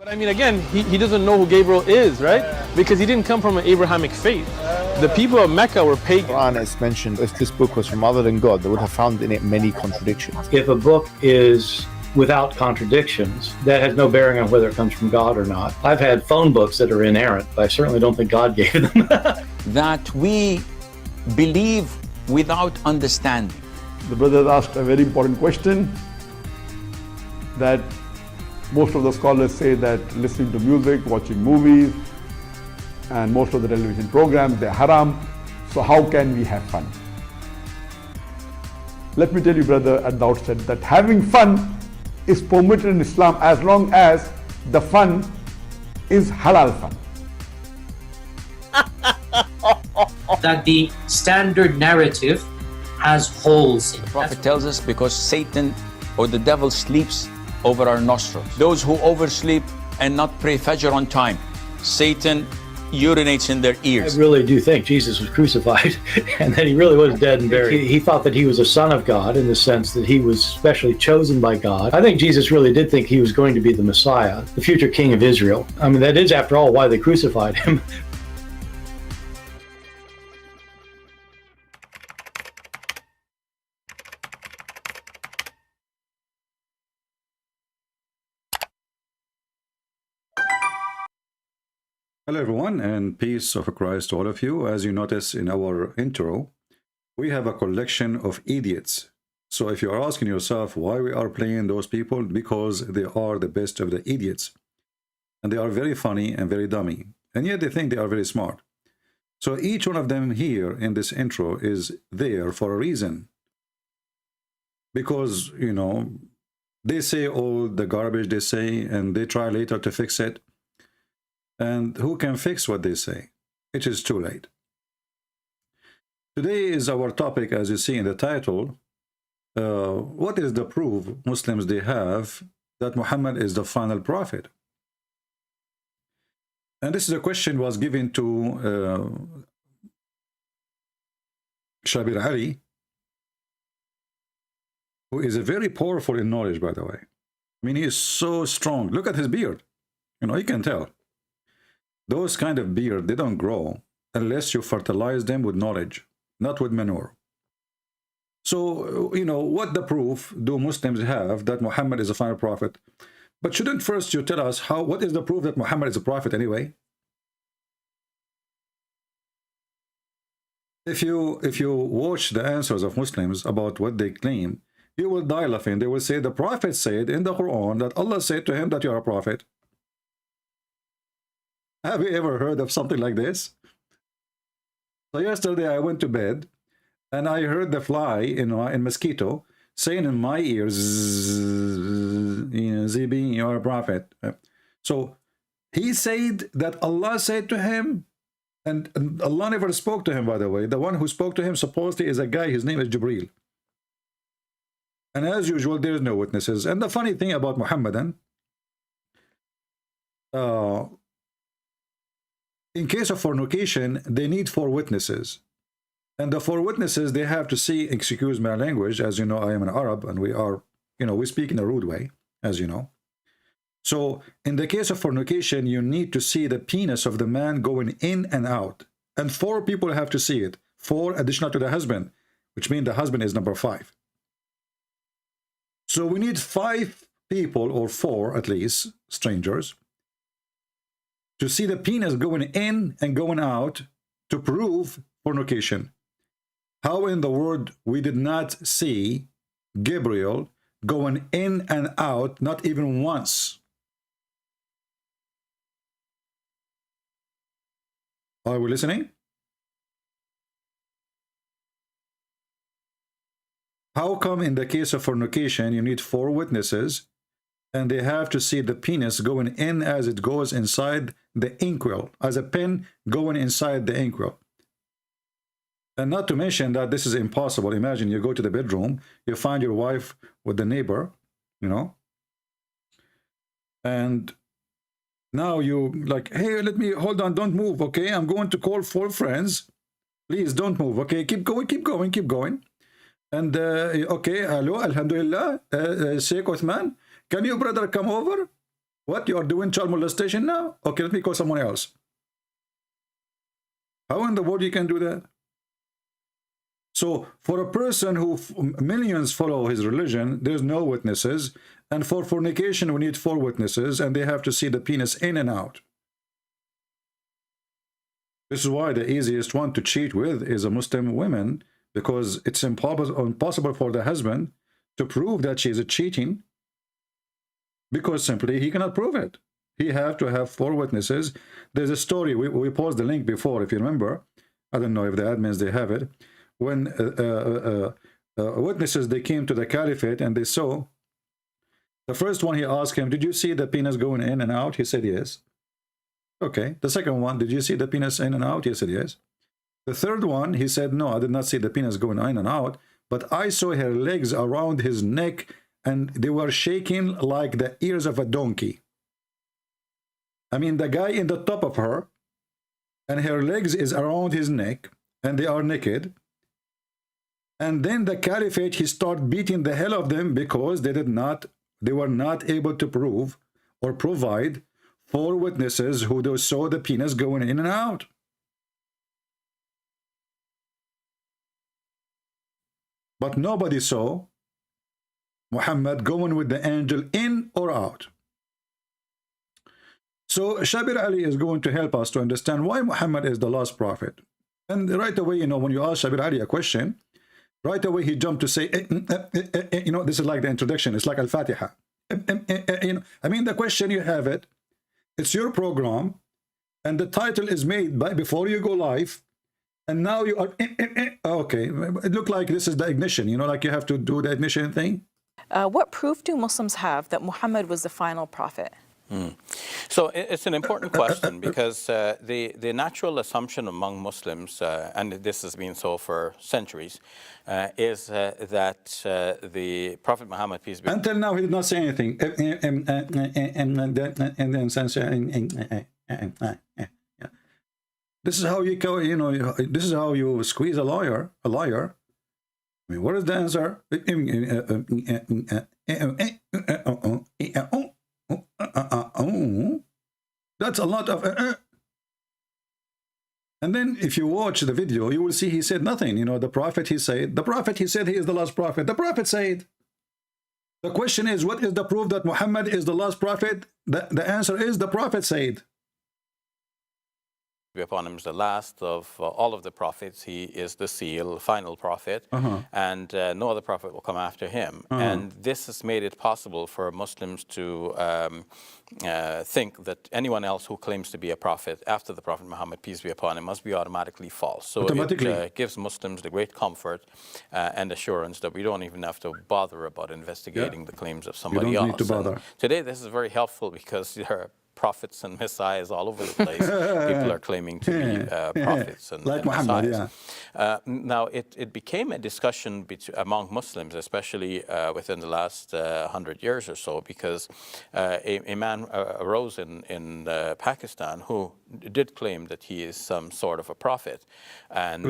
I mean, again, he doesn't know who Gabriel is, right? Because he didn't come from an Abrahamic faith. The people of Mecca were pagan. Quran is mentioned, if this book was from other than God, they would have found in it many contradictions. If a book is without contradictions, that has no bearing on whether it comes from God or not. I've had phone books that are inerrant, but I certainly don't think God gave them. That we believe without understanding. The brother asked a very important question, that most of the scholars say that listening to music, watching movies, and most of the television programs, they're haram. So how can we have fun? Let me tell you, brother, at the outset, that having fun is permitted in Islam as long as the fun is halal fun. That the standard narrative has holes in it. The Prophet tells us because Satan or the devil sleeps over our nostrils. Those who oversleep and not pray Fajr on time, Satan urinates in their ears. I really do think Jesus was crucified and that he really was dead and buried. He thought that he was a son of God in the sense that he was specially chosen by God. I think Jesus really did think he was going to be the Messiah, the future king of Israel. I mean, that is, after all, why they crucified him. Hello everyone, and peace of Christ to all of you. As you notice in our intro, we have a collection of idiots. So if you are asking yourself why we are playing those people, because they are the best of the idiots. And they are very funny and very dummy. And yet they think they are very smart. So each one of them here in this intro is there for a reason. Because, you know, they say all the garbage they say and they try later to fix it. And who can fix what they say? It is too late. Today is our topic, as you see in the title. What is the proof Muslims they have that Muhammad is the final prophet? And this is a question was given to Shabir Ali, who is a very powerful in knowledge, by the way. I mean, he is so strong. Look at his beard. You know, you can tell. Those kind of beard, they don't grow unless you fertilize them with knowledge, not with manure. So, you know, what the proof do Muslims have that Muhammad is a final prophet? But shouldn't first you tell us what is the proof that Muhammad is a prophet anyway? If you watch the answers of Muslims about what they claim, you will die laughing. They will say the prophet said in the Quran that Allah said to him that you are a prophet. Have you ever heard of something like this? So yesterday I went to bed and I heard the fly in mosquito saying in my ears, Zibi, you are a prophet. So he said that Allah said to him, and Allah never spoke to him, by the way. The one who spoke to him supposedly is a guy, his name is Jibreel. And as usual, there is no witnesses. And the funny thing about Muhammadan, in case of fornication, they need 4 witnesses. And the 4 witnesses, they have to see, excuse my language, as you know, I am an Arab, and we are, you know, we speak in a rude way, as you know. So, in the case of fornication, you need to see the penis of the man going in and out. And 4 people have to see it. 4 additional to the husband, which means the husband is number 5. So, we need 5 people, or 4 at least, strangers, to see the penis going in and going out to prove fornication. How in the world we did not see Gabriel going in and out, not even once? Are we listening? How come in the case of fornication you need 4 witnesses and they have to see the penis going in as it goes inside the inkwell, as a pin going inside the inkwell? And not to mention that this is impossible. Imagine you go to the bedroom, you find your wife with the neighbor, you know, and now you like, hey, let me, hold on, don't move, okay? I'm going to call 4 friends. Please don't move, okay? Keep going, keep going, keep going. And, okay, hello, alhamdulillah, Sheikh Uthman, can you, brother, come over? What, you are doing child molestation now? Okay, let me call someone else. How in the world you can do that? So for a person who millions follow his religion, there's no witnesses. And for fornication, we need 4 witnesses, and they have to see the penis in and out. This is why the easiest one to cheat with is a Muslim woman, because it's impossible for the husband to prove that she's cheating, because simply he cannot prove it. He have to have 4 witnesses. There's a story, we posted the link before, if you remember. I don't know if the admins, they have it. When witnesses, they came to the caliphate and they saw, the first one, he asked him, did you see the penis going in and out? He said yes. Okay. The second one, did you see the penis in and out? He said yes. The third one, he said, no, I did not see the penis going in and out, but I saw her legs around his neck and they were shaking like the ears of a donkey. I mean, the guy in the top of her, and her legs is around his neck, and they are naked. And then the caliphate, he started beating the hell of them because they were not able to prove or provide 4 witnesses who saw the penis going in and out. But nobody saw Muhammad going with the angel in or out. So Shabir Ali is going to help us to understand why Muhammad is the last prophet. And right away, you know, when you ask Shabir Ali a question, right away he jumped to say, you know, this is like the introduction. It's like Al-Fatiha. You know, I mean, the question, you have it. It's your program, and the title is made before you go live, and now you are okay. It looked like this is the ignition. You know, like you have to do the ignition thing. What proof do Muslims have that Muhammad was the final prophet? So it's an important question, because the natural assumption among Muslims, and this has been so for centuries, is that the Prophet Muhammad, peace be upon him, Until now, he did not say anything. This is how you go. You know, this is how you squeeze a liar. I mean, what is the answer? That's a lot of and then if you watch the video, you will see he said nothing. You know, the prophet, he said he is the last prophet. The prophet said. The question is, what is the proof that Muhammad is the last prophet? The answer is, the prophet said. upon him is the last of all of the prophets. He is the seal, final prophet, and no other prophet will come after him. And this has made it possible for Muslims to think that anyone else who claims to be a prophet after the Prophet Muhammad, peace be upon him, must be automatically false. So it gives Muslims the great comfort and assurance that we don't even have to bother about investigating the claims of somebody else. Need to bother. Today this is very helpful, because there are prophets and messiahs all over the place. People are claiming to be prophets and like Muhammad, messiahs. Now, it became a discussion among Muslims, especially within the last 100 years or so, because a man arose in Pakistan who did claim that he is some sort of a prophet. And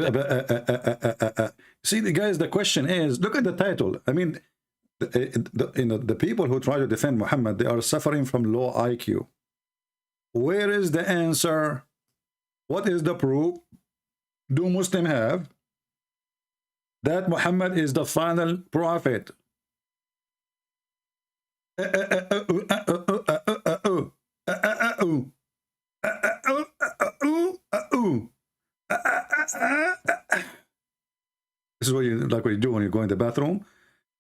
see, guys, the question is, look at the title. I mean, the people who try to defend Muhammad, they are suffering from low IQ. Where is the answer? What is the proof? Do Muslims have that Muhammad is the final prophet? This is what you like. What you do when you go in the bathroom.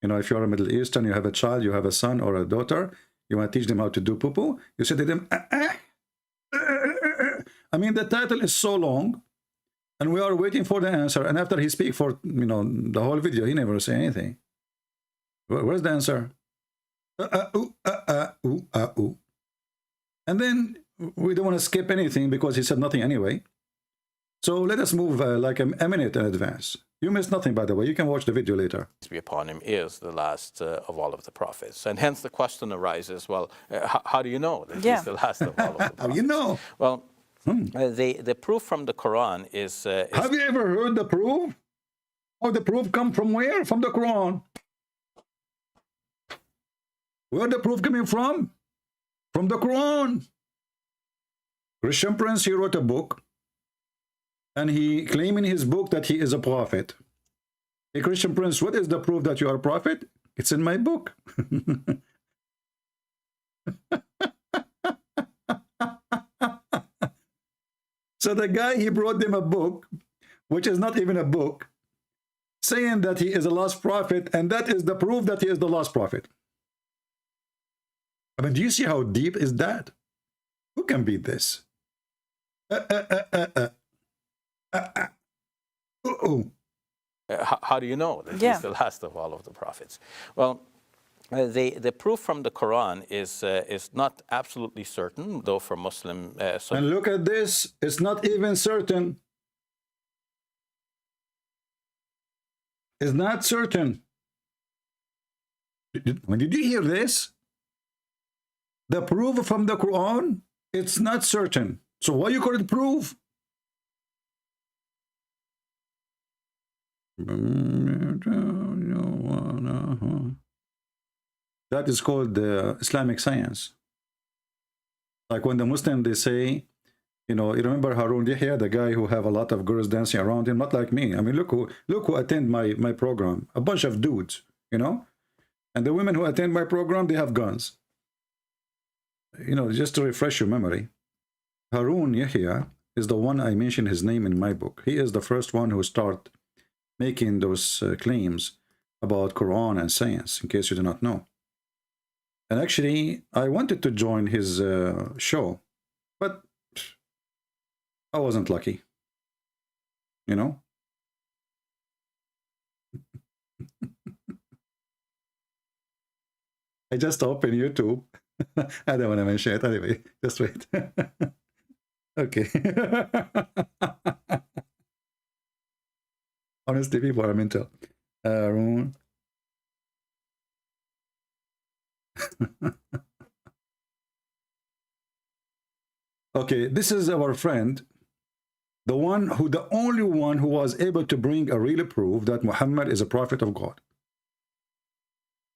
You know, if you're a Middle Eastern, you have a child, you have a son or a daughter, you want to teach them how to do poo-poo, you say to them, I mean, the title is so long, and we are waiting for the answer. And after he speaks for, you know, the whole video, he never say anything. Where's the answer? And then we don't want to skip anything because he said nothing anyway. So let us move like a minute in advance. You missed nothing, by the way. You can watch the video later. Peace be upon him is the last of all of the prophets. And hence the question arises, well, how do you know that he's the last of all of the prophets? How do you know? Well, the proof from the Quran is... Have you ever heard the proof? Oh, the proof come from where? From the Quran. Where the proof coming from? from the Quran. Christian Prince, he wrote a book, and he claimed in his book that he is a prophet. Hey, Christian Prince, what is the proof that you are a prophet? It's in my book. So the guy, he brought them a book, which is not even a book, saying that he is a lost prophet, and that is the proof that he is the lost prophet. I mean, do you see how deep is that? Who can beat this? How do you know that he's the last of all of the prophets? Well, the proof from the Quran is not absolutely certain, though for Muslim. And look at this, it's not even certain. It's not certain. Did you hear this? The proof from the Quran, it's not certain. So why you call it proof? That is called Islamic science. Like when the Muslim, they say, you know, you remember Harun Yahya, the guy who have a lot of girls dancing around him, not like me. I mean, look who attend my program, a bunch of dudes, you know, and the women who attend my program, they have guns. You know, just to refresh your memory, Harun Yahya is the one I mentioned his name in my book. He is the first one who started making those claims about Quran and science, in case you do not know. And actually, I wanted to join his show, but I wasn't lucky, you know. I just opened YouTube. I don't want to mention it anyway. Just wait. Okay. Honestly, people are mental. Okay, this is our friend, the only one who was able to bring a real proof that Muhammad is a prophet of God.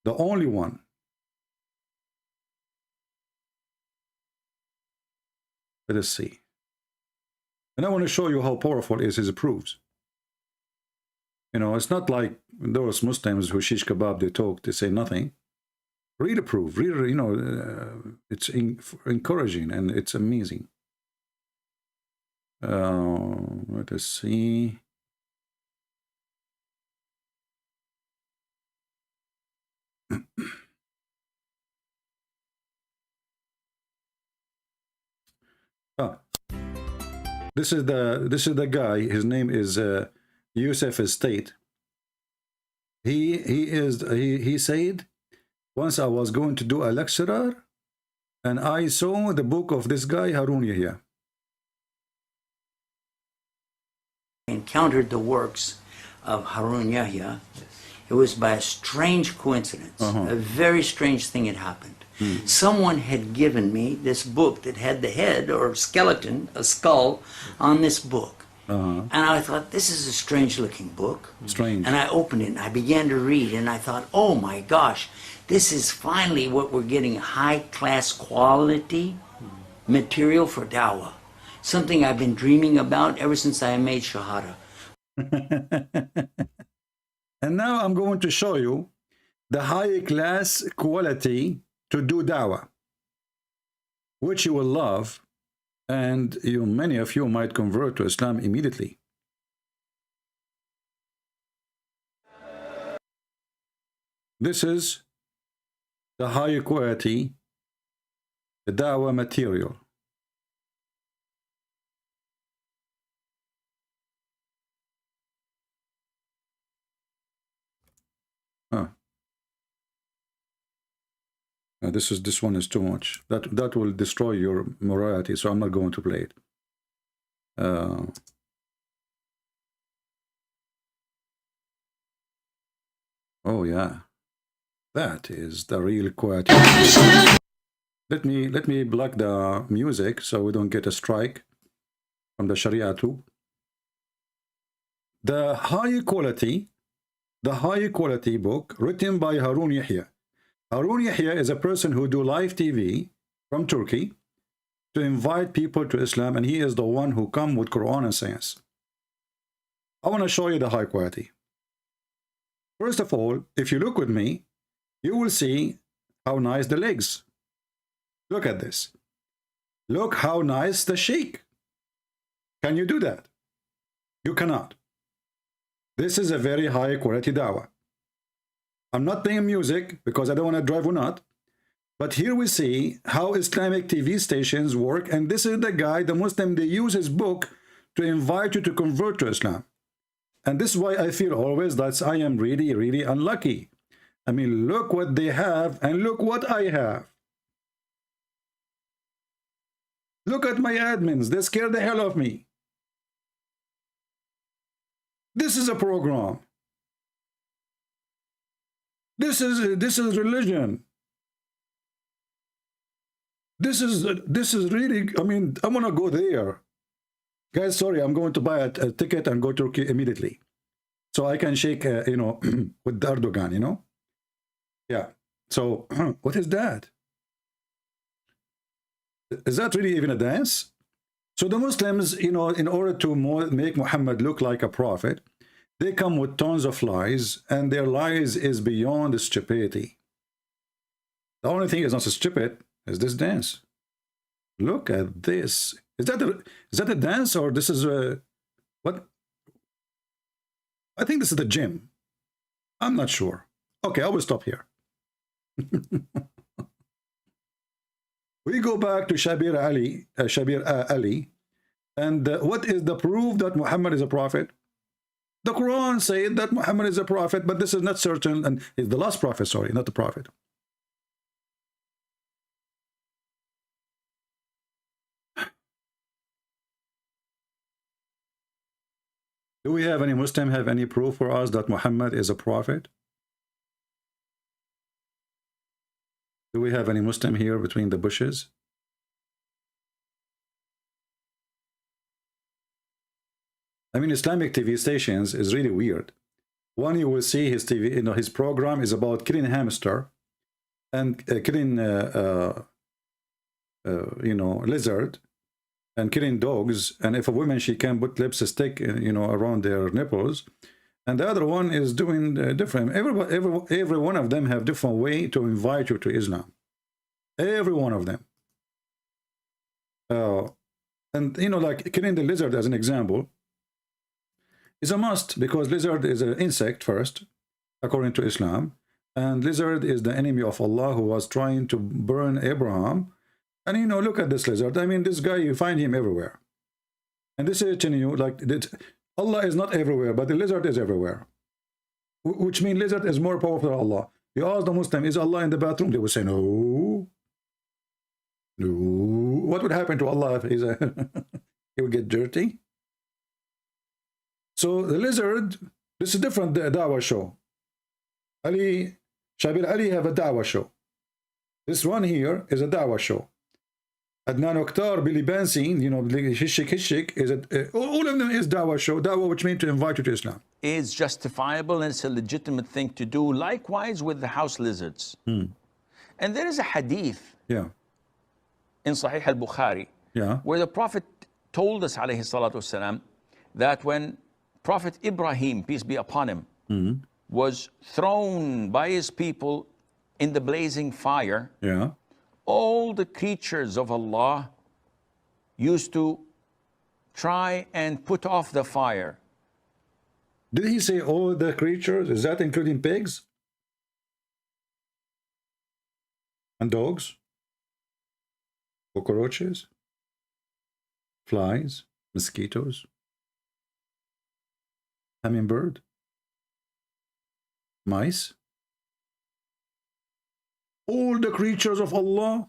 The only one. Let us see. And I want to show you how powerful is his proofs. You know, it's not like those Muslims who shish kebab, they talk, they say nothing. Read a proof, read, you know, it's encouraging and it's amazing. Let us see. This is the guy. His name is Yusuf Estate. He said, once I was going to do a lecturer, and I saw the book of this guy Harun Yahya. Encountered the works of Harun Yahya. It was by a strange coincidence. A very strange thing had happened. Someone had given me this book that had the head or skeleton, a skull, on this book. And I thought, this is a strange looking book. Strange. And I opened it and I began to read and I thought, oh my gosh, this is finally what we're getting, high class quality material for dawah. Something I've been dreaming about ever since I made Shahada. And now I'm going to show you the high class quality to do dawah, which you will love, and many of you might convert to Islam immediately. This is the high quality dawah material. This one is too much. That will destroy your morality, so I'm not going to play it. Oh yeah, that is the real quality. Let me block the music so we don't get a strike from the Sharia too. The high quality book written by Harun Yahya. Harun Yahya is a person who do live TV from Turkey to invite people to Islam, and he is the one who come with Quran and science. I want to show you the high quality. First of all, if you look with me, you will see how nice the legs. Look at this. Look how nice the shake. Can you do that? You cannot. This is a very high quality dawah. I'm not playing music because I don't want to drive or not. But here we see how Islamic TV stations work. And this is the guy, the Muslim, they use his book to invite you to convert to Islam. And this is why I feel always that I am really, really unlucky. I mean, look what they have and look what I have. Look at my admins. They scare the hell of me. This is a program. This is religion. This is really, I mean, I want to go there. Guys, sorry, I'm going to buy a ticket and go to Turkey immediately. So I can shake, you know, with Erdogan, you know? Yeah. So what is that? Is that really even a dance? So the Muslims, you know, in order to make Muhammad look like a prophet, they come with tons of lies, and their lies is beyond stupidity. The only thing is not so stupid is this dance. Look at this. Is that a dance, or this is a what? I think this is the gym. I'm not sure. Okay, I will stop here. We go back to Shabir Ali, and what is the proof that Muhammad is a prophet? The Quran said that Muhammad is a prophet, but this is not certain, and is the last prophet, sorry, not the prophet. Do we have any Muslim have any proof for us that Muhammad is a prophet? Do we have any Muslim here between the bushes? I mean, Islamic TV stations is really weird. One, you will see his TV, you know, his program is about killing hamster and killing, you know, lizard, and killing dogs. And if a woman, she can put lipstick, you know, around their nipples. And the other one is doing different. Every one of them have different way to invite you to Islam. Every one of them. And, you know, like killing the lizard as an example is a must, because lizard is an insect first, according to Islam. And lizard is the enemy of Allah who was trying to burn Abraham. And, you know, look at this lizard. I mean, this guy, you find him everywhere. And this is telling you, like, that Allah is not everywhere, but the lizard is everywhere. Which means lizard is more powerful than Allah. You ask the Muslim, is Allah in the bathroom? They will say, no. No. What would happen to Allah if he's he would get dirty? So the lizard, this is a different dawah show. Shabir Ali have a dawah show. This one here is a dawah show. Adnan Oktar, Billy Bensin, you know, Hishik, is all of them is dawah show. Dawah, which means to invite you to Islam. Is justifiable, and it's a legitimate thing to do. Likewise with the house lizards. And there is a hadith in Sahih al-Bukhari where the Prophet told us, alayhi salatu wasalam, that when Prophet Ibrahim, peace be upon him, was thrown by his people in the blazing fire, all the creatures of Allah used to try and put off the fire. Did he say all the creatures? Is that including pigs? And dogs? Cockroaches? Flies? Mosquitoes? Hummingbird? Mice? All the creatures of Allah,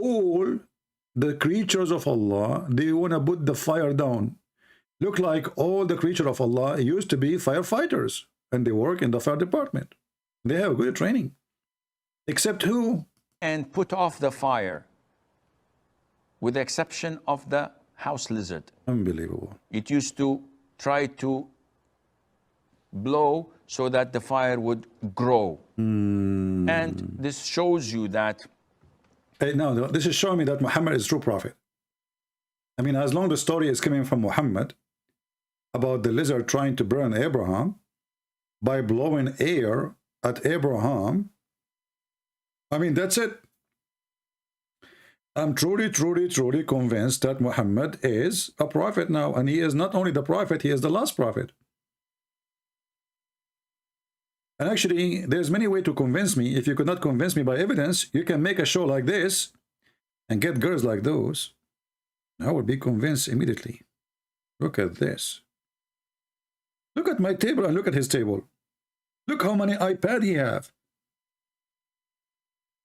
all the creatures of Allah, they want to put the fire down. Look like all the creatures of Allah used to be firefighters, and they work in the fire department. They have good training. Except who? And put off the fire, with the exception of the house lizard. Unbelievable. It used to try to blow so that the fire would grow. And this shows you that No, this is showing me that Muhammad is true prophet. I mean, as long as the story is coming from Muhammad about the lizard trying to burn Abraham by blowing air at Abraham, I mean, that's it. I'm truly, truly, truly convinced that Muhammad is a prophet now. And he is not only the prophet, he is the last prophet. And actually, there's many ways to convince me. If you could not convince me by evidence, you can make a show like this and get girls like those. I would be convinced immediately. Look at this. Look at my table and look at his table. Look how many iPads he have.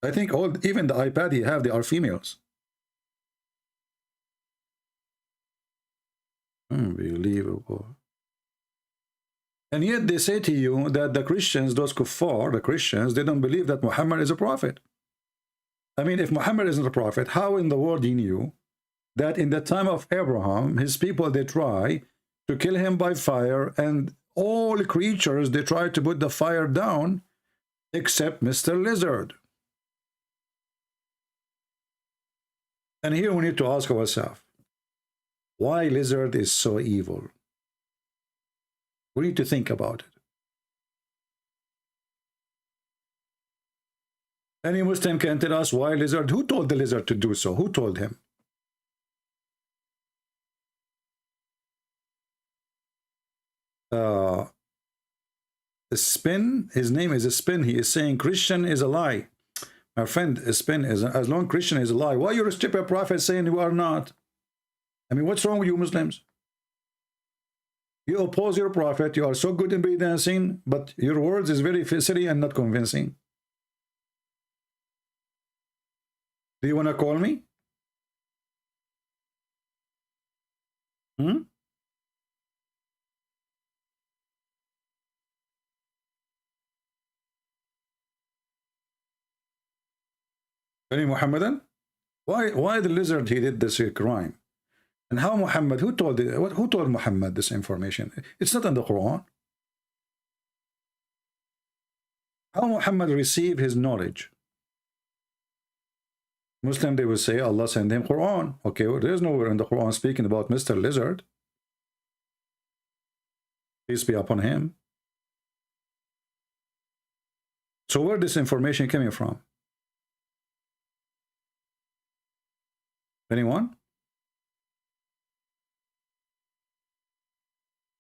I think even the iPad he have, they are females. Unbelievable. And yet they say to you that the Christians, those kuffar, the Christians, they don't believe that Muhammad is a prophet. I mean, if Muhammad isn't a prophet, how in the world he knew that in the time of Abraham, his people, they try to kill him by fire, and all creatures, they try to put the fire down, except Mr. Lizard. And here we need to ask ourselves, why lizard is so evil? We need to think about it. Any Muslim can tell us why lizard? Who told the lizard to do so? Who told him? The spin, his name is a spin. He is saying Christian is a lie. My friend, a spin is, as long Christian is a lie. Why you restrict a prophet saying you are not? I mean, what's wrong with you Muslims? You oppose your prophet. You are so good in breakdancing, but your words is very silly and not convincing. Do you want to call me? Any Muhammadan? Why the lizard he did this crime? And how Muhammad, who told Muhammad this information? It's not in the Quran. How Muhammad received his knowledge? Muslim, they will say Allah sent him Quran. Okay, well, there is nowhere in the Quran speaking about Mr. Lizard. Peace be upon him. So where this information coming from? Anyone?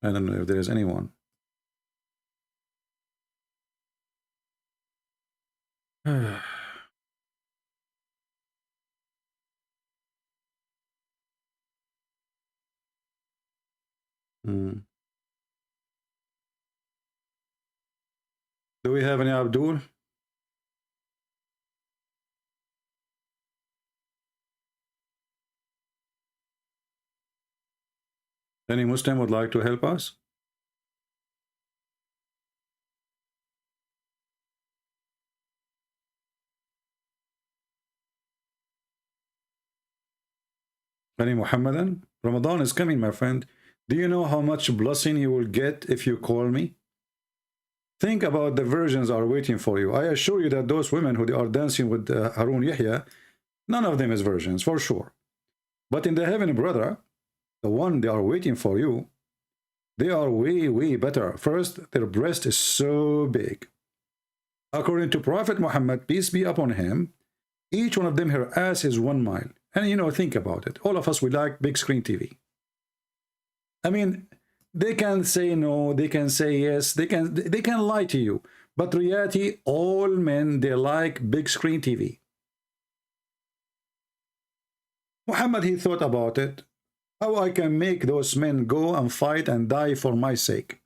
I don't know if there is anyone. Do we have any Abdul? Any Muslim would like to help us? Any Muhammadan? Ramadan is coming, my friend. Do you know how much blessing you will get if you call me? Think about the virgins are waiting for you. I assure you that those women who are dancing with Harun Yahya, none of them is virgins, for sure. But in the heaven, brother, the one they are waiting for you, they are way, way better. First, their breast is so big. According to Prophet Muhammad, peace be upon him, each one of them, her ass is 1 mile. And you know, think about it. All of us, we like big screen TV. I mean, they can say no, they can say yes, they can lie to you. But reality, all men, they like big screen TV. Muhammad, he thought about it. How I can make those men go and fight and die for my sake.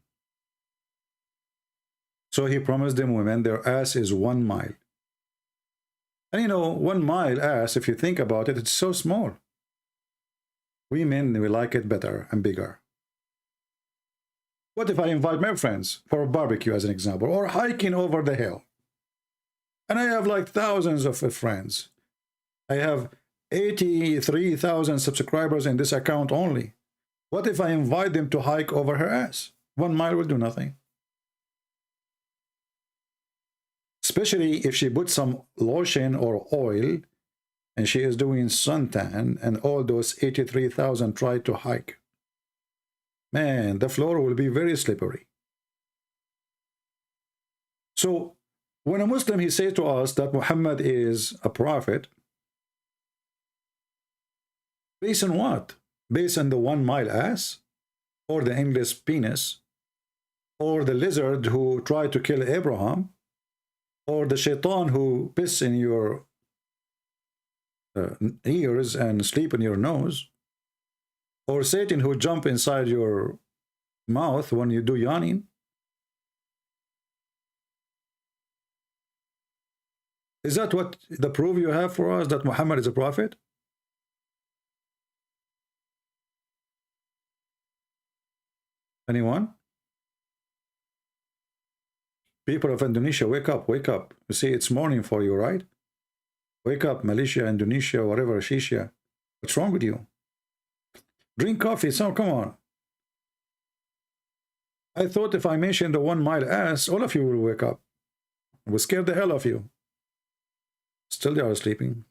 So he promised them women, their ass is 1 mile. And you know, 1 mile ass, if you think about it, it's so small. We men, we like it better and bigger. What if I invite my friends for a barbecue, as an example, or hiking over the hill? And I have like thousands of friends. I have 83,000 subscribers in this account only. What if I invite them to hike over her ass? 1 mile will do nothing. Especially if she puts some lotion or oil and she is doing suntan, and all those 83,000 try to hike. Man, the floor will be very slippery. So when a Muslim, he says to us that Muhammad is a prophet, based on what? Based on the 1 mile ass, or the endless penis, or the lizard who tried to kill Abraham, or the shaitan who piss in your ears and sleep in your nose, or Satan who jump inside your mouth when you do yawning. Is that what the proof you have for us that Muhammad is a prophet? Anyone? People of Indonesia, wake up, wake up. You see, it's morning for you, right? Wake up, Malaysia, Indonesia, whatever, Shisha. What's wrong with you? Drink coffee, so come on. I thought if I mentioned the 1 mile ass, all of you will wake up. I will scare the hell of you. Still they are sleeping.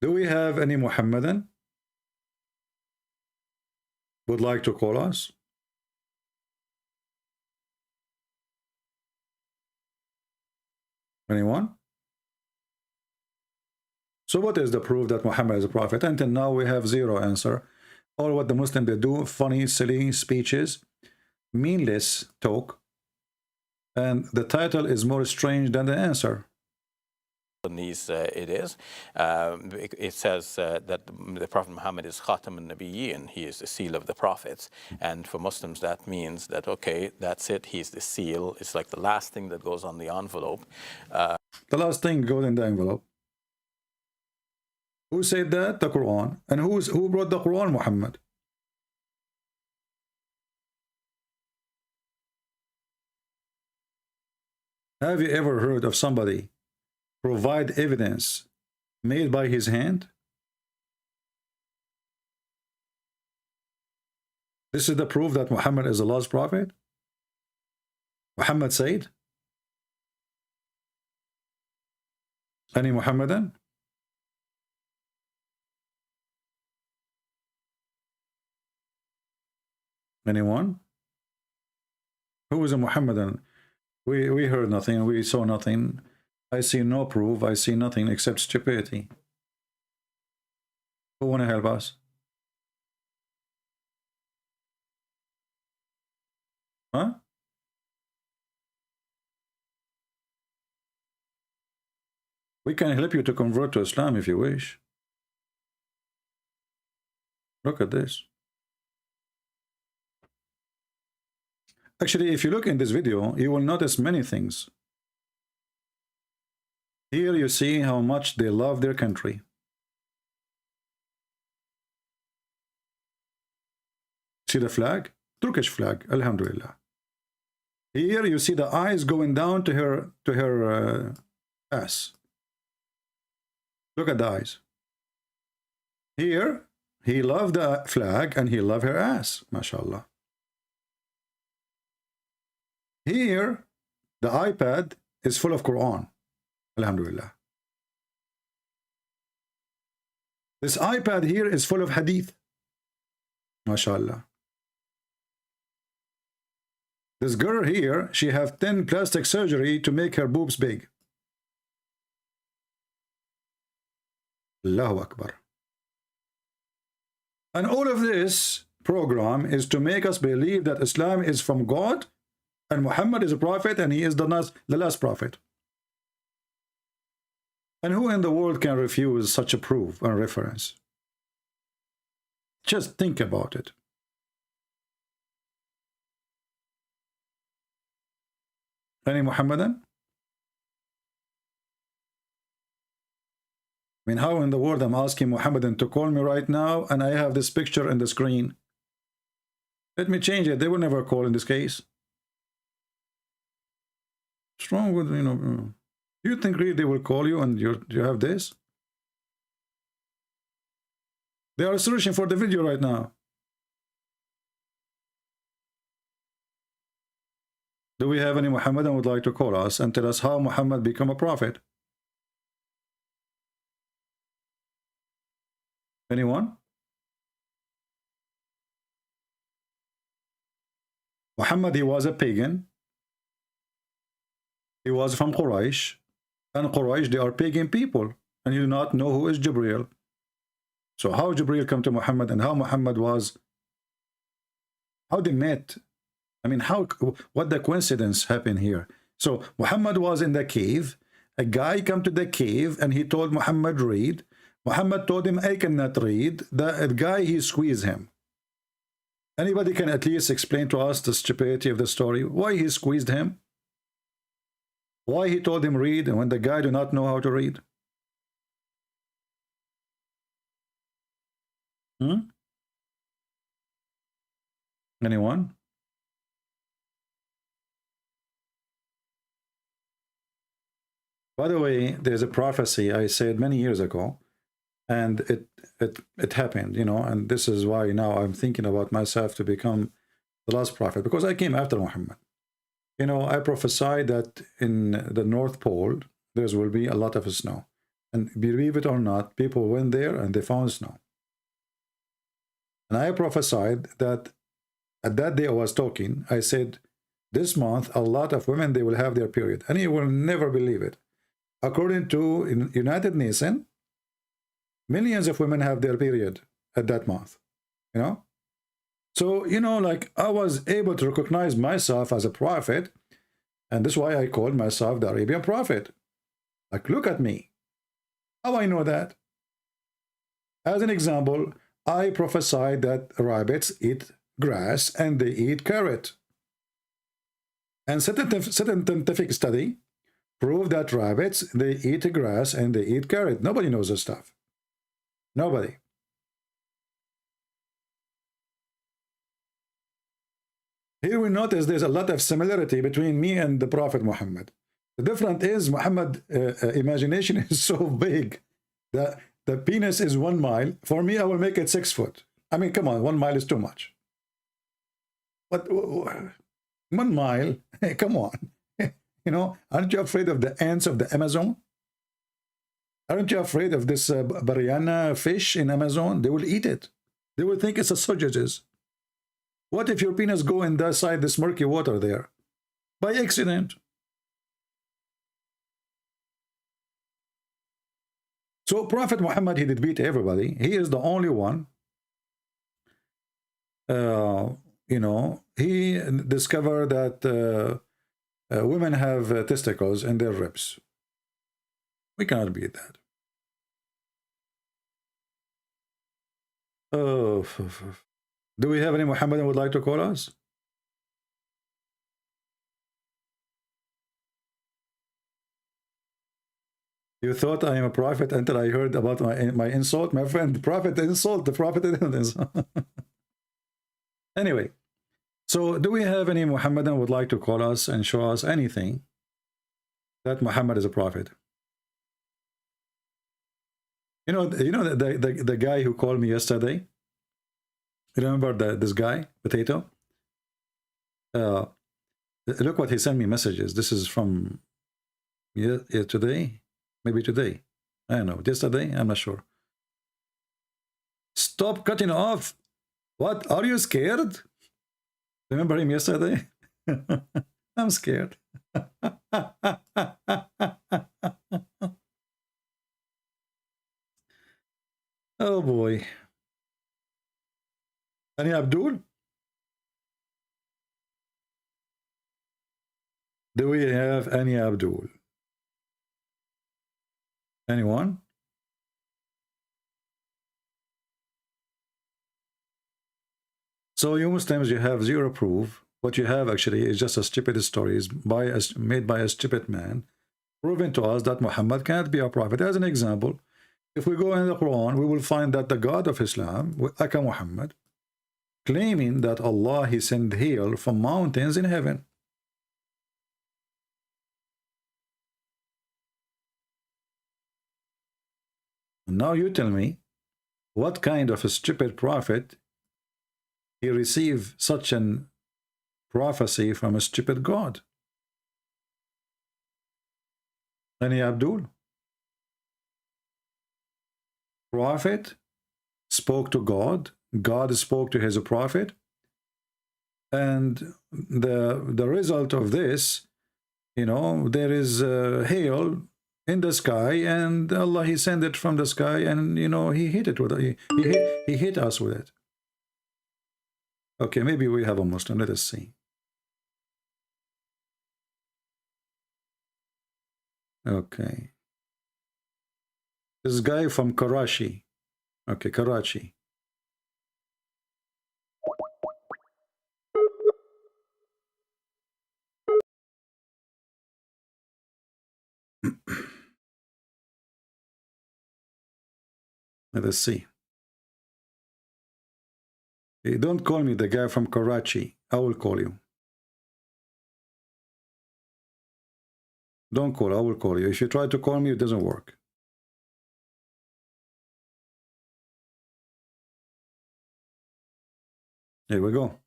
Do we have any Muhammadan would like to call us? Anyone? So what is the proof that Muhammad is a prophet? Until now we have zero answer. All what the Muslim they do, funny, silly speeches, meaningless talk, and the title is more strange than the answer. It is. It says that the Prophet Muhammad is Khatam al-Nabiyyin. He is the seal of the prophets. And for Muslims, that means that, okay, that's it. He's the seal. It's like the last thing that goes on the envelope. The last thing goes in the envelope. Who said that? The Quran. And who brought the Quran? Muhammad. Have you ever heard of somebody provide evidence made by his hand? This is the proof that Muhammad is Allah's prophet? Muhammad said? Any Muhammadan? Anyone? Who is a Muhammadan? We heard nothing, we saw nothing. I see no proof, I see nothing except stupidity. Who want to help us? Huh? We can help you to convert to Islam if you wish. Look at this. Actually, if you look in this video, you will notice many things. Here you see how much they love their country. See the flag? Turkish flag, Alhamdulillah. Here you see the eyes going down to her ass. Look at the eyes. Here, he loved the flag and he loved her ass, mashallah. Here, the iPad is full of Quran. Alhamdulillah. This iPad here is full of hadith. MashaAllah. This girl here, she have 10 plastic surgery to make her boobs big. Allahu Akbar. And all of this program is to make us believe that Islam is from God and Muhammad is a prophet and he is the last prophet. And who in the world can refuse such a proof and reference? Just think about it. Any Muhammadan? I mean, how in the world I'm asking Muhammadan to call me right now and I have this picture on the screen? Let me change it. They will never call in this case. What's wrong with, you know, do you think really they will call you and you have this? They are searching for the video right now. Do we have any Muhammadan who would like to call us and tell us how Muhammad became a prophet? Anyone? Muhammad, he was a pagan. He was from Quraysh. And Quraysh, they are pagan people. And you do not know who is Jibreel. So how Jibreel come to Muhammad and how Muhammad was, how they met. I mean, what the coincidence happened here? So Muhammad was in the cave. A guy come to the cave and he told Muhammad, read. Muhammad told him, I cannot read. The guy, he squeezed him. Anybody can at least explain to us the stupidity of the story? Why he squeezed him? Why he told him read and when the guy do not know how to read? Anyone? By the way, there's a prophecy I said many years ago, and it happened, you know, and this is why now I'm thinking about myself to become the last prophet, because I came after Muhammad. You know, I prophesied that in the North Pole, there will be a lot of snow. And believe it or not, people went there and they found snow. And I prophesied that at that day I was talking, I said, this month, a lot of women, they will have their period. And you will never believe it. According to United Nations, millions of women have their period at that month, you know? So, you know, like I was able to recognize myself as a prophet, and this is why I called myself the Arabian prophet. Like, look at me. How I know that? As an example, I prophesied that rabbits eat grass and they eat carrot. And scientific study proved that rabbits, they eat grass and they eat carrot. Nobody knows this stuff. Nobody. Here we notice there's a lot of similarity between me and the Prophet Muhammad. The difference is Muhammad's imagination is so big that the penis is 1 mile. For me, I will make it 6 foot. I mean, come on, 1 mile is too much. But 1 mile, hey, come on. You know, aren't you afraid of the ants of the Amazon? Aren't you afraid of this Bariana fish in Amazon? They will eat it. They will think it's a sausages. What if your penis go inside this murky water there? By accident. So Prophet Muhammad, he did beat everybody. He is the only one. You know, he discovered that women have testicles in their ribs. We cannot beat that. Oh, do we have any Muhammadan who would like to call us? You thought I am a prophet until I heard about my insult, my friend. The prophet insult, the prophet didn't insult. Anyway, so do we have any Muhammadan who would like to call us and show us anything that Muhammad is a prophet? You know the guy who called me yesterday. You remember this guy, Potato? Look what he sent me messages. This is from today, maybe today. I don't know. Yesterday, I'm not sure. Stop cutting off. What? Are you scared? Remember him yesterday? I'm scared. Oh boy. Any Abdul? Do we have any Abdul? Anyone? So you Muslims, you have zero proof. What you have actually is just a stupid story made by a stupid man, proving to us that Muhammad can't be a prophet. As an example, if we go in the Quran, we will find that the God of Islam, Aka Muhammad, claiming that Allah, he sent hail from mountains in heaven. Now you tell me, what kind of a stupid prophet he received such an prophecy from a stupid God? Any Abdul? Prophet spoke to God, God spoke to his prophet, and the result of this, you know, there is hail in the sky, and Allah, he sent it from the sky, and you know, he hit it with it. He hit us with it. Okay, maybe we have a Muslim. Let us see. Okay. This guy from Karachi. Okay, Karachi. Let us see. Hey, don't call me the guy from Karachi. I will call you. Don't call, I will call you. If you try to call me, it doesn't work. Here we go.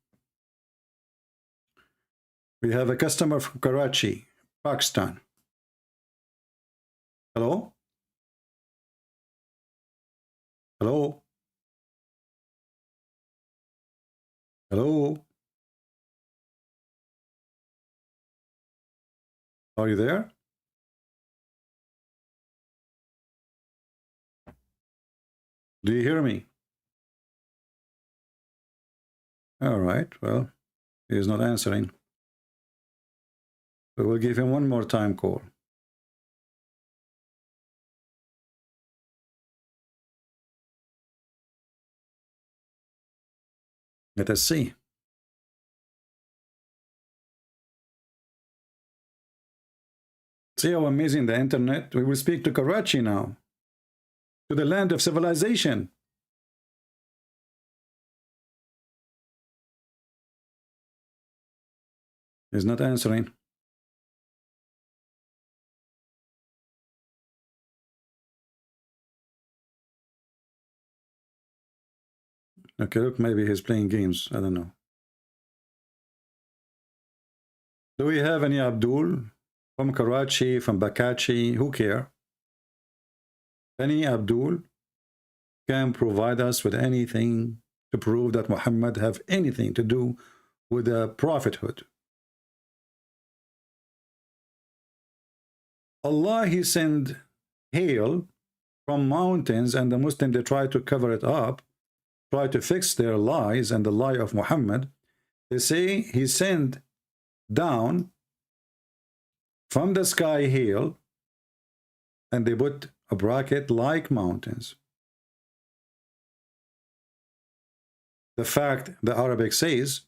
We have a customer from Karachi, Pakistan. Hello? Hello? Hello? Are you there? Do you hear me? All right, well, he is not answering. We will give him one more time call. Let us see. See how amazing the internet. We will speak to Karachi now, to the land of civilization. He's not answering. Okay, look, maybe he's playing games. I don't know. Do we have any Abdul from Karachi, from Bakachi? Who care? Any Abdul can provide us with anything to prove that Muhammad have anything to do with the prophethood. Allah, he sent hail from mountains, and the Muslims, they try to cover it up, try to fix their lies and the lie of Muhammad. They say he sent down from the sky hail, and they put a bracket like mountains. The fact the Arabic says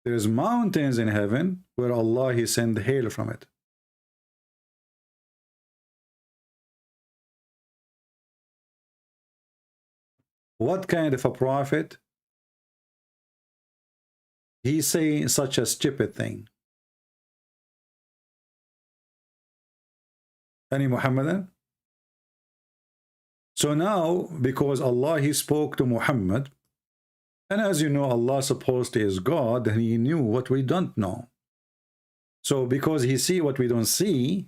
there's mountains in heaven where Allah, he sent hail from it. What kind of a prophet he say such a stupid thing? Any Muhammadan? So now, because Allah, he spoke to Muhammad, and as you know, Allah supposedly is God, and he knew what we don't know. So because he see what we don't see,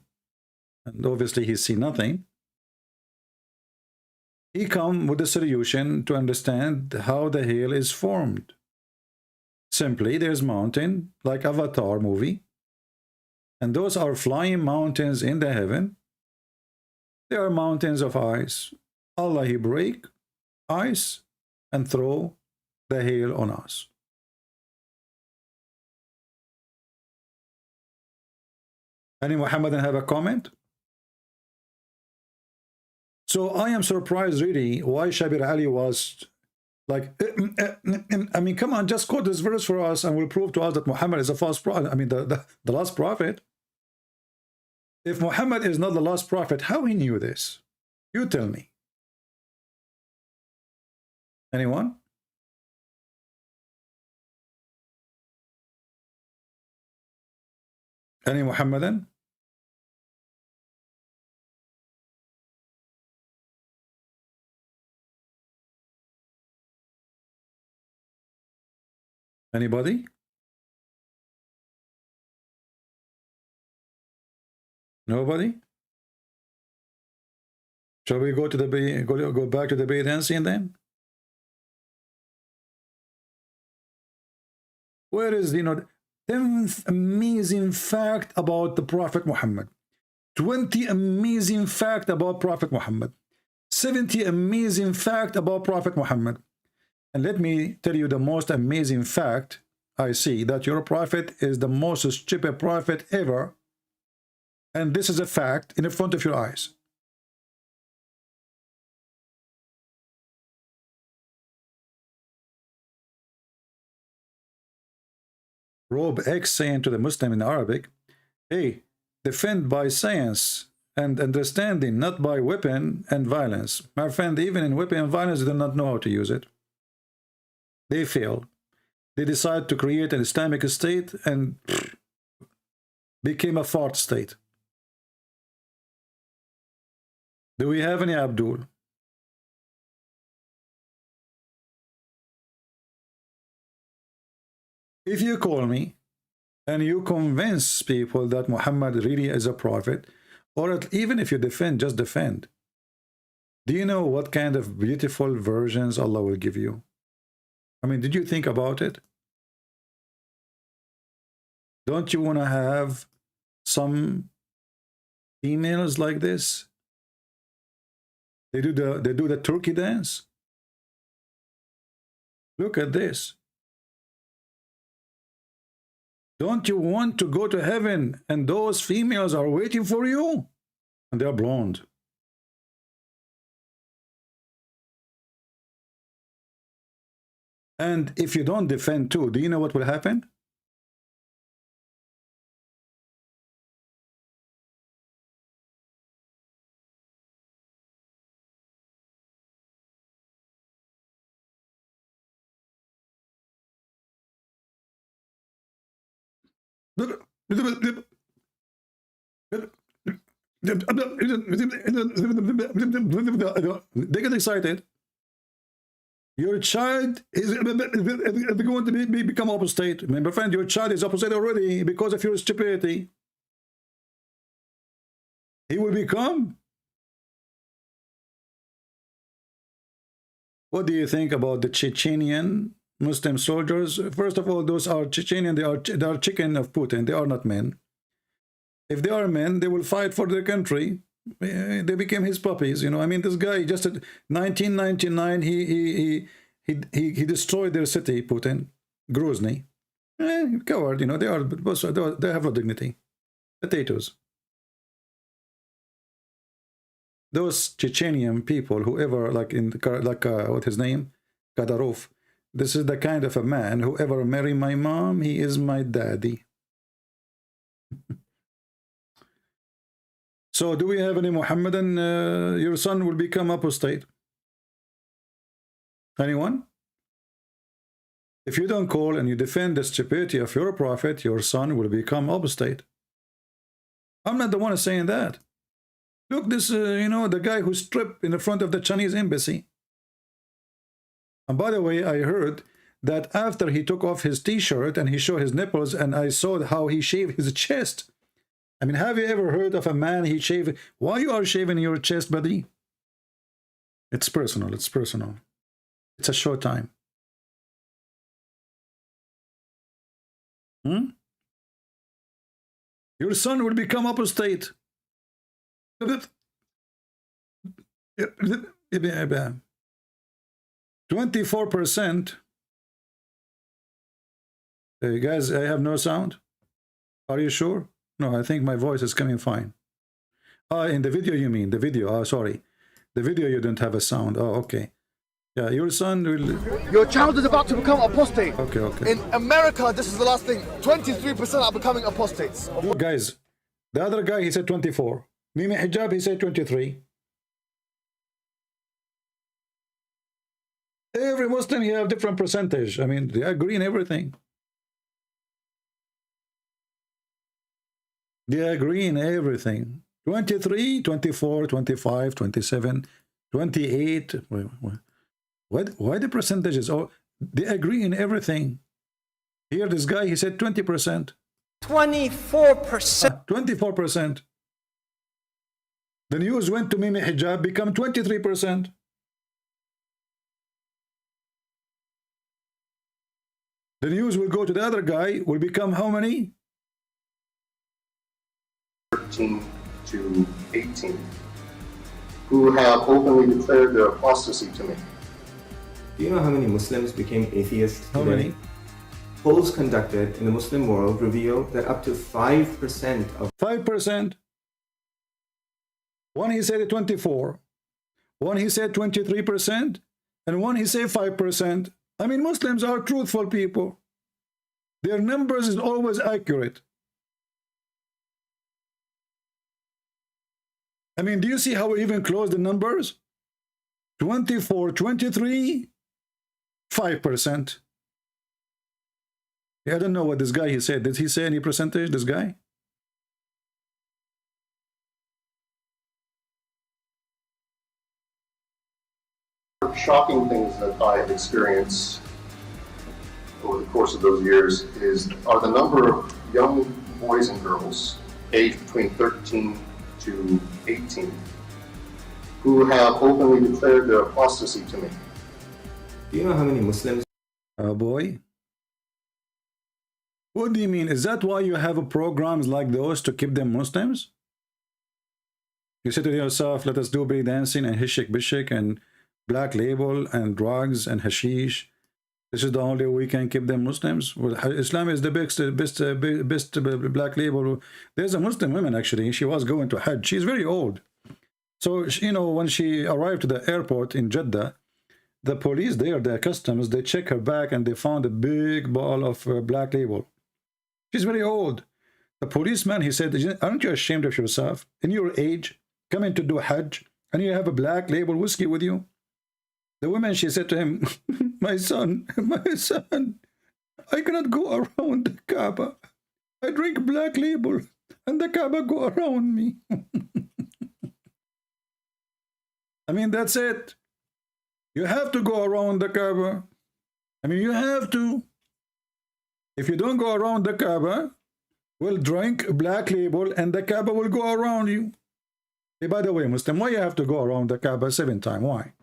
and obviously he see nothing, he come with a solution to understand how the hail is formed. Simply, there's mountain, like Avatar movie, and those are flying mountains in the heaven. They are mountains of ice. Allah, he break ice and throw the hail on us. Any Muhammadan have a comment? So I am surprised really why Shabir Ali was like, I mean, come on, just quote this verse for us and we'll prove to us that Muhammad is a false prophet. I mean, the last prophet. If Muhammad is not the last prophet, how he knew this? You tell me. Anyone? Any Muhammadan? Anybody? Nobody? Shall we go to the go back to the Bay dancing then? Where is, 10th amazing fact about the Prophet Muhammad, 20 amazing fact about Prophet Muhammad, 70 amazing fact about Prophet Muhammad. And let me tell you the most amazing fact I see, that your prophet is the most stupid prophet ever. And this is a fact in front of your eyes. Rob X saying to the Muslim in Arabic, hey, defend by science and understanding, not by weapon and violence. My friend, even in weapon and violence, they do not know how to use it. They fail. They decide to create an Islamic state and became a fart state. Do we have any Abdul? If you call me and you convince people that Muhammad really is a prophet, or even if you defend, just defend. Do you know what kind of beautiful versions Allah will give you? I mean, did you think about it? Don't you want to have some females like this? They do the turkey dance. Look at this. Don't you want to go to heaven and those females are waiting for you? And they're blonde. And if you don't defend too, do you know what will happen? They get excited. Your child is going to become apostate. My friend, your child is apostate already because of your stupidity. He will become. What do you think about the Chechenian Muslim soldiers? First of all, those are Chechenian. They are chicken of Putin. They are not men. If they are men, they will fight for their country. They became his puppies, you know. I mean, this guy just in 1999 he destroyed their city, Putin, Grozny. Coward, you know. They have no dignity. Potatoes. Those Chechenian people, whoever, like what his name, Kadyrov. This is the kind of a man, whoever marry my mom, he is my daddy. So do we have any Muhammadan, your son will become apostate? Anyone? If you don't call and you defend the stupidity of your prophet, your son will become apostate. I'm not the one saying that. Look, this, you know, the guy who stripped in the front of the Chinese embassy. And by the way, I heard that after he took off his t-shirt and he showed his nipples, and I saw how he shaved his chest. I mean, have you ever heard of a man he shaved? Why you are shaving your chest, buddy? It's personal. It's personal. It's a short time. Your son will become apostate. 24%. Guys, I have no sound. Are you sure? No, I think my voice is coming fine. In the video you mean, the video. Oh, sorry. The video you don't have a sound. Oh, okay. Yeah, your son will... Your child is about to become apostate. Okay, okay. In America, this is the last thing. 23% are becoming apostates. Guys, the other guy, he said 24. Mimi Hijab, he said 23. Every Muslim, he have different percentage. I mean, they agree in everything. They agree in everything. 23, 24, 25, 27, 28. Why the percentages? Oh, they agree in everything. Here, this guy, he said 20%. 24%. 24%. The news went to Mimi Hijab, become 23%. The news will go to the other guy, will become how many? 13 to 18, who have openly declared their apostasy to me. Do you know how many Muslims became atheists today? How many? Polls conducted in the Muslim world reveal that up to 5% of 5%. One he said 24, one he said 23%, and one he said 5%. I mean, Muslims are truthful people. Their numbers is always accurate. I mean, do you see how we even close the numbers? 24, 23, 5%. Yeah, I don't know what this guy he said. Did he say any percentage, this guy? Shocking things that I have experienced over the course of those years are the number of young boys and girls aged between 13 to 18 who have openly declared their apostasy to me. Do you know how many Muslims? Oh boy. What do you mean? Is that why you have programs like those to keep them Muslims? You say to yourself, let us do break dancing and hishik bishik and black label and drugs and hashish. This is the only way we can keep them Muslims. Well, Islam is the best black label. There's a Muslim woman actually. She was going to Hajj. She's very old. So, you know, when she arrived to the airport in Jeddah, the police there, the customs, they check her bag and they found a big ball of black label. She's very old. The policeman, he said, aren't you ashamed of yourself? In your age, coming to do Hajj, and you have a black label whiskey with you? The woman, she said to him, my son, I cannot go around the Kaaba. I drink black label, and the Kaaba go around me. I mean, that's it. You have to go around the Kaaba. I mean, you have to. If you don't go around the Kaaba, we'll drink black label, and the Kaaba will go around you. Hey, by the way, Muslim, why you have to go around the Kaaba 7 times? Why?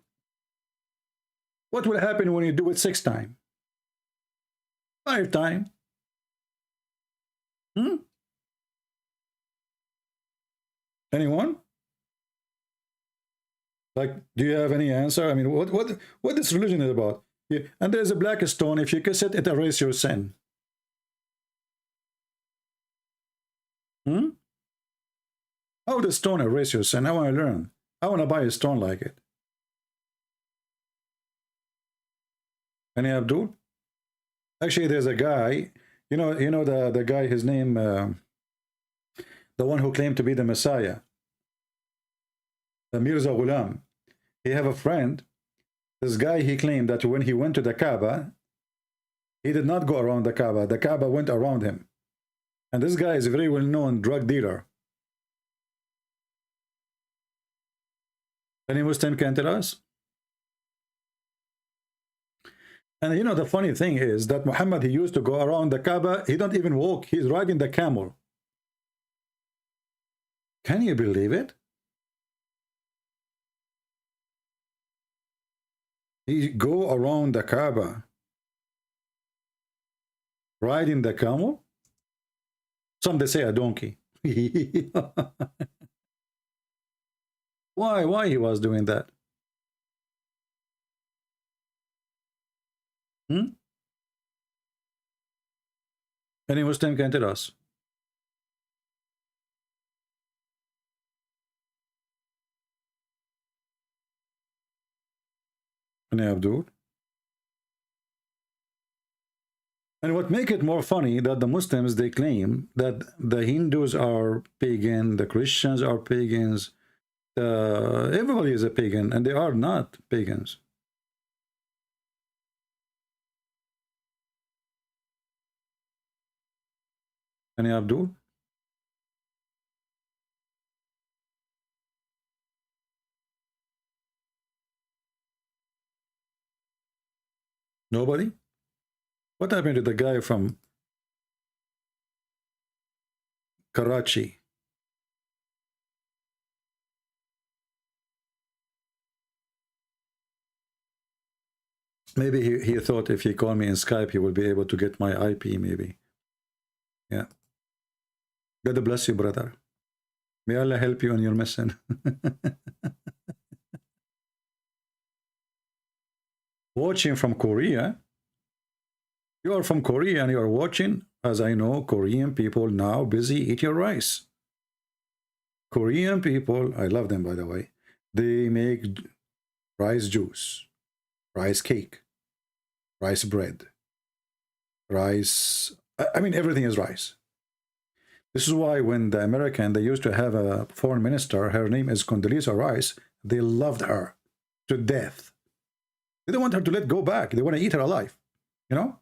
What will happen when you do it 6 times? 5 times? Anyone? Like, do you have any answer? I mean, what this religion is about? Yeah. And there's a black stone. If you kiss it, it erases your sin. How does stone erase your sin? I want to learn. I want to buy a stone like it. Any Abdul? Actually, there's a guy. You know the guy. His name, the one who claimed to be the Messiah, the Mirza Ghulam. He have a friend. This guy, he claimed that when he went to the Kaaba, he did not go around the Kaaba. The Kaaba went around him. And this guy is a very well-known drug dealer. Any Muslim can tell us? And you know, the funny thing is that Muhammad, he used to go around the Kaaba. He don't even walk. He's riding the camel. Can you believe it? He go around the Kaaba riding the camel. Some they say a donkey. Why he was doing that? Any Muslim can tell us? Any Abdul? And what make it more funny that the Muslims, they claim that the Hindus are pagan, the Christians are pagans, everybody is a pagan, and they are not pagans. Any Abdul? Nobody? What happened to the guy from Karachi? Maybe he thought if he called me in Skype, he will be able to get my IP, maybe. Yeah. God bless you, brother. May Allah help you on your mission. Watching from Korea. You are from Korea and you are watching. As I know, Korean people now busy eat your rice. Korean people, I love them by the way. They make rice juice, rice cake, rice bread, rice. I mean, everything is rice. This is why when the American, they used to have a foreign minister, her name is Condoleezza Rice, they loved her to death. They don't want her to let go back. They want to eat her alive, you know?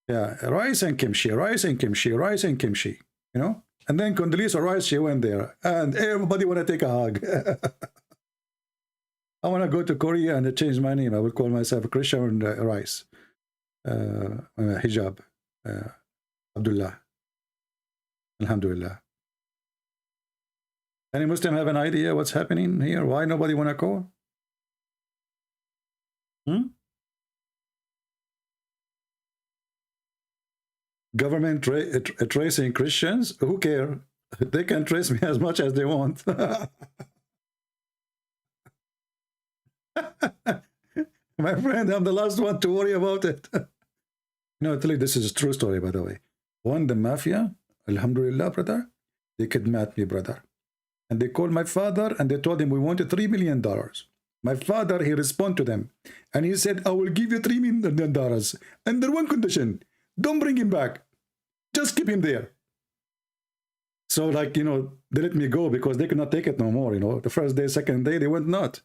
Yeah, rice and kimchi, rice and kimchi, rice and kimchi, you know? And then Condoleezza Rice, she went there, and everybody want to take a hug. I want to go to Korea and change my name. I will call myself Christian Rice. Hijab. Abdullah. Alhamdulillah. Any Muslim have an idea what's happening here? Why nobody want to call? Government tracing Christians? Who care? They can trace me as much as they want. My friend, I'm the last one to worry about it. No, I tell you, this is a true story, by the way. One, the mafia, alhamdulillah, brother, they kidnapped me, brother. And they called my father and they told him we wanted $3 million. My father, he responded to them. And he said, I will give you $3 million under one condition. Don't bring him back. Just keep him there. So, like, you know, they let me go because they could not take it no more, you know. The first day, second day, they went nuts.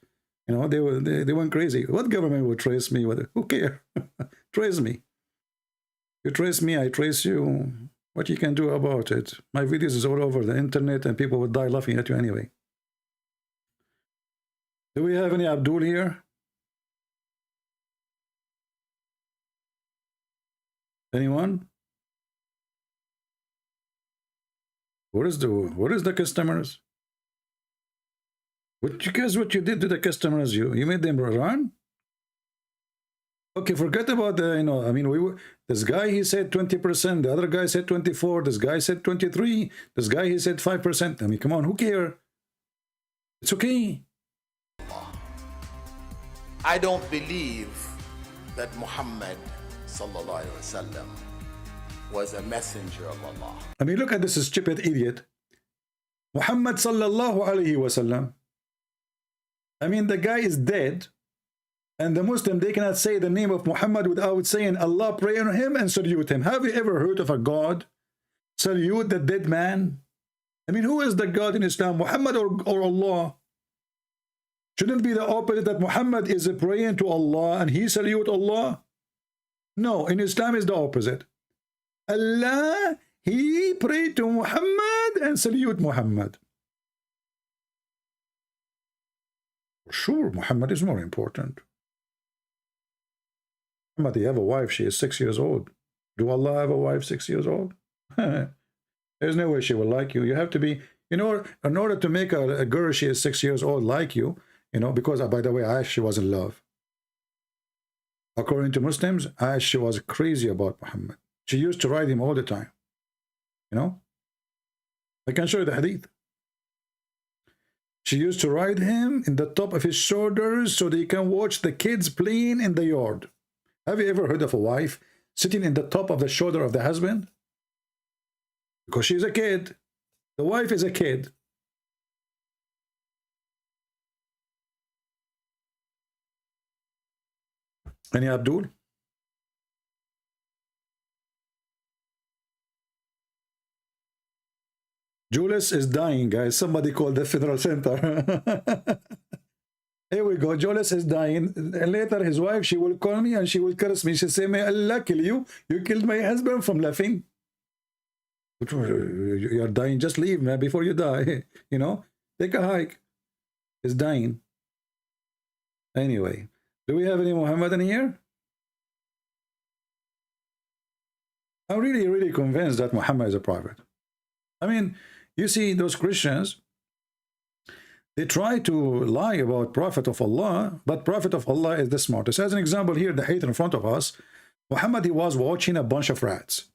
You know, they went crazy. What government would trace me? Who cares? Trace me. You trace me, I trace you. What you can do about it? My videos is all over the internet and people would die laughing at you anyway. Do we have any Abdul here? Anyone? What is the customers? What you did to the customers? You made them run? Okay, forget about the, you know, I mean, this guy, he said 20%, the other guy said 24, this guy said 23, this guy, he said 5%. I mean, come on, who cares? It's okay. I don't believe that Muhammad sallallahu alaihi wasallam was a messenger of Allah. I mean, look at this stupid idiot. Muhammad sallallahu alaihi wasallam. I mean, the guy is dead. And the Muslim, they cannot say the name of Muhammad without saying Allah, pray on him and salute him. Have you ever heard of a God salute the dead man? I mean, who is the God in Islam, Muhammad or Allah? Shouldn't it be the opposite, that Muhammad is praying to Allah and he salute Allah? No, in Islam is the opposite. Allah, he prayed to Muhammad and salute Muhammad. Sure, Muhammad is more important. Muhammad, you have a wife, she is 6 years old. Do Allah have a wife 6 years old? There's no way she will like you. You have to be, you know, in order to make a girl, she is 6 years old, like you, you know, because, by the way, Aisha was in love. According to Muslims, Aisha was crazy about Muhammad. She used to ride him all the time. You know? I can show you the hadith. She used to ride him in the top of his shoulders so they can watch the kids playing in the yard. Have you ever heard of a wife sitting in the top of the shoulder of the husband? Because she's a kid. The wife is a kid. Any Abdul? Julius is dying, guys. Somebody called the Federal Center. Here we go. Julius is dying. And later, his wife, she will call me and she will curse me. She'll say, may Allah kill you. You killed my husband from laughing. You're dying. Just leave, man, before you die. You know, take a hike. He's dying. Anyway, do we have any Muhammadan here? I'm really, really convinced that Muhammad is a prophet. I mean, you see those Christians, They try to lie about Prophet of Allah, but Prophet of Allah is the smartest. As an example here, the hadith in front of us, Muhammad, he was watching a bunch of rats.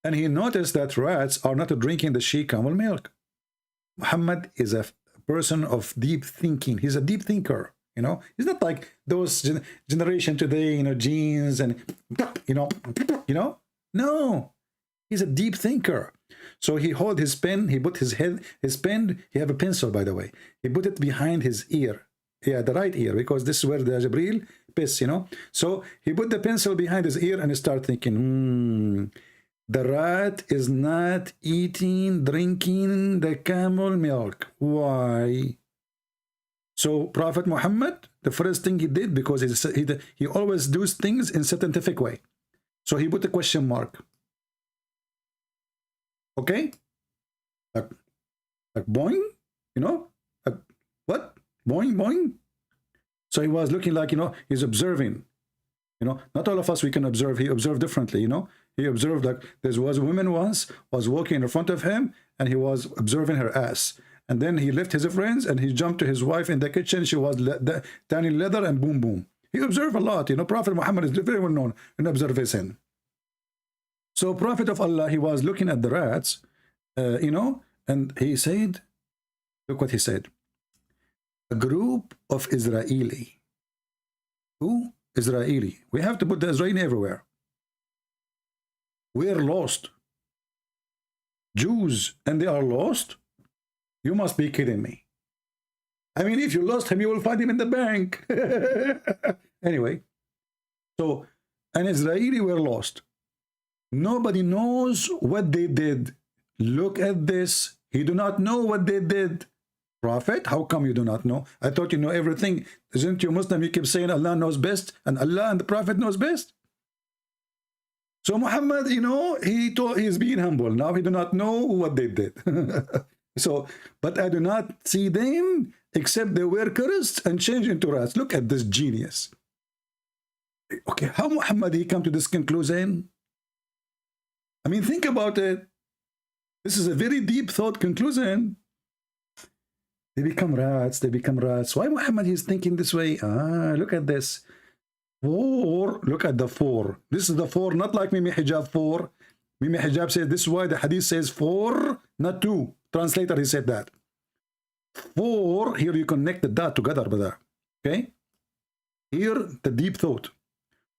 And he noticed that rats are not drinking the she camel milk. Muhammad is a person of deep thinking. He's a deep thinker, you know. He's not like those generation today, you know, genes and, you know. No, he's a deep thinker. So he hold his pen, he put his pen, he have a pencil, by the way. He put it behind his ear. Yeah, the right ear, because this is where the Jibreel piss, you know. So he put the pencil behind his ear and he start thinking, the rat is not drinking the camel milk. Why? So Prophet Muhammad, the first thing he did, because he always does things in scientific way. So he put a question mark. Okay? Like boing, you know? Like, what? Boing, boing. So he was looking like, you know, he's observing. You know, not all of us we can observe. He observed differently, you know. He observed like there was a woman once was walking in front of him and he was observing her ass. And then he left his friends and he jumped to his wife in the kitchen. She was tanning leather and boom, boom. He observed a lot. You know, Prophet Muhammad is very well known in observation. So Prophet of Allah, he was looking at the rats, you know, and he said, look what he said. A group of Israeli. Who? Israeli. We have to put the Israeli everywhere. We are lost. Jews, and they are lost? You must be kidding me. I mean, if you lost him, you will find him in the bank. Anyway, so an Israeli were lost. Nobody knows what they did. Look at this. He do not know what they did. Prophet, how come you do not know? I thought you know everything. Isn't you Muslim? You keep saying Allah knows best, and Allah and the Prophet knows best. So Muhammad, you know, he is being humble. Now he do not know what they did. So, but I do not see them except they were cursed and changed into rats. Look at this genius. Okay, how Muhammad he come to this conclusion? I mean, think about it. This is a very deep thought conclusion. They become rats. They become rats. Why Muhammad is thinking this way? Look at this. 4. Look at the 4. This is the 4, not like Mimi Hijab 4. Mimi Hijab says this is why the hadith says 4, not 2. Translator, he said that. 4, here you connect the dot together, brother. Okay? Here, the deep thought.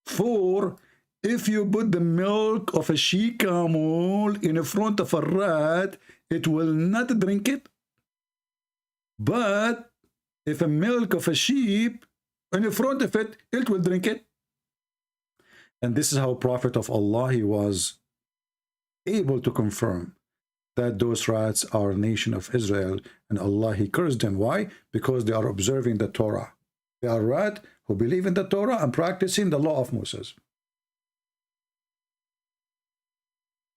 4, if you put the milk of a she camel in front of a rat, it will not drink it. But if a milk of a sheep in front of it, it will drink it. And this is how Prophet of Allah, he was able to confirm that those rats are a nation of Israel, and Allah, he cursed them. Why? Because they are observing the Torah. They are rats who believe in the Torah and practicing the law of Moses.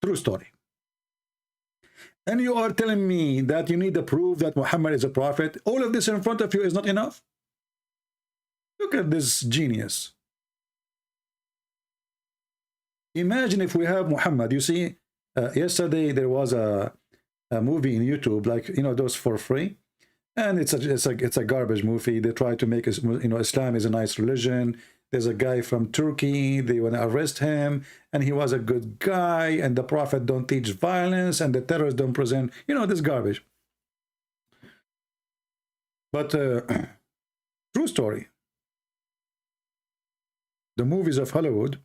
True story. And you are telling me that you need to prove that Muhammad is a prophet. All of this in front of you is not enough? Look at this genius. Imagine if we have Muhammad. You see, yesterday there was a movie in YouTube, like, you know, those for free, and it's a garbage movie. They try to make us, you know, Islam is a nice religion. There's a guy from Turkey. They want to arrest him, and he was a good guy. And the Prophet don't teach violence, and the terrorists don't present, you know, this garbage. But true story. The movies of Hollywood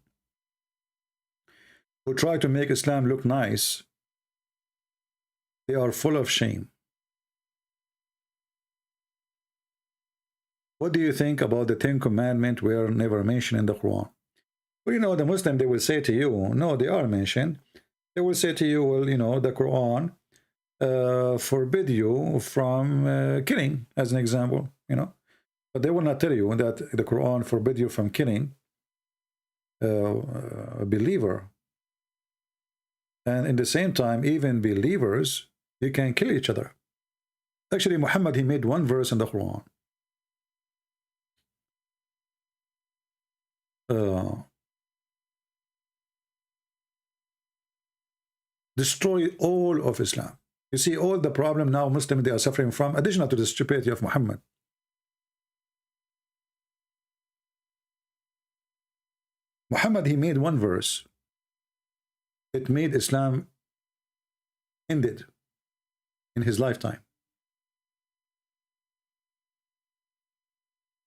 who try to make Islam look nice, they are full of shame. What do you think about the 10 commandments were never mentioned in the Quran? Well, you know, the Muslim, they will say to you, no, they are mentioned. They will say to you, well, you know, the Quran forbid you from killing, as an example, you know. But they will not tell you that the Quran forbid you from killing a believer. And in the same time, even believers, you can kill each other. Actually, Muhammad, he made one verse in the Quran. Destroy all of Islam. You see all the problem now Muslims they are suffering from, additional to the stupidity of Muhammad. Muhammad, he made one verse. It made Islam ended in his lifetime.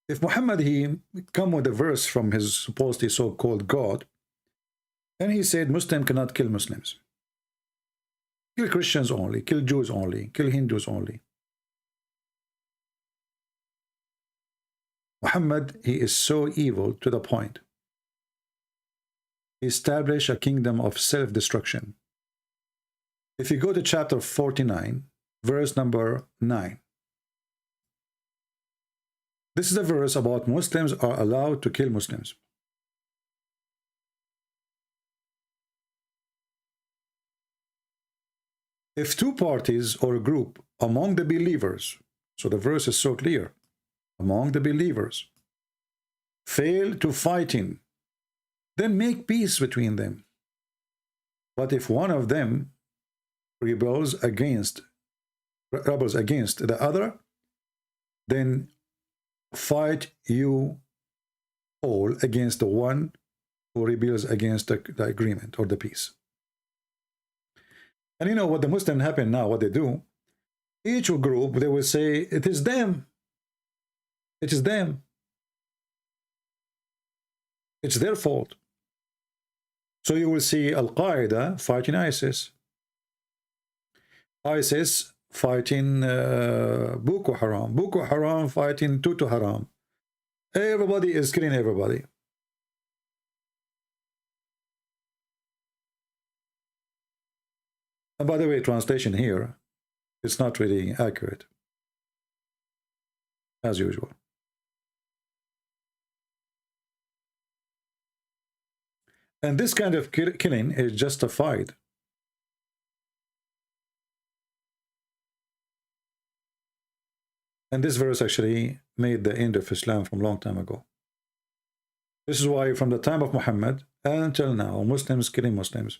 If Muhammad, he come with a verse from his supposedly so-called God, and he said Muslim cannot kill Muslims. Kill Christians only, kill Jews only, kill Hindus only. Muhammad, he is so evil to the point. He established a kingdom of self-destruction. If you go to chapter 49, verse number 9, this is a verse about Muslims are allowed to kill Muslims. If two parties or a group among the believers, so the verse is so clear, among the believers, fail to fighting, then make peace between them. But if one of them rebels against the other, then fight you all against the one who rebels against the agreement or the peace. And you know what the Muslims happen now, what they do, each group, they will say, it is them. It is them. It's their fault. So you will see Al-Qaeda fighting ISIS. ISIS fighting Boko Haram. Boko Haram fighting Tutu Haram. Everybody is killing everybody. And by the way, translation here, it's not really accurate, as usual. And this kind of killing is justified. And this verse actually made the end of Islam from a long time ago. This is why from the time of Muhammad until now, Muslims killing Muslims.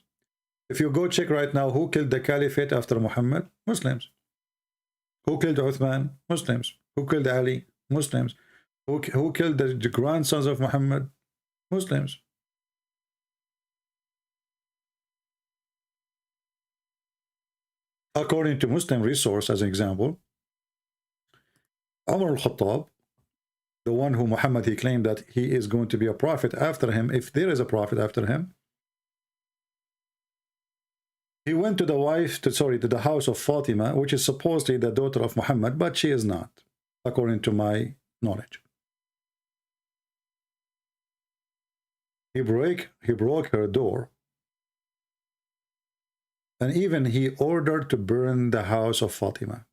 If you go check right now, who killed the caliphate after Muhammad? Muslims. Who killed Uthman? Muslims. Who killed Ali? Muslims. Who killed the grandsons of Muhammad? Muslims. According to Muslim resource, as an example, Umar al-Khattab, the one who Muhammad, he claimed that he is going to be a prophet after him, if there is a prophet after him, he went to the house of Fatima, which is supposedly the daughter of Muhammad, but she is not, according to my knowledge. He broke her door, and even he ordered to burn the house of Fatima.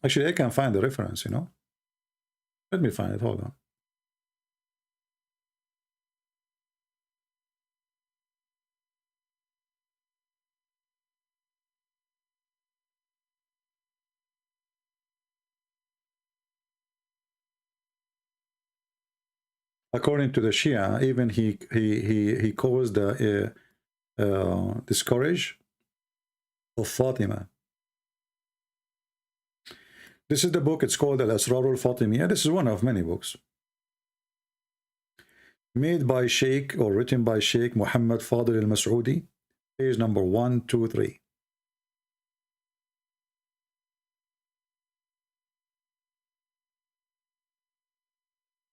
Actually, I can find the reference, you know. Let me find it, hold on. According to the Shia, even he caused the discourage of Fatima. This is the book, it's called Al-Asrar al-Fatimiyya. This is one of many books. Made by Sheikh, or written by Sheikh Muhammad Fadil al-Mas'udi, page number 123.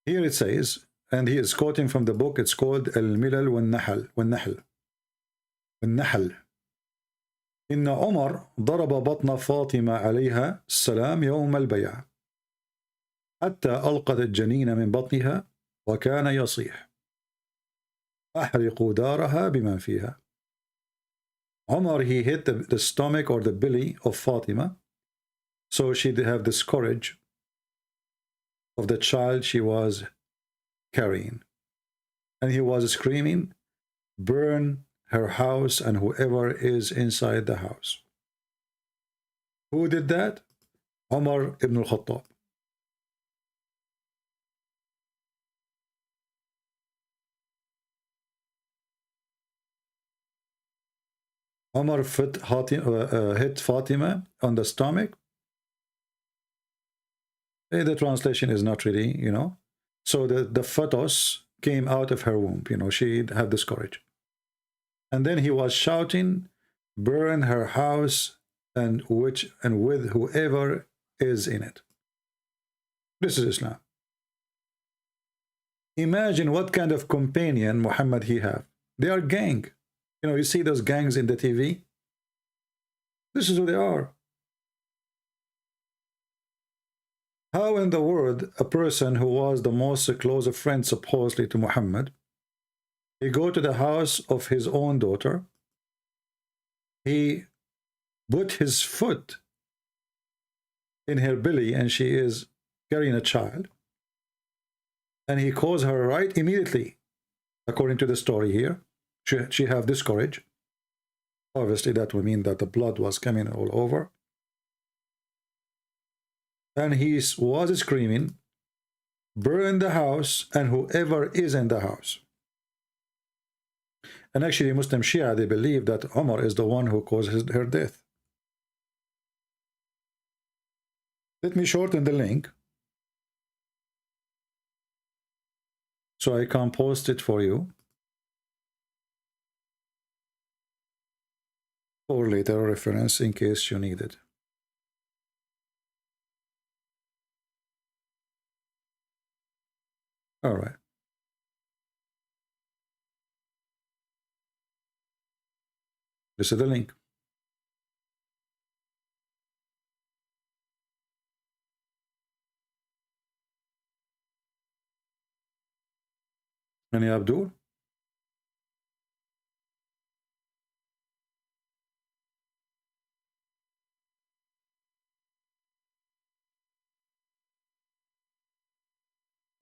Here it says, and he is quoting from the book, it's called Al-Milal wal-Nahl. إن عمر ضرب بطن فاطمة عليها السلام يوم البيعة حتى ألقت الجنين من بطنها وكان يصيح أحرقوا دارها بمن فيها. Umar, he hit the stomach or the belly of Fatima, so she did have this courage of the child she was carrying, and he was screaming, burn her house and whoever is inside the house. Who did that? Umar ibn al-Khattab. Omar hit Fatima on the stomach. The translation is not really, you know. So the fetus came out of her womb, you know, she had this courage. And then he was shouting, burn her house and with whoever is in it. This is Islam. Imagine what kind of companion Muhammad he have. They are gang. You know, you see those gangs in the TV? This is who they are. How in the world a person who was the most close friend supposedly to Muhammad, he go to the house of his own daughter, he put his foot in her belly and she is carrying a child, and he calls her right immediately, according to the story here. She have this courage. Obviously that would mean that the blood was coming all over. And he was screaming, burn the house and whoever is in the house. And actually Muslim Shia, they believe that Umar is the one who caused her death. Let me shorten the link so I can post it for you for later reference in case you need it. All right. This is the link. Any Abdul?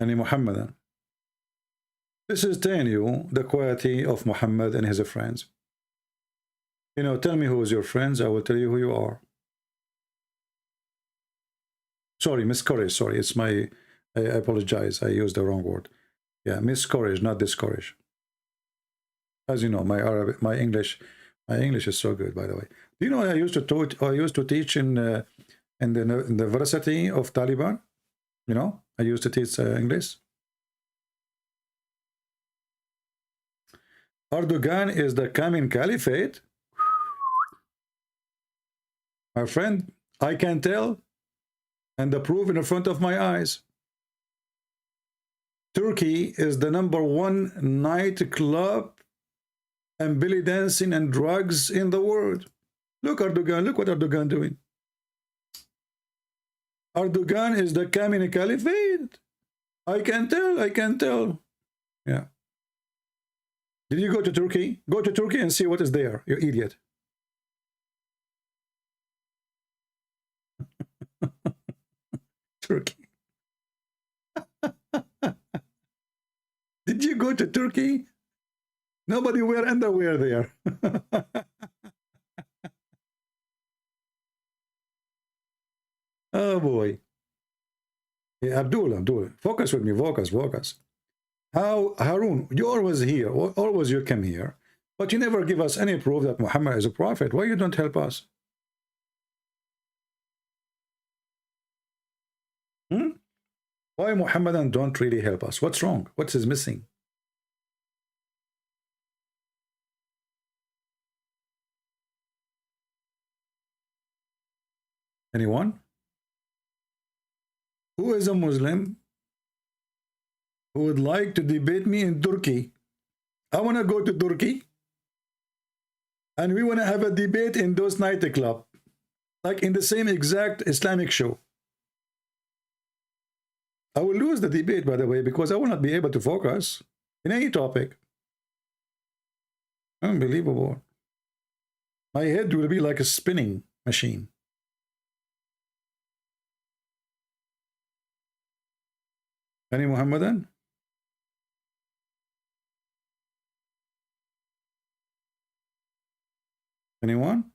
Any Muhammadan? This is telling you the quality of Muhammad and his friends. You know, tell me who is your friends, I will tell you who you are. Sorry, miscourage, sorry, it's my, I apologize, I used the wrong word. Yeah, miscourage, not discourage. As you know, my English is so good, by the way. Do you know I used to teach in the University of Taliban? You know, I used to teach English. Erdogan is the coming caliphate. My friend, I can tell, and the proof in front of my eyes. Turkey is the #1 nightclub and belly dancing and drugs in the world. Look, Erdogan, look what Erdogan doing. Erdogan is the coming caliphate. I can tell, I can tell. Yeah. Did you go to Turkey? Go to Turkey and see what is there, you idiot. Turkey. Did you go to Turkey? Nobody wear underwear there. Oh boy. Yeah, Abdul, focus with me, focus. How, Harun, you always here, always you come here, but you never give us any proof that Muhammad is a prophet. Why you don't help us? Why Muhammadan don't really help us? What's wrong? What is missing? Anyone? Who is a Muslim who would like to debate me in Turkey? I want to go to Turkey and we want to have a debate in those nightclubs, like in the same exact Islamic show. I will lose the debate, by the way, because I will not be able to focus in any topic. Unbelievable. My head will be like a spinning machine. Any Muhammadan? Anyone?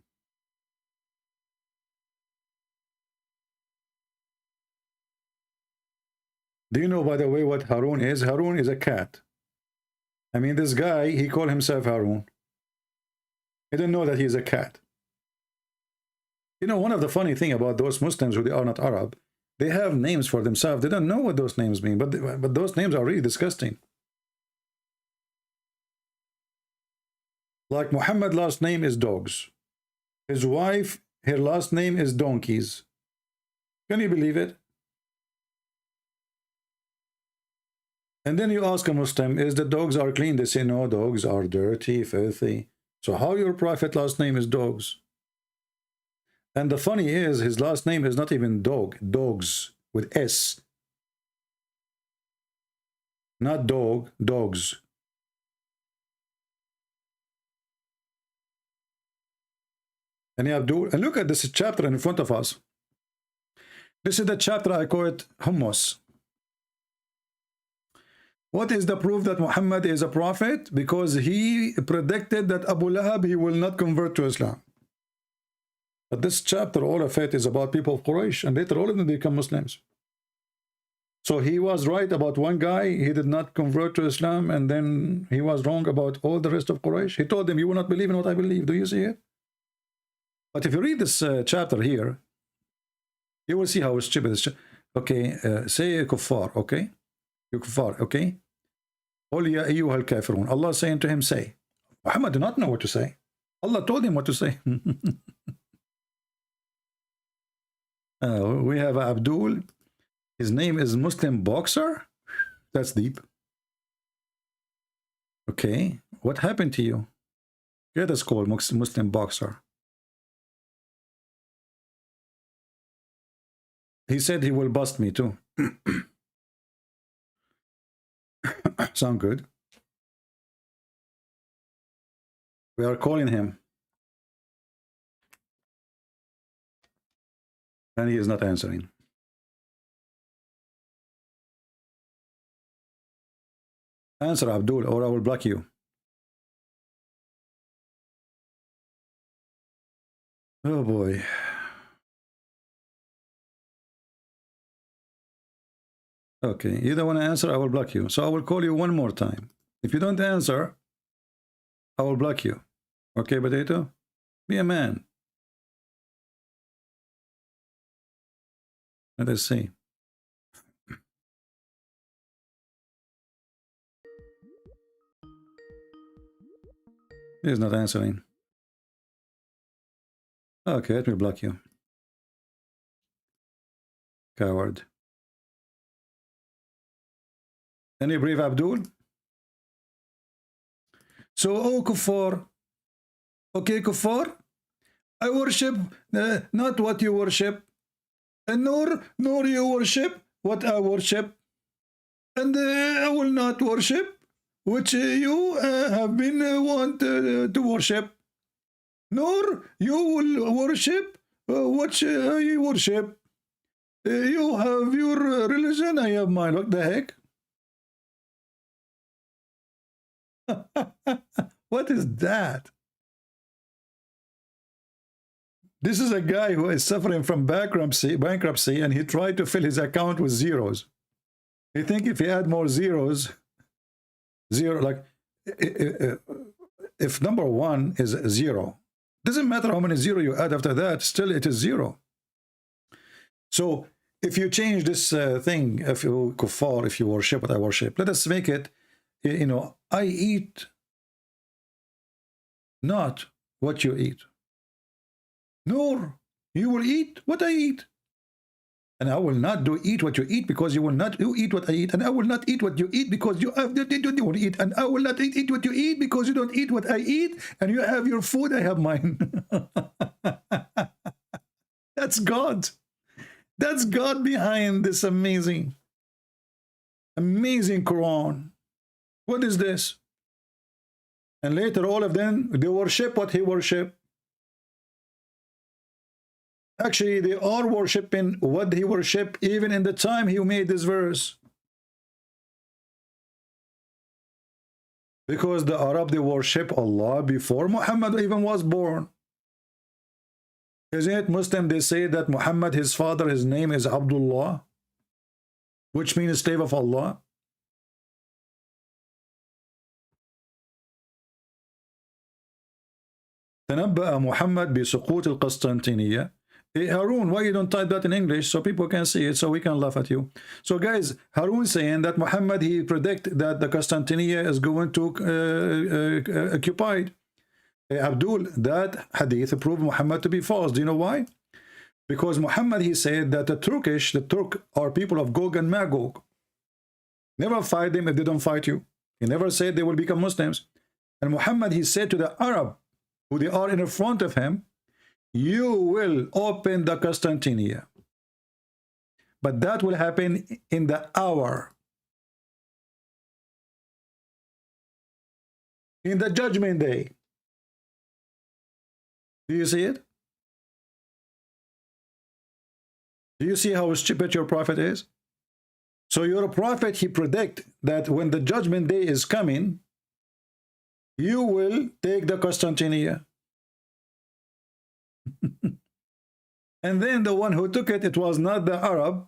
Do you know, by the way, what Harun is? Harun is a cat. I mean, this guy, he called himself Harun. He didn't know that he's a cat. You know, one of the funny thing about those Muslims who they are not Arab, they have names for themselves. They don't know what those names mean, but those names are really disgusting. Like Muhammad last name is dogs. His wife, her last name is donkeys. Can you believe it? And then you ask a Muslim, is the dogs are clean? They say, no, dogs are dirty, filthy. So how your prophet last name is dogs? And the funny is, his last name is not even dog, dogs with S. Not dog, dogs. And Abdul, and look at this chapter in front of us. This is the chapter I call it hummus. What is the proof that Muhammad is a prophet? Because he predicted that Abu Lahab, he will not convert to Islam. But this chapter, all of it is about people of Quraysh, and later all of them become Muslims. So he was right about one guy, he did not convert to Islam, and then he was wrong about all the rest of Quraysh. He told them, you will not believe in what I believe. Do you see it? But if you read this chapter here, you will see how stupid this. Okay, say kuffar, okay? You kuffar, okay? Qul ya ayyuhal kafirun. Allah saying to him, say. Muhammad did not know what to say. Allah told him what to say. We have Abdul. His name is Muslim boxer. That's deep. Okay, what happened to you? Get us called Muslim boxer. He said he will bust me too. Sound good? We are calling him. And he is not answering. Answer, Abdul, or I will block you. Oh boy. Okay, you don't want to answer, I will block you. So I will call you one more time. If you don't answer, I will block you. Okay, Potato? Be a man. Let us see. He's not answering. Okay, let me block you. Coward. Any brave Abdul? So, oh, kuffar. Okay, kuffar. I worship not what you worship. And nor you worship what I worship. And I will not worship which you have been want to worship. Nor you will worship what I worship. You have your religion, I have mine. What the heck? What is that? This is a guy who is suffering from bankruptcy, and he tried to fill his account with zeros. You think if he had more zeros, like if number one is 0, doesn't matter how many zero you add after that, still it is 0. So if you change this thing, if you kuffar, if you worship what I worship, let us make it, you know, I eat not what you eat, nor you will eat what I eat. And I will not eat what you eat, because you will not eat what I eat. And I will not eat what you eat, because you don't eat. And I will not eat what you eat, because you don't eat what I eat. And you have your food, I have mine. That's God. That's God behind this amazing Quran. What is this? And later all of them, they worship what he worshiped. Actually, they are worshiping what he worshipped even in the time he made this verse. Because the Arab, they worship Allah before Muhammad even was born. Isn't it Muslim, they say that Muhammad, his father, his name is Abdullah, which means slave of Allah. تنبأ محمد بسقوط القسطنطينية. Hey, Harun, why you don't type that in English so people can see it, so we can laugh at you? So guys, Harun saying that Muhammad, he predict that the Constantinia is going to occupied. Hey, Abdul, that hadith proved Muhammad to be false. Do you know why? Because Muhammad, he said that the Turk are people of Gog and Magog. Never fight them if they don't fight you. He never said they will become Muslims. And Muhammad, he said to the Arab, who they are in front of him, you will open the Constantinia. But that will happen in the hour. In the judgment day. Do you see it? Do you see how stupid your prophet is? So your prophet, he predict that when the judgment day is coming, you will take the Constantinia. And then the one who took it, it was not the Arab,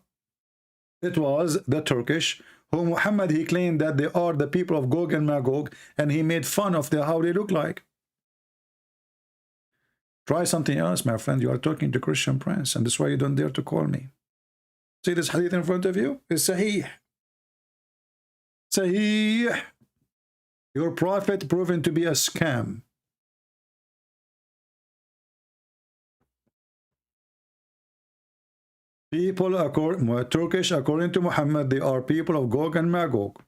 it was the Turkish, who Muhammad, he claimed that they are the people of Gog and Magog, and he made fun of how they look like. Try something else, my friend. You are talking to Christian Prince, and that's why you don't dare to call me. See this hadith in front of you? It's Sahih. Sahih. Your prophet proven to be a scam. People, Turkish, according to Muhammad, they are people of Gog and Magog.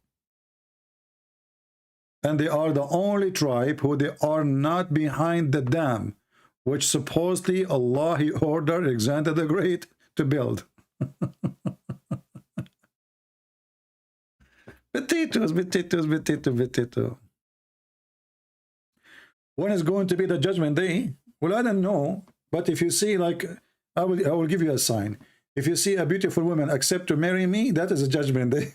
And they are the only tribe who they are not behind the dam, which supposedly Allah, he ordered Alexander the Great to build. Potatoes. When is going to be the judgment day? Well, I don't know. But if you see, like, I will give you a sign. If you see a beautiful woman accept to marry me, that is a judgment day.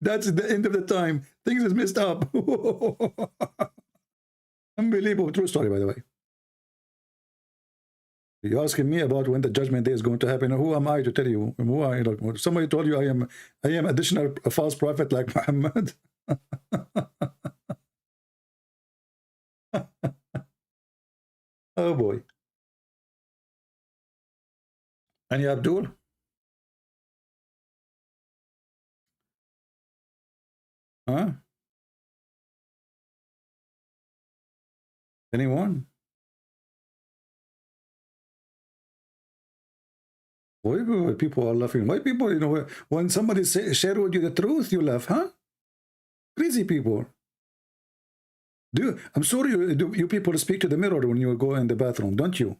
That's the end of the time. Things is messed up. Unbelievable. True story, by the way. You're asking me about when the judgment day is going to happen. Who am I to tell you? Who are you? Somebody told you I am additional a false prophet like Muhammad. Oh boy. Any Abdul? Huh? Anyone? Why people are laughing? Why people, you know, when somebody share with you the truth, you laugh, huh? Crazy people. I'm sorry, you people speak to the mirror when you go in the bathroom, don't you?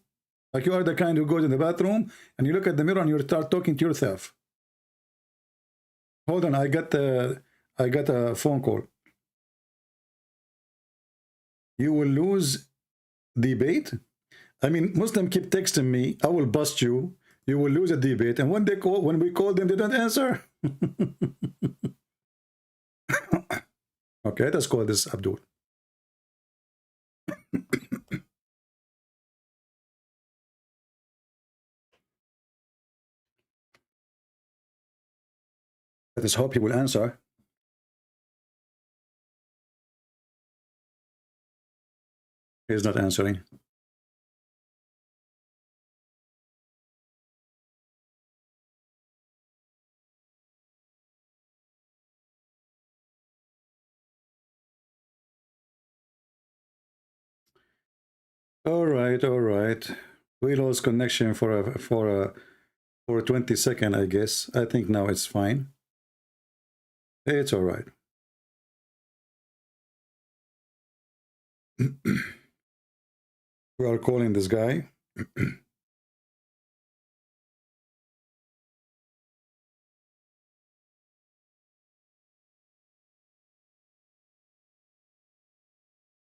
Like you are the kind who goes in the bathroom and you look at the mirror and you start talking to yourself. Hold on, I got a phone call. You will lose debate. I mean, Muslim keep texting me, I will bust you. You will lose a debate. And when we call them, they don't answer. Okay, let's call this Abdul. Let us hope he will answer. He's not answering. All right. We lost connection for 20 seconds, I guess. I think now it's fine. It's all right. We are calling this guy.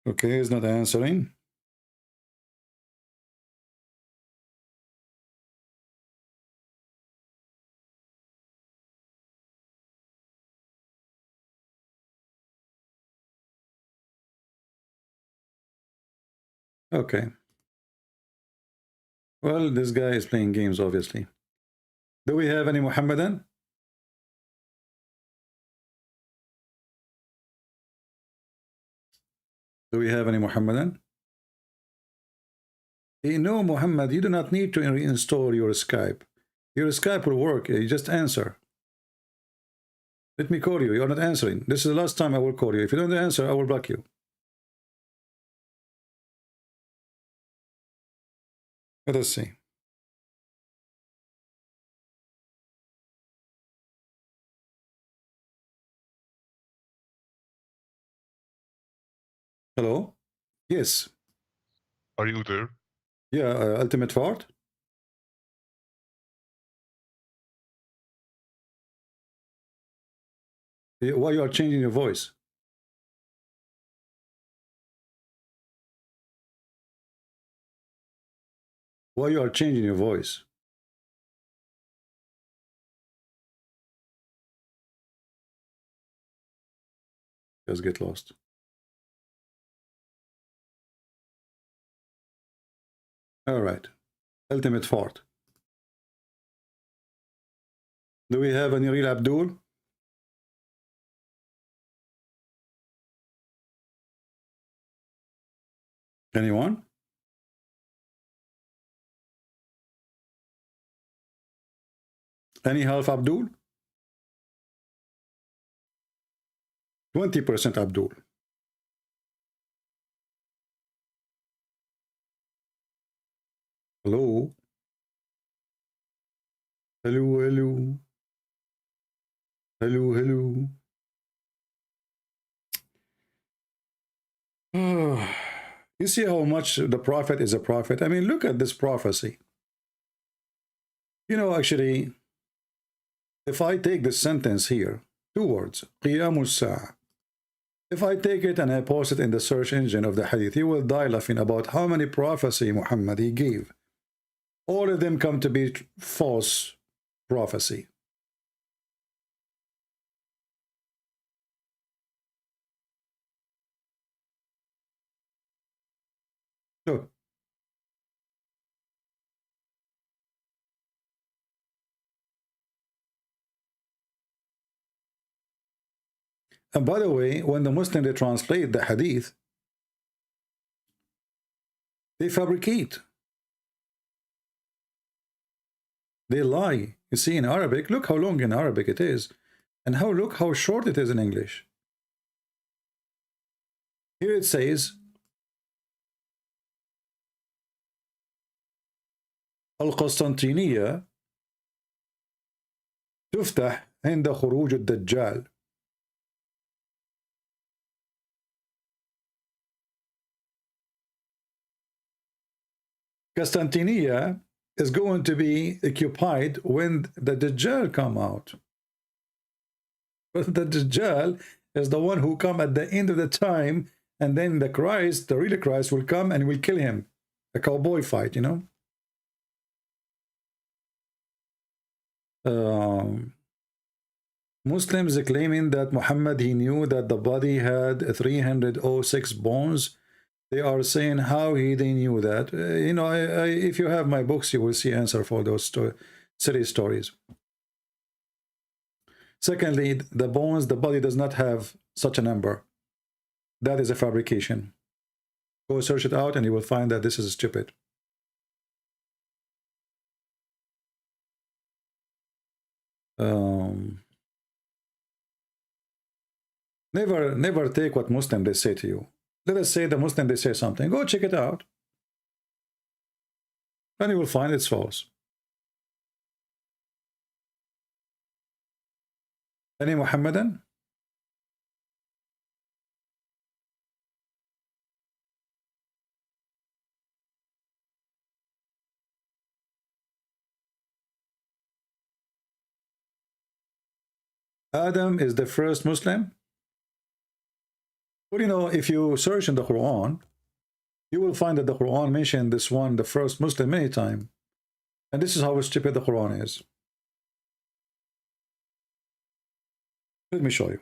Okay, he's not answering. Okay. Well, this guy is playing games, obviously. Do we have any Muhammadan? Do we have any Muhammadan? No, Muhammad, you do not need to reinstall your Skype. Your Skype will work. You just answer. Let me call you. You're not answering. This is the last time I will call you. If you don't answer, I will block you. Let us see. Hello? Yes. Are you there? Yeah, Ultimate Fort? Why you are changing your voice? Why you are changing your voice? Just get lost. All right. Ultimate Fort. Do we have any real Abdul? Anyone? Any half Abdul? 20% Abdul. Hello? Hello, hello. Hello, hello. You see how much the prophet is a prophet? I mean, look at this prophecy. You know, actually, if I take this sentence here, 2 words, قيام الساعة. If I take it and I post it in the search engine of the hadith, you will die laughing about how many prophecy Muhammad he gave. All of them come to be false prophecy. Look. And by the way, when the Muslims they translate the hadith, they fabricate. They lie. You see, in Arabic, look how long in Arabic it is, and look how short it is in English. Here it says, القسطنطينية تفتح عند خروج الدجال. Constantinople is going to be occupied when the Dajjal come out. But the Dajjal is the one who come at the end of the time, and then the Christ, the real Christ, will come and will kill him. A cowboy fight, you know. Muslims are claiming that Muhammad, he knew that the body had 306 bones. They are saying how they knew that. You know, if you have my books, you will see answer for those silly stories. Secondly, the bones, the body does not have such a number. That is a fabrication. Go search it out and you will find that this is stupid. Never take what Muslim they say to you. Let us say the Muslim they say something. Go check it out. And you will find it's false. Any Muhammadan? Adam is the first Muslim? Well, you know, if you search in the Quran, you will find that the Quran mentioned this one, the first Muslim, many times. And this is how stupid the Quran is. Let me show you.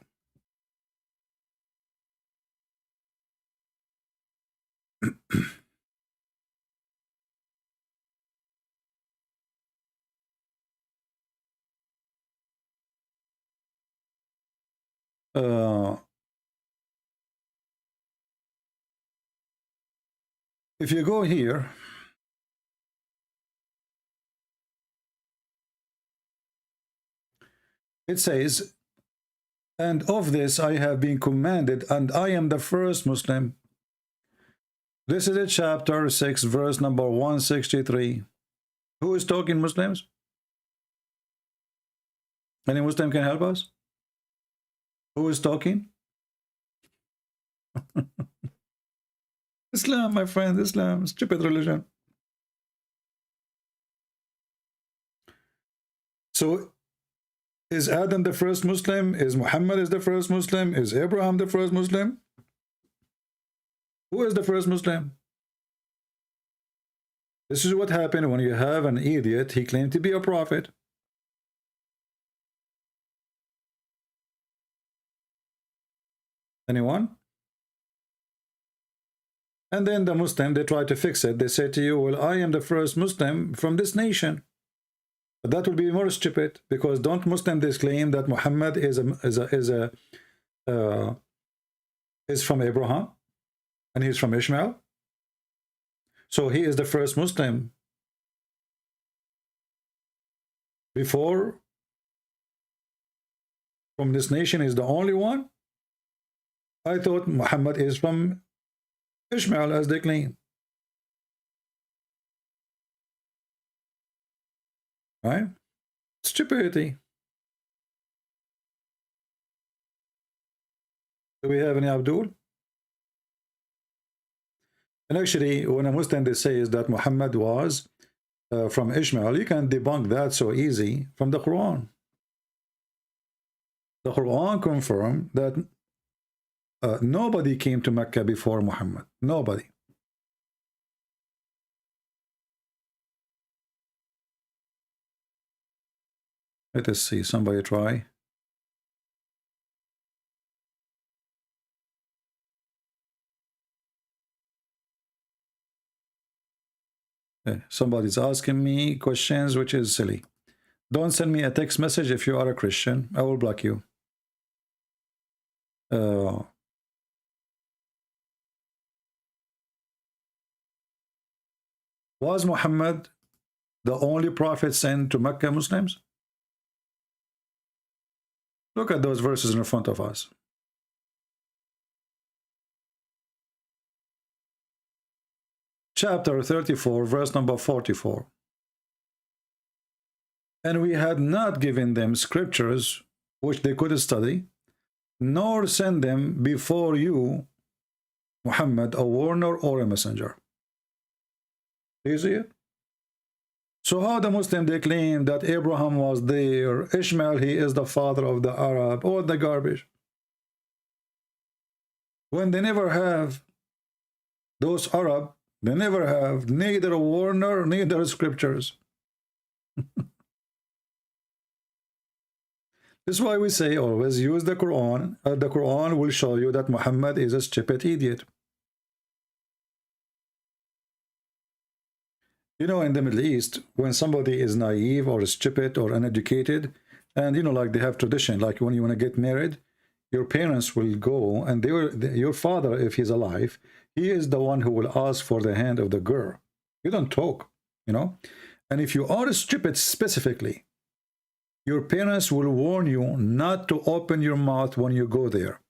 if you go here, it says, and of this I have been commanded, and I am the first Muslim. This is a chapter 6, verse number 163. Who is talking, Muslims? Any Muslim can help us? Who is talking? Islam, my friend, Islam, stupid religion. So, is Adam the first Muslim? Is Muhammad is the first Muslim? Is Abraham the first Muslim? Who is the first Muslim? This is what happened when you have an idiot. He claimed to be a prophet. Anyone? And then the Muslim, they try to fix it. They say to you, well, I am the first Muslim from this nation. But that will be more stupid, because don't Muslims claim that Muhammad is from Abraham and he's from Ishmael? So he is the first Muslim. Before, from this nation is the only one? I thought Muhammad is from Ishmael, as they claim. Right? Stupidity. Do we have any Abdul? And actually, when a Muslim they say is that Muhammad was from Ishmael, you can debunk that so easy from the Quran. The Quran confirmed that nobody came to Mecca before Muhammad. Nobody. Let us see. Somebody try. Somebody's asking me questions, which is silly. Don't send me a text message if you are a Christian. I will block you. Was Muhammad the only prophet sent to Mecca Muslims? Look at those verses in front of us. Chapter 34, verse number 44. And we had not given them scriptures which they could study, nor send them before you, Muhammad, a warner or a messenger. Do you see it? So how the Muslim they claim that Abraham was there, Ishmael, he is the father of the Arab, all the garbage, when they never have those Arab, they never have neither a warner, neither scriptures. This is why we say always use the Quran. The Quran will show you that Muhammad is a stupid idiot. You know, in the Middle East, when somebody is naive or stupid or uneducated, and you know, like they have tradition, like when you want to get married, your parents will go and they will, your father, if he's alive, he is the one who will ask for the hand of the girl. You don't talk, you know. And if you are stupid specifically, your parents will warn you not to open your mouth when you go there.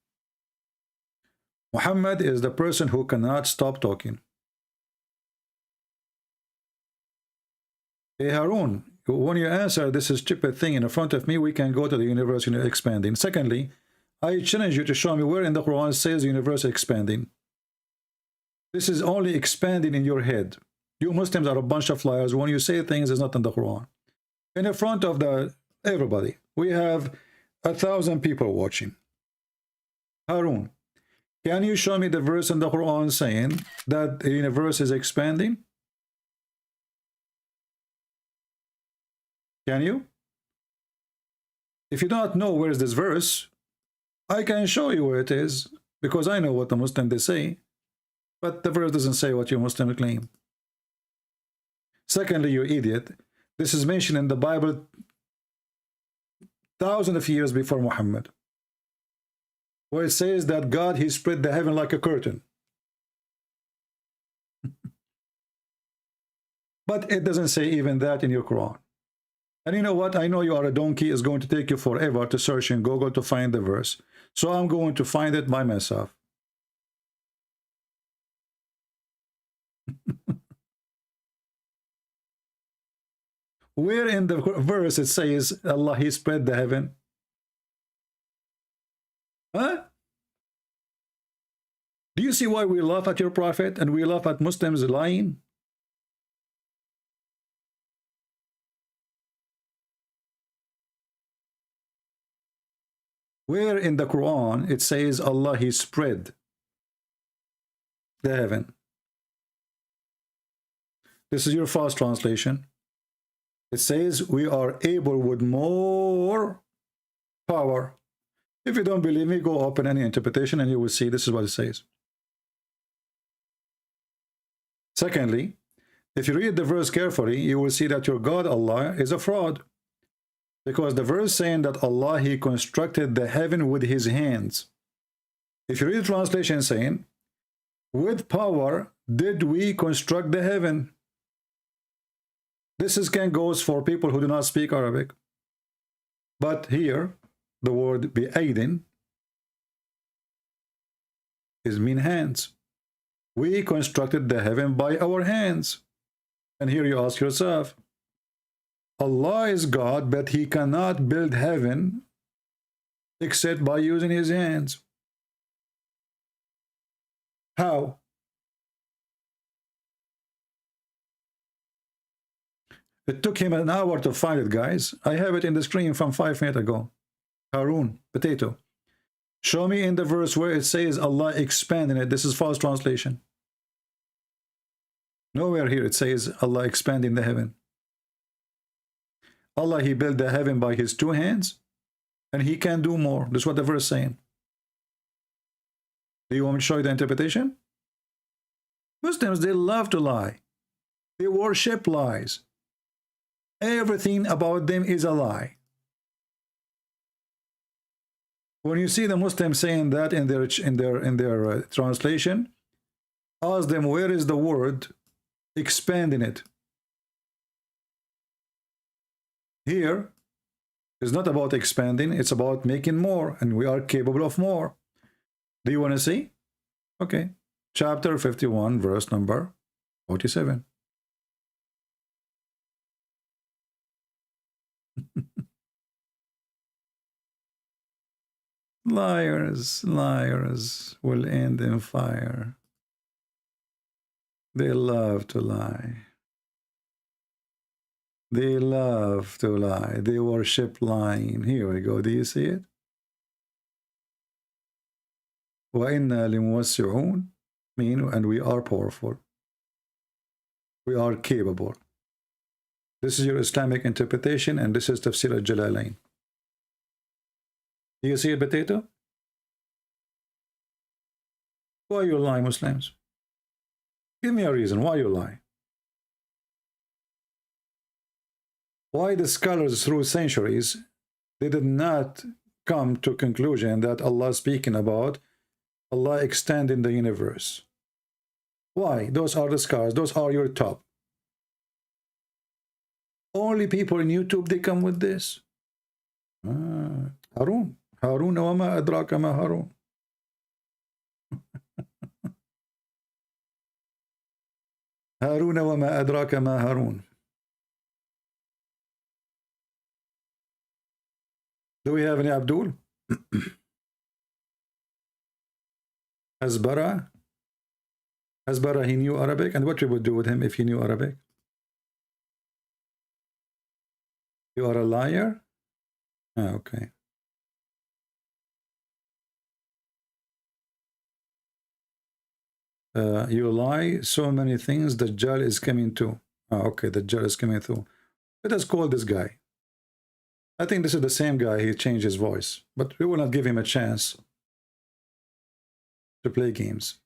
Muhammad is the person who cannot stop talking. Hey Harun, when you answer this stupid thing in front of me, we can go to the universe expanding. Secondly, I challenge you to show me where in the Quran it says the universe expanding. This is only expanding in your head. You Muslims are a bunch of liars. When you say things, it's not in the Quran. In front of everybody, we have 1,000 people watching. Harun, can you show me the verse in the Quran saying that the universe is expanding? Can you? If you don't know where is this verse, I can show you where it is, because I know what the Muslim they say, but the verse doesn't say what you Muslim claim. Secondly, you idiot, this is mentioned in the Bible thousands of years before Muhammad, where it says that God, he spread the heaven like a curtain. But it doesn't say even that in your Quran. And you know what? I know you are a donkey. It's going to take you forever to search in Google to find the verse. So I'm going to find it by myself. Where in the verse it says Allah, He spread the heaven? Huh? Do you see why we laugh at your prophet and we laugh at Muslims lying? Where in the Quran it says Allah, He spread the heaven? This is your fast translation. It says we are able with more power. If you don't believe me, go open any interpretation and you will see this is what it says. Secondly, if you read the verse carefully, you will see that your God Allah is a fraud. Because the verse saying that Allah, He constructed the heaven with His hands. If you read the translation saying, with power did we construct the heaven. This is goes for people who do not speak Arabic. But here, the word bi'aydin is mean hands. We constructed the heaven by our hands. And here you ask yourself, Allah is God, but He cannot build heaven except by using His hands. How? It took him an hour to find it, guys. I have it in the screen from 5 minutes ago. Harun, potato. Show me in the verse where it says Allah expanding it. This is false translation. Nowhere here it says Allah expanding the heaven. Allah, He built the heaven by His 2 hands, and He can do more. That's what the verse is saying. Do you want me to show you the interpretation? Muslims, they love to lie. They worship lies. Everything about them is a lie. When you see the Muslims saying that in their translation, ask them where is the word expanding it. Here is not about expanding, it's about making more, and we are capable of more. Do you want to see? Okay. Chapter 51, verse number 47. Liars, liars will end in fire. They love to lie. They love to lie. They worship lying. Here we go. Do you see it? وَإِنَّا لِمُوَسِّعُونَ mean, and we are powerful. We are capable. This is your Islamic interpretation, and this is Tafsir al-Jalalain. Do you see it, potato? Why you lie, Muslims? Give me a reason why you lie. Why the scholars through centuries, they did not come to conclusion that Allah is speaking about Allah extending the universe? Why? Those are the scholars. Those are your top. Only people in YouTube, they come with this. Harun. Harun wa ma adraka ma Harun. Harun wa ma adraka ma Harun. Do we have any Abdul? Hasbara? Hasbara, he knew Arabic, and what we would do with him if he knew Arabic? You are a liar? Okay. You lie so many things, the Dajjal is coming too. Okay, the Dajjal is coming through. Let us call this guy. I think this is the same guy. He changed his voice, but we will not give him a chance to play games.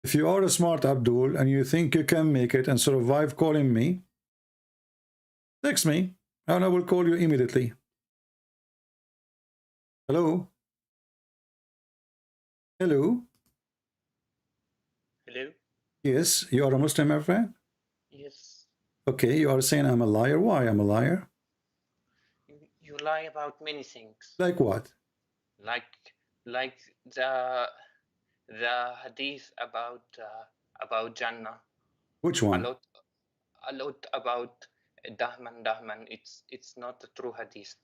If you are a smart Abdul and you think you can make it and survive calling me, text me and I will call you immediately. Hello? Hello? Hello? Yes, you are a Muslim, my friend? Yes. Okay, you are saying I'm a liar. Why I'm a liar? You lie about many things. Like what? Like the hadith about Jannah. Which one? A lot about Dahman. It's not a true hadith.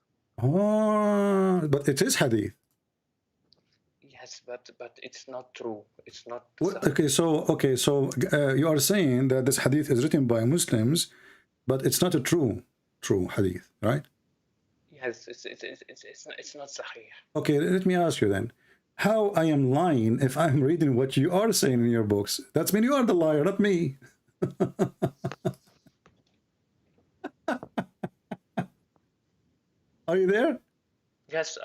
Oh, but it is hadith. Yes, but it's not true. It's not. Okay, so you are saying that this hadith is written by Muslims, but it's not a true hadith, right? Yes, it's not sahih. Okay, let me ask you then. How I am lying if I'm reading what you are saying in your books? That's mean you are the liar, not me. Are you there? Yes,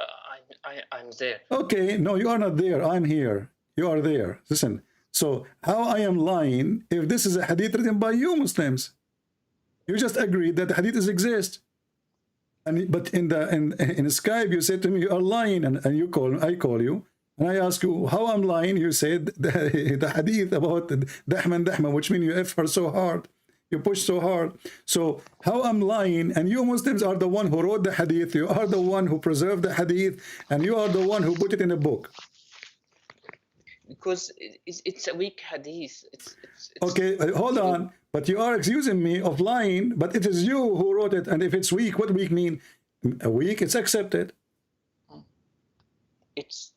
I'm there. Okay, no, you are not there. I'm here. You are there. Listen. So how I am lying if this is a hadith written by you Muslims? You just agreed that the hadiths exist. But in Skype you said to me you are lying, and I call you and I ask you how I'm lying. You said the hadith about Dahman, which means you F her so hard, you push so hard. So how I'm lying, and you Muslims are the one who wrote the hadith, you are the one who preserved the hadith, and you are the one who put it in a book. Because it's a weak hadith. It's okay, hold on. But you are accusing me of lying, but it is you who wrote it. And if it's weak, what weak mean? A weak, it's accepted. It's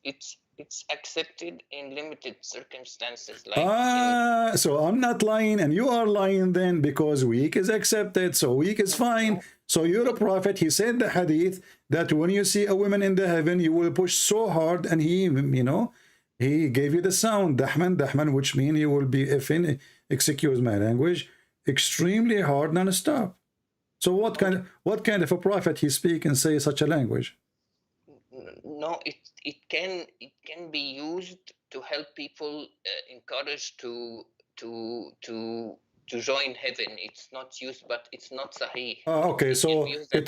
accepted in limited circumstances. Like so I'm not lying and you are lying then, because weak is accepted. So weak is fine. So you're a prophet. He said the hadith that when you see a woman in the heaven, you will push so hard, and he, he gave you the sound, Dahman, which means you will be, excuse my language, extremely hard non-stop. So what kind of a prophet he speak and say such a language? No, it can be used to help people, encourage to join heaven. It's not used, but it's not sahih. Okay, so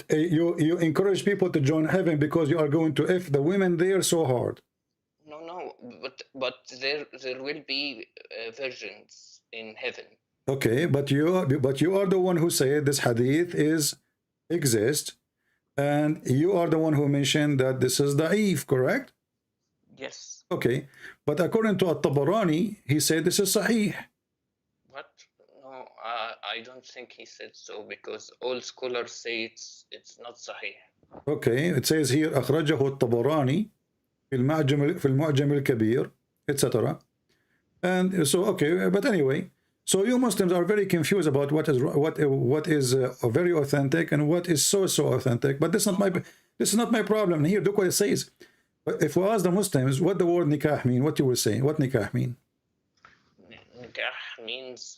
you encourage people to join heaven because you are going to F the women there so hard. No, but there will be virgins in heaven. Okay, but you are the one who said this hadith exists, and you are the one who mentioned that this is da'if, correct? Yes. Okay, but according to At-Tabarani, he said this is sahih. What? No, I don't think he said so, because all scholars say it's not sahih. Okay, it says here أخرجه الطبراني في المعجم الكبير, etc. And so, okay, but anyway, so you Muslims are very confused about what is very authentic and what is so authentic. But this is not my problem. Here, look what it says. If we ask the Muslims what the word nikah mean, what you will say? What nikah mean? Nikah means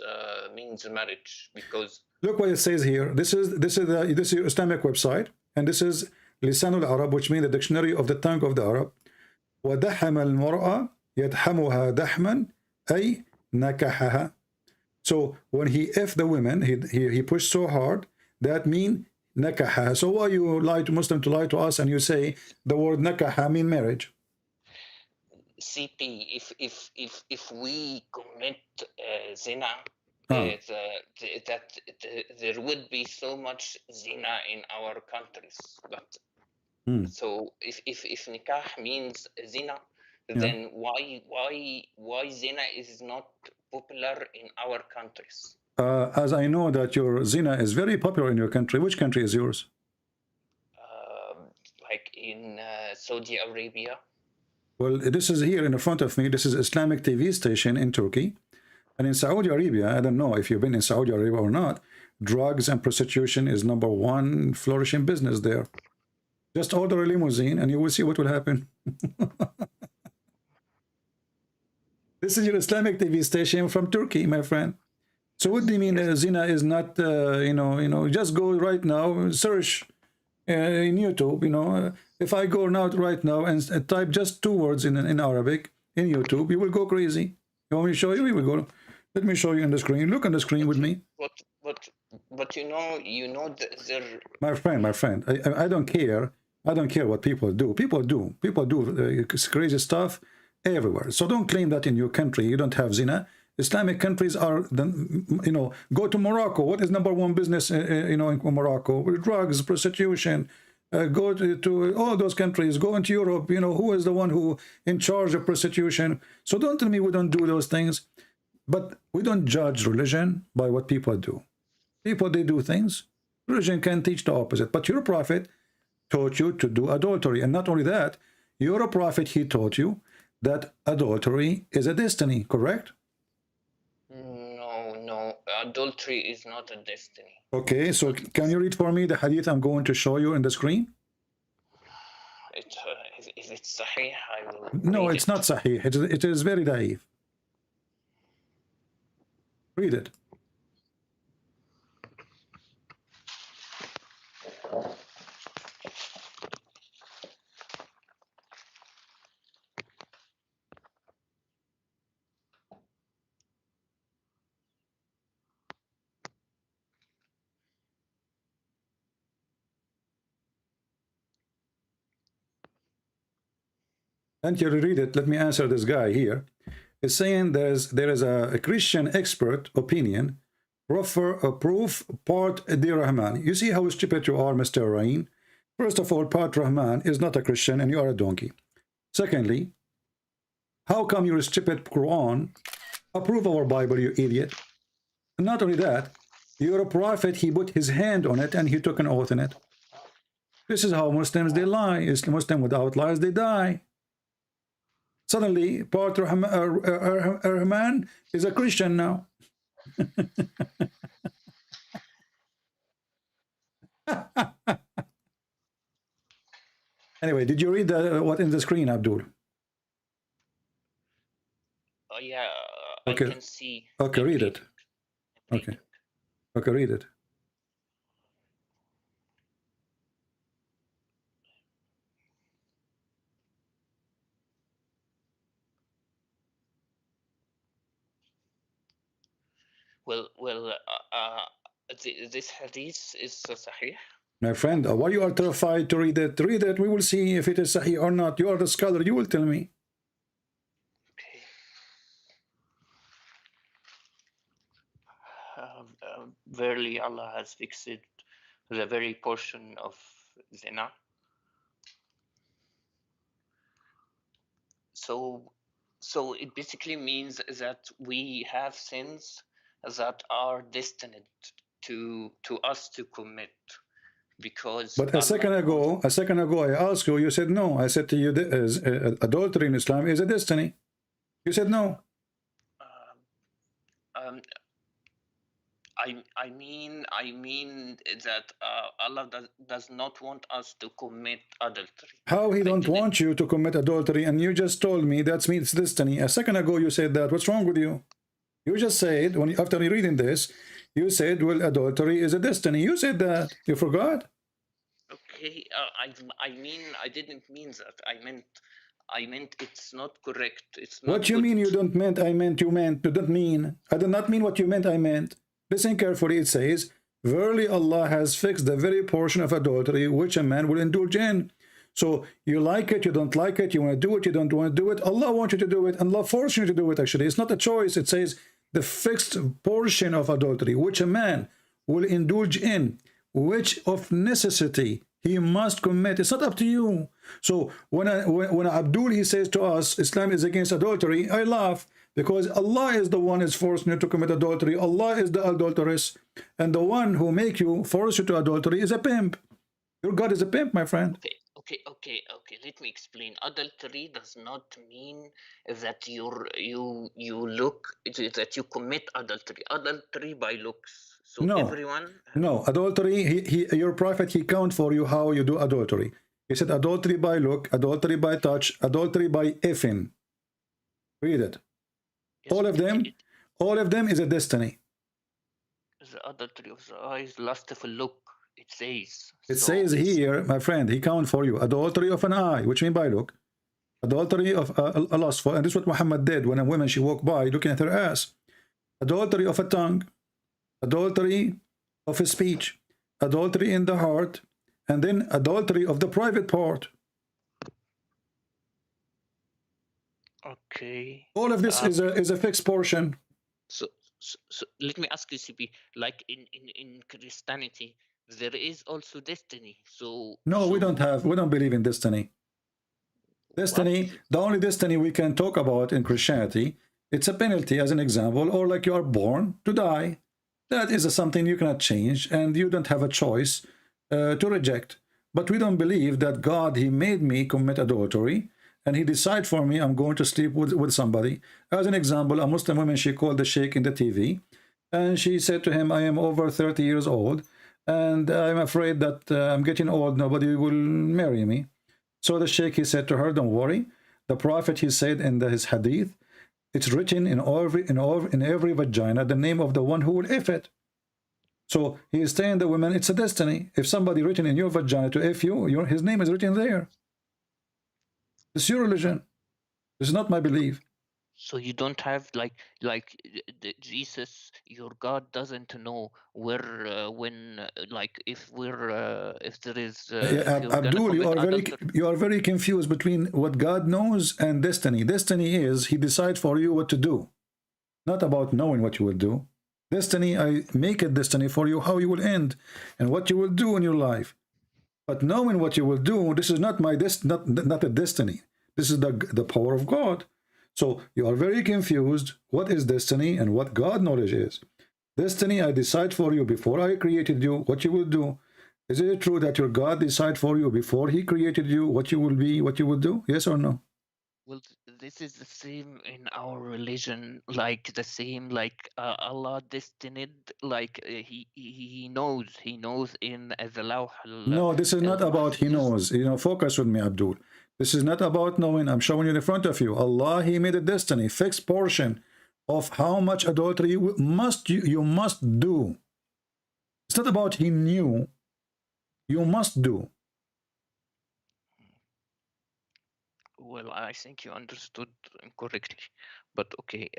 marriage, because look what it says here. This is your Islamic website, and this is Lisan al-Arab, which means the dictionary of the tongue of the Arab. وَدَحَمَ الْمَرْأَ يَدْحَمُهَا دَحْمًا أي نَكَحَهَا. So when he F the women, he pushed so hard, that mean nakaha. So why you lie to Muslim to lie to us and you say the word nakaha mean marriage? CP, if we commit zina, that there would be so much zina in our countries. But so if nikah means zina, then why zina is not popular in our countries? As I know that your zina is very popular in your country. Which country is yours? Like in Saudi Arabia. Well, this is here in front of me. This is Islamic TV station in Turkey. And in Saudi Arabia, I don't know if you've been in Saudi Arabia or not, drugs and prostitution is #1 flourishing business there. Just order a limousine and you will see what will happen. This is your Islamic TV station from Turkey, my friend. So what do you mean zina is not, just go right now, search in YouTube, if I go now right now and type just 2 words in Arabic in YouTube, you will go crazy. You want me to show you? We will go. Let me show you on the screen. Look on the screen with me. But you know there. My friend, I don't care. I don't care what people do. People do crazy stuff everywhere. So don't claim that in your country you don't have zina. Islamic countries are, go to Morocco. What is number one business, in Morocco? Drugs, prostitution. Go to all those countries. Go into Europe. Who is the one who in charge of prostitution? So don't tell me we don't do those things. But we don't judge religion by what people do. People, they do things. Religion can teach the opposite. But your prophet taught you to do adultery. And not only that, your prophet, he taught you that adultery is a destiny, correct? No, adultery is not a destiny. Okay, so can you read for me the hadith I'm going to show you in the screen? Is it sahih? I will No, read it's it. not sahih. It is very daif. Read it. And you read it. Let me answer this guy here. It's saying there is a Christian expert opinion, proof part Di Rahman. You see how stupid you are, Mr. Rain. First of all, part Rahman is not a Christian and you are a donkey. Secondly, how come your stupid Quran approve our Bible, you idiot? And not only that, you're a prophet, he put his hand on it and he took an oath in it. This is how Muslims, they lie. Muslim without lies, they die. Suddenly, part Rahman is a Christian now. Anyway, did you read what in the screen, Abdul? Yeah, Okay. I can see. Okay, read it. Okay. Okay, read it. This hadith is sahih. My friend, why you are terrified to read it? Read it. We will see if it is sahih or not. You are the scholar. You will tell me. Verily, Allah has fixed the very portion of zina. So it basically means that we have sins that are destined to us to commit, because. But a second ago, I asked you. You said no. I said to you, adultery in Islam is a destiny. You said no. I mean that Allah does not want us to commit adultery. How he don't want you to commit adultery, and you just told me that means destiny. A second ago you said that. What's wrong with you? You just said, after reading this, you said, well, adultery is a destiny. You said that. You forgot? Okay, I mean, I didn't mean that. I meant it's not correct. It's not. What you mean you don't meant, I meant, you meant, you don't mean. I did not mean what you meant, I meant. Listen carefully, it says, verily Allah has fixed the very portion of adultery which a man will indulge in. So you like it, you don't like it, you want to do it, you don't want to do it. Allah wants you to do it, and Allah forces you to do it, actually. It's not a choice. It says the fixed portion of adultery which a man will indulge in, which of necessity he must commit. It's not up to you. So when Abdul, he says to us, Islam is against adultery, I laugh, because Allah is the one is forcing you to commit adultery. Allah is the adulteress, and the one who make you, force you to adultery is a pimp. Your God is a pimp, my friend. Okay. Let me explain. Adultery does not mean that you look, that you commit adultery. Adultery by looks. So no, everyone. No, adultery. Your prophet, he count for you how you do adultery. He said adultery by look, adultery by touch, adultery by effing. Read it. All of them is a destiny. The adultery of the eyes, lust of a look. It says. It says here, my friend, he count for you adultery of an eye, which mean by look, adultery of a lustful, and this is what Muhammad did when a woman she walked by looking at her ass. Adultery of a tongue, adultery of a speech, adultery in the heart, and then adultery of the private part. Okay. All of this is a fixed portion. So let me ask you, CP, like in Christianity, there is also destiny. No, we don't believe in destiny. Destiny, the only destiny we can talk about in Christianity, it's a penalty as an example, or like you are born to die. That is something you cannot change and you don't have a choice to reject. But we don't believe that God, he made me commit adultery and he decide for me I'm going to sleep with somebody. As an example, a Muslim woman, she called the sheikh in the TV and she said to him, I am over 30 years old and I'm afraid that I'm getting old, nobody will marry me. So the sheikh, he said to her, don't worry. The prophet, he said in his hadith, it's written in every vagina the name of the one who will if it. So he is telling the women, it's a destiny. If somebody written in your vagina to if you, his name is written there. It's your religion. It's not my belief. So you don't have like Jesus, your God doesn't know where when like if there is Abdul, you are very confused between what God knows and destiny. Destiny is he decides for you what to do, not about knowing what you will do. Destiny, I make a destiny for you how you will end and what you will do in your life. But knowing what you will do, this is not my not a destiny. This is the power of God. So you are very confused. What is destiny and what God knowledge is? Destiny, I decide for you before I created you what you will do. Is it true that your God decide for you before he created you what you will be, what you will do? Yes or no? Well, this is the same in our religion, like the same, like Allah destined, like he knows in the Lawh. No, this is not about he knows. You know, focus with me, Abdul. This is not about knowing. I'm showing you in front of you. Allah, he made a destiny, fixed portion of how much adultery you must do. It's not about he knew. You must do. Well, I think you understood incorrectly, but okay.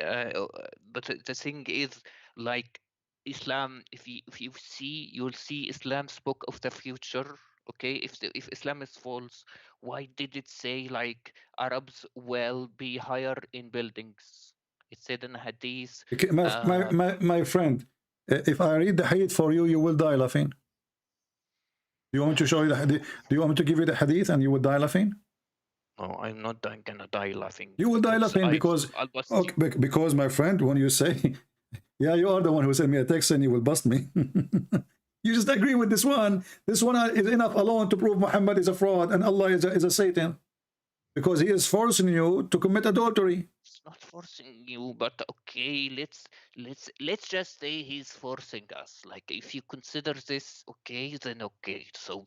But the thing is, like Islam, if you see, you'll see Islam spoke of the future. Okay, if Islam is false, why did it say like Arabs will be higher in buildings? It said in Hadith. Okay, my friend, if I read the hadith for you, you will die laughing. Do you want me to show you the hadith? Do you want me to give you the hadith and you will die laughing? No, I'm not gonna die laughing. You will die laughing because, okay, because my friend, when you say, yeah, you are the one who sent me a text and you will bust me. You just agree with this one. This one is enough alone to prove Muhammad is a fraud and Allah is a Satan. Because he is forcing you to commit adultery. It's not forcing you, but okay, let's just say he's forcing us. Like if you consider this okay, then okay. So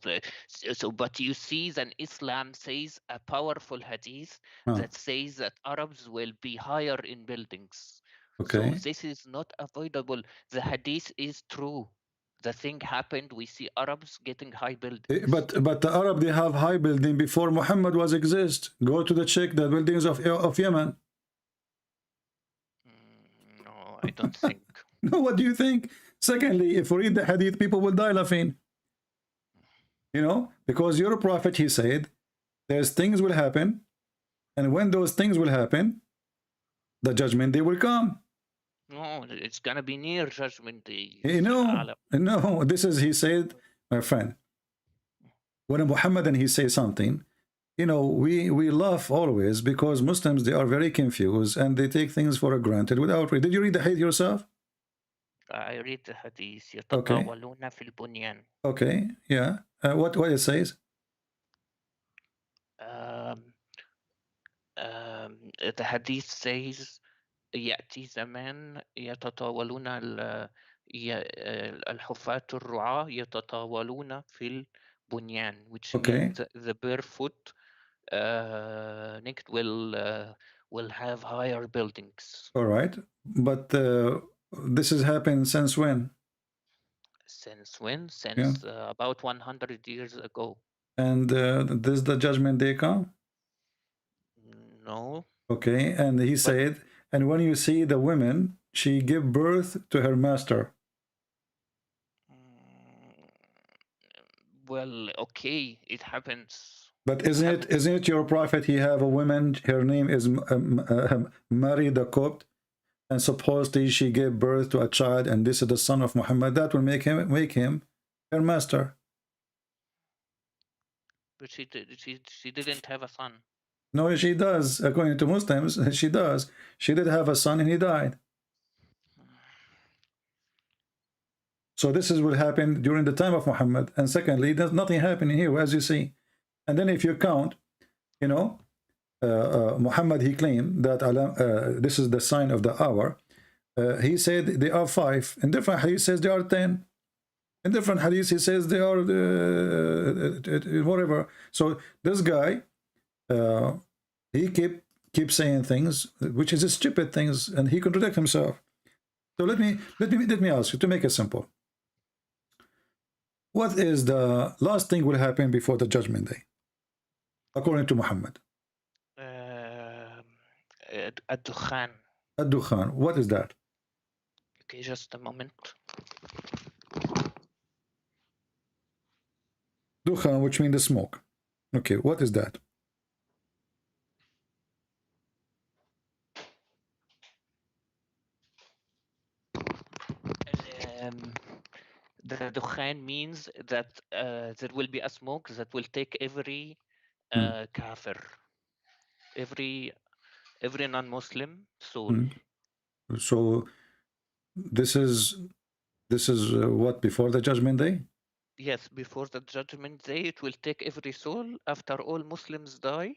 but you see, then Islam says a powerful hadith that says that Arabs will be higher in buildings. Okay. So this is not avoidable. The hadith is true. The thing happened. We see Arabs getting high buildings. But the Arab, they have high building before Muhammad was exist. Go to check the buildings of Yemen. No, I don't think. No, what do you think? Secondly, if we read the hadith, people will die laughing. You know, because your prophet, he said, there's things will happen, and when those things will happen, the judgment day will come. No, it's gonna be near Judgment Day. No, this is, he said, my friend, when a Muhammadan, he says something, you know, we laugh always because Muslims, they are very confused and they take things for granted without reading. Did you read the hadith yourself? I read the hadith. Okay. Okay, yeah. What it says? The hadith says, يأتي زمان يتطاولون الحفاة الرعاة يتطاولون في البنيان, which means the barefoot naked will have higher buildings. All right, but this has happened since when? Since when? Since about 100 years ago. And this the judgment day come? No. Okay, and he said, and when you see the women, she give birth to her master. Well, okay, it happens. But isn't it your prophet? He have a woman. Her name is Mary the Copt. and supposedly she gave birth to a child, and this is the son of Muhammad, that will make him her master. But she didn't have a son. No, she does. According to Muslims, she does. She did have a son and he died. So this is what happened during the time of Muhammad. And secondly, there's nothing happening here, as you see. And then if you count, you know, Muhammad, he claimed that this is the sign of the hour. He said they are 5. In different hadith, he says they are 10. In different hadith, he says they are whatever. So this guy, he keep saying things which is stupid things, and he contradicts himself. So let me ask you, to make it simple. What is the last thing will happen before the judgment day, according to Muhammad? Ad-Dukhan. Ad-Dukhan. What is that? Okay, just a moment. Dukhan, which means the smoke. Okay, what is that? The Dukhan means that there will be a smoke that will take every kafir, every non-Muslim soul. So this is what, before the judgment day? Yes, before the judgment day, it will take every soul after all Muslims die.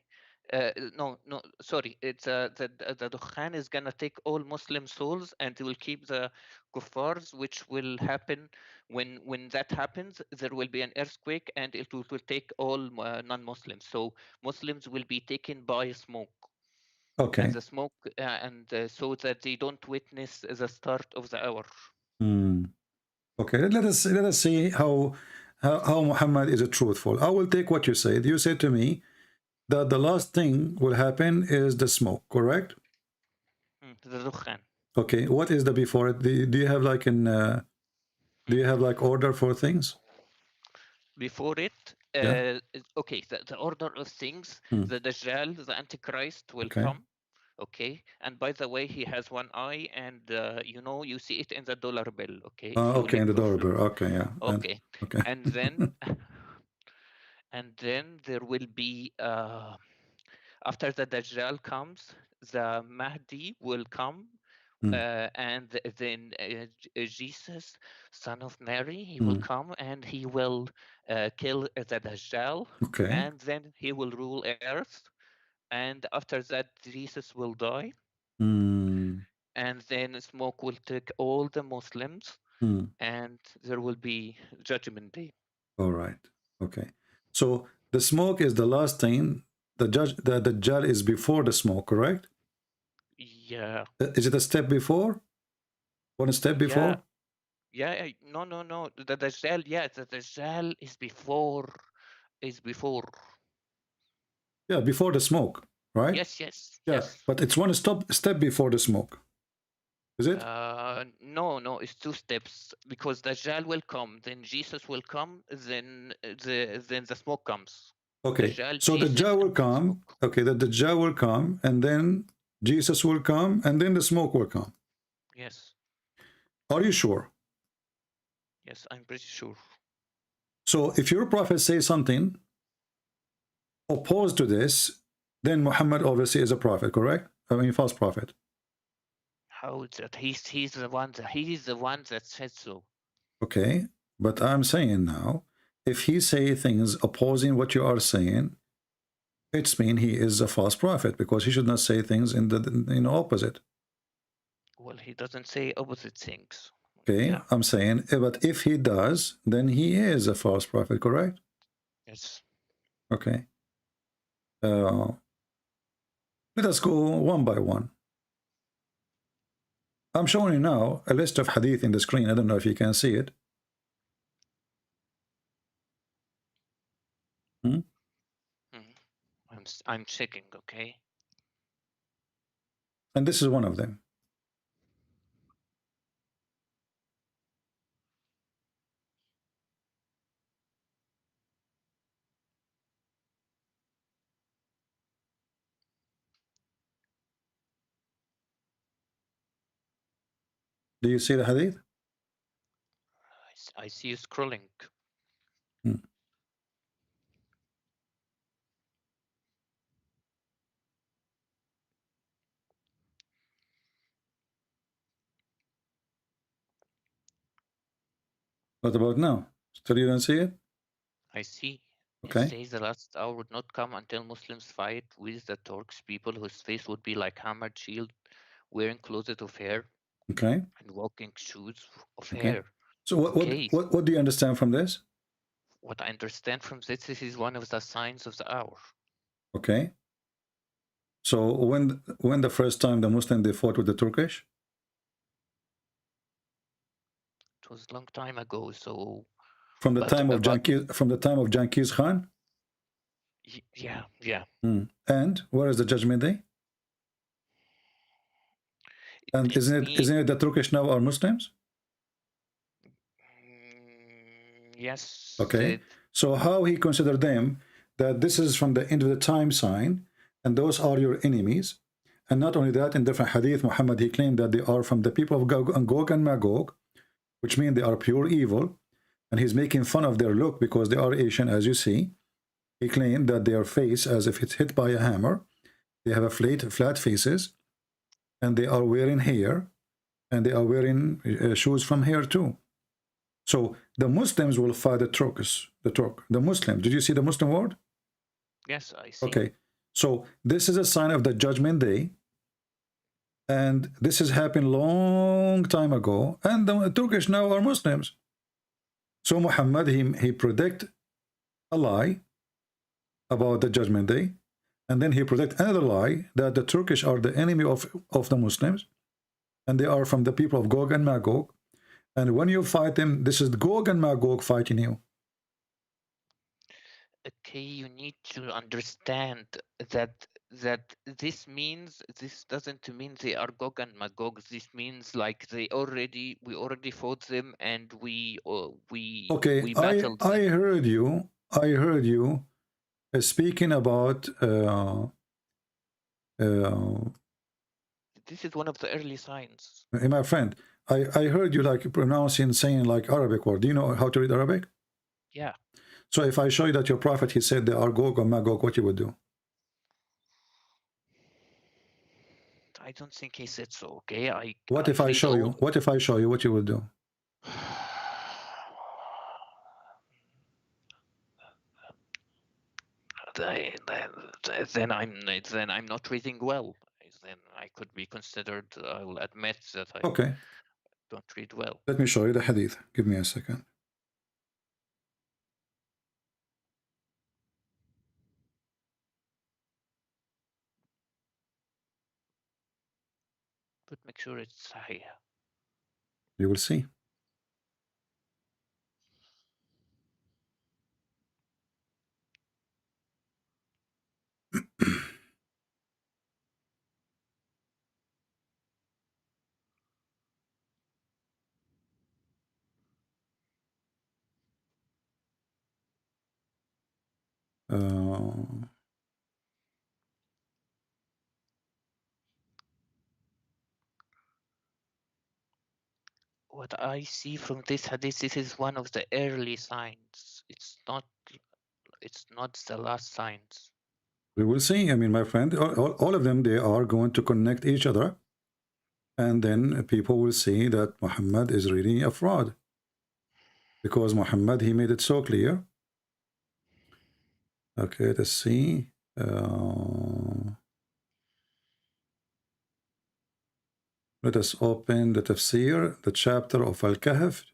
No, sorry. It's the Dukhan is gonna take all Muslim souls and it will keep the kuffars, which will happen when that happens. There will be an earthquake and it will take all non-Muslims. So Muslims will be taken by smoke. Okay. And the smoke, so that they don't witness the start of the hour. Okay, let us see how Muhammad is truthful. I will take what you said. You said to me that the last thing will happen is the smoke, correct? The Dukhan. Okay, what is the before it? Do you have like do you have like order for things? Before it, Yeah. okay, the order of things, the Dajjal, the Antichrist will Okay. come. Okay, and by the way, he has one eye, and you see it in the dollar bill. Okay, if you Okay, in the dollar bill. Okay, yeah. Okay, okay. and then there will be after the Dajjal comes, the Mahdi will come. And then Jesus, son of Mary, he will come and he will kill the Dajjal. Okay. And then he will rule earth. And after that, Jesus will die. And then smoke will take all the Muslims. And there will be judgment day. All right. Okay. So the smoke is the last thing. The Dajjal is before the smoke, correct? Yeah. Is it a step before? One step before? Yeah. No. The Dajjal, the Dajjal is before. Yeah, before the smoke, right? Yes. But it's one step before the smoke. Is it? No, it's 2 steps, because Dajjal will come, then Jesus will come, then the smoke comes. Okay. Dajjal, So the Jesus, Dajjal will come. Okay, the Dajjal will come, and then Jesus will come, and then the smoke will come. Yes. Are you sure? Yes, I'm pretty sure. So if your prophet says something opposed to this, then Muhammad obviously is a prophet, correct? I mean, false prophet. How is that? He's the one that said so. Okay, but I'm saying now, if he say things opposing what you are saying, it's mean he is a false prophet, because he should not say things in the opposite. Well, he doesn't say opposite things. Okay, yeah. I'm saying, but if he does, then he is a false prophet, correct? Yes. Okay. Let us go one by one. I'm showing you now a list of hadith in the screen. I don't know if you can see it. I'm checking, okay? And this is one of them. Do you see the hadith? I see you scrolling. What about now? Still you don't see it? I see. Okay. It says the last hour would not come until Muslims fight with the Turks, people whose face would be like hammered shield, wearing clothes of hair Okay. and walking shoes of Okay. hair. So what do you understand from this? What I understand from this is one of the signs of the hour. Okay. So when the first time the Muslim they fought with the Turkish? It was a long time ago, so From the time of Genghis Khan? yeah. And where is the judgment day? And isn't it the Turkish now are Muslims? Yes. Okay. So how he considered them that this is from the end of the time sign, and those are your enemies. And not only that, in different hadith, Muhammad, he claimed that they are from the people of Gog and Magog, which means they are pure evil. And he's making fun of their look because they are Asian, as you see. He claimed that their face, as if it's hit by a hammer, they have a flat faces, and they are wearing hair, and they are wearing shoes from hair too. So the Muslims will fight the Turks. The Muslims. Did you see the Muslim word? Yes, I see. Okay. So this is a sign of the judgment day. And this has happened long time ago. And the Turkish now are Muslims. So Muhammad, he predict a lie about the judgment day. And then he predict another lie that the Turkish are the enemy of the Muslims. And they are from the people of Gog and Magog. And when you fight them, this is Gog and Magog fighting you. Okay, you need to understand that this doesn't mean they are Gog and Magog. This means like we already fought them and we battled them. I heard you speaking about this is one of the early signs. My friend, I heard you like saying like Arabic word. Do you know how to read Arabic? Yeah. So if I show you that your prophet, he said they are Gog or Magog, what you would do? I don't think he said so. Okay. What if I show you? What if I show you what you would do? Then I'm not reading well. Then I could be considered. I will admit that I don't read well. Let me show you the hadith. Give me a second. But make sure it's Sahih. You will see. What I see from this hadith, this is one of the early signs. It's not the last signs. We will see. I mean, my friend, all of them, they are going to connect each other. And then people will see that Muhammad is really a fraud. Because Muhammad, he made it so clear. Okay, let's see. Let us open the tafsir, the chapter of Al-Kahf,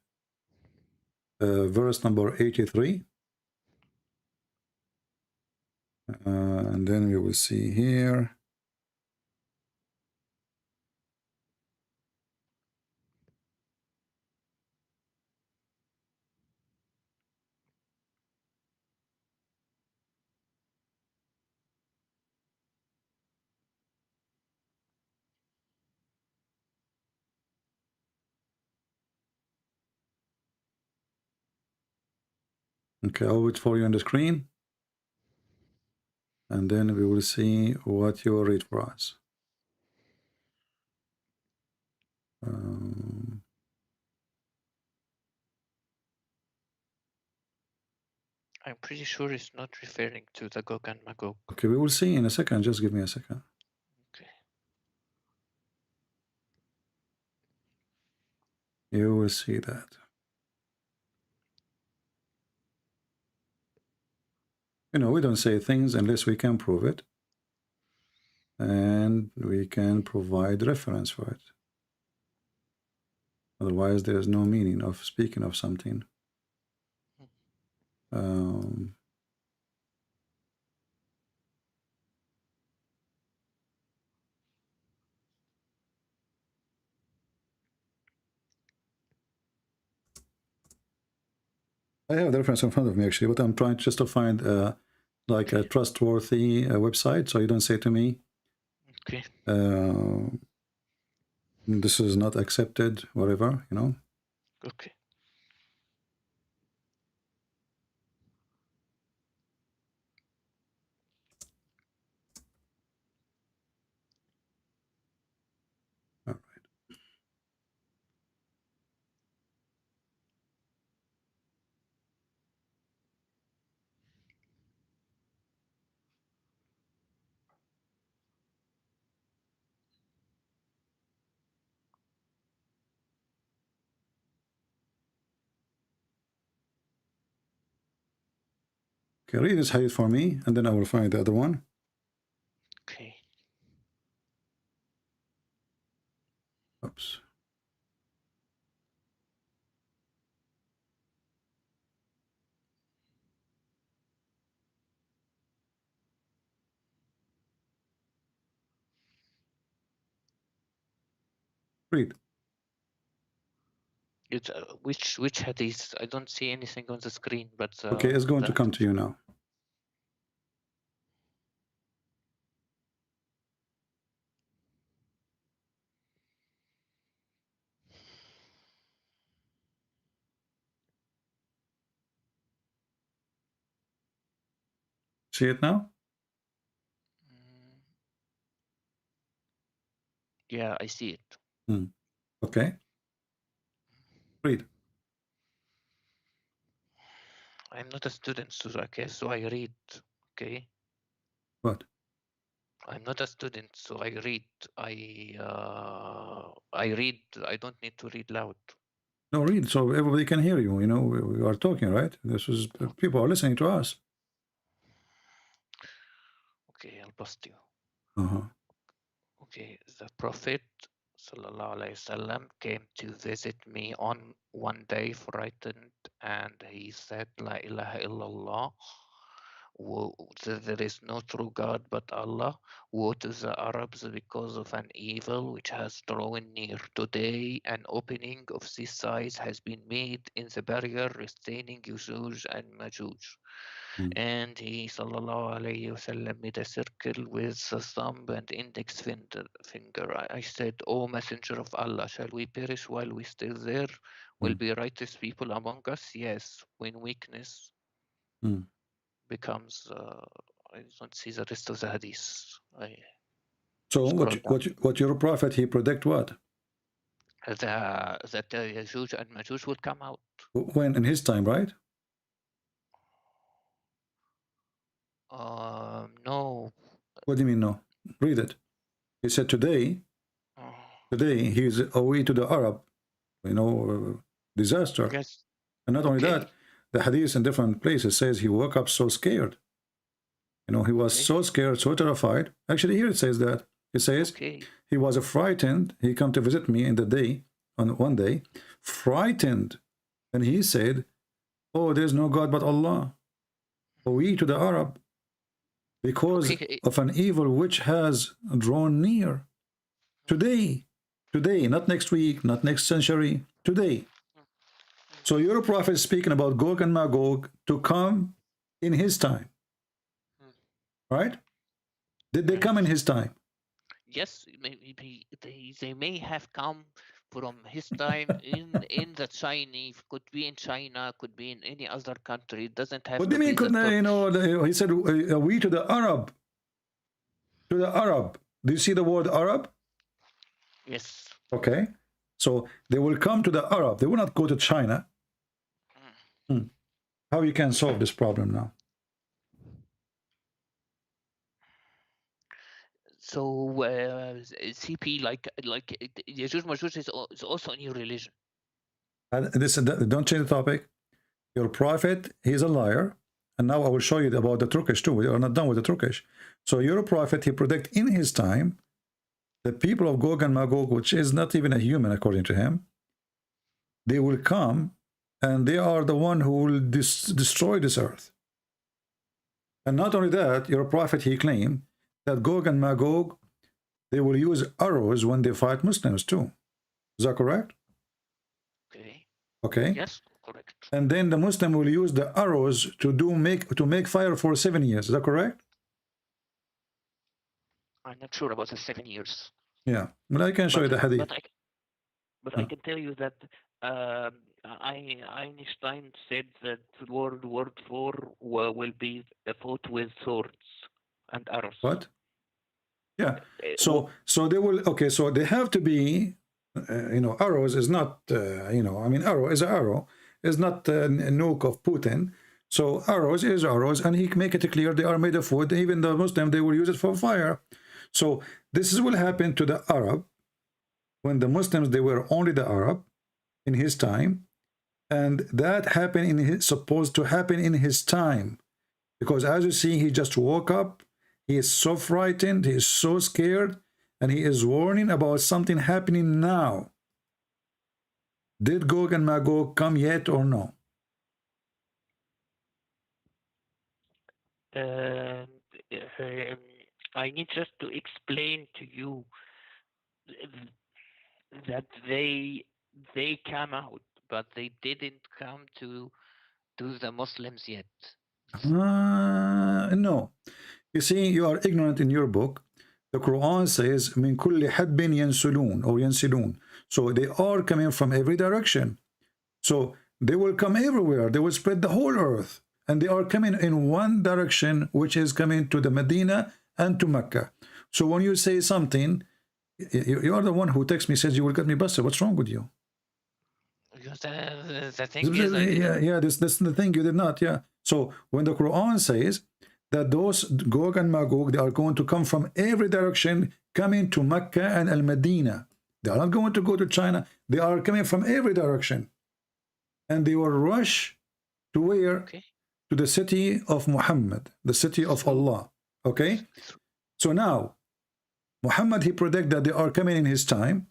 verse number 83. And then we will see here. Okay, I'll wait for you on the screen. And then we will see what you will read for us. I'm pretty sure it's not referring to the Gog and Magog. Okay, we will see in a second. Just give me a second. Okay. You will see that. You know, we don't say things unless we can prove it. And we can provide reference for it. Otherwise, there is no meaning of speaking of something. I have the reference in front of me actually, but I'm trying just to find like a trustworthy website, so you don't say to me, okay, this is not accepted, whatever, you know. Okay. All right. Okay, read this hadith for me, and then I will find the other one. Okay. Oops. Read. It's, which hadith? I don't see anything on the screen, but Okay, it's going to come to you now. See it now? Yeah, I see it. Okay. Read. I'm not a student, so okay, so I read. Okay. What? I'm not a student, so I read. I read. I don't need to read loud. No, read so everybody can hear you. You know, we are talking, right? This is people are listening to us. Okay, I'll bust you. Uh-huh. Okay, the Prophet sallallahu alaihi wasallam came to visit me on one day, frightened, and he said, "La ilaha illallah." There is no true God but Allah. Woe to the Arabs because of an evil which has drawn near. Today, an opening of this size has been made in the barrier retaining Yajuj and Majuj. And he sallallahu alayhi wasallam made a circle with the thumb and index finger. I said, "O Messenger of Allah, shall we perish while we still there? Will be righteous people among us?" Yes, when weakness becomes I don't see the rest of the hadith. So what your prophet, he predict what? That Yajuj and Majuj will come out. When? In his time, right? No. What do you mean no? Read it. He said today he's away to the Arab, you know, disaster. Yes. And not only that, the hadith in different places says he woke up so scared. You know, he was so scared, so terrified. Actually, here it says that. It says he was frightened. He come to visit me in the day, on one day, frightened. And he said, "Oh, there's no God but Allah. We to the Arab, because of an evil which has drawn near." Today, not next week, not next century, today. So your prophet is speaking about Gog and Magog to come in his time. Right? Did they come in his time? Yes, maybe they may have come from his time in the Chinese, could be in China, could be in any other country. It doesn't have What to do you mean? be the You know, he said, "We to the Arab." To the Arab. Do you see the word Arab? Yes. Okay. So they will come to the Arab. They will not go to China. How you can solve this problem now? So CP, like Yajuj Majuj is also a new religion. Don't change the topic. Your prophet, he's a liar. And now I will show you about the Turkish too. We are not done with the Turkish. So your prophet, he predict in his time, the people of Gog and Magog, which is not even a human according to him, they will come and they are the one who will destroy this earth. And not only that, your prophet, he claimed that Gog and Magog, they will use arrows when they fight Muslims too. Is that correct? Okay. Okay. Yes, correct. And then the Muslim will use the arrows to make fire for 7 years. Is that correct? I'm not sure about the 7 years. Yeah. But I can show you the hadith. But I can tell you that Einstein said that World War IV will be fought with swords and arrows. What? Yeah. So they will. Okay. So they have to be. Arrows is not. I mean, arrow is an arrow. Is not a nuke of Putin. So arrows is arrows, and he make it clear they are made of wood. Even the Muslim, they will use it for fire. So this will happen to the Arab when the Muslims, they were only the Arab in his time, and that happened supposed to happen in his time, because as you see, he just woke up. He is so frightened. He is so scared, and he is warning about something happening now. Did Gog and Magog come yet or no? I need just to explain to you that they came out, but they didn't come to the Muslims yet. No. You see, you are ignorant in your book. The Quran says, "Min kulli hadbin yansulun" or yansilun. So they are coming from every direction. So they will come everywhere. They will spread the whole earth. And they are coming in one direction, which is coming to the Medina and to Mecca. So when you say something, you are the one who texts me, says you will get me busted. What's wrong with you? Because the thing is, that's the thing. You did not. Yeah. So when the Quran says that those Gog and Magog, they are going to come from every direction, coming to Mecca and Al-Medina. They are not going to go to China. They are coming from every direction. And they will rush to where? Okay. To the city of Muhammad, the city of Allah. Okay? So now, Muhammad, he predicted that they are coming in his time.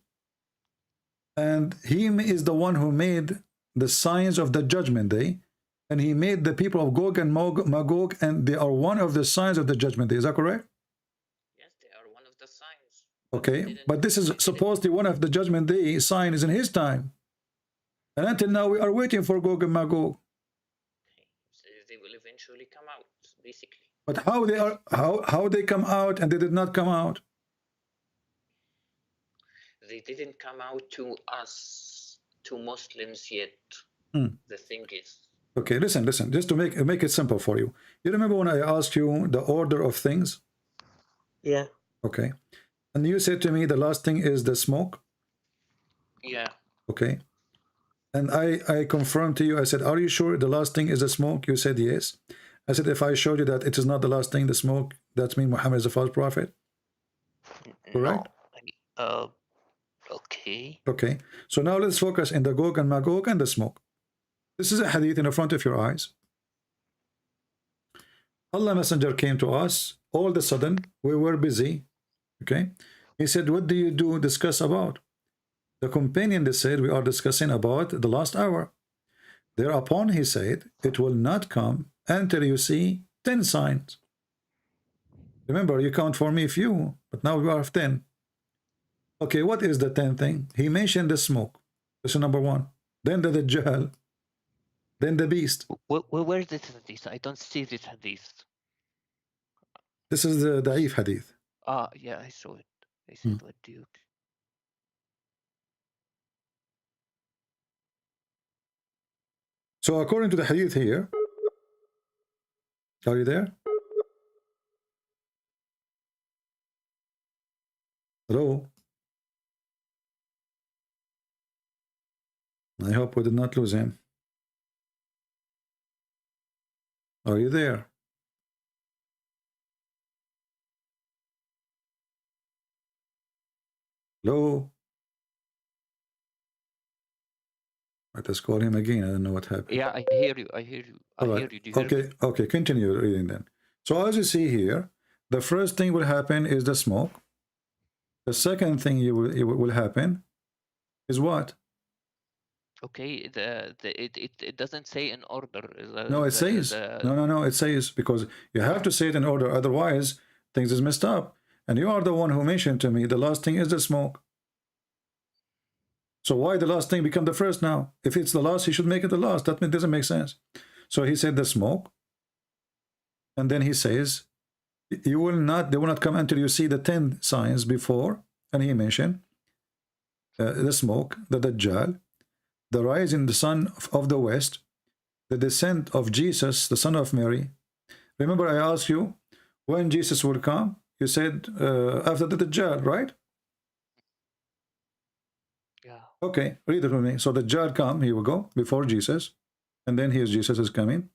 And he is the one who made the signs of the judgment day. And he made the people of Gog and Magog, and they are one of the signs of the judgment day. Is that correct? Yes, they are one of the signs. Okay, but this is supposedly one of the judgment day signs in his time. And until now, we are waiting for Gog and Magog. So they will eventually come out, basically. But how they come out and they did not come out? They didn't come out to us, to Muslims yet. The thing is. Okay, listen, just to make it simple for you. You remember when I asked you the order of things? Yeah. Okay. And you said to me the last thing is the smoke? Yeah. Okay. And I confirmed to you, I said, are you sure the last thing is the smoke? You said yes. I said, if I showed you that it is not the last thing, the smoke, that means Muhammad is a false prophet? Correct? No. Okay. Okay. So now let's focus in the Gog and Magog and the smoke. This is a hadith in the front of your eyes. Allah Messenger came to us. All of a sudden, we were busy. Okay. He said, what do you discuss about? The companion, they said, we are discussing about the last hour. Thereupon he said, it will not come until you see 10 signs. Remember, you count for me few, but now we are 10. Okay, what is the 10th thing? He mentioned the smoke. This is number 1. Then the Dajjal. Then the beast. Where is this hadith? I don't see this hadith. This is the Da'if hadith. Yeah, I saw it. I said, what do you... So according to the hadith here, are you there? Hello? I hope we did not lose him. Are you there? Hello? Let us call him again. I don't know what happened. Yeah, I hear you. I hear you. I All hear right. you. Do you hear me? Okay, continue reading then. So as you see here, the first thing will happen is the smoke. The second thing it will happen is what? Okay, it doesn't say in order. No, it says. No, it says, because you have to say it in order, otherwise things is messed up. And you are the one who mentioned to me the last thing is the smoke. So why the last thing become the first now? If it's the last, he should make it the last. That doesn't make sense. So he said the smoke. And then he says, they will not come until you see the 10 signs before. And he mentioned the smoke, the Dajjal, the rise in the sun of the west, the descent of Jesus, the son of Mary. Remember I asked you when Jesus will come? You said after the Dajjal, right? Yeah. Okay, read it with me. So the Dajjal come, here we go, before Jesus. And then here's Jesus is coming.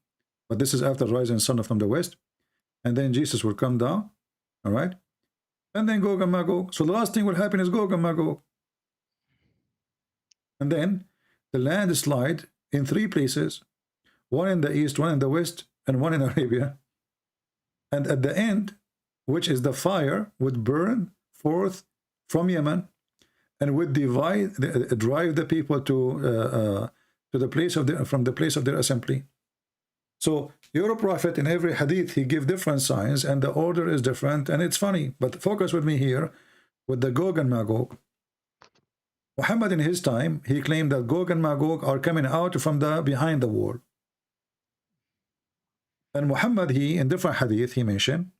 But this is after rising sun from the west. And then Jesus will come down. All right. And then Gog and Magog. So the last thing will happen is Gog and Magog. And then the landslide in 3 places. One in the east, one in the west, and one in Arabia. And at the end, which is the fire, would burn forth from Yemen and would drive the people to the place of from the place of their assembly. So you're a prophet. In every hadith he give different signs and the order is different, and it's funny. But focus with me here with the Gog and Magog. Muhammad in his time, he claimed that Gog and Magog are coming out from the behind the wall. And Muhammad, in different hadith, he mentioned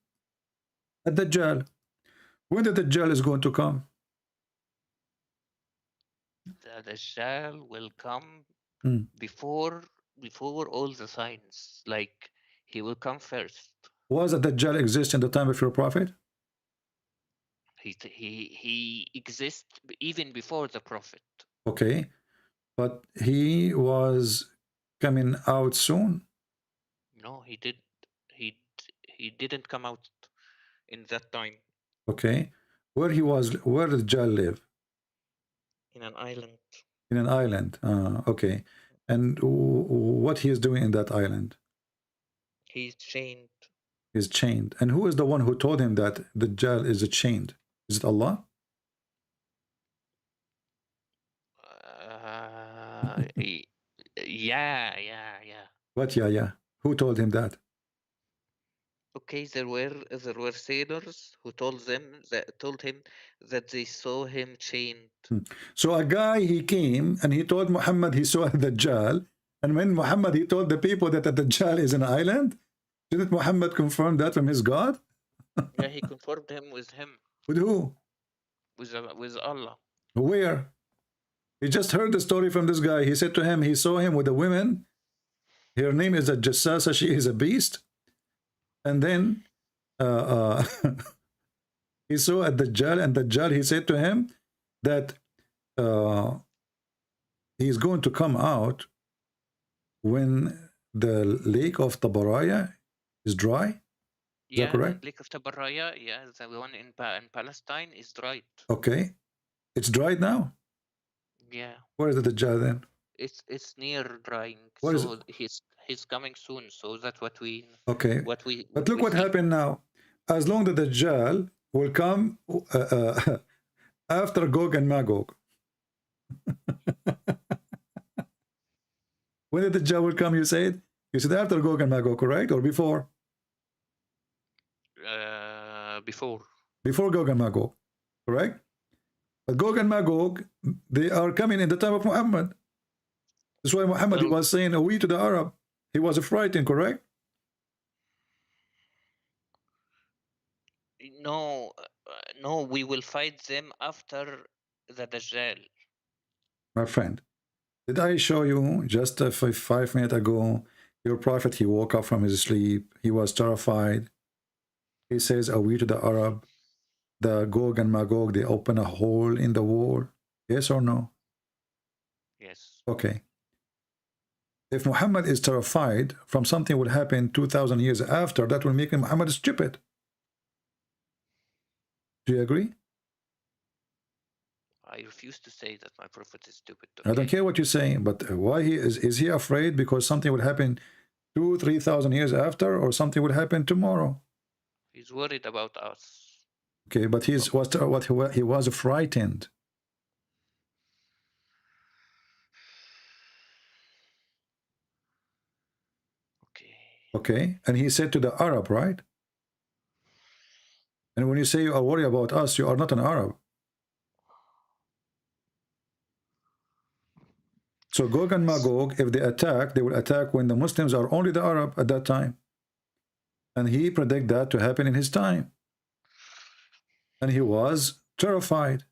the Dajjal. When the Dajjal is going to come? The Dajjal will come before all the signs. Like, he will come first. Was the Dajjal exist in the time of your prophet? He exists even before the prophet. Okay, but he was coming out soon. No, he didn't come out in that time. Okay, where did the Dajjal live? In an island. In an island. Okay, and what he is doing in that island? He's chained. He's chained. And who is the one who told him that the Dajjal is chained? Is it Allah? Yeah. What? Yeah. Who told him that? Okay, there were sailors who told him that they saw him chained. So a guy, he came and he told Muhammad he saw the Dajjal, and when Muhammad he told the people that the Dajjal is an island, didn't Muhammad confirm that from his God? Yeah, he confirmed him with him. With who? With Allah. Where? He just heard the story from this guy. He said to him, he saw him with a woman. Her name is a Jassasa. She is a beast. And then he saw a Dajjal, and Dajjal, he said to him that he's going to come out when the lake of Tabaraya is dry. Is that correct? Lake of Tabaraya, the one in Palestine is dried. Okay. It's dried now? Yeah. Where is the Dajjal then? It's near drying. What so he's coming soon. So that's what we. Okay. But look what happened now. As long as the Dajjal will come after Gog and Magog. When did the Dajjal will come, you said? You said after Gog and Magog, correct? Or before? Before. Before Gog and Magog, correct? But Gog and Magog, they are coming in the time of Muhammad. That's why Muhammad he was saying, "We to the Arab." He was frightened, correct? No, we will fight them after the Dajjal. My friend, did I show you just 5 minutes ago, your prophet, he woke up from his sleep. He was terrified. He says, "Are we to the Arab?" The Gog and Magog, they open a hole in the wall. Yes or no? Yes. Okay. If Muhammad is terrified from something will happen 2,000 years after, that will make Muhammad stupid. Do you agree? I refuse to say that my prophet is stupid. I don't care what you're saying, but why is he afraid because something will happen 2,000-3,000 years after, or something will happen tomorrow? He's worried about us. Okay, but he was frightened. Okay, and he said to the Arab, right? And when you say you are worried about us, you are not an Arab. So Gog and Magog, if they attack, they will attack when the Muslims are only the Arab at that time. And he predicted that to happen in his time. And he was terrified.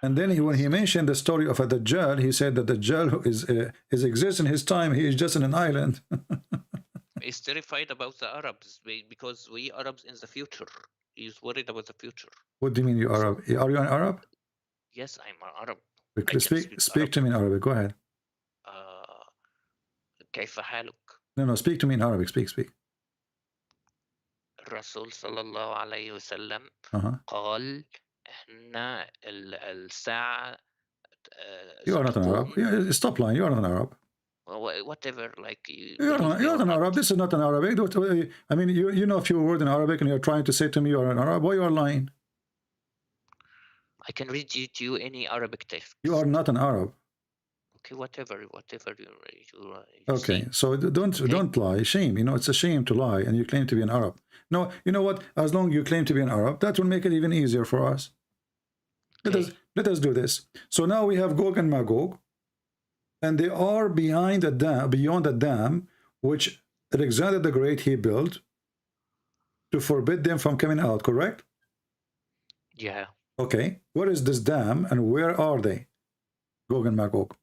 And then when he mentioned the story of a Dajjal, he said that Dajjal exists in his time. He is just in an island. He's terrified about the Arabs because we Arabs in the future. He's worried about the future. What do you mean you Arab? Are you an Arab? Yes, I'm an Arab. Speak to me in Arabic. Go ahead. كيف حالك؟ No, speak to me in Arabic. Speak. الرسول صلى الله عليه وسلم قال إحنا الساعة You are not an Arab. Stop lying. You are not an Arab. Whatever, like you're not an Arab. This is not an Arabic. I mean, you know a few words in Arabic, and you're trying to say to me you are an Arab. Why you are lying? I can read to you any Arabic text. You are not an Arab. Okay, whatever you okay, see. so don't lie. Shame. You know, it's a shame to lie, and you claim to be an Arab. No, you know what? As long as you claim to be an Arab, that will make it even easier for us. Let us do this. So now we have Gog and Magog, and they are behind the dam, beyond the dam, which Alexander the Great he built to forbid them from coming out. Correct? Yeah. Okay. Where is this dam, and where are they? Gog and Magog.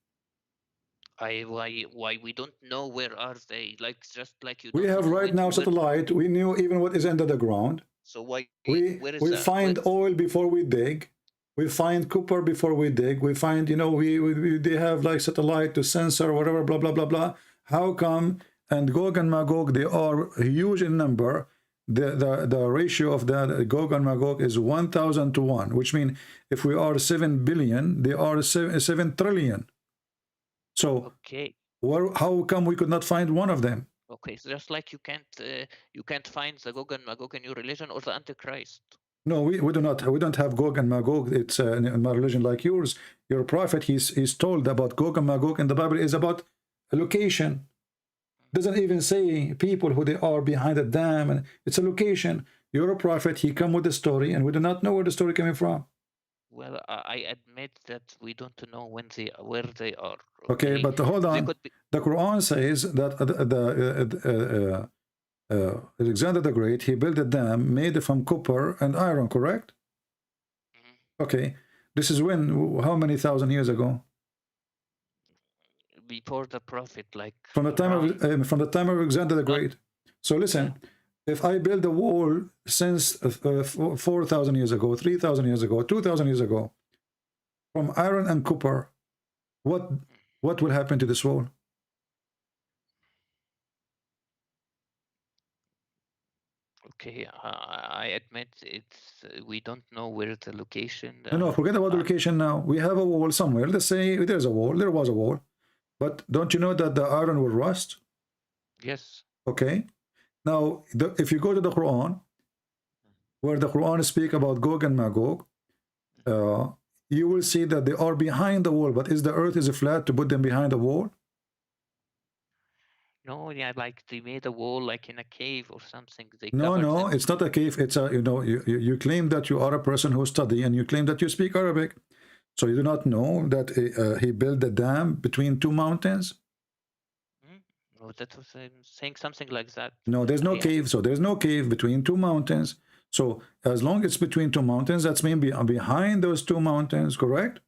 Why we don't know where are they? Like just like you. We have right now satellite. We knew even what is under the ground. So why we find oil before we dig. We find copper before we dig. We find, you know, they have like satellite to sensor whatever, blah blah blah blah. How come? And Gog and Magog, they are huge in number. The ratio of that Gog and Magog is 1,000 to 1, which means if we are 7 billion, they are 7 trillion. So how come we could not find one of them? Okay, so just like you can't find the Gog and Magog in your religion or the Antichrist. No, we do not. We don't have Gog and Magog. It's in my religion like yours. Your prophet, he's told about Gog and Magog, and the Bible is about a location. Doesn't even say people who they are behind the dam, and it's a location. You're a prophet. He come with the story, and we do not know where the story coming from. Well, I admit that we don't know where they are. Okay, but hold on. The Quran says that Alexander the Great, he built a dam made from copper and iron, correct? Okay, this is when, how many thousand years ago? Before the prophet, like from the time of Alexander the Great. So listen, if I build a wall since 4,000 years ago, 3,000 years ago, 2,000 years ago, from iron and copper, what will happen to this wall? Okay, I admit we don't know where the location. No, forget about the location now. We have a wall somewhere. Let's say there's a wall. There was a wall. But don't you know that the iron will rust? Yes. Okay. Now, if you go to the Quran, where the Quran speak about Gog and Magog, you will see that they are behind the wall. But is the earth is flat to put them behind the wall? No, yeah, like they made a wall like in a cave or something. No, it's not a cave. It's a, you know, you claim that you are a person who study, and you claim that you speak Arabic. So you do not know that he built a dam between two mountains? No, that was saying something like that. No, there's no cave. So there's no cave between two mountains. So as long as it's between two mountains, that's maybe behind those two mountains, correct?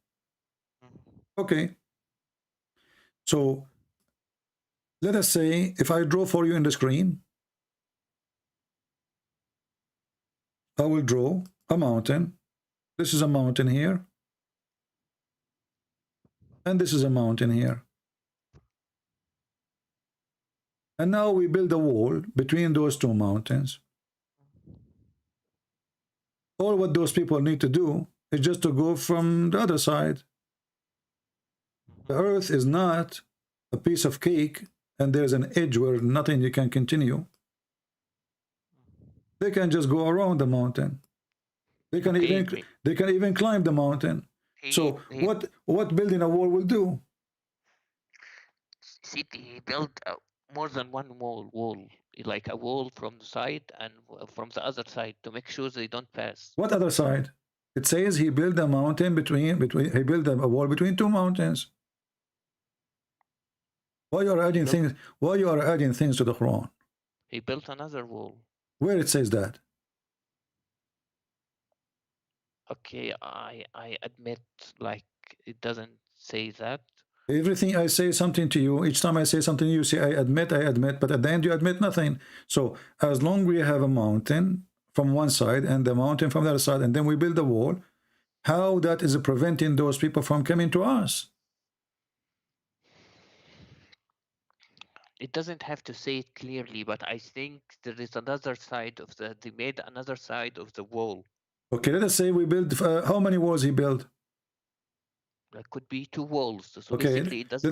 Okay. So let us say if I draw for you in the screen, I will draw a mountain. This is a mountain here. And this is a mountain here. And now we build a wall between those two mountains. All what those people need to do is just to go from the other side. The earth is not a piece of cake and there's an edge where nothing you can continue. They can just go around the mountain. They can even climb the mountain. So what building a wall will do? See, he built more than one wall, like a wall from the side and from the other side to make sure they don't pass. What other side? It says he built a mountain between he built a wall between two mountains. Why you are adding things? Why you are adding things to the Quran? He built another wall. Where it says that? Okay, I admit, like, it doesn't say that. Everything I say something to you, each time I say something, you say I admit, but at the end you admit nothing. So as long we have a mountain from one side and the mountain from the other side, and then we build a wall, how that is preventing those people from coming to us? It doesn't have to say it clearly, but I think there is another side of they made another side of the wall. Okay, let us say we build, how many walls he built? That could be two walls. So okay, basically it doesn't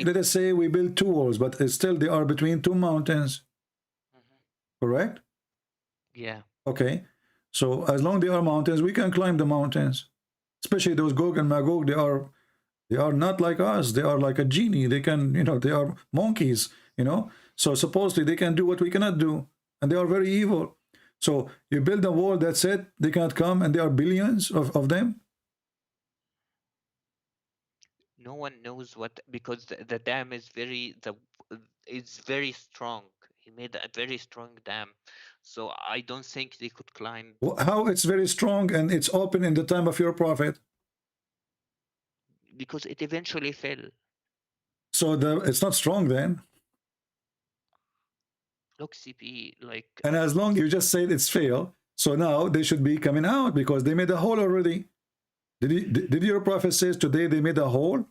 let us say we build two walls, but still they are between two mountains. Correct? Yeah. Okay. So as long as they are mountains, we can climb the mountains. Especially those Gog and Magog, they are not like us. They are like a genie. They can, they are monkeys, So supposedly they can do what we cannot do. And they are very evil. So you build a wall, that's it. They cannot come, and there are billions of them. No one knows what, because the dam is it's very strong. He made a very strong dam, so I don't think they could climb. How it's very strong and it's open in the time of your prophet? Because it eventually fell. So it's not strong then. Look, CP, like. And as long as you just said it's failed, so now they should be coming out because they made a hole already. Did your prophet says today they made a hole?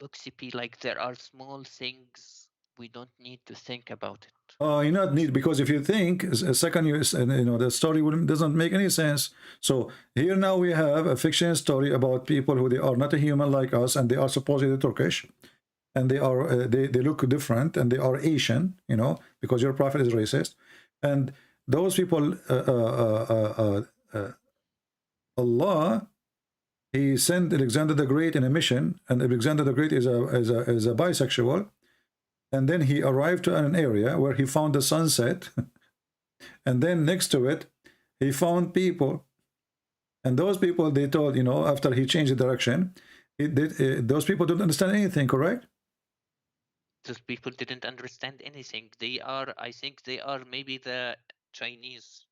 Look, CP, like there are small things we don't need to think about it. Oh, you not need, because if you think a second, the story doesn't make any sense. So here now we have a fiction story about people who they are not a human like us, and they are supposedly Turkish, and they are they look different, and they are Asian, because your prophet is racist, and those people, Allah, he sent Alexander the Great in a mission, and Alexander the Great is a bisexual. And then he arrived to an area where he found the sunset. And then next to it, he found people. And those people, they told, after he changed the direction, those people don't understand anything, correct? Those people didn't understand anything. I think they are maybe the Chinese.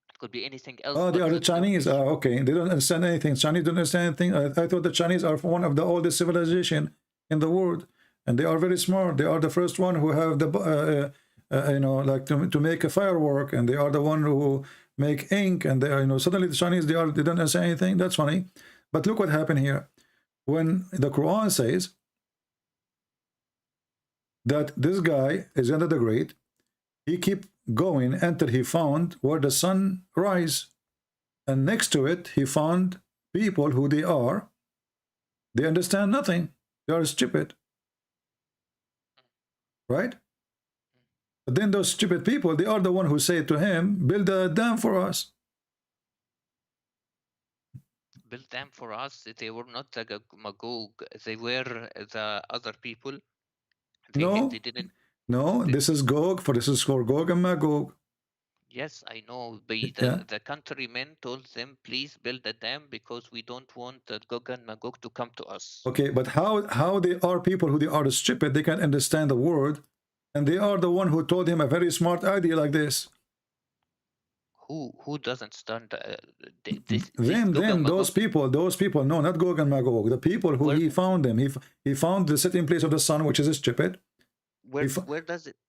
It could be anything else. Oh, they are the Chinese. Okay, they don't understand anything. Chinese don't understand anything. I thought the Chinese are one of the oldest civilization in the world. And they are very smart. They are the first one who have the, like to make a firework, and they are the one who make ink. And they are, suddenly the Chinese, they don't understand anything. That's funny. But look what happened here. When the Quran says that this guy is under the Great, he keep going until he found where the sun rise, and next to it he found people who they understand nothing. They are stupid. Right? But then those stupid people, they are the one who say to him, build a dam for us. Build dam for us. They were not the Magog. They were the other people. They didn't. No, this is Gog. This is for Gog and Magog. Yes, I know. The countrymen told them, please build a dam because we don't want the Gog and Magog to come to us. Okay, but how they are people who they are stupid, they can't understand the word, and they are the one who told him a very smart idea like this. Who doesn't stand? Then those people, no, not Gog and Magog, the people who he found them. He found the sitting place of the sun, which is stupid.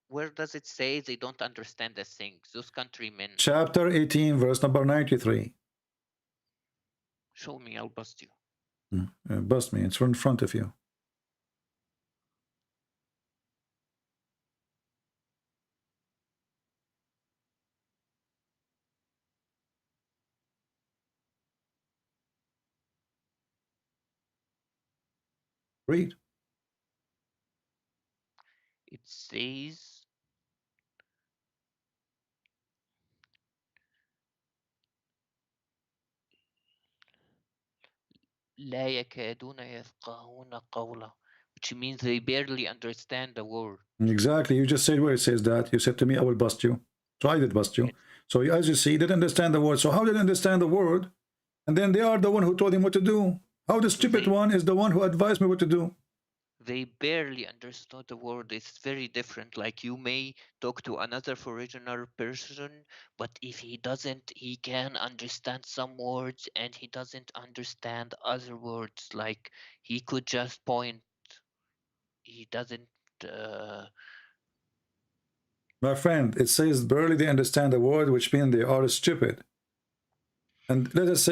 Where does it say they don't understand the things? Those countrymen. Chapter 18, verse number 93. Show me, I'll bust you. Bust me, it's in front of you. Read. It says, لا يكادون يفقهون قولا, which means they barely understand the word. Exactly. You just said where it says that. You said to me, I will bust you. So I did bust you. So as you see, he didn't understand the word. So how did he understand the word? And then they are the one who told him what to do. How the stupid one is the one who advised me what to do. They barely understood the word. It's very different. Like you may talk to another foreigner person, but if he doesn't, he can understand some words and he doesn't understand other words. Like he could just point. He doesn't. My friend, it says barely they understand the word, which means they are stupid. And let us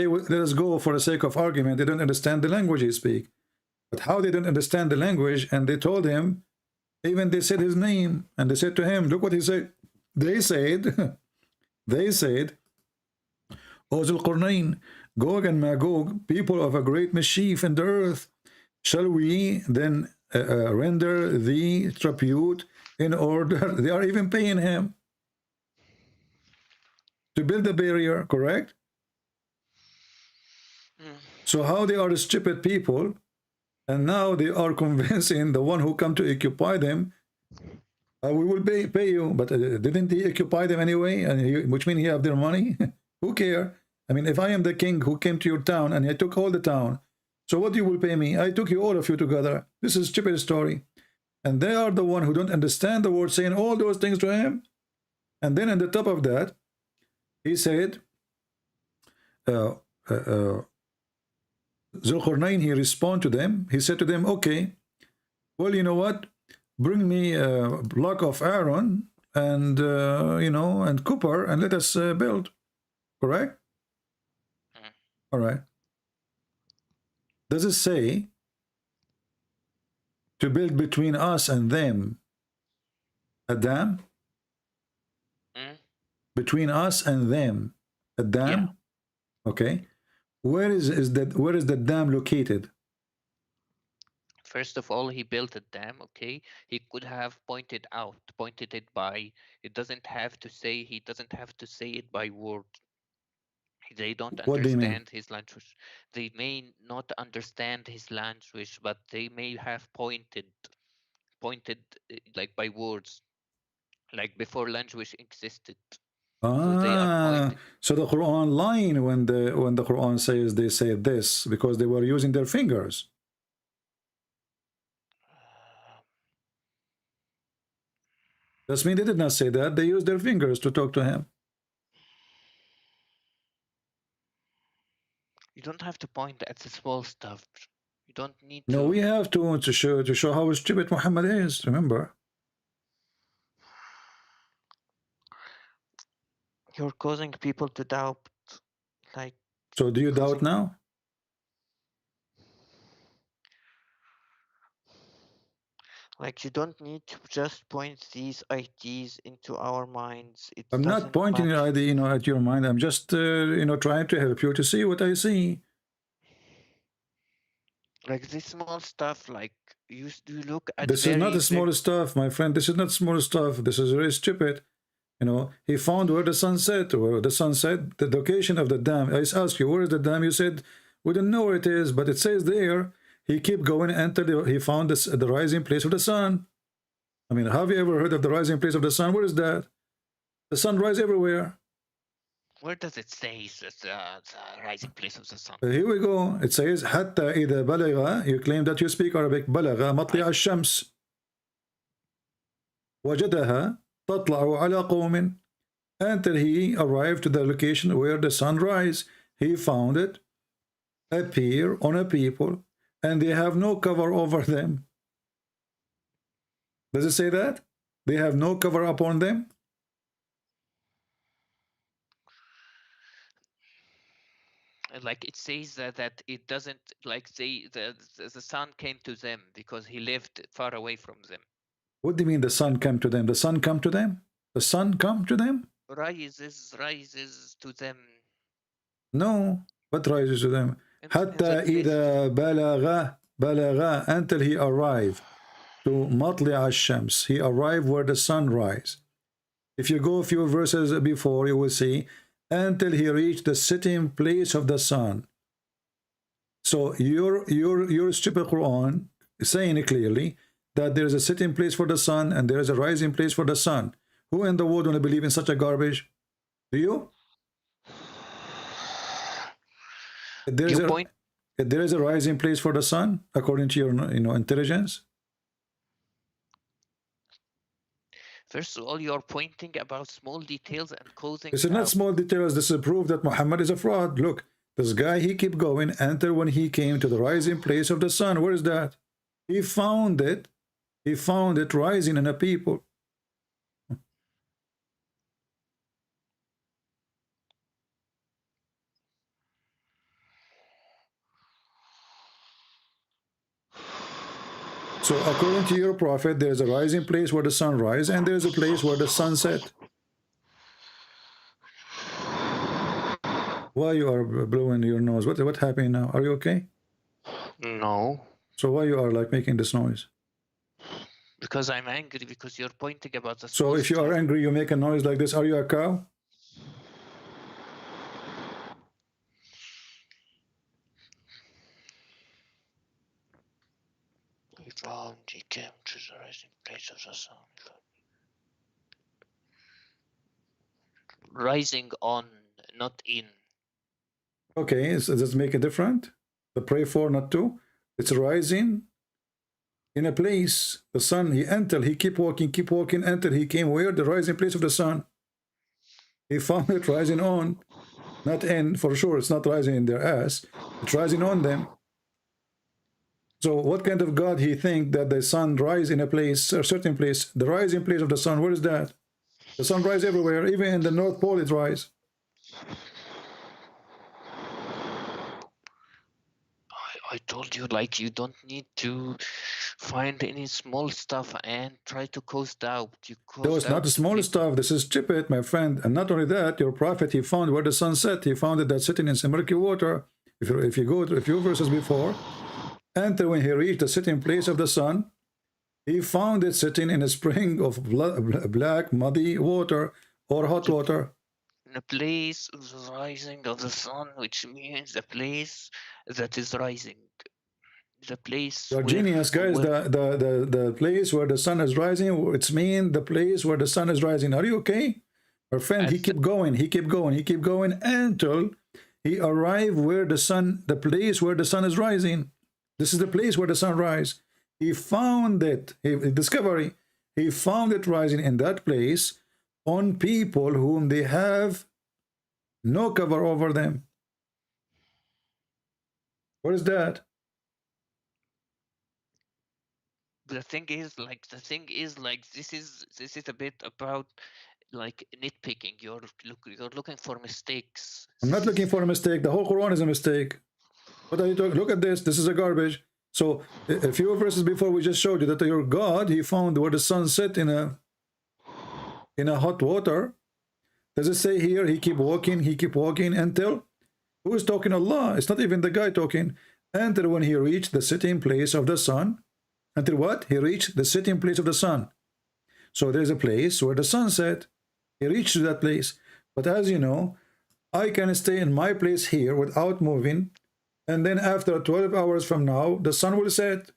go for the sake of argument, they don't understand the language he speaks. But how they don't understand the language, and they told him, even they said his name, and they said to him, look what he said. They said, O Zul Qarnayn, Gog and Magog, people of a great mischief in the earth, shall we then render thee tribute in order? They are even paying him to build a barrier, correct? So how they are stupid people, and now they are convincing the one who come to occupy them, we will pay you. But didn't he occupy them anyway? And which means he have their money? Who care? I mean, if I am the king who came to your town and I took all the town, so what you will pay me? I took you, all of you together. This is a stupid story. And they are the one who don't understand the word, saying all those things to him. And then on the top of that, he said, Zulqarnain, he responded to them. He said to them, okay, well, you know what? Bring me a block of iron and, and copper, and let us build. Correct? All right. Does it say to build between us and them a dam? Between us and them, a dam? Yeah. Okay. Where is the dam located? First of all, he built a dam, okay? He could have pointed it by, it doesn't have to say, he doesn't have to say it by word. They don't understand his language. They may not understand his language, but they may have pointed like by words, like before language existed. So the Quran line when the Quran says they say this because they were using their fingers. That means they did not say that. They used their fingers to talk to him. You don't have to point at the small stuff. You don't need to. No, we have to show how stupid Muhammad is. Remember. You're causing people to doubt, like. So do you doubt now? Like, you don't need to just point these ideas into our minds. I'm not pointing an idea, at your mind. I'm just, trying to help you to see what I see. Like this small stuff, like you look at. This is not the small stuff, my friend. This is not small stuff. This is very stupid. He found where the sun set, the location of the dam. I asked you, where is the dam? You said, we don't know where it is, but it says there. He kept going until he found the rising place of the sun. I mean, have you ever heard of the rising place of the sun? Where is that? The sun rises everywhere. Where does it say the rising place of the sun? Here we go. It says, حتى إذا بلغ, you claim that you speak Arabic, بلغ مطلع الشمس وجدها تطلع على قوم, until he arrived to the location where the sun rises. He found it appear on a people, and they have no cover over them. Does it say that? They have no cover upon them? Like it says that it doesn't, like the sun came to them because he lived far away from them. What do you mean the sun came to them? The sun come to them? The sun come to them? Rises to them. No. What rises to them? حتى إذا بلغ, until he arrived to مطلع الشمس. He arrived where the sun rise. If you go a few verses before, you will see until he reached the sitting place of the sun. So your stupid Quran is saying it clearly that there is a sitting place for the sun and there is a rising place for the sun. Who in the world want to believe in such a garbage? Do you? There is a rising place for the sun according to your intelligence. First of all, you're pointing about small details and causing. This is not small details. This is proof that Muhammad is a fraud. Look, this guy, he keep going until when he came to the rising place of the sun. Where is that? He found it. He found it rising in a people. So according to your prophet, there is a rising place where the sun rises, and there is a place where the sun set. Why you are blowing your nose? What happened now? Are you okay? No. So why you are like making this noise? Because I'm angry because you're pointing about the. So if you are angry, you make a noise like this. Are you a cow? We found he came to the rising place of the sun. Rising on, not in. Okay, so does it make a difference? The pray for, not to. It's rising in a place. The sun, he entered, he keep walking, until he came where? The rising place of the sun. He found it rising on, not in, for sure. It's not rising in their ass. It's rising on them. So what kind of God he think that the sun rise in a place, a certain place, the rising place of the sun? Where is that? The sun rise everywhere, even in the North Pole it rise. I told you, like, you don't need to find any small stuff and try to cause doubt. No, it's not the small stuff. This is stupid, my friend. And not only that, your prophet, he found where the sun set. He found it that sitting in some murky water. If you go to a few verses before, and when he reached the sitting place of the sun, he found it sitting in a spring of black, muddy water or hot water. In a place of the rising of the sun, which means the place that is rising. The place. You're genius, guys. The place where the sun is rising, it's mean the place where the sun is rising. Are you okay? Our friend, he kept going, until he arrived where the sun, the place where the sun is rising. This is the place where the sun rises. He found it, discovery. He found it rising in that place on people whom they have no cover over them. What is that? The thing is like this is a bit about like nitpicking. You're looking for mistakes. I'm not looking for a mistake. The whole Quran is a mistake. What are you talking? Look at this. This is a garbage. So a few verses before we just showed you that your God, he found where the sun set in a hot water. Does it say here he keep walking until? Who is talking? Allah. It's not even the guy talking. Until when he reached the sitting place of the sun. Until what? He reached the sitting place of the sun. So there's a place where the sun set. He reached to that place. But as you know, I can stay in my place here without moving. And then after 12 hours from now, the sun will set.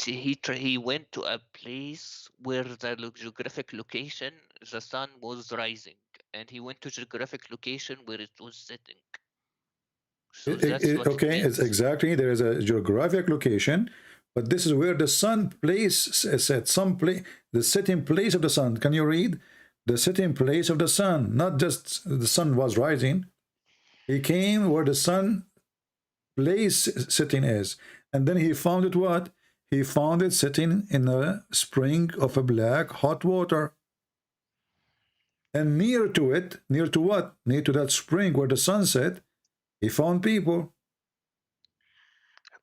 He went to a place where the geographic location, the sun was rising. And he went to geographic location where it was setting. So okay, it's exactly. There is a geographic location, but this is where the sun place set. The sitting place of the sun. Can you read? The sitting place of the sun, not just the sun was rising. He came where the sun place sitting is, and then he found it what? He found it sitting in a spring of a black hot water. And near to it, near to what? Near to that spring where the sun set, he found people.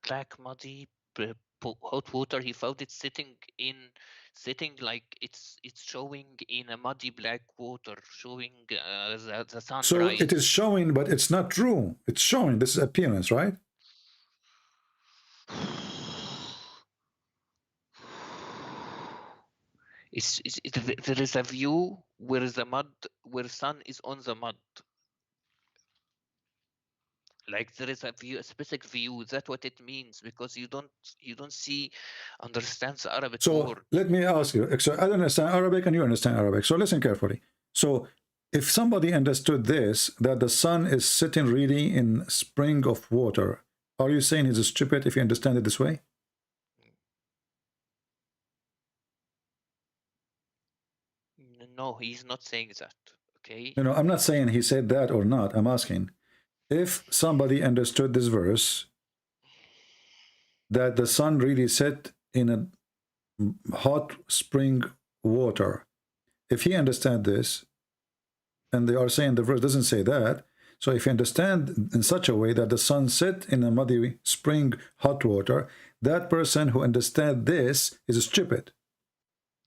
Black, muddy, hot water. He found it sitting like it's showing in a muddy black water, showing the sunrise. So it is showing, but it's not true. It's showing. This is appearance, right? There is a view where the mud, where sun is on the mud. Like there is a view, a specific view. That's what it means, because you don't understand the Arabic word. Let me ask you. So I understand Arabic and you understand Arabic. So listen carefully. So if somebody understood this, that the sun is sitting really in spring of water, are you saying he's stupid if you understand it this way? No, he's not saying that. Okay. You know, I'm not saying he said that or not. I'm asking if somebody understood this verse, that the sun really set in a hot spring water. If he understand this, and they are saying the verse doesn't say that, so if you understand in such a way that the sun set in a muddy spring hot water, that person who understands this is stupid.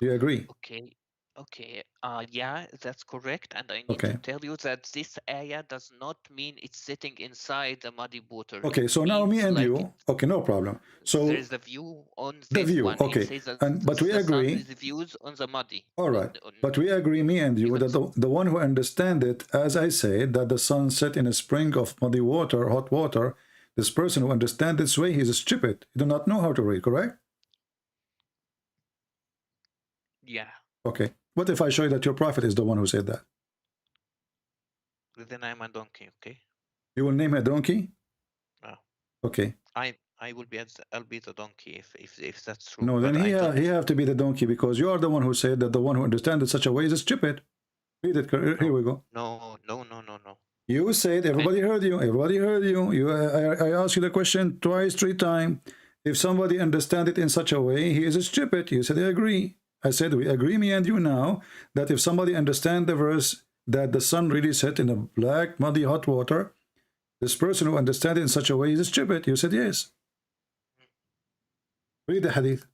Do you agree? Okay. Yeah, that's correct. And I need to tell you that this ayah does not mean it's sitting inside the muddy water. Okay, so now me and you, okay, no problem. So there's the view on the this view, one. okay, It says that but we the agree. sun is views on the muddy. All right, but we agree, me and you, that the one who understand it, as I said, that the sun set in a spring of muddy water, hot water, this person who understands this way, he's stupid. He do not know how to read, correct? Yeah. Okay. What if I show you that your prophet is the one who said that? Then I'm a donkey, okay? You will name a donkey? No. Okay. I'll be the donkey if that's true. No, then he have to be the donkey, because you are the one who said that the one who understands it such a way is stupid. Read it. Here we go. No. You said, everybody heard you. Everybody heard you. I asked you the question twice, 3 times. If somebody understands it in such a way, he is stupid. You said, I agree. I said, we agree, me and you now, that if somebody understands the verse that the sun really set in a black, muddy, hot water, this person who understands it in such a way is stupid. You said yes. Read the hadith.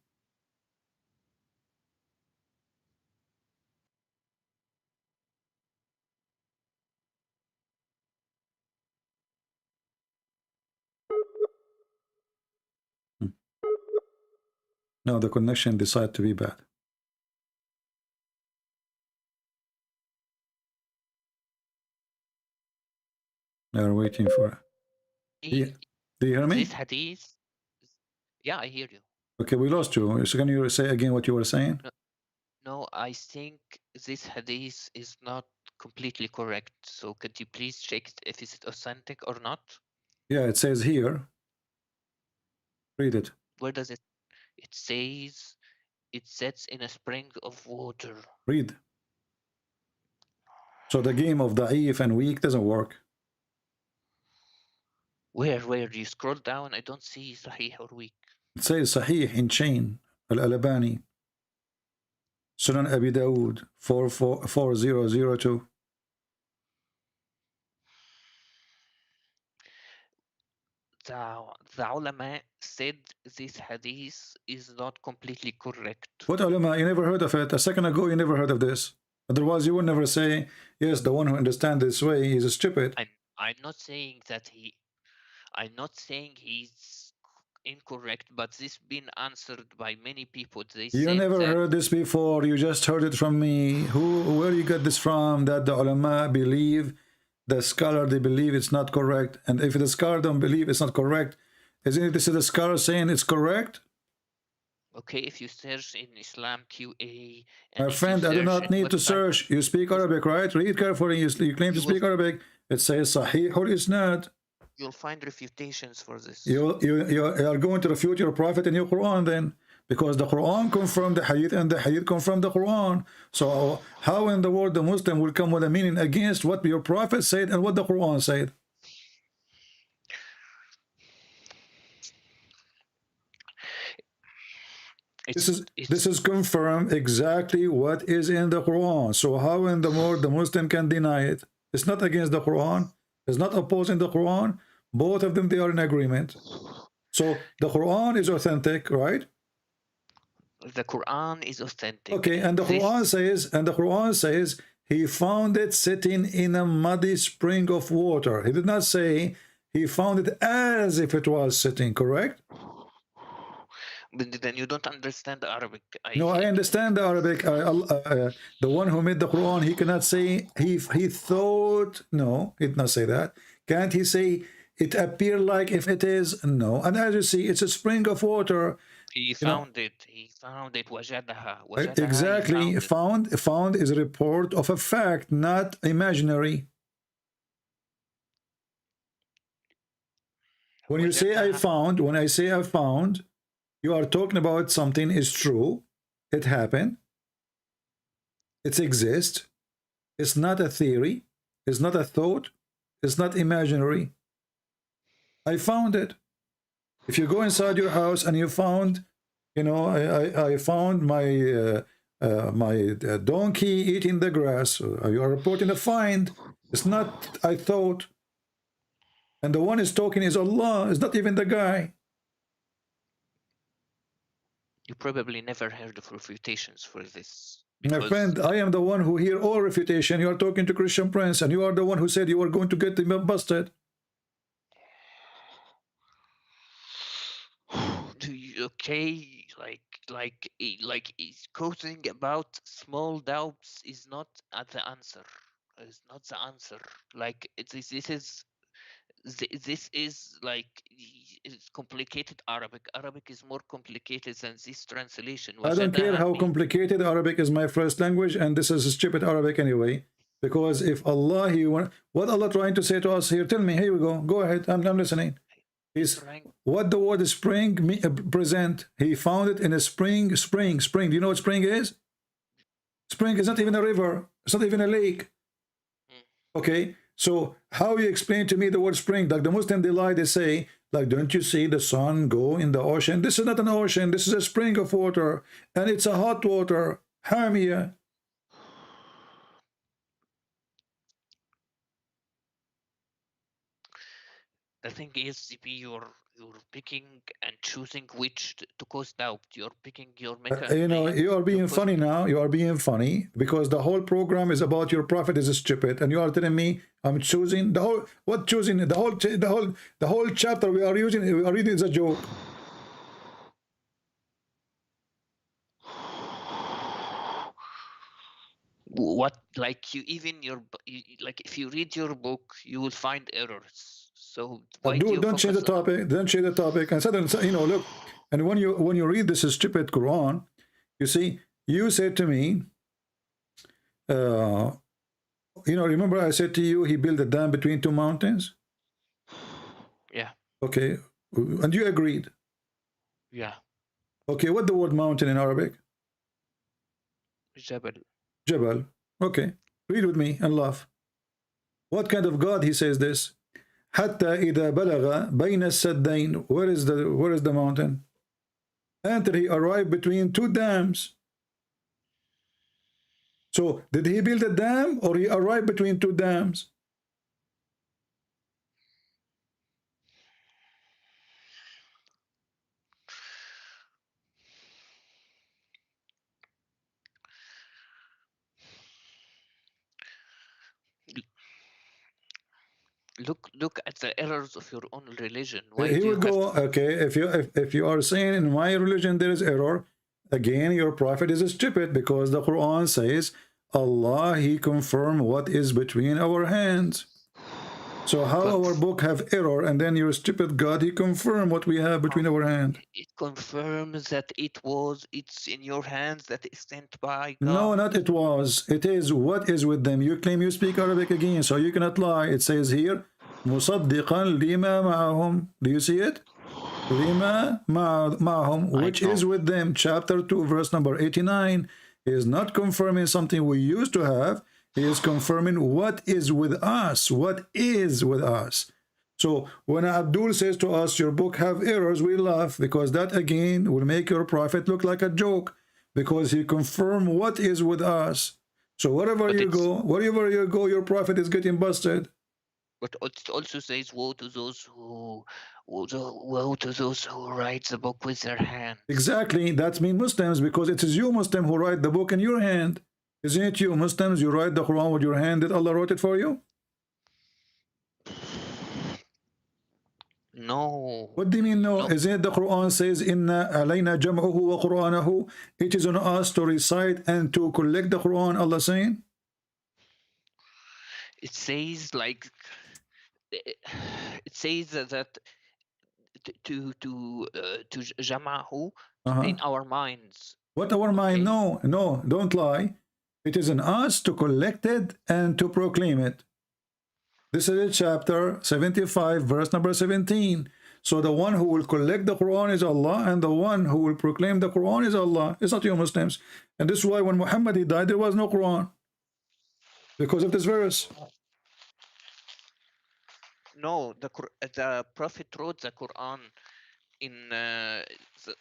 Now the connection decided to be bad. They are waiting for it. Do you hear me? This hadith. Yeah, I hear you. Okay, we lost you. So can you say again what you were saying? No, I think this hadith is not completely correct. So could you please check if it's authentic or not? Yeah, it says here. Read it. Where does it? It says it sets in a spring of water. Read. So the game of da'if and weak doesn't work. Where you scroll down, I don't see sahih or weak. It says sahih in chain. Al-Albani. Sunan Abi Dawood 4002. The ulama said this hadith is not completely correct. What ulama? You never heard of it. A second ago, you never heard of this. Otherwise, you would never say, yes, the one who understands this way is stupid. I'm not saying that I'm not saying he's incorrect, but this been answered by many people. You never heard this before. You just heard it from me. Where you got this from? That the ulama believe, the scholar, they believe it's not correct. And if the scholar don't believe it's not correct, isn't it this is the scholar saying it's correct? Okay, if you search in Islam QA. My friend, I do not need to search. You speak Arabic, right? Read carefully. You claim to speak Arabic. It says Sahih or Isnad. You'll find refutations for this. You are going to refute your prophet in your Quran then, because the Quran confirmed the hadith and the hadith confirmed the Quran. So how in the world the Muslim will come with a meaning against what your prophet said and what the Quran said? This is confirmed exactly what is in the Quran. So how in the world the Muslim can deny it? It's not against the Quran. It's not opposing the Quran. Both of them, they are in agreement. So the Quran is authentic, right? The Quran is authentic. Okay, and the Quran says he found it sitting in a muddy spring of water. He did not say he found it as if it was sitting, correct? But then you don't understand Arabic. No, I understand the Arabic. The one who made the Quran, he cannot say he thought. No, he did not say that. Can't he say it appear like if it is? No. And as you see, it's a spring of water. He found it. He found it. وجدها. وجدها. Exactly. Found is a report of a fact, not imaginary. When you say I found, when I say I found, you are talking about something is true. It happened. It exists. It's not a theory. It's not a thought. It's not imaginary. I found it. If you go inside your house and you found, you know, I found my my donkey eating the grass. You are reporting a find. It's not I thought. And the one is talking is Allah. It's not even the guy. You probably never heard of refutations for this. My friend, I am the one who hear all refutation. You are talking to Christian Prince, and you are the one who said you were going to get him busted. Okay, like quoting about small doubts is not the answer. It's not the answer. Like this is like it's complicated Arabic. Arabic is more complicated than this translation. I don't care how complicated Arabic is my first language, and this is stupid Arabic anyway. Because if Allah, what Allah trying to say to us here? Tell me. Here we go. Go ahead. I'm listening. Is what the word spring present. He found it in a spring. Spring. Do you know what spring is? Spring is not even a river. It's not even a lake. Okay. So how you explain to me the word spring? Like the Muslim, they lie, they say, like, don't you see the sun go in the ocean? This is not an ocean. This is a spring of water. And it's a hot water. Hamia. The thing is, CP, you're picking and choosing which to cause doubt. You're picking your you know, you are being funny now. You are being funny because the whole program is about your prophet is stupid, and you are telling me I'm choosing the whole. What choosing? The whole chapter we are reading is a joke. What, like you even like if you read your book, you will find errors. So why don't change the topic. Don't change the topic. And suddenly, you know, look. And when you read this stupid Quran, you see, you said to me, you know, remember I said to you, he built a dam between two mountains. Yeah. Okay, and you agreed. Yeah. Okay, what the word mountain in Arabic? Jabal. Jabal. Okay, read with me and laugh. What kind of God he says this? حتى إذا بلغ بين السدين. Where is the mountain? Until he arrived between two dams. So did he build a dam or he arrived between two dams? Look at the errors of your own religion. Why he would go, okay, if you are saying in my religion there is error, again your prophet is stupid because the Quran says Allah, he confirmed what is between our hands. So how our book have error and then your stupid God, he confirmed what we have between our hands? It confirms that it's in your hands, that it's sent by God. No, not it was. It is what is with them. You claim you speak Arabic again, so you cannot lie. It says here, مُصَدِّقًا لِمَا مَعَهُمْ. Do you see it? لِمَا مَعَهُمْ, which is with them. Chapter 2, verse number 89. Is not confirming something we used to have. He is confirming what is with us. What is with us. So when Abdul says to us, your book have errors, we laugh because that again will make your prophet look like a joke because he confirmed what is with us. So wherever you go, your prophet is getting busted. But it also says, woe to those who write the book with their hand. Exactly. That means Muslims because it is you Muslim who write the book in your hand. Isn't it you Muslims? You write the Quran with your hand. Did Allah wrote it for you? No. What do you mean no? Isn't it the Quran says, Inna alayna jam'uhu wa Qur'anahu? It is on us to recite and to collect the Quran, Allah saying? It says like it says that to jama'hu in our minds. What our mind? No, no, don't lie. It is on us to collect it and to proclaim it. This is chapter 75, verse number 17. So the one who will collect the Quran is Allah, and the one who will proclaim the Quran is Allah. It's not you Muslims. And this is why when Muhammad he died, there was no Quran. Because of this verse. No, the Prophet wrote the Quran in the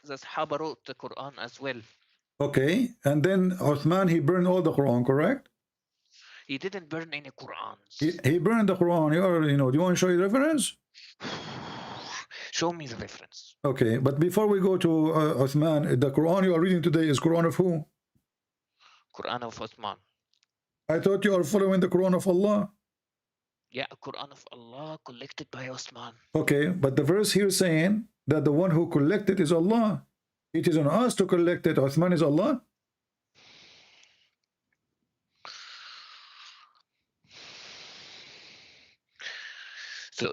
Sahaba wrote the Quran as well. Okay, and then Uthman, he burned all the Quran, correct? He didn't burn any Qurans. He burned the Quran. You know, do you want to show you the reference? Show me the reference. Okay, but before we go to Uthman, the Quran you are reading today is Quran of who? Quran of Uthman. I thought you are following the Quran of Allah. Yeah, Quran of Allah collected by Uthman. Okay, but the verse here saying that the one who collected is Allah. It is on us to collect it. Uthman is Allah.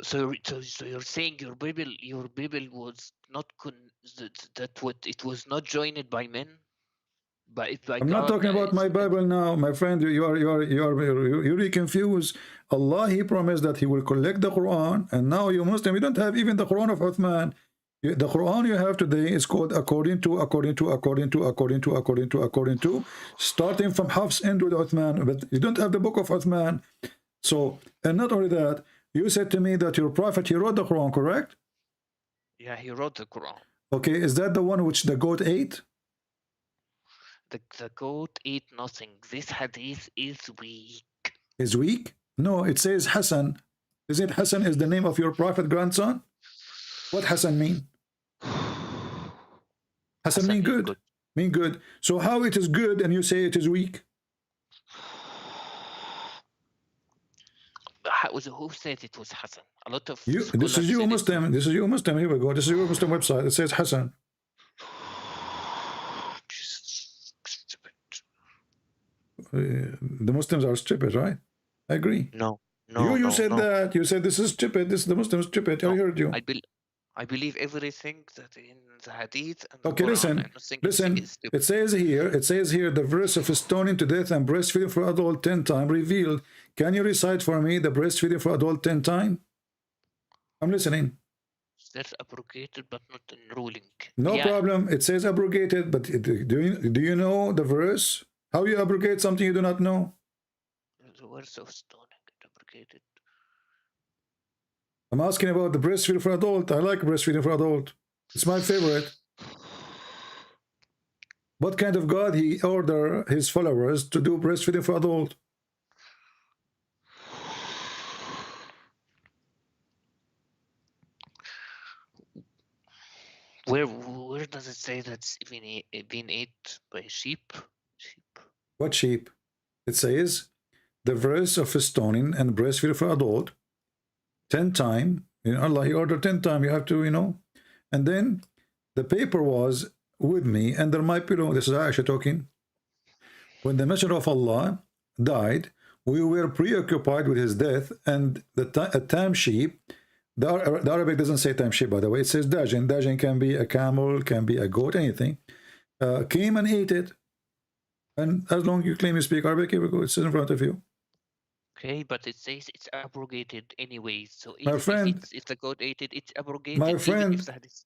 So you're saying your Bible was not it was not joined by men, by I'm not talking about my Bible now, my friend. You're really confused. Allah, He promised that He will collect the Quran, and now you Muslim, you don't have even the Quran of Uthman. The Quran you have today is called according to, starting from Hafs end with Uthman, but you don't have the book of Uthman. So, and not only that, you said to me that your prophet, he wrote the Quran, correct? Yeah, he wrote the Quran. Okay, is that the one which the goat ate? The goat ate nothing. This hadith is weak. Is weak? No, it says Hassan. Is it Hassan is the name of your prophet grandson? What Hassan mean? Hassan mean good. Mean good. So how it is good and you say it is weak? Who said it was Hassan? A lot of this is you Muslim. This is you Muslim. Here we go. This is your Muslim website. It says Hassan. The Muslims are stupid, right? I agree. No. You said that. You said this is stupid. This is the Muslims stupid. I heard you. I believe everything that in the hadith and okay, Quran, listen. It says here the verse of stoning to death and breastfeeding for adult 10 times revealed. Can you recite for me the breastfeeding for adult 10 times? I'm listening. That's abrogated but not enrolling. No problem. It says abrogated, but do you know the verse? How you abrogate something you do not know? The verse of stoning abrogated. I'm asking about the breastfeeding for adult. I like breastfeeding for adult. It's my favorite. What kind of God he order his followers to do breastfeeding for adult? Where does it say that's been ate by sheep? What sheep? It says the verse of stoning and breastfeeding for adult 10 times. Allah, he ordered 10 times. You have to, And then the paper was with me under my pillow. This is Aisha talking. When the Messenger of Allah died, we were preoccupied with his death, and a tam sheep, the Arabic doesn't say tam sheep, by the way. It says dajin. Dajin can be a camel, can be a goat, anything. Came and ate it. And as long as you claim you speak Arabic, here we go. It says in front of you. Okay, but it says it's abrogated anyway. So if the goat ate it, it's abrogated.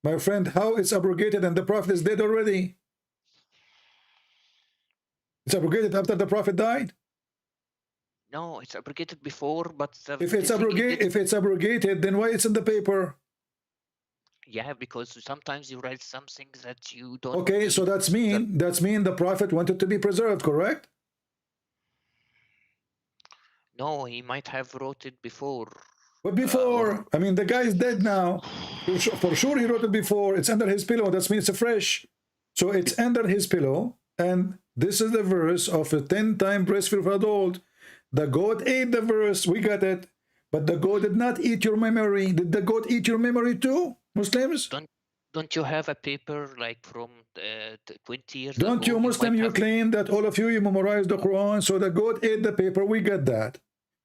My friend, how it's abrogated and the Prophet is dead already? It's abrogated after the Prophet died? No, it's abrogated before, but if it's abrogated, then why it's in the paper? Yeah, because sometimes you write something that you don't. Okay, so that's mean the Prophet wanted to be preserved, correct? No, he might have wrote it before. What before? I mean, the guy is dead now. For sure he wrote it before. It's under his pillow. That means it's fresh. So it's under his pillow. And this is the verse of a 10-time breastfeed for adult. The goat ate the verse. We got it. But the goat did not eat your memory. Did the goat eat your memory too, Muslims? Don't you have a paper like from 20 years Don't ago? you Muslim, you claim that all of you memorized the Quran, so the goat ate the paper, we get that.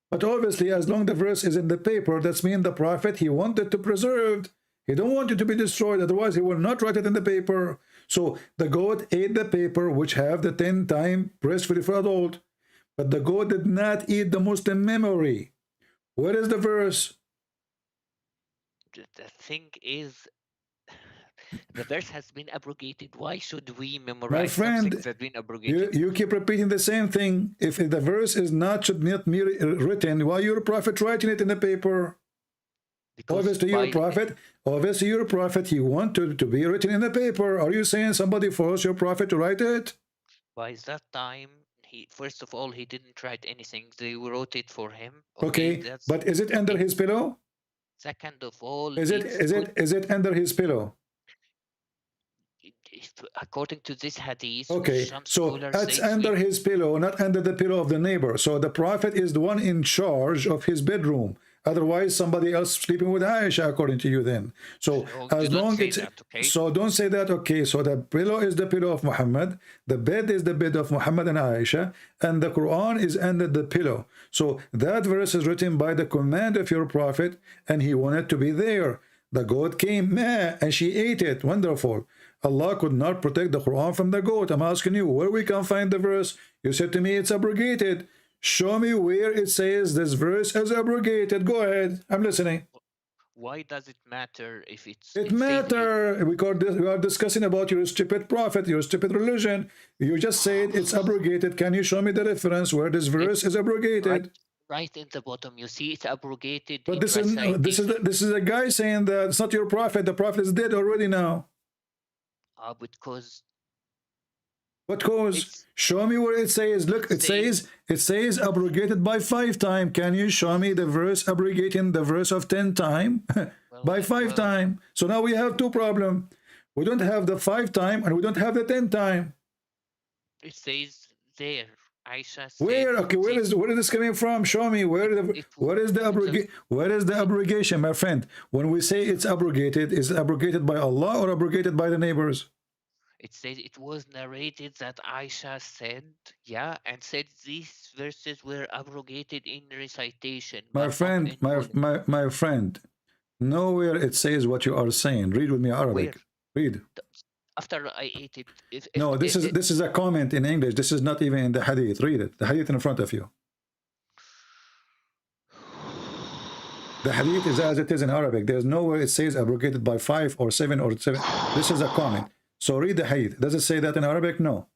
But obviously, as long the verse is in the paper, that's mean the prophet, he wanted to preserve. He don't want it to be destroyed, otherwise he will not write it in the paper. So the goat ate the paper, which have the 10-time breastfeeding for adult. But the goat did not eat the Muslim memory. Where is the verse? The thing is, the verse has been abrogated. Why should we My memorize something friend, that's been abrogated? you keep repeating the same thing. If the verse is not, should not be written, why your prophet writing it in the paper? Because obviously you're a prophet, he wanted to be written in the paper. Are you saying somebody forced your prophet to write it? By that time, first of all, he didn't write anything. They wrote it for him. Okay, but is it under his pillow? Second of all, Is it under his pillow? According to this hadith, okay, so that's under his pillow, not under the pillow of the neighbor. So the prophet is the one in charge of his bedroom. Otherwise, somebody else sleeping with Aisha, according to you then. So as long as so don't say that, okay, so the pillow is the pillow of Muhammad, the bed is the bed of Muhammad and Aisha, and the Quran is under the pillow. So that verse is written by the command of your prophet, and he wanted to be there. The goat came, meh, and she ate it. Wonderful. Allah could not protect the Quran from the goat. I'm asking you, where we can find the verse? You said to me it's abrogated. Show me where it says this verse is abrogated. Go ahead. I'm listening. Why does it matter if it's... It matters because we are discussing about your stupid prophet, your stupid religion. You just said it's abrogated. Can you show me the reference where this verse is abrogated? Right in the bottom, you see it's abrogated. But this is a guy saying that it's not your prophet. The prophet is dead already now. Because what cause? Show me where it says. Look, it says abrogated by 5 times. Can you show me the verse abrogating the verse of 10 times by 5 times? So now we have 2 problems. We don't have the 5 times and we don't have the 10 times. It says there. Aisha said, where? Okay, where is this coming from? Show me where is the abrogation, my friend? When we say it's abrogated, is it abrogated by Allah or abrogated by the neighbors? It says it was narrated that Aisha said, and said these verses were abrogated in recitation. My friend, my friend, nowhere it says what you are saying. Read with me Arabic. Read. After I ate it. This is a comment in English. This is not even in the hadith. Read it. The hadith in front of you. The hadith is as it is in Arabic. There's nowhere it says abrogated by 5 or 7 or 7. This is a comment. So read the hadith. Does it say that in Arabic? No.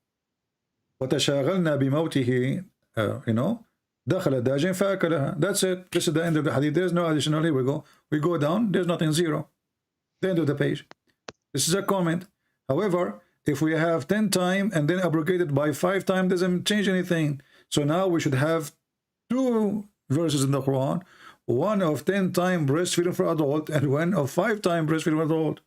وَتَشَاغَلْنَا بِمَوْتِهِ دَخَلَ دَاجٍ فَأَكَلَهَا. That's it. This is the end of the hadith. There's no additional. Here we go. We go down. There's nothing, 0. The end of the page. This is a comment. However, if we have 10 times and then abrogated by 5 times, doesn't change anything. So now we should have 2 verses in the Quran. One of 10 times breastfeeding for adult and one of 5 times breastfeeding for adult.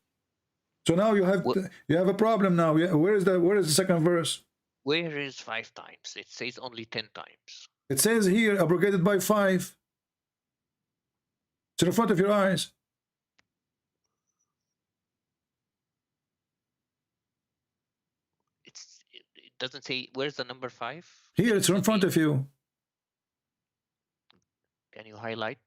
So now you have a problem now. Where is the second verse? Where is 5 times? It says only 10 times. It says here abrogated by 5. It's in front of your eyes. It doesn't say where's the number 5. Here it's in front of you. Can you highlight?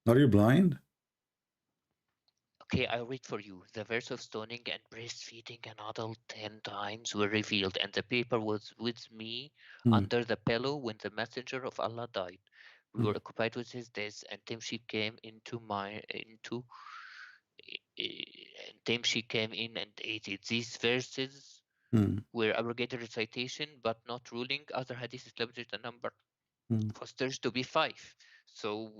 Are you blind? Okay, I'll read for you. The verse of stoning and breastfeeding an adult 10 times were revealed, and the paper was with me under the pillow when the messenger of Allah died. We were occupied with his death, and then she came in and ate it. These verses were abrogated recitation, but not ruling. Other hadith established the number for stairs to be 5. So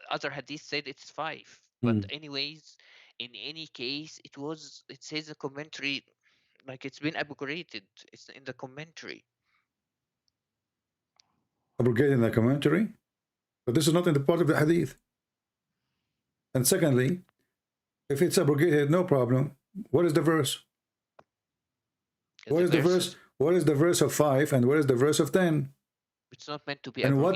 other hadith said it's 5. But anyways, in any case, it says a commentary, like it's been abrogated. It's in the commentary. Abrogated in the commentary? But this is not in the part of the hadith. And secondly, if it's abrogated, no problem. What is the verse? What is the verse? What is the verse of 5 and what is the verse of 10? It's not meant to be And abrogated.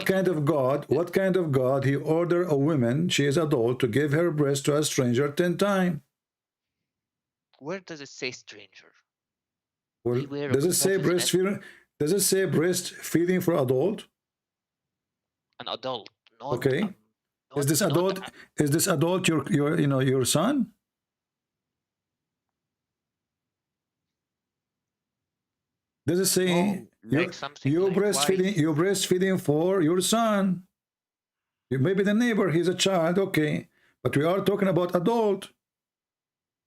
what kind of God he order a woman, she is adult, to give her breast to a stranger 10 times? Where does it say stranger? Well, Beware does of it say Prophet's breastfeeding? Does it say breastfeeding for adult? an adult, not Okay. Is this adult? Is this adult your son? Does it say you're breastfeeding for your son? Maybe the neighbor, he's a child, okay, but we are talking about adult.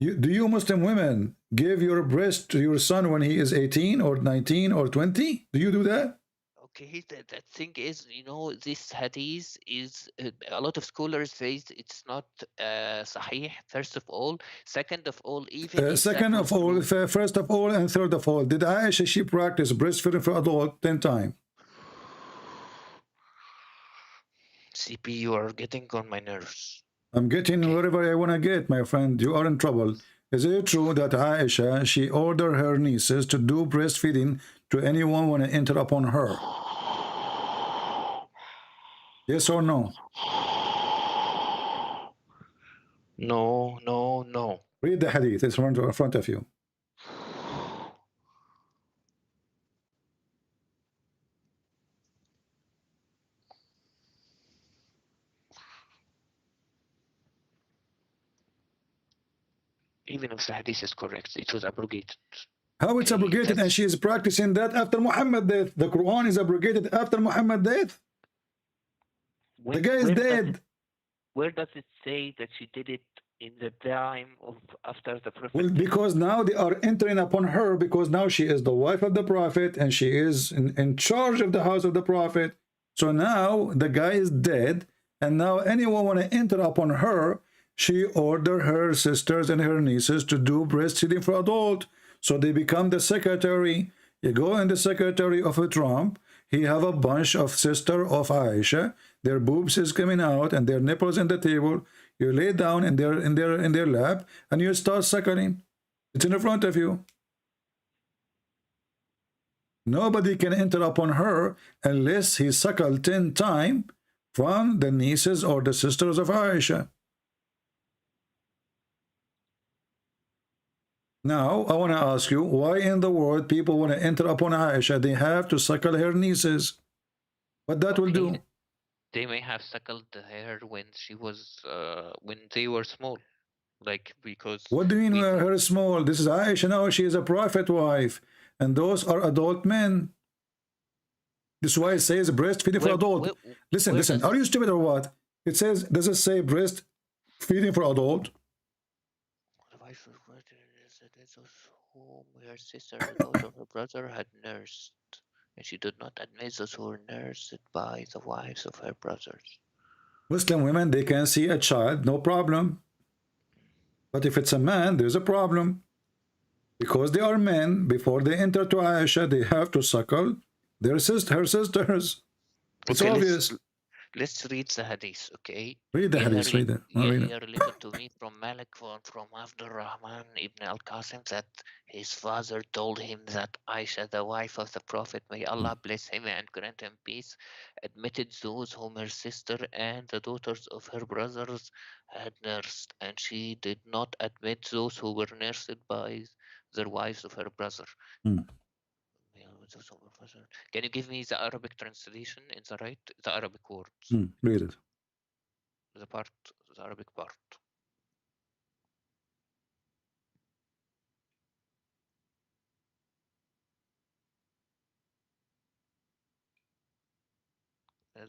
Do you Muslim women give your breast to your son when he is 18 or 19 or 20? Do you do that? Okay, the thing is, you know, this hadith is a lot of scholars say it's not sahih. First of all, second of all, even if Second of all, first of all, and third of all, did Aisha, she practice breastfeeding for adult 10 times? CP, you are getting on my nerves. I'm getting wherever I want to get, my friend. You are in trouble. Is it true that Aisha, she ordered her nieces to do breastfeeding to anyone when I enter upon her? Yes or no? No, no, no. Read the hadith. It's in front of you. Even if the hadith is correct, it was abrogated. How it's abrogated and she is practicing that after Muhammad's death? The Quran is abrogated after Muhammad's death. The guy is dead. Where does it say that she did it in the time of after the Prophet? Well, because now they are entering upon her, because now she is the wife of the Prophet and she is in charge of the house of the Prophet. So now the guy is dead, and now anyone want to enter upon her, she order her sisters and her nieces to do breastfeeding for adult. So they become the secretary. You go in the secretary of a Trump, he have a bunch of sister of Aisha, their boobs is coming out and their nipples in the table. You lay down in their lap and you start suckling. It's in front of you. Nobody can enter upon her unless he suckled 10 times from the nieces or the sisters of Aisha. Now, I want to ask you, why in the world people want to enter upon Aisha? They have to suckle her nieces. What that will do? They may have suckled her when she was when they were small, like because. What do you mean her small? This is Aisha now. She is a prophet wife, and those are adult men. This is why it says breastfeeding for adult. Listen. Are you stupid or what? It says, does it say breastfeeding for adult? Whom her sister, the daughter of her brother, had nursed, and she did not admit those who were nursed by the wives of her brothers. Muslim women, they can see a child, no problem. But if it's a man, there's a problem. Because they are men, before they enter to Aisha, they have to suckle her sisters. It's obvious. Let's read the hadith, okay? Read the hadith, read it. Here related to me from Malik from Abdul Rahman ibn al-Qasim that his father told him that Aisha, the wife of the Prophet, may Allah bless him and grant him peace, admitted those whom her sister and the daughters of her brothers had nursed, and she did not admit those who were nursed by their wives of her brother. Can you give me the Arabic translation in the Arabic words? Read it. The Arabic part.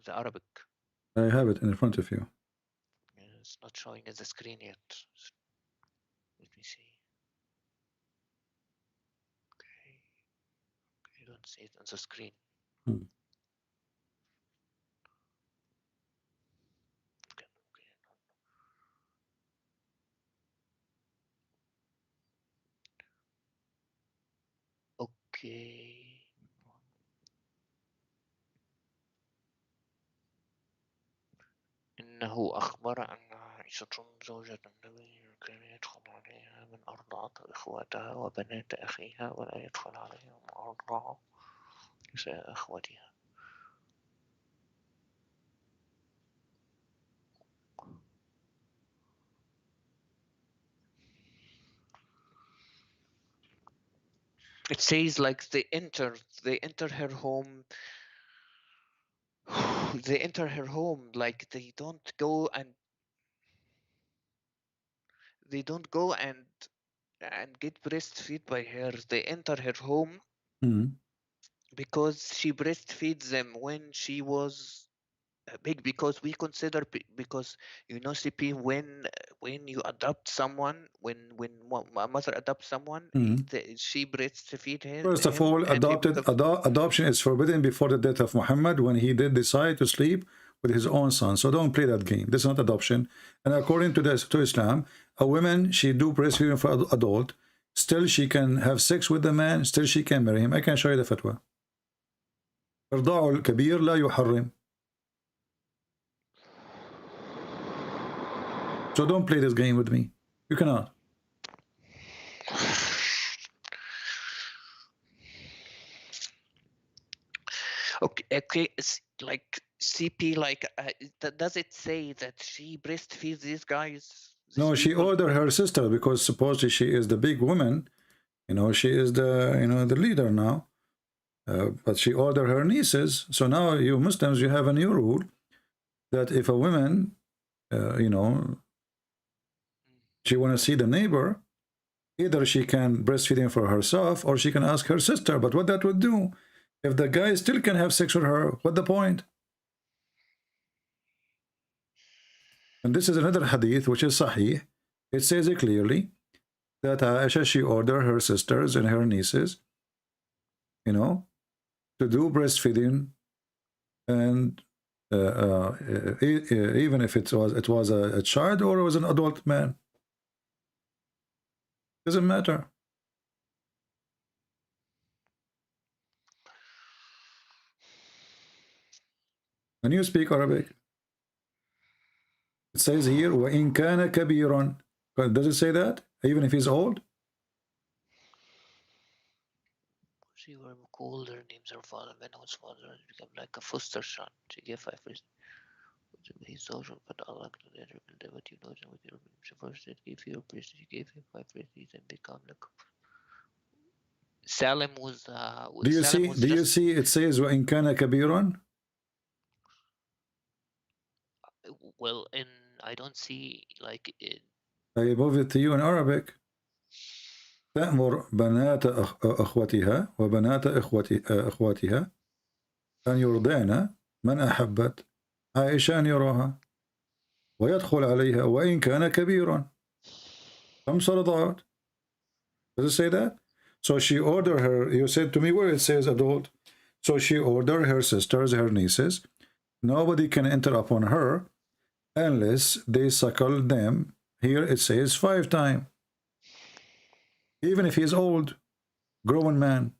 The Arabic. I have it in front of you. It's not showing at the screen yet. Let me see. Okay. I don't see it on the screen. Okay. أنه أخبر أن عائشة زوجة النبي كان يدخل عليها من أرضعة إخواتها وبنات أخيها ولا يدخل عليها من أرضعة نساء أخواتها. It says like they enter her home. They enter her home, like they don't go and get breastfeed by her. They enter her home because she breastfeeds them when she was big, because we consider, because you know, CP, when you adopt someone, when a mother adopts someone, she breastfeed him. First of all, adoption is forbidden before the death of Muhammad, when he did decide to sleep with his own son. So don't play that game. This is not adoption. And according to Islam, a woman, she do breastfeeding for adult, still she can have sex with the man, still she can marry him. I can show you the fatwa. إرضاع الكبير لا يحرم. So don't play this game with me. You cannot. Okay, it's like CP, like does it say that she breastfeeds these guys? No, she ordered her sister because supposedly she is the big woman. You know, she is the, you know, the leader now. But she ordered her nieces. So now you Muslims, you have a new rule that if a woman, you know, she want to see the neighbor, either she can breastfeed him for herself or she can ask her sister. But what that would do, if the guy still can have sex with her, what the point? And this is another hadith which is sahih. It says it clearly that Aisha, she ordered her sisters and her nieces, you know, to do breastfeeding, and even if it was a child or it was an adult man, doesn't matter. When you speak Arabic, it says here وَإِن كَانَ كَبِيرًا. Does it say that even if he's old? She were called, her names her father, when his father has become like a foster son. She gave 5 years. His social, but Allah what you know, with your first it gave you a priest, she gave him 5 years and become like Salim was. Do you see? Do you see? It says وَإِن كَانَ كَبِيرًا. Well, and I don't see like it. I move it to you in Arabic. تأمر بنات أخوتها وبنات أخواتها أن يرضعن من أحبت عائشة أن يراها ويدخل عليها وإن كان كبيرا. 5 رضعات. Does it say that? So she ordered her, you said to me where it says adult. So she ordered her sisters, her nieces. Nobody can enter upon her unless they suckle them. Here it says 5 times. Even if he's old, grown man.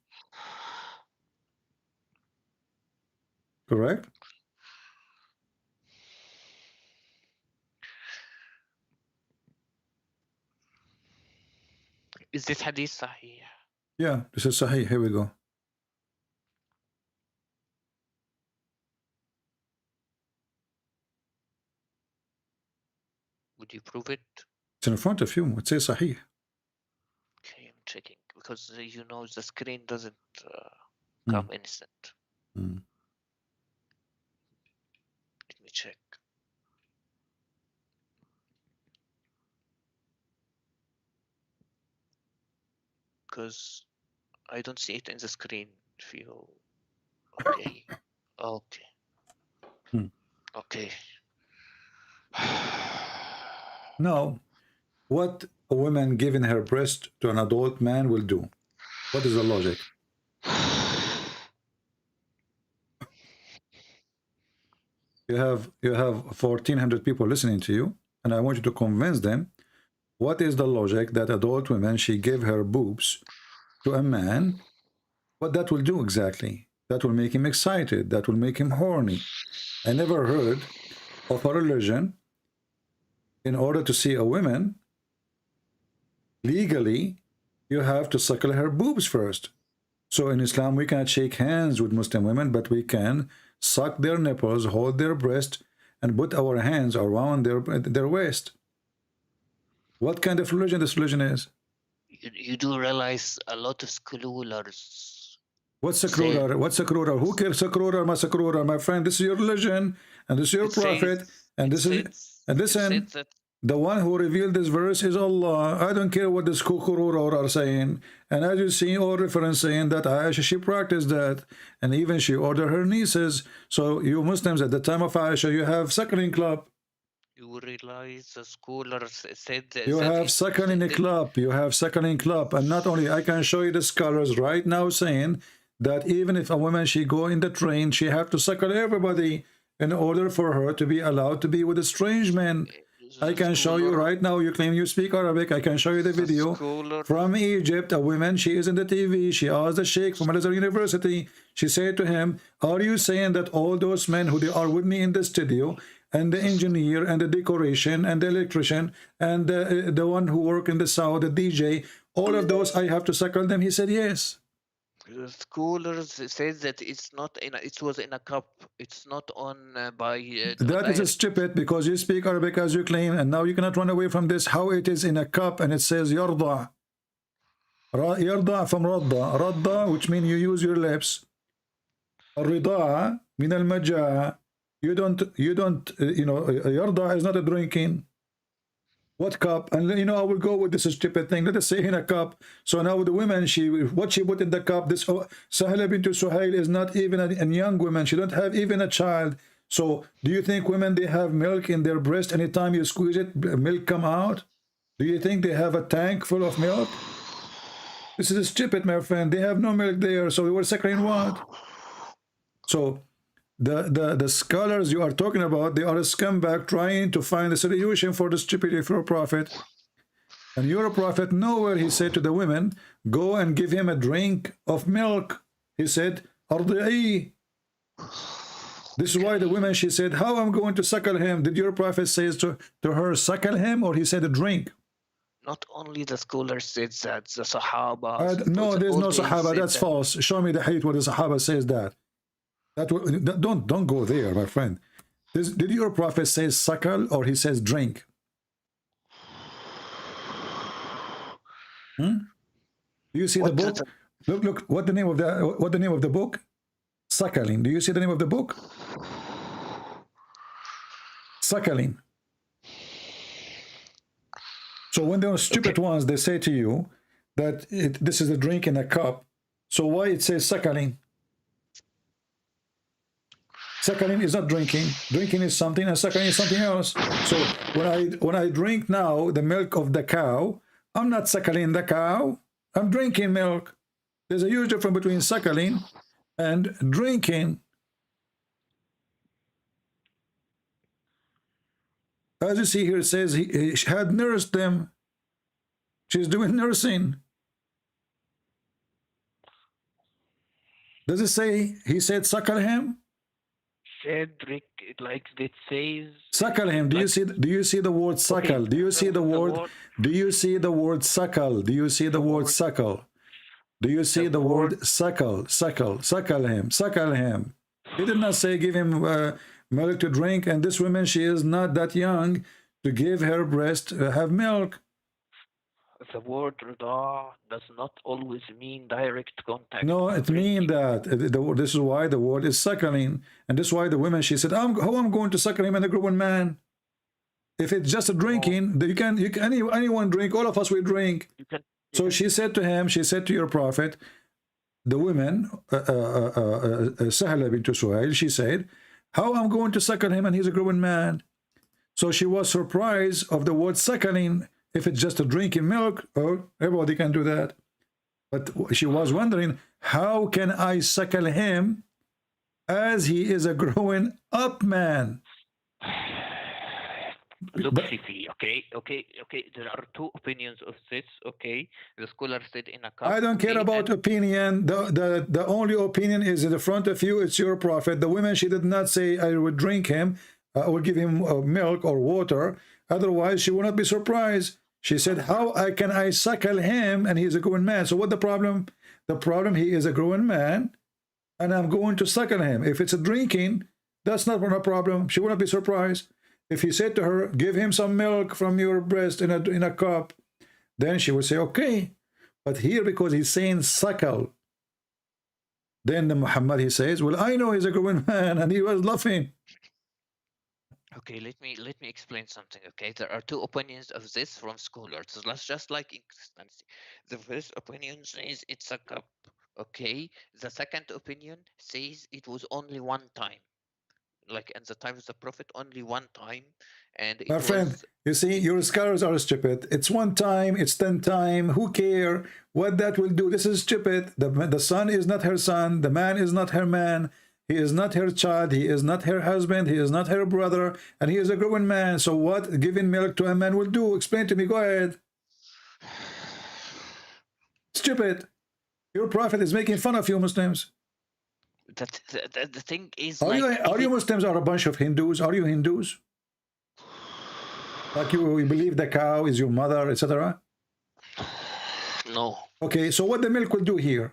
Correct? Is this hadith sahih? Yeah, this is sahih. Here we go. Would you prove it? It's in front of you. It says sahih. Okay, I'm checking because you know the screen doesn't come instant. Let me check. Because I don't see it in the screen. If you okay, okay, okay. Now, what a woman giving her breast to an adult man will do? What is the logic? You have 1,400 people listening to you, and I want you to convince them. What is the logic that adult women, she gave her boobs to a man? What that will do exactly? That will make him excited. That will make him horny. I never heard of a religion, in order to see a woman, legally, you have to suckle her boobs first. So in Islam, we cannot shake hands with Muslim women, but we can suck their nipples, hold their breast, and put our hands around their waist. What kind of religion this religion is? You do realize a lot of scholars. What's sakrurar? What's sakrurar? Who cares sakrurar, ma sakrurar? My friend, this is your religion, and this is your prophet, and this is, and listen, the one who revealed this verse is Allah. I don't care what the sakrurar are saying. And as you see, all reference saying that Aisha, she practiced that, and even she ordered her nieces. So you Muslims at the time of Aisha, you have suckling club. You realize the scholars said that You have suckling club. You have suckling club, and not only, I can show you the scholars right now saying that even if a woman, she go in the train, she have to suckle everybody in order for her to be allowed to be with a strange man. I can show you right now. You claim you speak Arabic. I can show you the video from Egypt. A woman, she is in the TV. She asked the Sheikh from Al-Azhar University. She said to him, "Are you saying that all those men who they are with me in the studio, and the engineer and the decoration and the electrician and the one who work in the sound, the DJ, all of those I have to suckle them?" He said, "Yes." The scholars says that it's not in. It was in a cup. It's not on by. That is stupid, because you speak Arabic as you claim, and now you cannot run away from this. How it is in a cup and it says yarda. Yarda from radda. Radda, which means you use your lips. Rida'a min al-majaa. You don't, yarda is not a drinking. What cup? And I will go with this stupid thing. Let us say in a cup. So now the women, what she put in the cup, this Sahla bint Suhail is not even a young woman. She don't have even a child. So do you think women, they have milk in their breast? Anytime you squeeze it, milk come out? Do you think they have a tank full of milk? This is stupid, my friend. They have no milk there. So they were suckling what? So the scholars you are talking about, they are a scumbag trying to find a solution for the stupidity of your prophet. And your prophet, nowhere he said to the women, go and give him a drink of milk. He said, ardi'i. This is why the women, she said, how I'm going to suckle him? Did your prophet say to her, suckle him, or he said a drink? Not only the scholars said that, the Sahaba. No, there's no Sahaba. That's false. Show me the hadith where the Sahaba says that. Don't go there, my friend. Did your prophet say suckle, or he says drink? Do you see the book? Look. What the name of the book? Suckling. Do you see the name of the book? Suckling. So when those stupid ones, they say to you that this is a drink in a cup. So why it says suckling? Suckling is not drinking. Drinking is something, and suckling is something else. So when I drink now the milk of the cow, I'm not suckling the cow. I'm drinking milk. There's a huge difference between suckling and drinking. As you see here, it says he had nursed them. She's doing nursing. Does it say he said suckle him? Cedric, like it says. Suckle him. Do you see the word suckle? Do you see the word? Do you see the word suckle? Do you see the word suckle? Do you see the word suckle? Suckle him. He did not say give him milk to drink. And this woman, she is not that young to give her breast have milk. The word rida does not always mean direct contact. No, it means that. This is why the word is suckling. And this is why the woman, she said, how I'm going to suckle him and a grown man? If it's just a drinking, you can anyone drink, all of us will drink. So she said to him, she said to your prophet, the woman, Sahla bint Suhail, she said, how I'm going to suckle him and he's a grown man? So she was surprised of the word suckling. If it's just a drinking milk, oh, everybody can do that. But she was wondering, how can I suckle him as he is a growing up man? Look, Fifi, okay. There are two opinions of this, okay? The scholar said in a cup. I don't care about opinion. The only opinion is in the front of you. It's your prophet. The woman, she did not say, I would drink him. I will give him milk or water. Otherwise, she will not be surprised. She said, how can I suckle him and he's a grown man? So what the problem? The problem, he is a grown man and I'm going to suckle him. If it's a drinking, that's not a problem. She will not be surprised. If he said to her, give him some milk from your breast in a cup, then she would say, okay. But here, because he's saying suckle, then the Muhammad, he says, well, I know he's a grown man, and he was laughing. Okay, let me explain something. Okay, there are two opinions of this from scholars. So let's just like inconsistency. The first opinion says it's a cup. Okay, the second opinion says it was only one time, like at the time of the Prophet, only one time, and it My friend, was. you see, your scholars are stupid. It's 1 time, it's 10 time. Who care what that will do? This is stupid. The son is not her son. The man is not her man. He is not her child. He is not her husband. He is not her brother. And he is a grown man. So what giving milk to a man will do? Explain to me. Go ahead. Stupid. Your prophet is making fun of you Muslims. The thing is, Are like, you Muslims are a bunch of Hindus? Are you Hindus? Like you believe the cow is your mother, etc.? No. Okay, so what the milk will do here?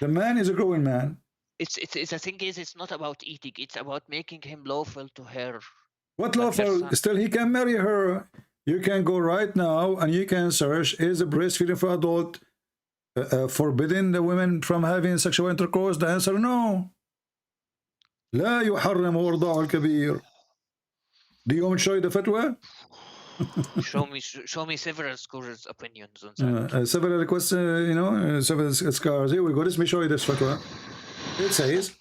The man is a grown man. It's the thing is, it's not about eating. It's about making him lawful to her. What lawful? Still, he can marry her. You can go right now and you can search, is breastfeeding for adult forbidding the women from having sexual intercourse? The answer, no. لا يحرم إرضاع الكبير. Do you want to show you the fatwa? show me several scholars' opinions on that. Several questions, several scholars. Here we go. Let me show you this fatwa. It says,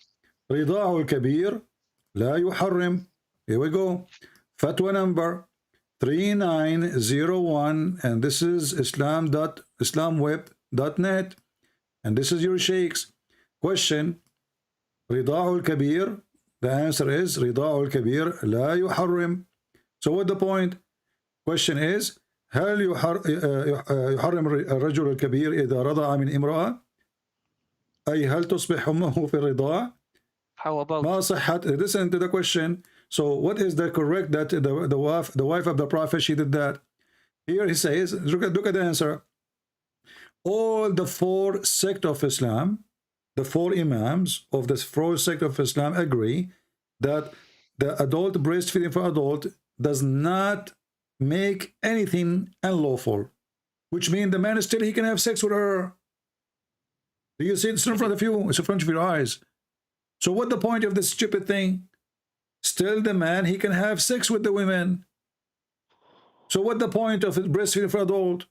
رضاع الكبير لا يحرم. Here we go. Fatwa number 3901, and this is islamweb.net, and this is your sheikhs. Question: رضاع الكبير. The answer is رضاع الكبير لا يحرم. So what the point? Question is: هل يحرم الرجل الكبير إذا رضع من امرأة؟ أي هل تصبح أمه في الرضاع؟ How about? ما صحة? Listen to the question. So what is the correct that the wife of the Prophet, she did that? Here he says, look at the answer. All the 4 sects of Islam, the 4 imams of the 4 sects of Islam agree that the adult breastfeeding for adult does not make anything unlawful, which means the man still, he can have sex with her. Do you see it? It's in front of you. It's in front of your eyes. So what the point of this stupid thing? Still the man, he can have sex with the women. So what the point of breastfeeding for adult?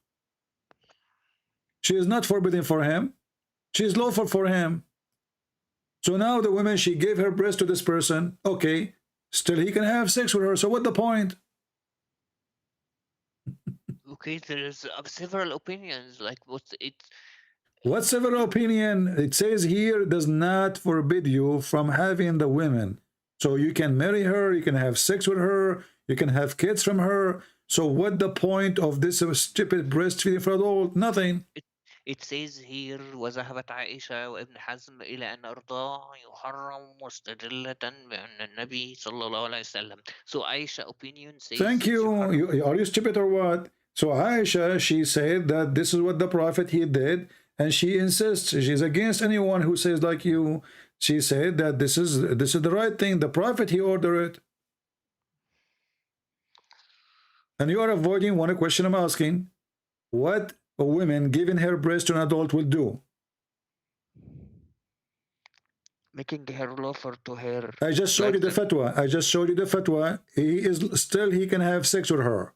She is not forbidden for him. She is lawful for him. So now the woman, she gave her breast to this person. Okay, still he can have sex with her. So what the point? Okay, there's several opinions. Like what's several opinion? It says here does not forbid you from having the women. So you can marry her, you can have sex with her, you can have kids from her. So what the point of this stupid breastfeeding for adult? Nothing. It says here وذهبت عائشة وابن حزم إلى أن أرضاع يحرم مستدلة بأن النبي صلى الله عليه وسلم. So Aisha opinion says. Thank you. Are you stupid or what? So Aisha, she said that this is what the Prophet he did, and she insists. She's against anyone who says like you. She said that this is the right thing. The Prophet, he ordered it. And you are avoiding one question I'm asking. What a woman giving her breast to an adult will do? Making her lawful to her. I just showed you the fatwa. I just showed you the fatwa. He can have sex with her.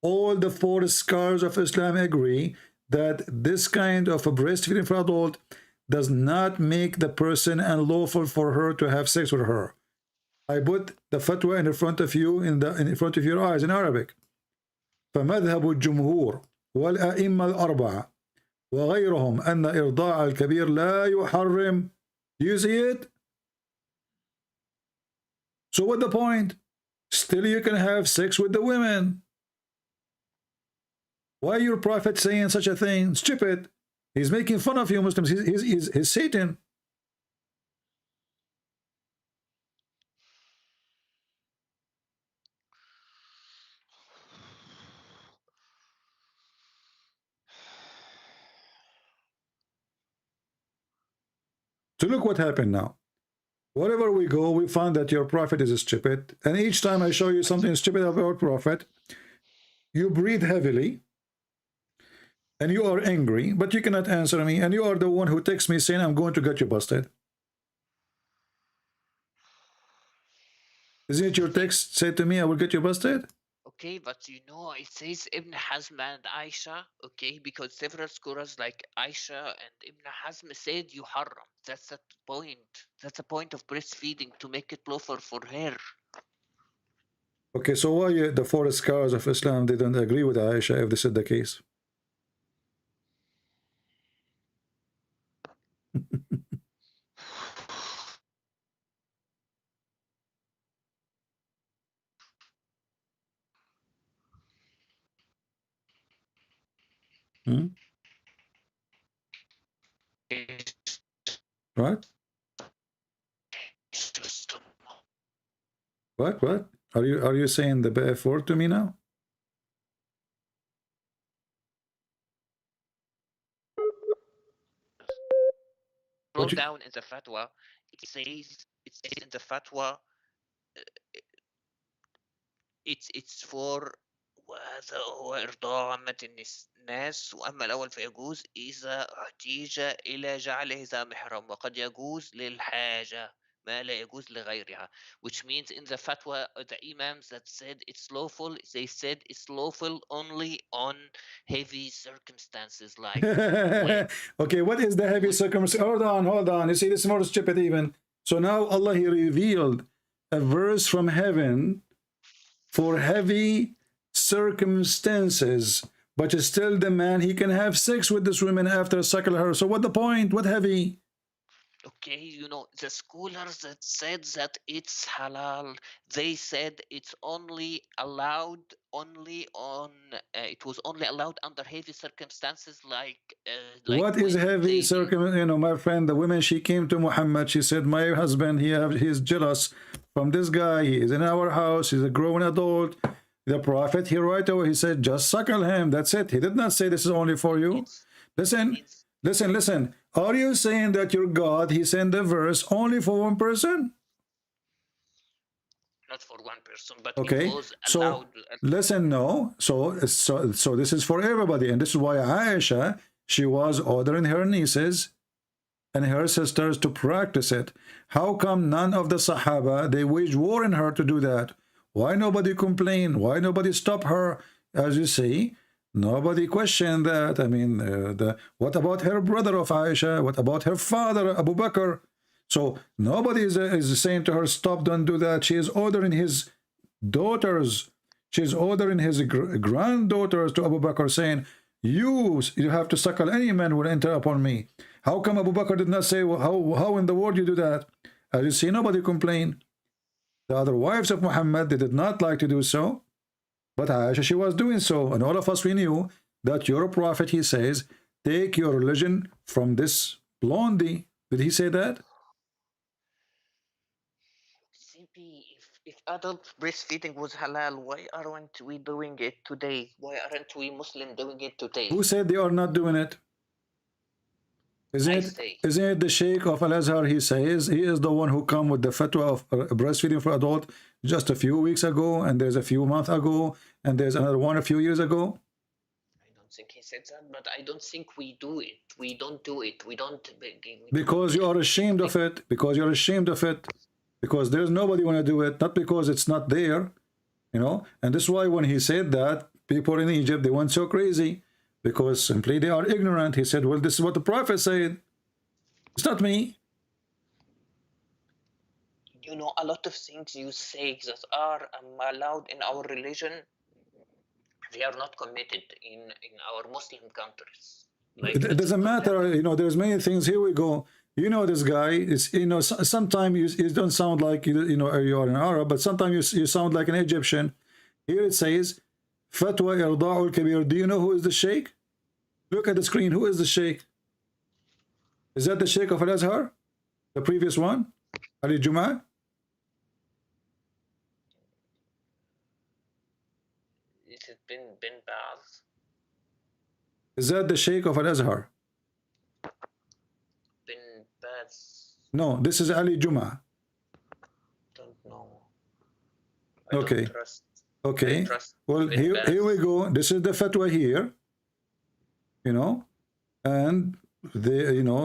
All the 4 scholars of Islam agree that this kind of a breastfeeding for adult does not make the person unlawful for her to have sex with her. I put the fatwa in front of you, in front of your eyes in Arabic. فمذهب الجمهور والأئمة الأربعة وغيرهم أن إرضاع الكبير لا يحرم. Do you see it? So what the point? Still you can have sex with the women. Why your prophet saying such a thing? Stupid. He's making fun of you Muslims. He's Satan. So look what happened now. Wherever we go, we find that your prophet is stupid. And each time I show you something stupid about our prophet, you breathe heavily and you are angry, but you cannot answer me. And you are the one who texts me saying, I'm going to get you busted. Isn't it your text said to me, I will get you busted? Okay, but you know, it says Ibn Hazm and Aisha, okay, because several scholars like Aisha and Ibn Hazm said you haram. That's the point. That's the point of breastfeeding, to make it lawful for her. Okay, so why the four scholars of Islam didn't agree with Aisha if this is the case? Hmm? Right? What? Are you saying the bad word to me now? Scroll down in the fatwa. It says in the fatwa, it's for وهذا هو إرضاع عامة الناس، وأما الأول فيجوز إذا احتيج إلى جعله ذا محرم، وقد يجوز للحاجة ما لا يجوز لغيرها. Which means in the fatwa, the imams that said it's lawful, they said it's lawful only on heavy circumstances, like Okay, what is the heavy circumstance? Hold on. You see, this is more stupid even. So now Allah, He revealed a verse from heaven for heavy circumstances, but still the man, he can have sex with this woman after suckle her. So what the point? What heavy? Okay, you know, the scholars that said that it's halal, they said it's only allowed it was only allowed under heavy circumstances, like What is heavy circumstance? You know, my friend, the woman, she came to Muhammad, she said, my husband, he's jealous from this guy, he is in our house, he's a grown adult. The prophet, he right away, he said, just suckle him, that's it. He did not say this is only for you. Listen. Are you saying that your God, he sent the verse only for one person? Not for one person, but okay, it was allowed. So listen, no. So this is for everybody. And this is why Aisha, she was ordering her nieces and her sisters to practice it. How come none of the Sahaba, they waged war in her to do that? Why nobody complained? Why nobody stopped her? As you see, nobody questioned that. I mean, what about her brother of Aisha? What about her father, Abu Bakr? So nobody is saying to her, stop, don't do that. She is ordering his daughters. She's ordering his granddaughters to Abu Bakr, saying, you have to suckle any man will enter upon me. How come Abu Bakr did not say, well, how in the world you do that? As you see, nobody complained. The other wives of Muhammad, they did not like to do so. But Aisha, she was doing so. And all of us, we knew that your prophet, he says, take your religion from this blondie. Did he say that? CP, if adult breastfeeding was halal, why aren't we doing it today? Why aren't we Muslim doing it today? Who said they are not doing it? Isn't it the Sheikh of Al-Azhar? He says he is the one who come with the fatwa of breastfeeding for adult just a few weeks ago, and there's a few months ago, and there's another one a few years ago. I don't think he said that, but I don't think we do it. We don't do it. We don't. Because you are ashamed of it. Because you're ashamed of it. Because there's nobody want to do it. Not because it's not there, you know. And this is why when he said that, people in Egypt, they went so crazy. Because simply they are ignorant. He said, well, this is what the prophet said. It's not me. You know, a lot of things you say that are allowed in our religion, they are not committed in our Muslim countries. Like, it doesn't matter. You know, there's many things. Here we go. You know, this guy is, you know, sometimes you don't sound like, you know, you are an Arab, but sometimes you sound like an Egyptian. Here it says, Fatwa Irda'ul Kabir. Do you know who is the Sheikh? Look at the screen. Who is the Sheikh? Is that the Sheikh of Al-Azhar? The previous one? Ali Jum'ah? Is it bin Baz? Is that the Sheikh of Al-Azhar? Bin Baz. No, this is Ali Juma. Don't know. Okay. Don't trust. Okay. Well, here we go. This is the fatwa here. You know, and they, you know,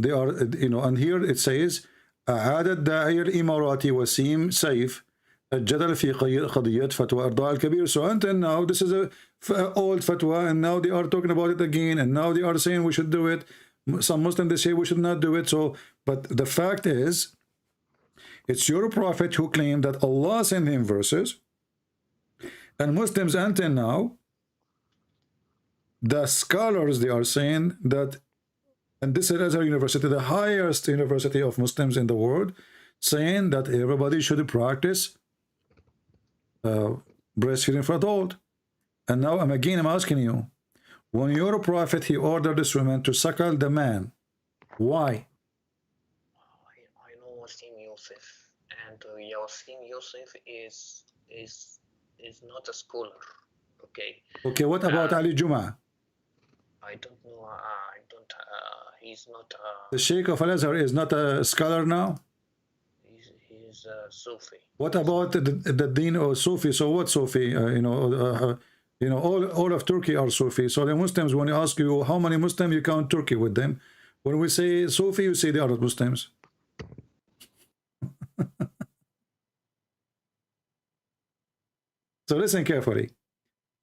they are, you know, and here it says, أعاد الداعية الإماراتي وسيم سيف الجدل في قضية فتوى إرضاء الكبير. So until now, this is a old fatwa, and now they are talking about it again, and now they are saying we should do it. Some Muslims, they say we should not do it. So, but the fact is, it's your prophet who claimed that Allah sent him verses, and Muslims until now, the scholars, they are saying that, and this is Azhar University, the highest university of Muslims in the world, saying that everybody should practice breastfeeding for adult. And now I'm asking you, when your prophet, he ordered this woman to suckle the man, why? I know Wasim Yusuf, and Wasim Yusuf is not a scholar. Okay. Okay, what about Ali Juma? I don't know. He's not. The Sheikh of Al-Azhar is not a scholar now? He's a Sufi. What about the Deen or Sufi? So what Sufi? You know, all of Turkey are Sufi. So the Muslims, when you ask you how many Muslims, you count Turkey with them. When we say Sufi, you say they are Muslims. So listen carefully.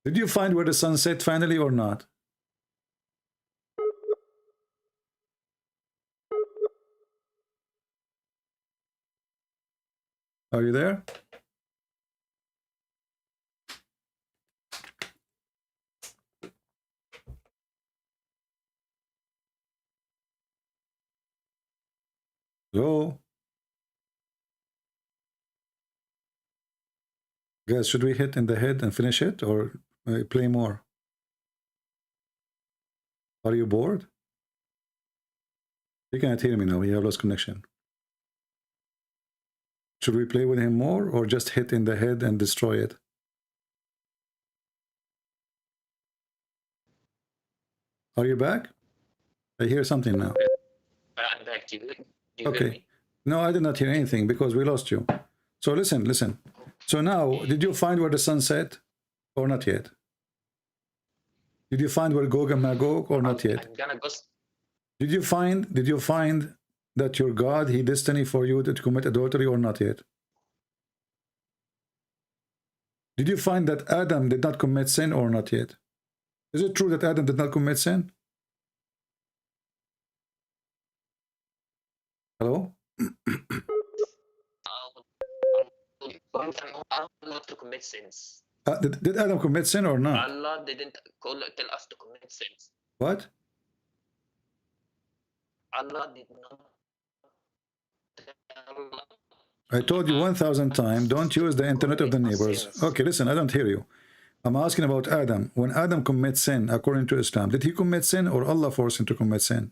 Did you find where the sun set finally or not? Are you there? Hello? Guys, should we hit in the head and finish it, or play more? Are you bored? You can't hear me now. We have lost connection. Should we play with him more, or just hit in the head and destroy it? Are you back? I hear something now. I'm back. Do you Okay. hear me? No, I did not hear anything because we lost you. So listen. So now, did you find where the sun set, or not yet? Did you find where Gog and Magog, or not yet? I'm gonna go. Did you find that your God, he destined for you to commit adultery, or not yet? Did you find that Adam did not commit sin, or not yet? Is it true that Adam did not commit sin? Hello? Allah to commit sins. Did Adam commit sin or not? Allah didn't tell us to commit sins. What? Allah did not tell us. I told you 1,000 times, don't use the internet of the neighbors. Okay, listen, I don't hear you. I'm asking about Adam. When Adam commits sin, according to Islam, did he commit sin, or Allah forced him to commit sin?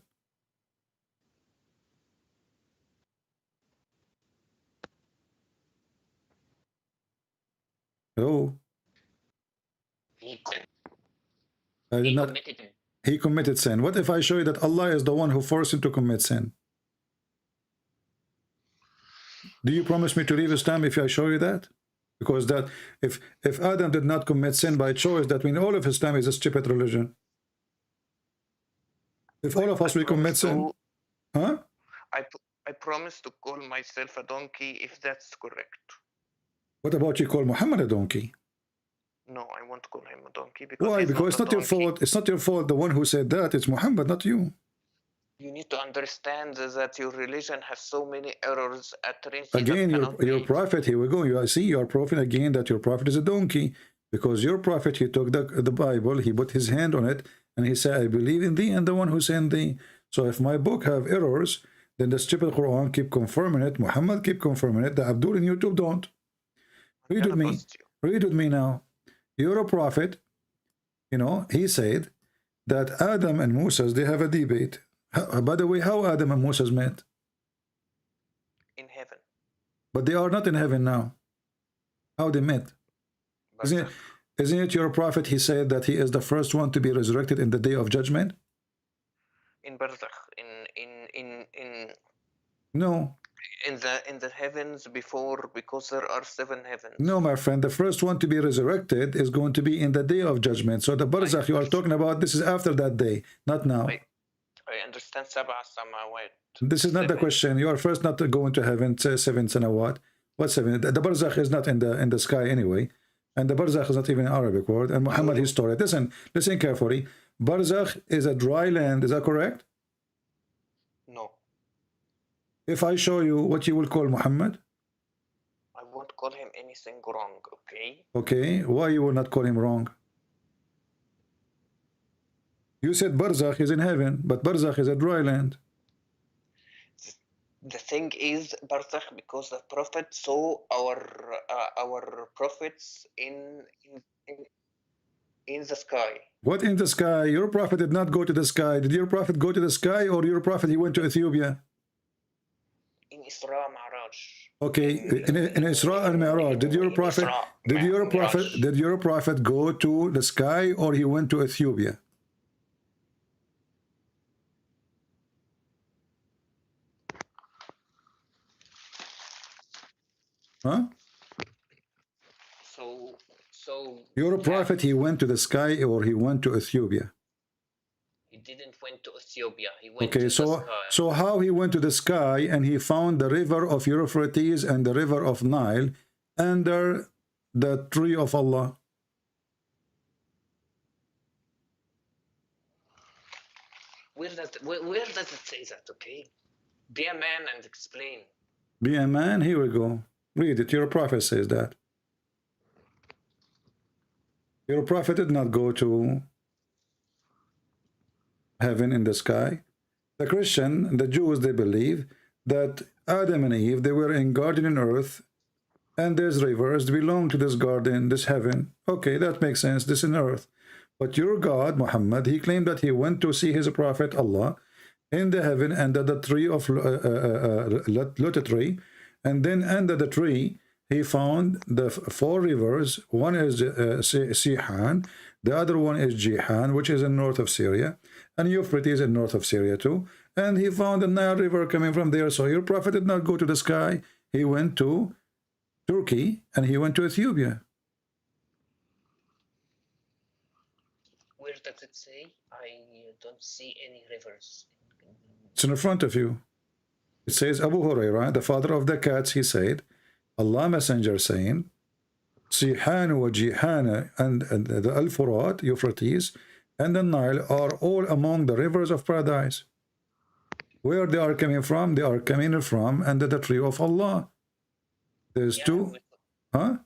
Hello? He committed sin. What if I show you that Allah is the one who forced him to commit sin? Do you promise me to leave Islam if I show you that? Because that if Adam did not commit sin by choice, that means all of Islam is a stupid religion. If all of us will commit sin, huh? I promise to call myself a donkey if that's correct. What about you call Muhammad a donkey? No, I won't call him a donkey because why? Because it's not your fault. It's not your fault. The one who said that, it's Muhammad, not you. You need to understand that your religion has so many errors at risk. Again, your prophet, here we go. I see your prophet again, that your prophet is a donkey. Because your prophet, he took the Bible, he put his hand on it, and he said, I believe in thee and the one who sent thee. So if my book have errors, then the stupid Quran keep confirming it, Muhammad keep confirming it, the Abdul in YouTube don't. Read with me. Read with me now. You're a prophet. You know, he said that Adam and Moses, they have a debate. By the way, how Adam and Moses met? In heaven. But they are not in heaven now. How they met? Isn't it your prophet, he said that he is the first one to be resurrected in the day of judgment? in barzakh, in No. in the heavens before, because there are 7 heavens. No, my friend, the first one to be resurrected is going to be in the day of judgment. So the barzakh you are talking about, this is after that day, not now. I understand sab'a samawat. This is not the question. You are first not going to heaven, 7 sanawat. What 7? The barzakh is not in the sky anyway. And the barzakh is not even an Arabic word. And Muhammad, his story. Listen carefully. Barzakh is a dry land. Is that correct? No. If I show you what you will call Muhammad? I won't call him anything wrong, okay? Okay. Why you will not call him wrong? You said barzakh is in heaven, but barzakh is a dry land. The thing is, barzakh, because the Prophet saw our prophets in the sky. What in the sky? Your prophet did not go to the sky. Did your prophet go to the sky, or your prophet he went to Ethiopia? In Isra Mi'raj. Okay, in Isra and Mi'raj, did your prophet go to the sky, or he went to Ethiopia? Huh? So Your prophet, he went to the sky, or he went to Ethiopia? he didn't went to Ethiopia. He went Okay, to the sky. so how he went to the sky and he found the river of Euphrates and the river of Nile under the tree of Allah? Where does it say that? Okay, be a man and explain. Be a man. Here we go. Read it. Your prophet says that. Your prophet did not go to heaven in the sky. The Christian, the Jews, they believe that Adam and Eve, they were in garden on earth, and there's rivers belong to this garden, this heaven. Okay, that makes sense. This is earth. But your God, Muhammad, he claimed that he went to see his prophet Allah in the heaven under the tree of lotus tree, and then under the tree he found the 4 rivers. One is Sihan, the other one is Jihan, which is in north of Syria, and Euphrates in north of Syria too. And he found the Nile River coming from there. So your prophet did not go to the sky. He went to Turkey and he went to Ethiopia. Where does it say? I don't see any rivers. It's in front of you. It says Abu Hurairah, the father of the cats, he said, Allah Messenger saying, Sihan wa Jihan and the Al-Furat, Euphrates, and the Nile are all among the rivers of paradise. Where they are coming from? They are coming from under the tree of Allah. There's 2. Huh?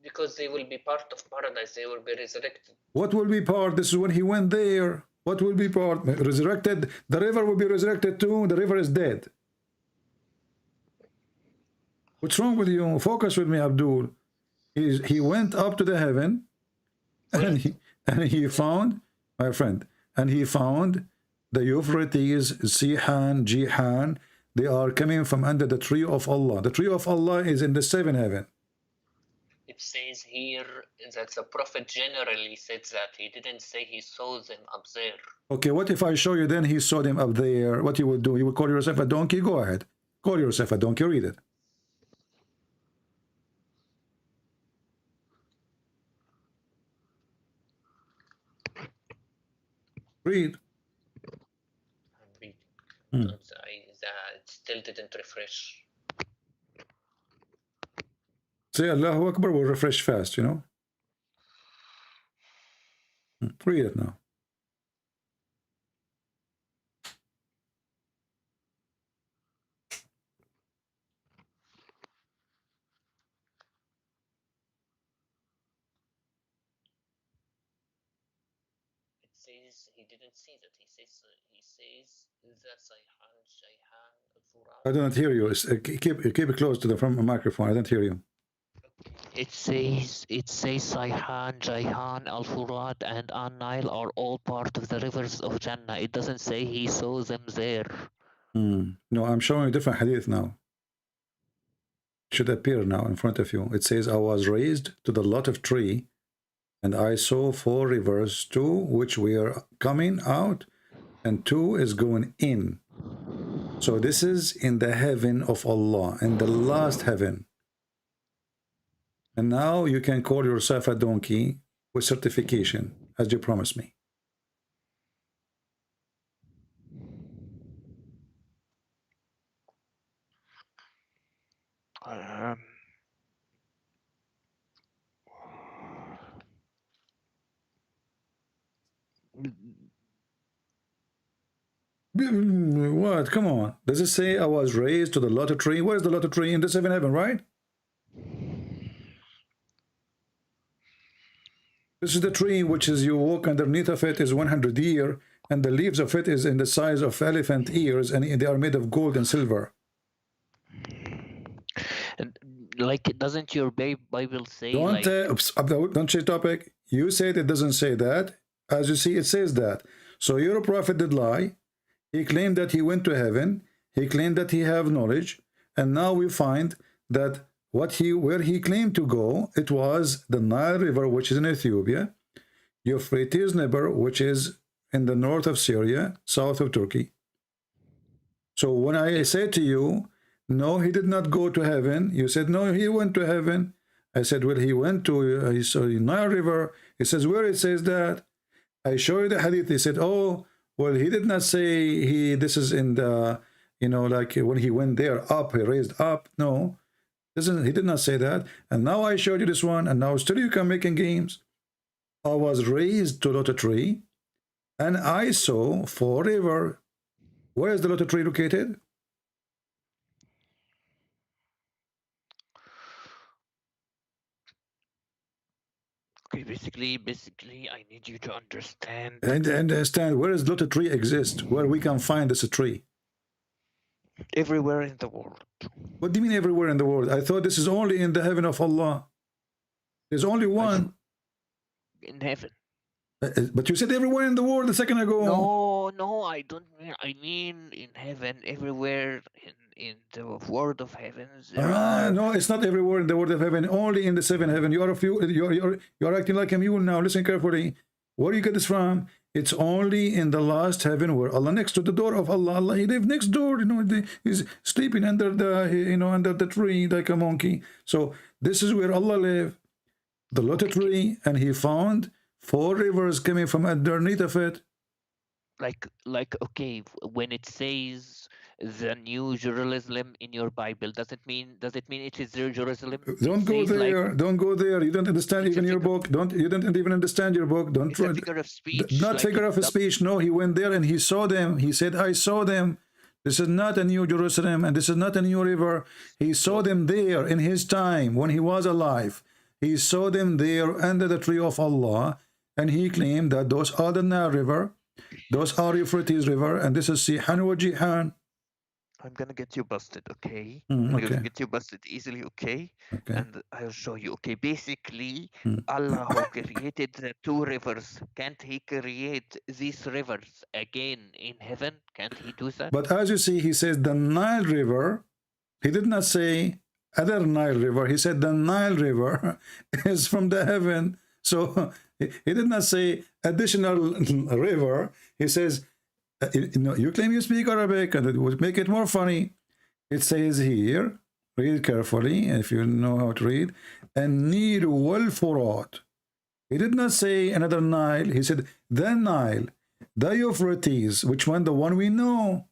Because they will be part of paradise. They will be resurrected. What will be part? This is when he went there. What will be part? Resurrected? The river will be resurrected too. The river is dead. What's wrong with you? Focus with me, Abdul. He went up to the heaven, and he found, my friend, and he found the Euphrates, Sihan, Jihan. They are coming from under the tree of Allah. The tree of Allah is in the 7th heaven. It says here that the Prophet generally said that. He didn't say he saw them up there. Okay, what if I show you then he saw them up there? What you will do? You will call yourself a donkey? Go ahead. Call yourself a donkey. Read it. Read. I'm reading. It still didn't refresh. Say Allahu Akbar will refresh fast, you know. Read it now. Says he didn't see that. He says that Sayhan, Shayhan, Al-Furat. I don't hear you. Keep it close to the from microphone. I don't hear you. It says Sayhan, Jayhan, Al-Furat, and An-Nile are all part of the rivers of Jannah. It doesn't say he saw them there. No, I'm showing a different hadith now. It should appear now in front of you. It says, I was raised to the lot of tree, and I saw 4 rivers, 2 which were coming out and 2 is going in. So this is in the heaven of Allah, in the last heaven. And now you can call yourself a donkey with certification, as you promised me. What? Come on. Does it say I was raised to the lottery tree? Where's the lottery tree? In the seventh heaven, right? This is the tree which is you walk underneath of it is 100 years, and the leaves of it is in the size of elephant ears, and they are made of gold and silver. Like, doesn't your Bible say Don't change topic. You said it doesn't say that. As you see, it says that. So your prophet did lie. He claimed that he went to heaven. He claimed that he have knowledge. And now we find that where he claimed to go, it was the Nile River, which is in Ethiopia, Euphrates River, which is in the north of Syria, south of Turkey. So when I said to you, no, he did not go to heaven, you said, no, he went to heaven. I said, well, he went to he saw the Nile River. He says, where it says that? I show you the hadith. He said, oh, well, he did not say this is in the, like when he went there up, he raised up. No, he did not say that. And now I showed you this one, and now still you can making games. I was raised to Lotus Tree, and I saw forever. Where is the Lotus Tree located? Okay, basically, I need you to understand. And understand where does Lotus Tree exist? Where we can find this tree? Everywhere in the world. What do you mean everywhere in the world? I thought this is only in the heaven of Allah. There's only one. In heaven. But you said everywhere in the world a second ago. No, I don't mean. I mean in heaven, everywhere in the world of heavens. No, it's not everywhere in the world of heaven. Only in the seventh heaven. You're acting like a mule now. Listen carefully. Where do you get this from? It's only in the last heaven where Allah, next to the door of Allah. Allah, he lives next door. He's sleeping under the under the tree like a monkey. So this is where Allah live, the Lotus tree, and he found 4 rivers coming from underneath of it. Like okay, when it says the New Jerusalem in your Bible, does it mean it is Jerusalem? Don't go there. Don't go there. You don't understand even your book. You don't even understand your book. Don't try. Figure of speech. Not figure of speech. No, he went there and he saw them. He said, I saw them. This is not a new Jerusalem, and this is not a new river. He saw them there in his time when he was alive. He saw them there under the tree of Allah, and he claimed that those are the Nile River, those are Euphrates River, and this is Sihan wa Jihan. I'm gonna get you busted, okay? Okay. I'm gonna get you busted easily, okay? And I'll show you, okay? Basically, Allah who created the 2 rivers, can't he create these rivers again in heaven? Can't he do that? But as you see, he says the Nile River. He did not say other Nile River. He said the Nile River is from the heaven. So he did not say additional river. He says, you claim you speak Arabic, and it would make it more funny. It says here, read carefully if you know how to read, An-Nil wal-Furat. He did not say another Nile. He said the Nile, the Euphrates. Which one? The one we know,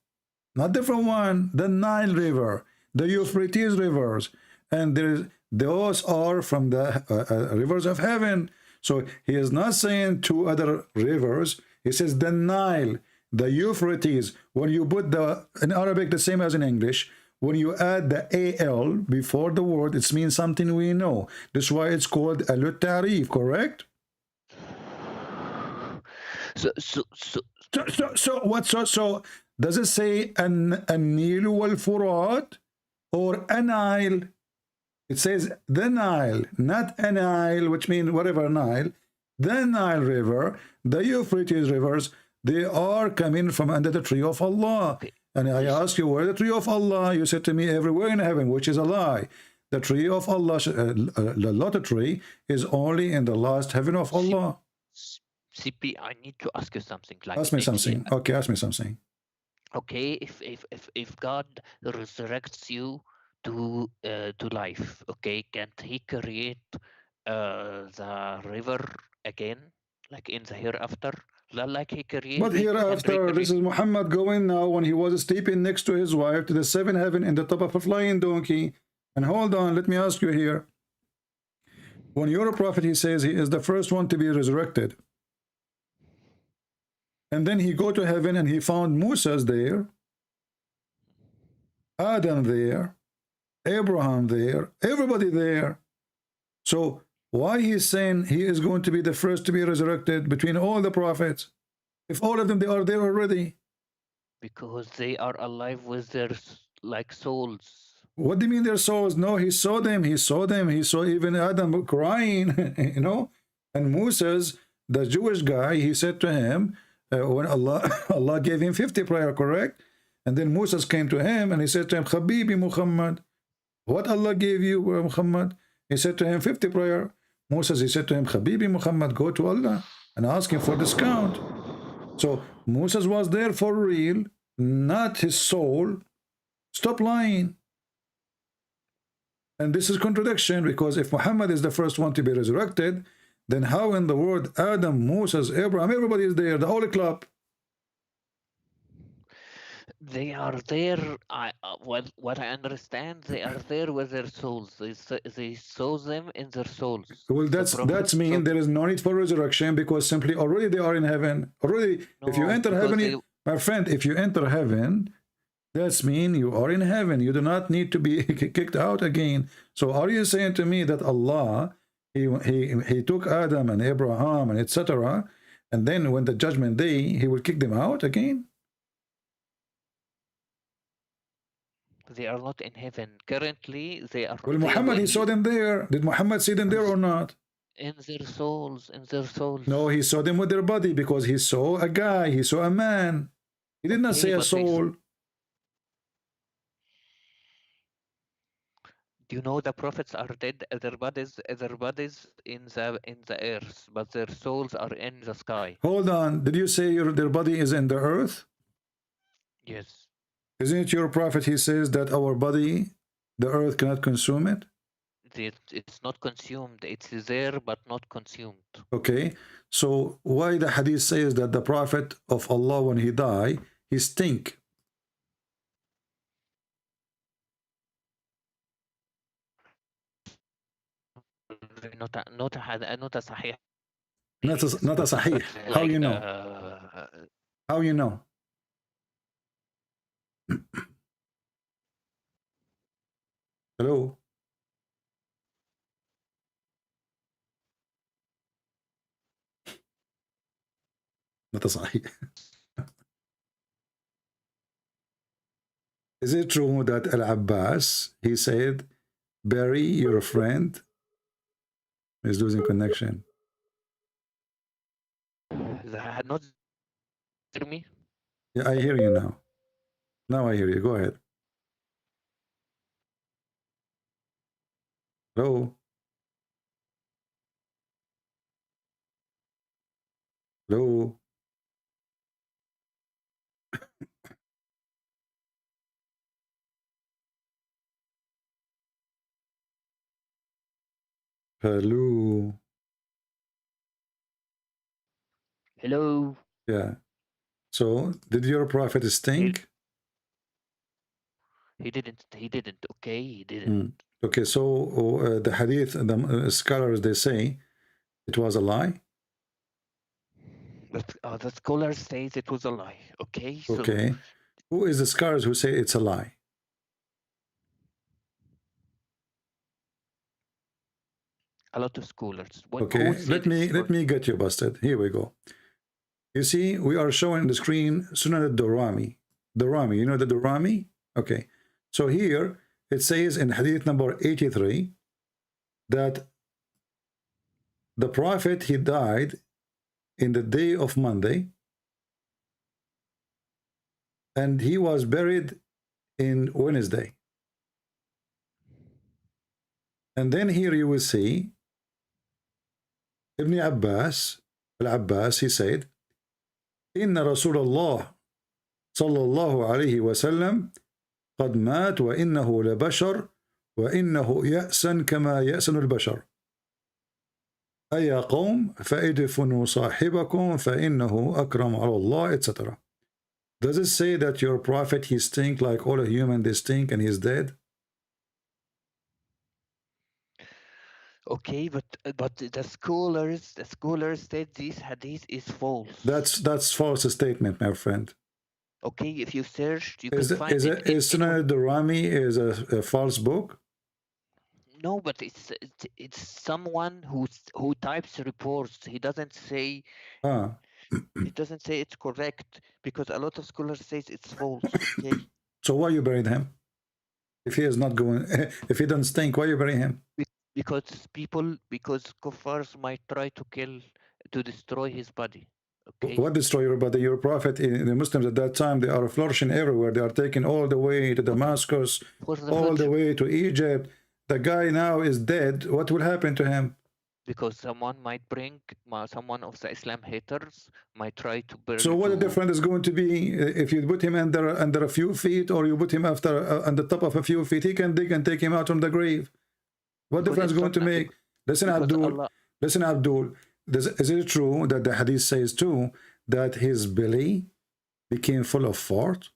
not different one. The Nile River, the Euphrates rivers, and those are from the rivers of heaven. So he is not saying 2 other rivers. He says the Nile, the Euphrates. When you put in Arabic the same as in English, when you add the AL before the word, it means something we know. That's why it's called al-Tarif, correct? So does it say an-Nil wal-Furat or a Nile? It says the Nile, not a Nile, which means whatever Nile. The Nile River, the Euphrates rivers, they are coming from under the tree of Allah. And I ask you, where the tree of Allah? You said to me, everywhere in heaven, which is a lie. The tree of Allah, the Lotus tree, is only in the last heaven of Allah. CP, I need to ask you something. Like Ask me maybe, something. Okay, ask me something. okay, if God resurrects you to life, okay, can't He create the river again, like in the hereafter, like He But created and hereafter, this is Muhammad going now when he was sleeping next to his wife to the seventh heaven in the top of a flying donkey. And hold on, let me ask you here. When your prophet, he says he is the first one to be resurrected. And then he go to heaven and he found Moses there, Adam there, Abraham there, everybody there. So why he's saying he is going to be the first to be resurrected between all the prophets? If all of them, they are there already. because they are alive with their like souls. What do you mean their souls? No, he saw them. He saw them. He saw even Adam crying, you know. And Moses, the Jewish guy, he said to him, when Allah gave him 50 prayer, correct? And then Moses came to him and he said to him, Habibi Muhammad, what Allah gave you, Muhammad? He said to him, 50 prayer. Moses, he said to him, Habibi Muhammad, go to Allah and ask him for discount. So Moses was there for real, not his soul. Stop lying. And this is contradiction, because if Muhammad is the first one to be resurrected, then how in the world Adam, Moses, Abraham, everybody is there, the holy club? They are there. What I understand, they are there with their souls. They saw them in their souls. Well, that's mean there is no need for resurrection, because simply already they are in heaven. Already, if you enter heaven, my friend, if you enter heaven, that's mean you are in heaven. You do not need to be kicked out again. So are you saying to me that Allah, he took Adam and Abraham and etc., and then when the judgment day, he will kick them out again? They are not in heaven. Currently, they are. Well, Muhammad, he saw them there. Did Muhammad see them there or not? In their souls, in their souls. No, he saw them with their body, because he saw a guy, he saw a man. He did not say a soul. Do you know the prophets are dead? Their bodies in the earth, but their souls are in the sky. Hold on. Did you say their body is in the earth? Yes. Isn't it your prophet? He says that our body, the earth cannot consume it. It's not consumed. It's there, but not consumed. Okay. So why the hadith says that the prophet of Allah, when he die, he stink? Not a sahih. Not a sahih. How you know? How you know? Hello? Not a sahih. Is it true that Al-Abbas, he said, Barry, your friend, is losing connection? Not hear me? Yeah, I hear you now. Now I hear you. Go ahead. Hello? Hello? Hello? Hello? Yeah. So, did your prophet stink? He didn't. Okay, he didn't. Okay, so the hadith, the scholars, they say it was a lie. But the scholar says it was a lie. Okay. So okay. Who is the scholars who say it's a lie? A lot of scholars. Okay, let me get you busted. Here we go. You see, we are showing on the screen Sunan al-Durami. Durami, you know the Durami? Okay. So here it says in hadith number 83 that the prophet, he died in the day of Monday, and he was buried in Wednesday. And then here you will see Ibn Abbas, al-Abbas, he said, Inna Rasulullah sallallahu alayhi wa sallam قد مات وإنه لبشر وإنه يأسن كما يأسن البشر أي قوم فادفنوا صاحبكم فإنه أكرم على الله, etc. Does it say that your prophet, he stink like all human, they stink, and he's dead? Okay, but the scholars said this hadith is false. That's false statement, my friend. Okay, if you search, you can Is find it. Is Sunan al-Durrani is a false book? No, but it's someone who types reports. He doesn't say. He doesn't say it's correct because a lot of scholars say it's false. Okay. So why you buried him? If he is not going, if he doesn't stink, why you bury him? Because kuffars might try to destroy his body. Okay. What destroy your body? Your prophet, the Muslims at that time, they are flourishing everywhere. They are taken all the way to Damascus, all the way to Egypt. The guy now is dead. What will happen to him? Because someone of the Islam haters might try to burn. So what the difference is going to be if you put him under a few feet, or you put him on the top of a few feet? He can dig and take him out from the grave. What difference is going to make? Listen, Abdul. Listen, Abdul. Is it true that the hadith says too that his belly became full of fart?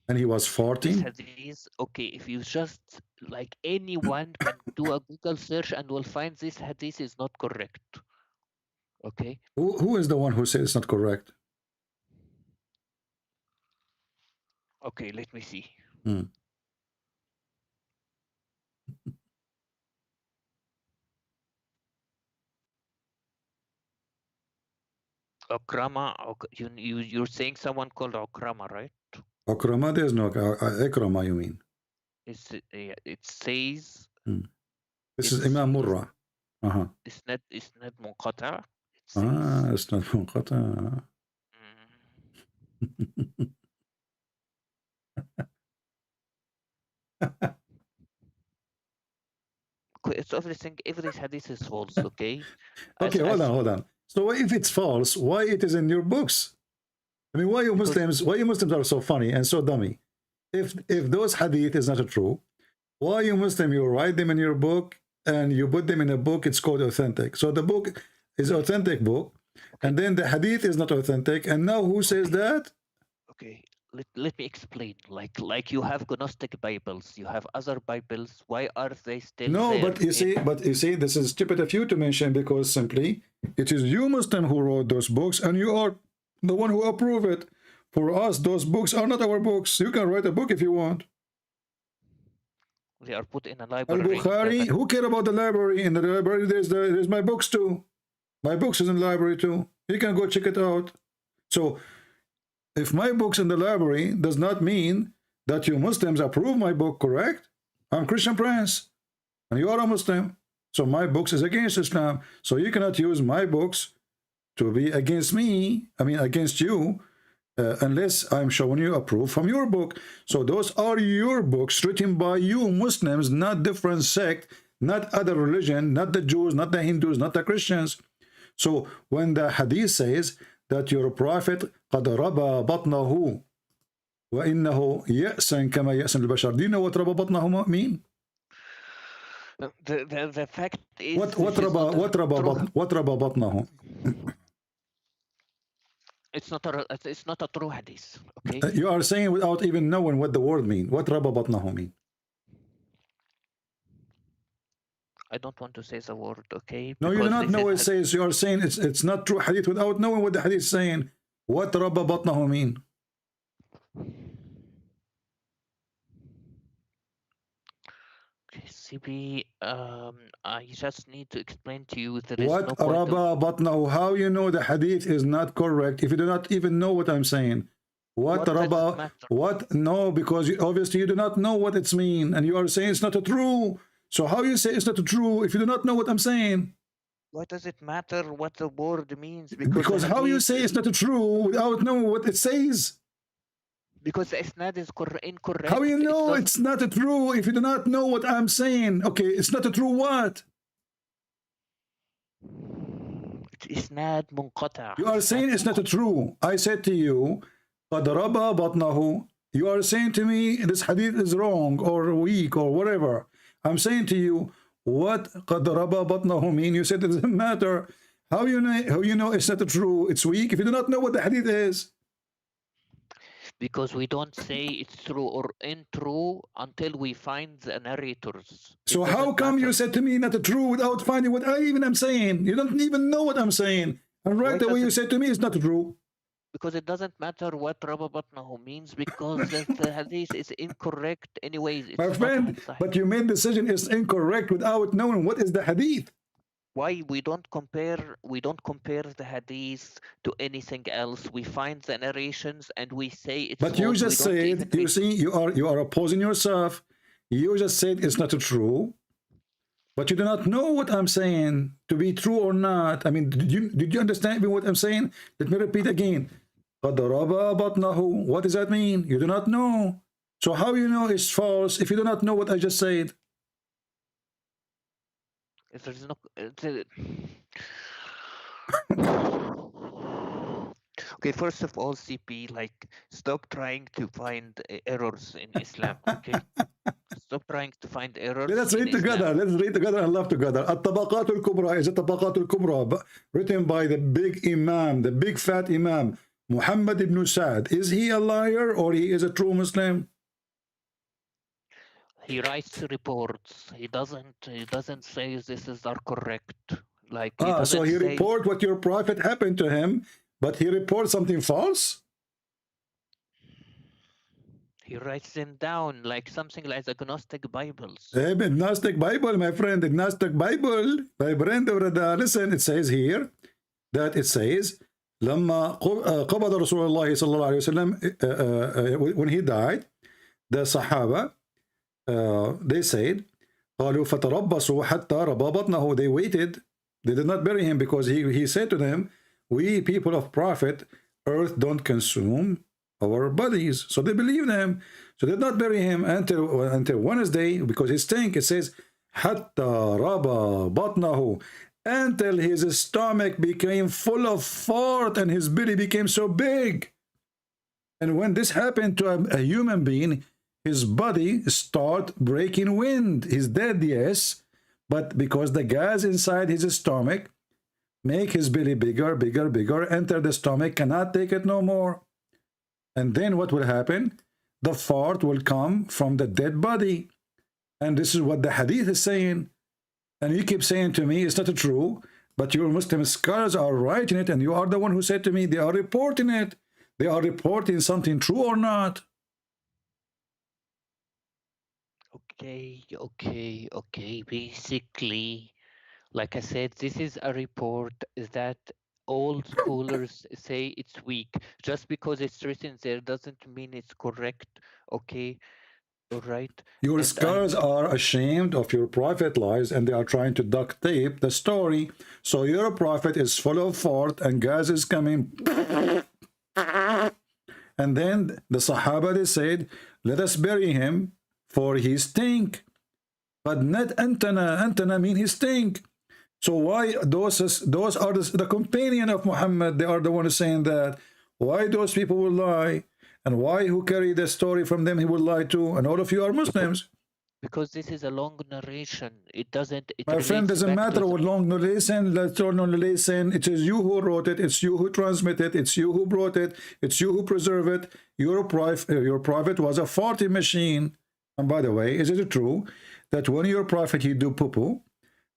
And he was farting? Hadith, okay, if you just, like, anyone can do a Google search and will find this hadith is not correct. Okay? Who is the one who says it's not correct? Okay, let me see. Okrama, you're saying someone called Okrama, right? Okrama, there's no Ikrama, you mean? It says. This is Imam Murrah. It's not munqata. It's not munqata. It's everything. Every hadith is false. Okay. Okay, hold on. So if it's false, why it is in your books? I mean, why you Muslims are so funny and so dummy? If those hadith is not true, why you Muslim, you write them in your book and you put them in a book, it's called authentic. So the book is authentic book, and then the hadith is not authentic, and now who says that? Okay, let me explain. Like you have Gnostic Bibles, you have other Bibles. Why are they still there? But you see, this is stupid of you to mention, because simply it is you Muslim who wrote those books, and you are the one who approve it. For us, those books are not our books. You can write a book if you want. They are put in a library. Al-Bukhari, who care about the library? In the library, there's my books too. My books is in the library too. You can go check it out. So, if my book's in the library, does not mean that you Muslims approve my book, correct? I'm Christian Prince, and you are a Muslim. So my books is against Islam. So you cannot use my books to be against me, against you, unless I'm showing you a proof from your book. So those are your books written by you Muslims, not different sect, not other religion, not the Jews, not the Hindus, not the Christians. So when the hadith says that your prophet قَدْ رَبَى بَطْنَهُ وَإِنَّهُ يَأْسًا كَمَا يَأْسًا الْبَشَرِ. Do you know what رَبَى بَطْنَهُ mean? The fact is... What رَبَى بَطْنَهُ? It's not a true hadith. Okay. You are saying without even knowing what the word mean. What رَبَى بَطْنَهُ mean? I don't want to say the word, okay? No, you do not know what it says. You are saying it's not true hadith without knowing what the hadith is saying. What رَبَى بَطْنَهُ mean? Okay, CB, I just need to explain to you that what رَبَى بَطْنَهُ? How you know the hadith is not correct if you do not even know what I'm saying? What رَبَى? What? No, because obviously you do not know what it's mean, and you are saying it's not true. So how you say it's not true if you do not know what I'm saying? Why does it matter what the word means? Because how you say it's not true without knowing what it says? Because the isnad is incorrect. How you know it's not true if you do not know what I'm saying? Okay, it's not true what? إسناد منقطع. You are saying it's not true. I said to you, قد ربى بطنه. You are saying to me this hadith is wrong or weak or whatever. I'm saying to you, what قد ربى بطنه mean? You said it doesn't matter. How you know it's not true? It's weak if you do not know what the hadith is. Because we don't say it's true or untrue until we find the narrators. So how come you said to me not true without finding what I even am saying? You don't even know what I'm saying. And right away you said to me it's not true. Because it doesn't matter what Rabba Batnahu means, because the hadith is incorrect anyways. It's My friend, but you made the decision is incorrect without knowing what is the hadith. Why we don't compare the hadith to anything else. We find the narrations and we say it's But you just said, you see, you are opposing yourself. You just said it's not true, but you do not know what I'm saying to be true or not. I mean, did you understand even what I'm saying? Let me repeat again. قَدْ رَبَى بَطْنَهُ. What does that mean? You do not know. So how you know it's false if you do not know what I just said? If there's no okay, first of all, CP, like, stop trying to find errors in Islam, okay? Stop trying to find errors. Let's read together. Let's read together and love together. الطبقات الكبرى is الطبقات الكبرى written by the big Imam, the big fat Imam, Muhammad ibn Sa'd. Is he a liar or he is a true Muslim? He writes reports. He doesn't say this is are correct. Like so he report what your prophet happened to him, but he reports something false? He writes them down like something like the Gnostic Bibles. Gnostic Bible, my friend, the Gnostic Bible, my friend, listen, it says here that it says لما قبض رسول الله صلى الله عليه وسلم when he died, the Sahaba they said قالوا فتربصوا حتى ربى بطنه. They waited, they did not bury him because he said to them, we people of prophet, earth don't consume our bodies. So they believed him, so they did not bury him until Wednesday because he stank. It says حتى ربى بطنه, until his stomach became full of fart and his belly became so big. And when this happened to a human being, his body start breaking wind. He's dead, yes, but because the gas inside his stomach make his belly bigger, bigger, bigger, enter the stomach, cannot take it no more. And then what will happen? The fart will come from the dead body. And this is what the hadith is saying. And you keep saying to me, it's not true, but your Muslim scholars are writing it, and you are the one who said to me, they are reporting it. They are reporting something true or not. Okay. Basically, like I said, this is a report that all scholars say it's weak. Just because it's written there doesn't mean it's correct, okay? All right. Your scholars are ashamed of your prophet lies, and they are trying to duct tape the story. So your prophet is full of fart and gas is coming. And then the Sahaba, they said, let us bury him, for he stink. But not antana mean he stink. So why those are the companion of Muhammad, they are the ones saying that. Why those people will lie? And why who carry the story from them he will lie to? And all of you are Muslims. Because this is a long narration. It doesn't... My friend, doesn't matter what long narration, narration. It is you who wrote it. It's you who transmitted it. It's you who brought it. It's you who preserved it. Your prophet was a farting machine. And by the way, is it true that when your prophet he do poo-poo,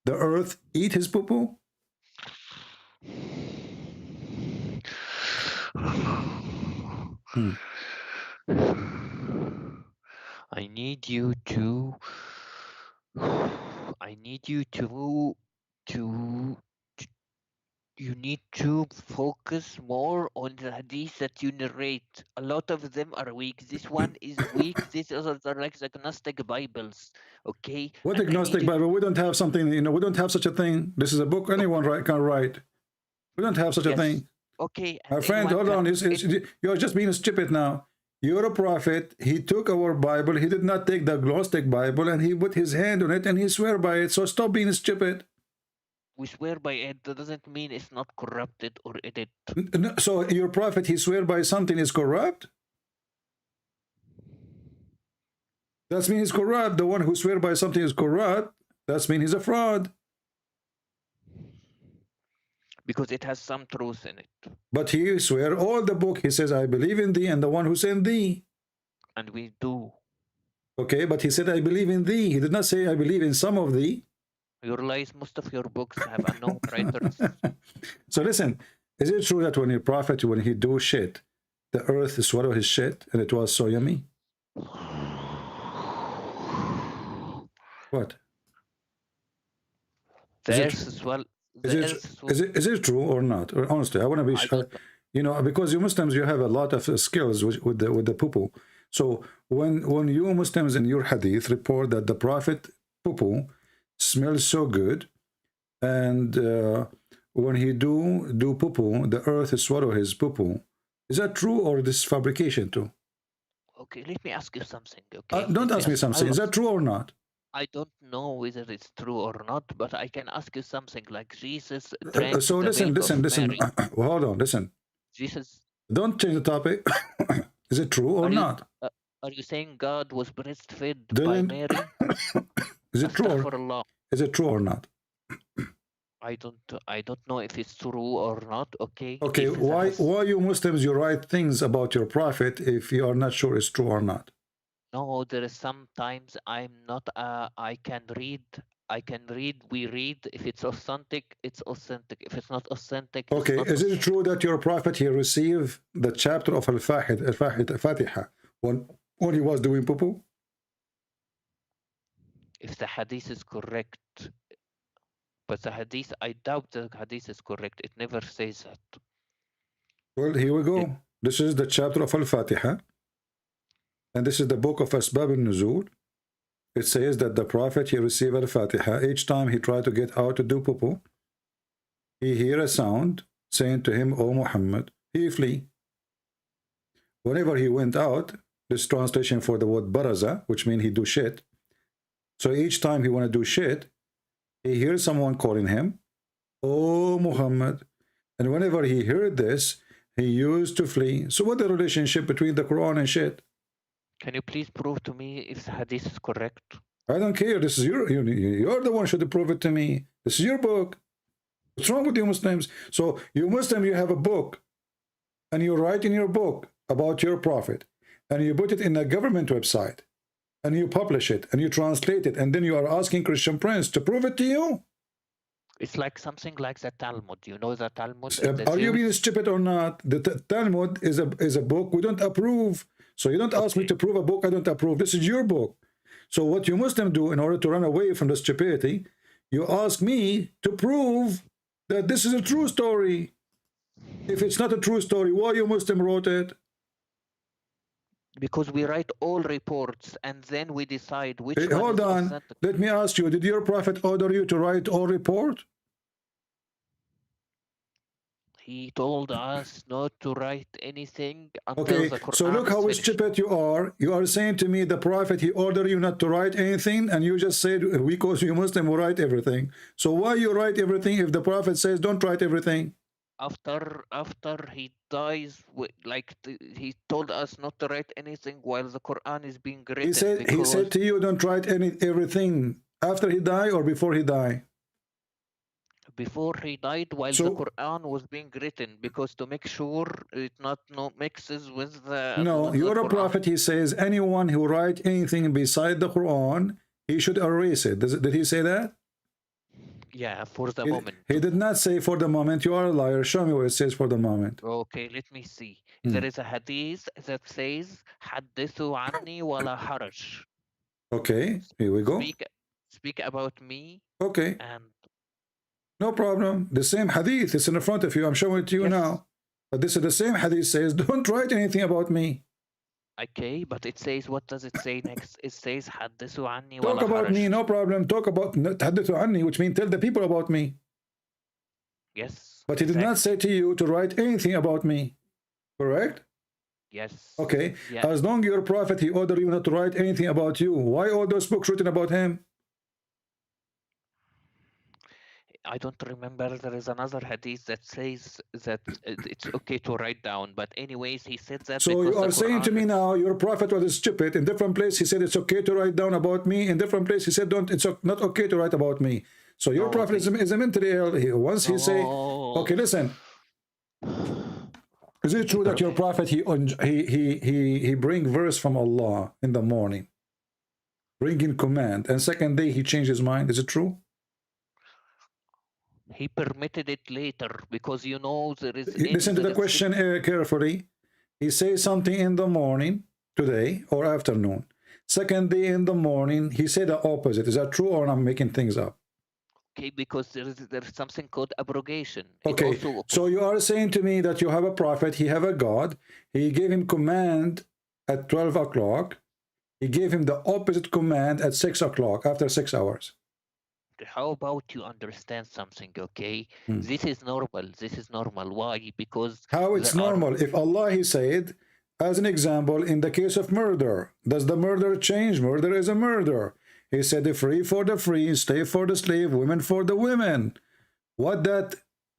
the earth eat his poo-poo? I need you to you need to focus more on the hadith that you narrate. A lot of them are weak. This one is weak. These others are like the Gnostic Bibles. Okay. What agnostic Bible? We don't have something, we don't have such a thing. This is a book anyone can write. We don't have such a thing. Okay. My friend, hold on. You're just being stupid now. You're a prophet. He took our Bible. He did not take the Gnostic Bible, and he put his hand on it, and he swear by it. So stop being stupid. We swear by it. That doesn't mean it's not corrupted or edited. So your prophet, he swear by something is corrupt? That means he's corrupt. The one who swear by something is corrupt. That means he's a fraud. Because it has some truth in it. But he swear all the book. He says, I believe in thee and the one who sent thee. And we do. Okay, but he said, I believe in thee. He did not say, I believe in some of thee. You realize most of your books have unknown writers. So listen, is it true that when your prophet, when he do shit, the earth swallow his shit and it was so yummy? What? Is it true or not? Or honestly, I want to be sure. You know, because you Muslims, you have a lot of skills with the poo-poo. So when you Muslims in your hadith report that the prophet poo-poo smells so good, and when he do poo-poo, the earth swallow his poo-poo. Is that true or this fabrication too? Okay, let me ask you something. Okay, don't ask me something. Is that true or not? I don't know whether it's true or not, but I can ask you something like Jesus drank so listen. Hold on, listen. Jesus. Don't change the topic. Is it true or not? Are you saying God was breastfed by Mary? Is it true? Is it true or not? I don't know if it's true or not. Okay. Okay. Why you Muslims you write things about your prophet if you are not sure it's true or not? No, there is sometimes I'm not. I can read. We read. If it's authentic, it's authentic. If it's not authentic, okay. Not is authentic. it true that your prophet he received the chapter of Al-Fatiha when he was doing poo-poo? If the hadith is correct, but the hadith, I doubt the hadith is correct. It never says that. Well, here we go. This is the chapter of Al-Fatiha. And this is the book of Asbab al-Nuzul. It says that the prophet, he received Al-Fatiha. Each time he tried to get out to do poo-poo, he hear a sound saying to him, O Muhammad, he flee. Whenever he went out, this translation for the word baraza, which means he do shit. So each time he want to do shit, he hears someone calling him, O Muhammad. And whenever he heard this, he used to flee. So what the relationship between the Quran and shit? Can you please prove to me if the hadith is correct? I don't care. This is you're the one who should prove it to me. This is your book. What's wrong with you Muslims? So you Muslim, you have a book, and you write in your book about your prophet, and you put it in a government website, and you publish it, and you translate it, and then you are asking Christian Prince to prove it to you? It's like something like the Talmud. You know the Talmud? Are you being stupid or not? The Talmud is a book we don't approve. So you don't ask me to prove a book I don't approve. This is your book. So what you Muslim do in order to run away from the stupidity, you ask me to prove that this is a true story. If it's not a true story, why you Muslim wrote it? Because we write all reports and then we decide which one hold is on. authentic. Let me ask you, did your prophet order you to write all report? He told us not to write anything until okay, the Quran so look how stupid you are. You are saying to me the prophet, he ordered you not to write anything, and you just said, because you Muslim will write everything. So why you write everything if the prophet says don't write everything? After he dies, he told us not to write anything while the Quran is being written. He said to you, don't write everything after he died or before he died? Before he died, while the Quran was being written, because to make sure it not mixes with the. No, you're a prophet. He says anyone who write anything beside the Quran, he should erase it. Did he say that? Yeah, for the moment. He did not say for the moment. You are a liar. Show me where it says for the moment. Okay, let me see. There is a hadith that says, "Hadithu anni wala haraj." Okay, here we go. Speak about me. Okay. And no problem. The same hadith is in front of you. I'm showing it to you now. But this is the same hadith says, don't write anything about me. Okay, but it says, what does it say next? It says, Hadithu anni talk about me, no problem. Talk about Hadithu anni, which means tell the people about me. Yes. But he did not say to you to write anything about me. Correct? Yes. Okay. Yeah. As long as you're a prophet, he ordered you not to write anything about you. Why all those books written about him? I don't remember. There is another hadith that says that it's okay to write down. But anyways, he said that So you because are the saying to Quran me now, your prophet was stupid. In different place, he said it's okay to write down about me. In different place, he said don't. It's not okay to write about me. So your prophet is mentally ill. Once he say, okay, listen. Is it true that your prophet he bring verse from Allah in the morning, bringing command, and second day he changed his mind? Is it true? He permitted it later because you know there is. Listen to the question carefully. He says something in the morning today or afternoon. Second day in the morning, he said the opposite. Is that true or I'm making things up? Okay, because there's something called abrogation. Okay, so you are saying to me that you have a prophet, he have a God, he gave him command at 12 o'clock, he gave him the opposite command at 6 o'clock, after 6 hours. How about you understand something, okay? This is normal. This is normal. Why? Because how it's normal? If Allah, he said, as an example, in the case of murder, does the murder change? Murder is a murder. He said, the free for the free, slave for the slave, women for the women. What that?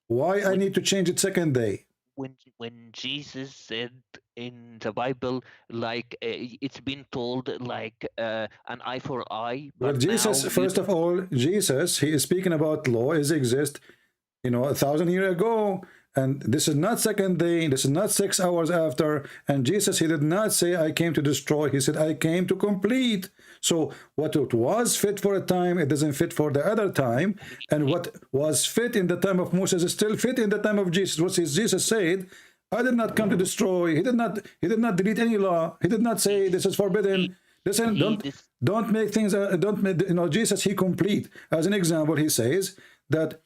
Why I need to change it second day? When Jesus said in the Bible, like it's been told, like an eye for eye. But Jesus, first of all, Jesus, he is speaking about law is exist, 1,000 years ago. And this is not second day, this is not 6 hours after. And Jesus, he did not say, I came to destroy. He said, I came to complete. So what it was fit for a time, it doesn't fit for the other time. And what was fit in the time of Moses is still fit in the time of Jesus. What Jesus said, I did not come to destroy. He did not delete any law. He did not say this is forbidden. Listen, don't make things, Jesus, he complete. As an example, he says that,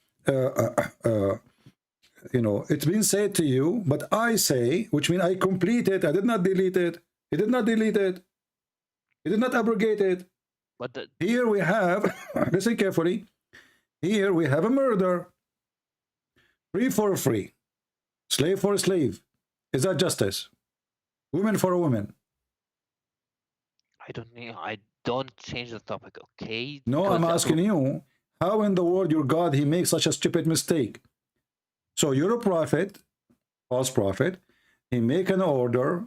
it's been said to you, but I say, which means I complete it. I did not delete it. He did not delete it. He did not abrogate it. But here we have, listen carefully, here we have a murder. Free for a free. Slave for a slave. Is that justice? Woman for a woman. I don't change the topic, okay? No, I'm asking you, how in the world your God, he makes such a stupid mistake? So you're a prophet, false prophet, he make an order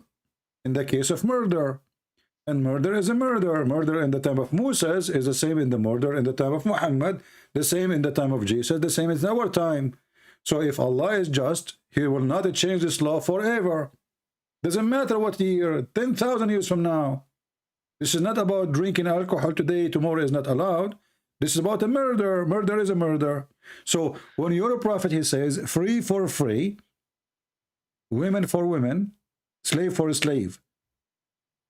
in the case of murder. And murder is a murder. Murder in the time of Moses is the same in the murder in the time of Muhammad, the same in the time of Jesus, the same in our time. So if Allah is just, he will not change this law forever. Doesn't matter what year, 10,000 years from now. This is not about drinking alcohol today, tomorrow is not allowed. This is about a murder. Murder is a murder. So when you're a prophet, he says, free for free, women for women, slave for a slave.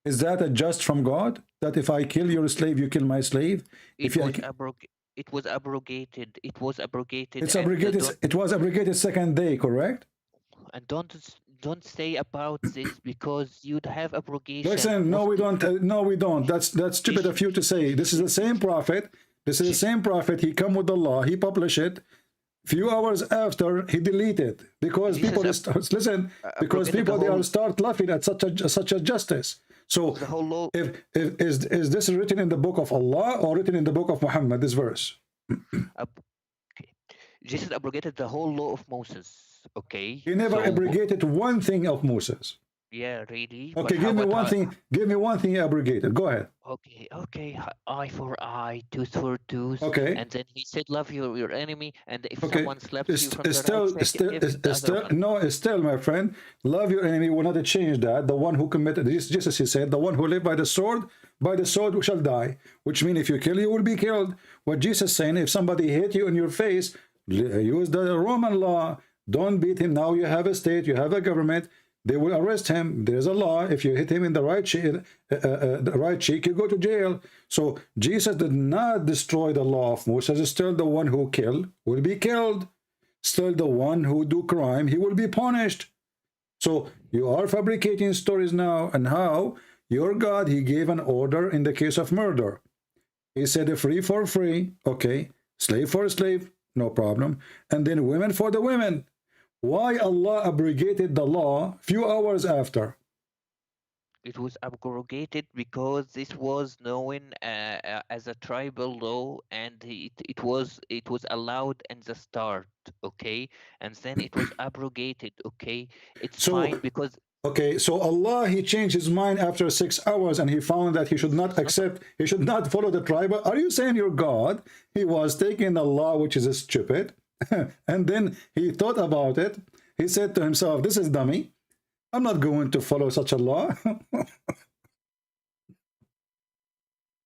Is that a just from God? That if I kill your slave, you kill my slave? It was abrogated. It was abrogated. It's abrogated. It was abrogated second day, correct? And don't say about this because you'd have abrogation. Listen, no, we don't. No, we don't. That's stupid of you to say. This is the same prophet. This is the same prophet. He come with the law. He published it. Few hours after, he deleted because people listen. Because people they all start laughing at such a justice. So the whole law. Is this written in the book of Allah or written in the book of Muhammad? This verse. Jesus abrogated the whole law of Moses. Okay. He never abrogated one thing of Moses. Yeah, really. Okay, give me one thing. Give me one thing abrogated. Go ahead. Okay. Eye for eye, tooth for tooth. Okay. And then he said, love your enemy. And if someone slaps you from still, my friend, love your enemy will not change that. The one who committed this, just as he said, the one who lived by the sword shall die. Which means if you kill, you will be killed. What Jesus is saying, if somebody hit you in your face, use the Roman law. Don't beat him. Now you have a state, you have a government. They will arrest him. There's a law. If you hit him in the right cheek, you go to jail. So Jesus did not destroy the law of Moses. Still the one who killed will be killed. Still the one who do crime, he will be punished. So you are fabricating stories now. And how your God, he gave an order in the case of murder. He said free for free. Okay. Slave for slave. No problem. And then women for the women. Why Allah abrogated the law few hours after? It was abrogated because this was known as a tribal law, and it was allowed in the start, okay, and then it was abrogated, okay. It's So, fine because okay, so Allah, he changed his mind after 6 hours and he found that he should not accept, he should not follow the tribal. Are you saying your God, he was taking the law, which is stupid, and then he thought about it. He said to himself, this is dummy. I'm not going to follow such a law.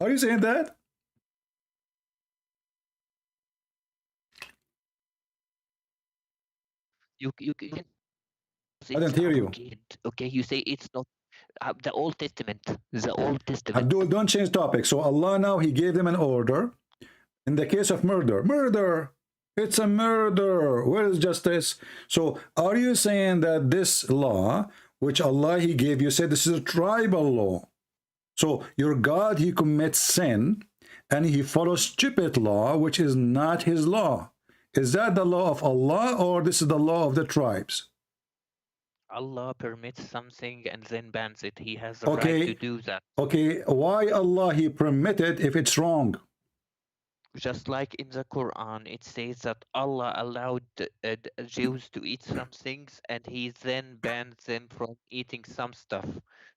Are you saying that? you can I didn't hear you. okay, you say it's not the Old Testament. The Old Testament. Abdul, don't change topic. So Allah now, he gave them an order. In the case of murder, murder, it's a murder. Where is justice? So are you saying that this law, which Allah, he gave you, said this is a tribal law? So your God, he commits sin and he follows stupid law, which is not his law. Is that the law of Allah or this is the law of the tribes? Allah permits something and then bans it. He has the right to do that. Okay, why Allah, he permitted if it's wrong? Just like in the Quran, it says that Allah allowed Jews to eat some things and he then banned them from eating some stuff.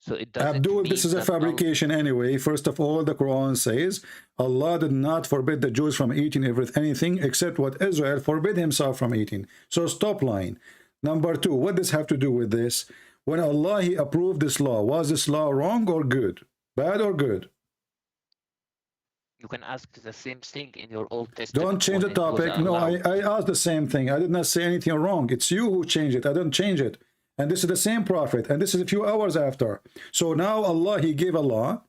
So it doesn't Abdul, mean this is a that fabrication anyway. First of all, the Quran says Allah did not forbid the Jews from eating anything except what Israel forbid himself from eating. So stop lying. Number two, what does have to do with this? When Allah, he approved this law, was this law wrong or good? Bad or good? you can ask the same thing in your Old Testament. Don't change the topic. No, I asked the same thing. I did not say anything wrong. It's you who changed it. I didn't change it. And this is the same prophet. And this is a few hours after. So now Allah, he gave a law.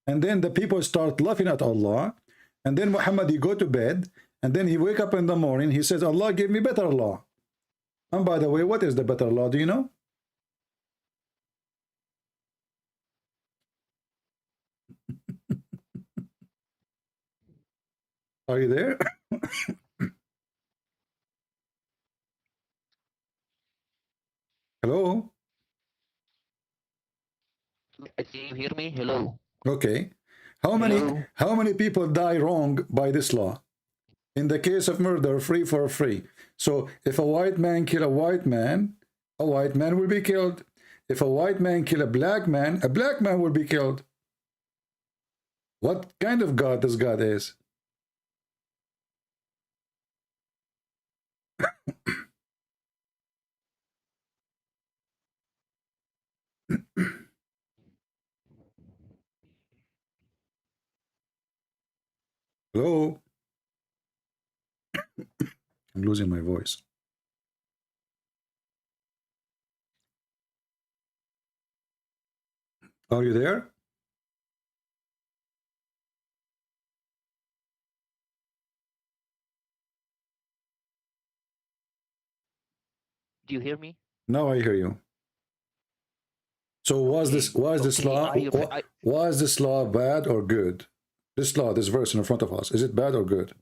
And then the people start laughing at Allah. And then Muhammad, he go to bed. And then he wake up in the morning. He says, Allah gave me better law. And by the way, what is the better law? Do you know? Are you there? Hello? Can you hear me? Hello. Okay. How many people die wrong by this law? In the case of murder, free for free. So if a white man kill a white man will be killed. If a white man kill a black man will be killed. What kind of God this God is? Hello? I'm losing my voice. Are you there? Do you hear me? Now I hear you. So was this law bad or good? This law, this verse in front of us, is it bad or good?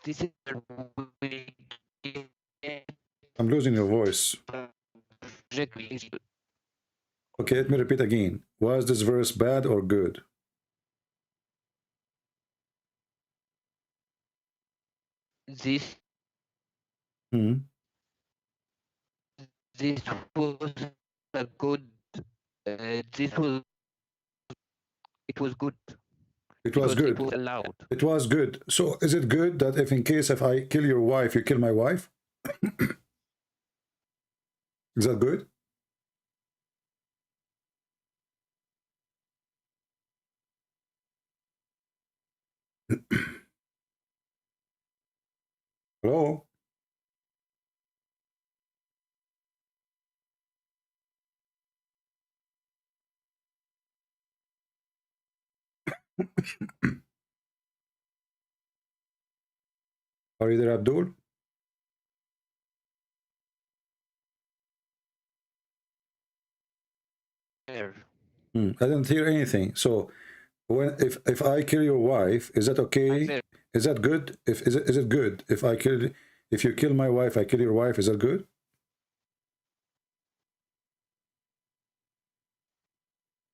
This is I'm losing your voice. Okay, let me repeat again. Was this verse bad or good? This was a good. It was good. It was good. It was allowed. It was good. So is it good that if I kill your wife, you kill my wife? Is that good? Hello? Are you there, Abdul? There. I didn't hear anything. So if I kill your wife, is that okay? Is that good? Is it good if you kill my wife, I kill your wife? Is that good?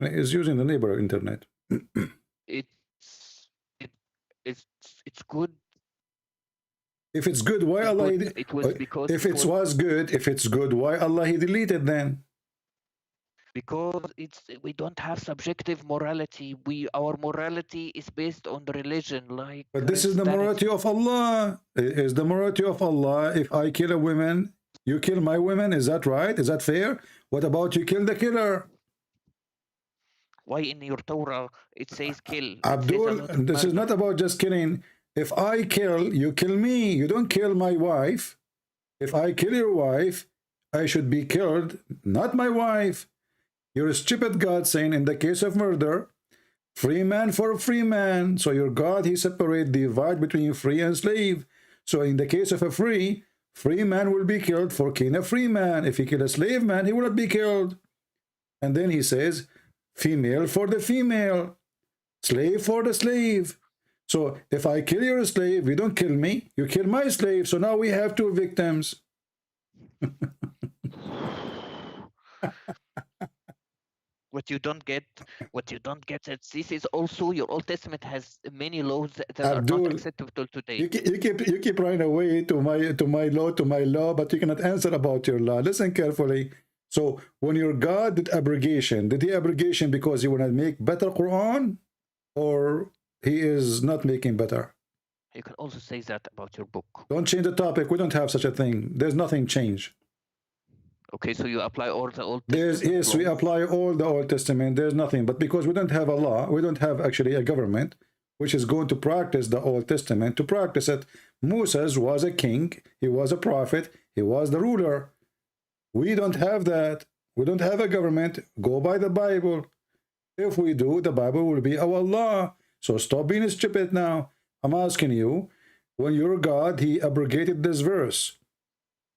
It's using the neighbor internet. It's it's good. If it's good, why Allah? It was because if it was good, why Allah he deleted then? Because we don't have subjective morality. Our morality is based on the religion, like. But this is the morality of Allah. Is the morality of Allah? If I kill a woman, you kill my woman. Is that right? Is that fair? What about you kill the killer? Why in your Torah it says kill? Abdul, this is not about just killing. If I kill, you kill me. You don't kill my wife. If I kill your wife, I should be killed, not my wife. You're a stupid God saying in the case of murder, free man for a free man. So your God, he divide between free and slave. So in the case of a free man will be killed for killing a free man. If he kill a slave man, he will not be killed. And then he says, female for the female, slave for the slave. So if I kill your slave, you don't kill me, you kill my slave. So now we have two victims. What you don't get that this is also your Old Testament has many laws that Abdul, are not acceptable today. You keep running away to my law, but you cannot answer about your law. Listen carefully. So when your God did abrogation, did he abrogation because he want to make better Quran, or he is not making better? You can also say that about your book. Don't change the topic. We don't have such a thing. There's nothing changed. Okay, so you apply all the Old Testament. Yes, we apply all the Old Testament. There's nothing. But because we don't have a law, we don't have actually a government which is going to practice the Old Testament, to practice it. Moses was a king. He was a prophet. He was the ruler. We don't have that. We don't have a government. Go by the Bible. If we do, the Bible will be our law. So stop being stupid now. I'm asking you, when your God, he abrogated this verse,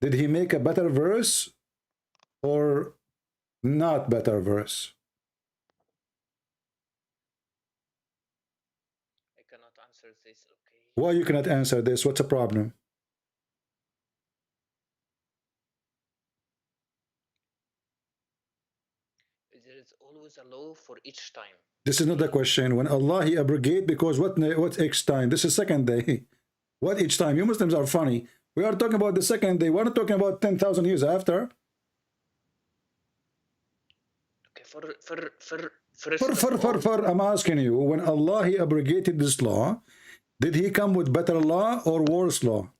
did he make a better verse or not better verse? I cannot answer this, okay? Why you cannot answer this? What's the problem? There is always a law for each time. This is not the question. When Allah he abrogate, because what's each time? This is second day. What each time? You Muslims are funny. We are talking about the second day. We're not talking about 10,000 years after. Okay, I'm asking you, when Allah he abrogated this law, did he come with better law or worse law?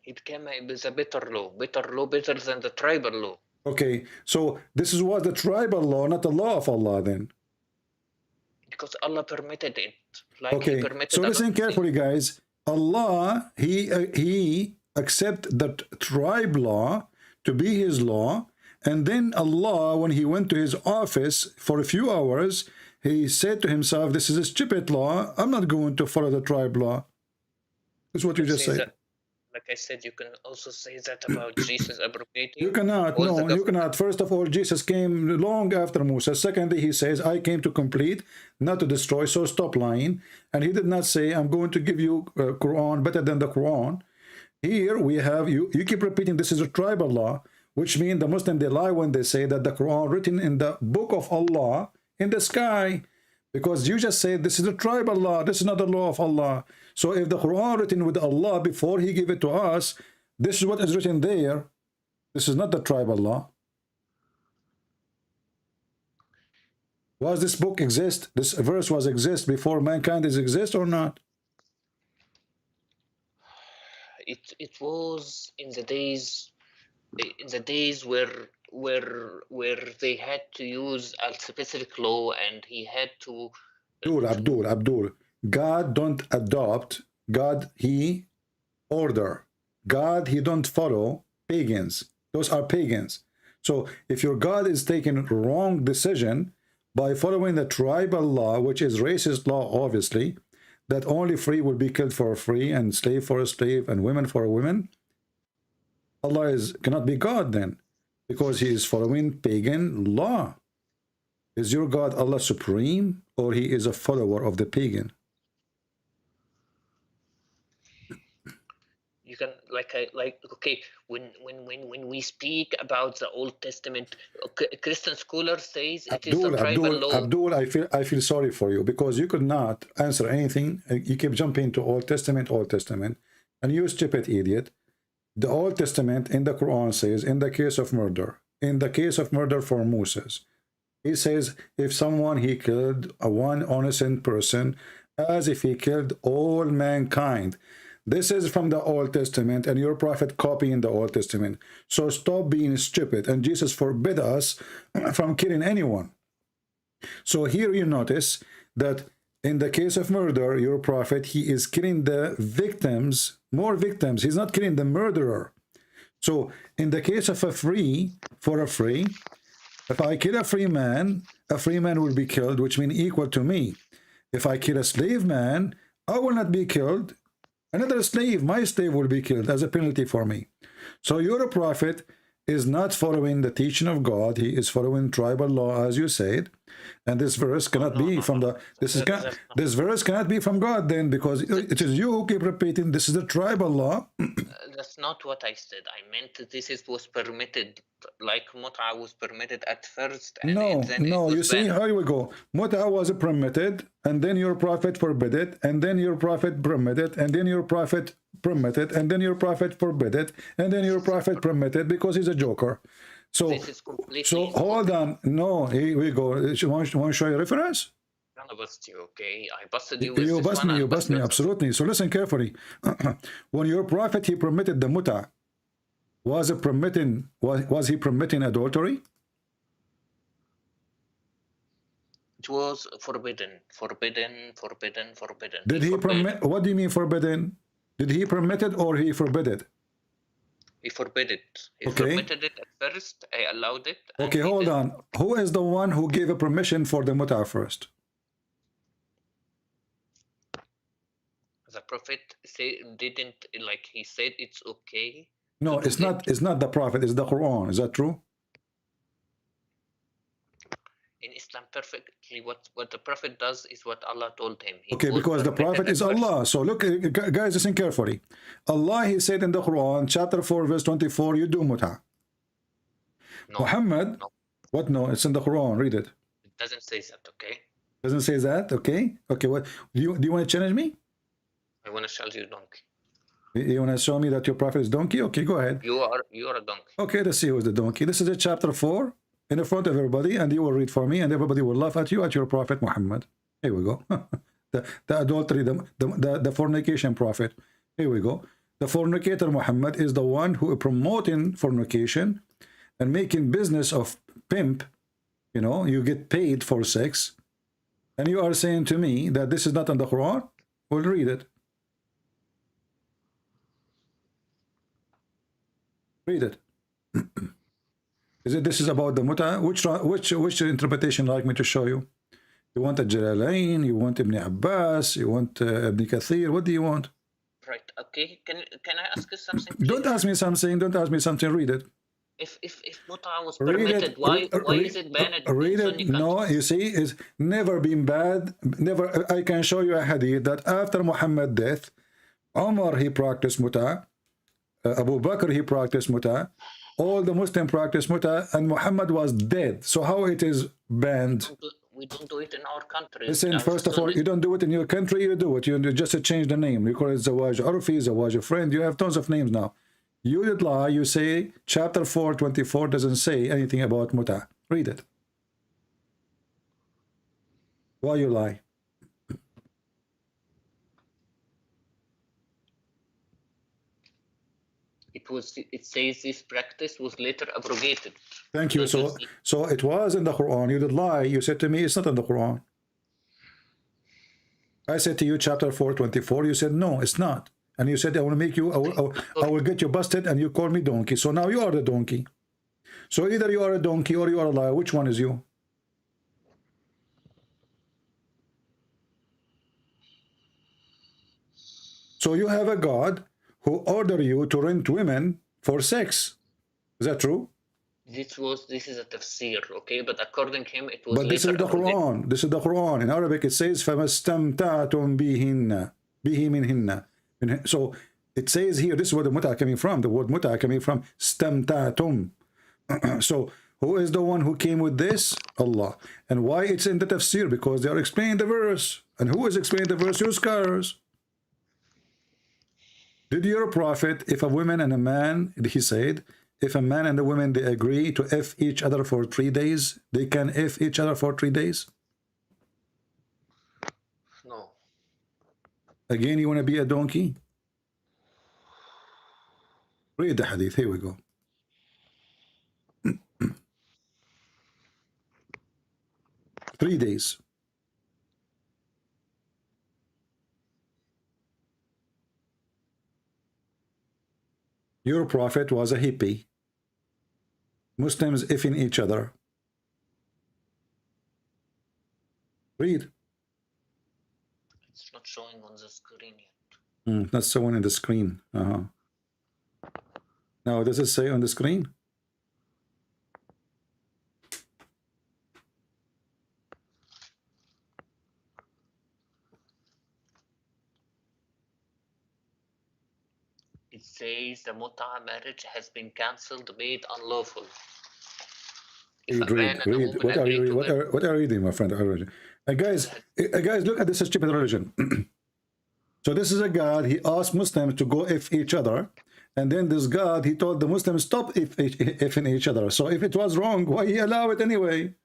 It came with a better law, better than the tribal law. Okay, so this was the tribal law, not the law of Allah then. Because Allah permitted it. Like okay, so listen carefully, guys. Allah, he accept that tribe law to be his law, and then Allah, when he went to his office for a few hours, he said to himself, this is a stupid law, I'm not going to follow the tribe law. That's what you just said. Like I said, you can also say that about Jesus abrogating. You cannot, no, you cannot. First of all, Jesus came long after Moses. Secondly, he says, I came to complete, not to destroy, so stop lying. And he did not say, I'm going to give you Quran better than the Quran. Here we have, you keep repeating, this is a tribal law, which means the Muslim, they lie when they say that the Quran written in the book of Allah in the sky. Because you just say this is a tribal law, this is not the law of Allah. So if the Quran written with Allah before he gave it to us, this is what is written there. This is not the tribal law. Was this book exist? This verse was exist before mankind is exist or not? It was in the days where they had to use a specific law, and he had to. Abdul. God don't adopt. God he order. God he don't follow pagans. Those are pagans. So if your God is taking wrong decision by following the tribal law, which is racist law, obviously, that only free will be killed for a free and slave for a slave and women for a woman, Allah cannot be God then, because he is following pagan law. Is your God Allah supreme, or he is a follower of the pagan? You You can okay, when we speak about the Old Testament, Christian scholar says it is the tribal law. Abdul, I feel sorry for you because you could not answer anything. You keep jumping to Old Testament, and you stupid idiot. The Old Testament in the Quran says, in the case of murder for Moses, he says if someone he killed one innocent person as if he killed all mankind. This is from the Old Testament, and your prophet copying the Old Testament. So stop being stupid. And Jesus forbid us from killing anyone. So here you notice that in the case of murder, your prophet, he is killing the victims, more victims. He's not killing the murderer. So in the case of a free, if I kill a free man will be killed, which means equal to me. If I kill a slave man, I will not be killed. Another slave, my slave, will be killed as a penalty for me. So your prophet is not following the teaching of God. He is following tribal law, as you said. And this verse cannot be from the this verse cannot be from God then, because it is you who keep repeating this is the tribal law. That's not what I said. I meant that was permitted, like mut'a was permitted at first. And no, you see, here we go. Mut'a was permitted, and then your prophet forbid it, and then your prophet permitted, and then your prophet permitted, and then your prophet forbid it, and then your prophet permitted because he's a joker. So, hold on. No, here we go. You want to show you a reference? I busted you, okay? I busted you. You bust me, absolutely. So listen carefully. When your prophet, he permitted the mut'a, was he permitting adultery? It was forbidden. Did he permit? What do you mean forbidden? Did he permit it or he forbid it? He forbid it. He permitted it at first. I allowed it. Okay, hold on. Who is the one who gave a permission for the mut'a first? The prophet didn't, like, he said it's okay. No, it's not. It's not the prophet. It's the Quran. Is that true? In Islam, perfectly what the prophet does is what Allah told him. Okay, because the prophet is Allah. So look, guys, listen carefully. Allah, he said in the Quran, chapter 4, verse 24, you do mut'a. No, Muhammad, no. What? No, it's in the Quran. Read it. It doesn't say that, okay? Doesn't say that, okay? Okay, what do you want to challenge me? I want to challenge you, donkey. You want to show me that your prophet is donkey? Okay, go ahead. You are a donkey. Okay, let's see who's the donkey. This is a chapter 4 in the front of everybody, and you will read for me, and everybody will laugh at you, at your prophet Muhammad. Here we go. the adultery, the fornication prophet. Here we go. The fornicator Muhammad is the one who is promoting fornication and making business of pimp. You know, you get paid for sex, and you are saying to me that this is not in the Quran? We'll read it. Read it. This is about the mut'a? Which interpretation like me to show you? You want a Jalalain? You want Ibn Abbas? You want Ibn Kathir? What do you want? Right. Okay. Can I ask you something? Don't ask me something. Don't ask me something. Read it. If mut'a was permitted, why is it banned? Read it. No, you see, it's never been bad. Never. I can show you a hadith that after Muhammad's death, Umar he practiced mut'a. Abu Bakr he practiced mut'a. All the Muslims practiced mut'a, and Muhammad was dead. So how it is banned? We don't do it in our country. Listen, first of all, you don't do it in your country. You do it. You just change the name. You call it Zawaj Arfi, Zawaj Friend. You have tons of names now. You did lie. You say chapter 4:24 doesn't say anything about mut'a. Read it. Why you lie? It says this practice was later abrogated. Thank you. So it was in the Quran. You did lie. You said to me it's not in the Quran. I said to you chapter 4:24. You said no, it's not. And you said I will make you. I will get you busted, and you called me donkey. So now you are the donkey. So either you are a donkey or you are a liar. Which one is you? So you have a God who order you to rent women for sex. Is that true? This is a tafsir, okay? But according to him, it was. But this is the Quran. This is the Quran. In Arabic, it says, فَمَسْتَمْتَعْتُمْ بِهِنَّ بِهِ مِنْهِنَّ. So It says here, this is where the muta coming from. The word muta coming from stamtatum. So who is the one who came with this? Allah. And why it's in the tafsir? Because they are explaining the verse. And who is explaining the verse? Your scholars. Did your prophet, if a woman and a man, he said, if a man and a woman, they agree to F each other for 3 days, they can F each other for 3 days? No. Again, you want to be a donkey? Read the hadith. Here we go. Three days. Your prophet was a hippie. Muslims effing each other. Read. It's not showing on the screen yet. That's the one in the screen. Now, does it say on the screen? It says the muta marriage has been cancelled, made unlawful. Read. What are you reading, my friend? Guys, look at this stupid religion. So this is a God, he asked Muslims to go if each other, and then this God, he told the Muslims stop if in each other. So if it was wrong, why he allow it anyway?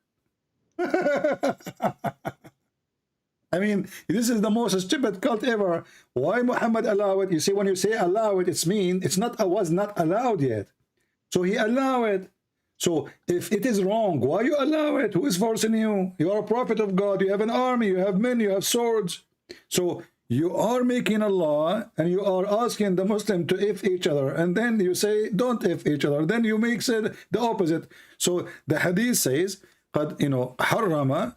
I mean, this is the most stupid cult ever. Why Muhammad allow it? You see, when you say allow it, it's mean it's not was not allowed yet. So he allow it. So if it is wrong, why you allow it? Who is forcing you? You are a prophet of God. You have an army. You have men. You have swords. So you are making a law, and you are asking the Muslim to if each other, and then you say don't if each other. Then you make it the opposite. So the hadith says, harrama,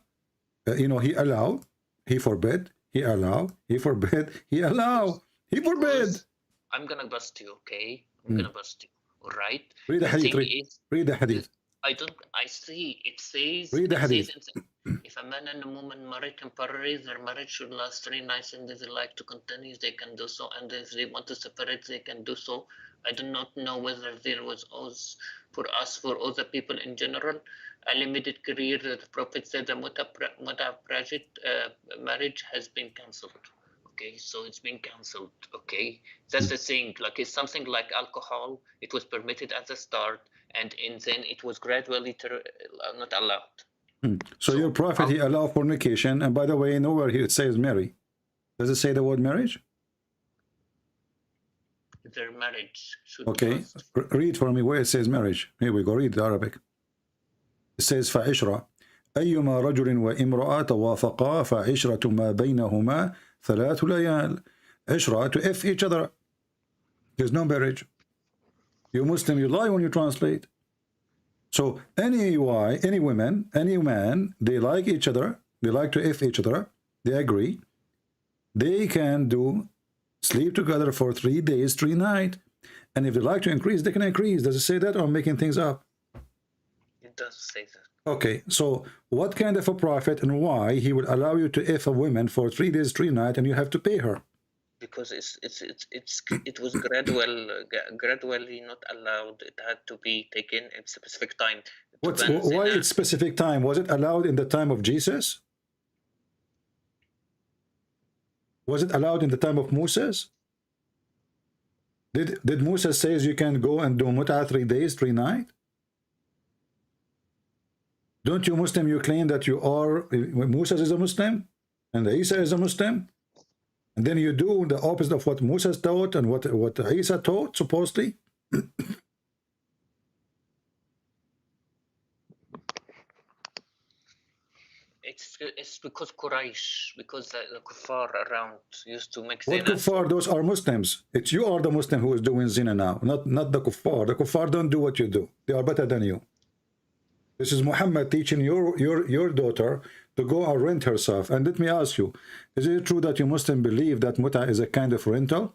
he allowed. He forbid, he allow, he forbid, he allow, he forbid. I'm gonna bust you, okay? I'm gonna bust you, all right? Read the hadith. Read the hadith. I see. It says. Read the hadith. If a man and a woman marry temporarily, their marriage should last 3 nights, and if they like to continue, they can do so. And if they want to separate, they can do so. I do not know whether there was for other people in general, a limited career. The Prophet said the marriage has been cancelled. Okay, so it's been cancelled. Okay, that's the thing. Like it's something like alcohol. It was permitted at the start, and then it was gradually not allowed. So your prophet, he allowed fornication, and by the way, nowhere here it says marry. Does it say the word marriage? Their marriage should read for me where it says marriage. Here we go, read the Arabic. It says فعشرة أيما رجل وامرأة توافقا فعشرة ما بينهما 3 ليال. عشرة, to F each other. There's no marriage. You Muslim, you lie when you translate. So any women, any man, they like each other, they like to F each other, they agree, they can sleep together for 3 days, 3 nights. And if they like to increase, they can increase. Does it say that, or I'm making things up? It does say that. Okay, so what kind of a prophet and why he would allow you to F a woman for 3 days, 3 nights, and you have to pay her? Because it was gradually not allowed. It had to be taken at a specific time. Why it's specific time? Was it allowed in the time of Jesus? Was it allowed in the time of Moses? Did Moses says you can go and do mut'ah 3 days, 3 nights? Don't you Muslim, you claim that you are, Moses is a Muslim and Isa is a Muslim, and then you do the opposite of what Moses taught and what Isa taught, supposedly? It's because Quraysh, because the kuffar around used to make zina. What kuffar? Those are Muslims. It's you are the Muslim who is doing zina now, not the kuffar. The kuffar don't do what you do. They are better than you. This is Muhammad teaching your daughter to go and rent herself. And let me ask you, is it true that you Muslim believe that mut'ah is a kind of rental?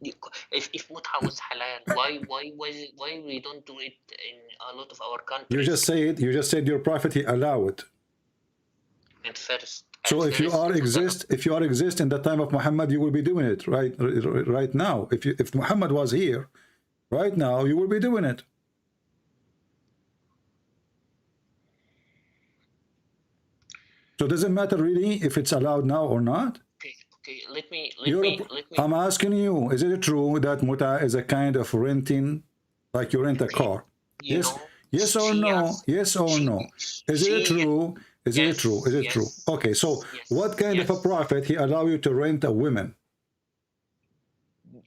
If mut'ah was halal, why we don't do it in a lot of our countries? You just said your prophet he allow it. At first. So if you are exist in the time of Muhammad, you will be doing it right now. If Muhammad was here right now, you will be doing it. So does it matter really if it's allowed now or not? Okay, let me. I'm asking you, is it true that muta is a kind of renting, like you rent a car? Yes or no? Yes or no? Is it true? Is it true? Is it true? Okay, so what kind of a prophet he allow you to rent a woman?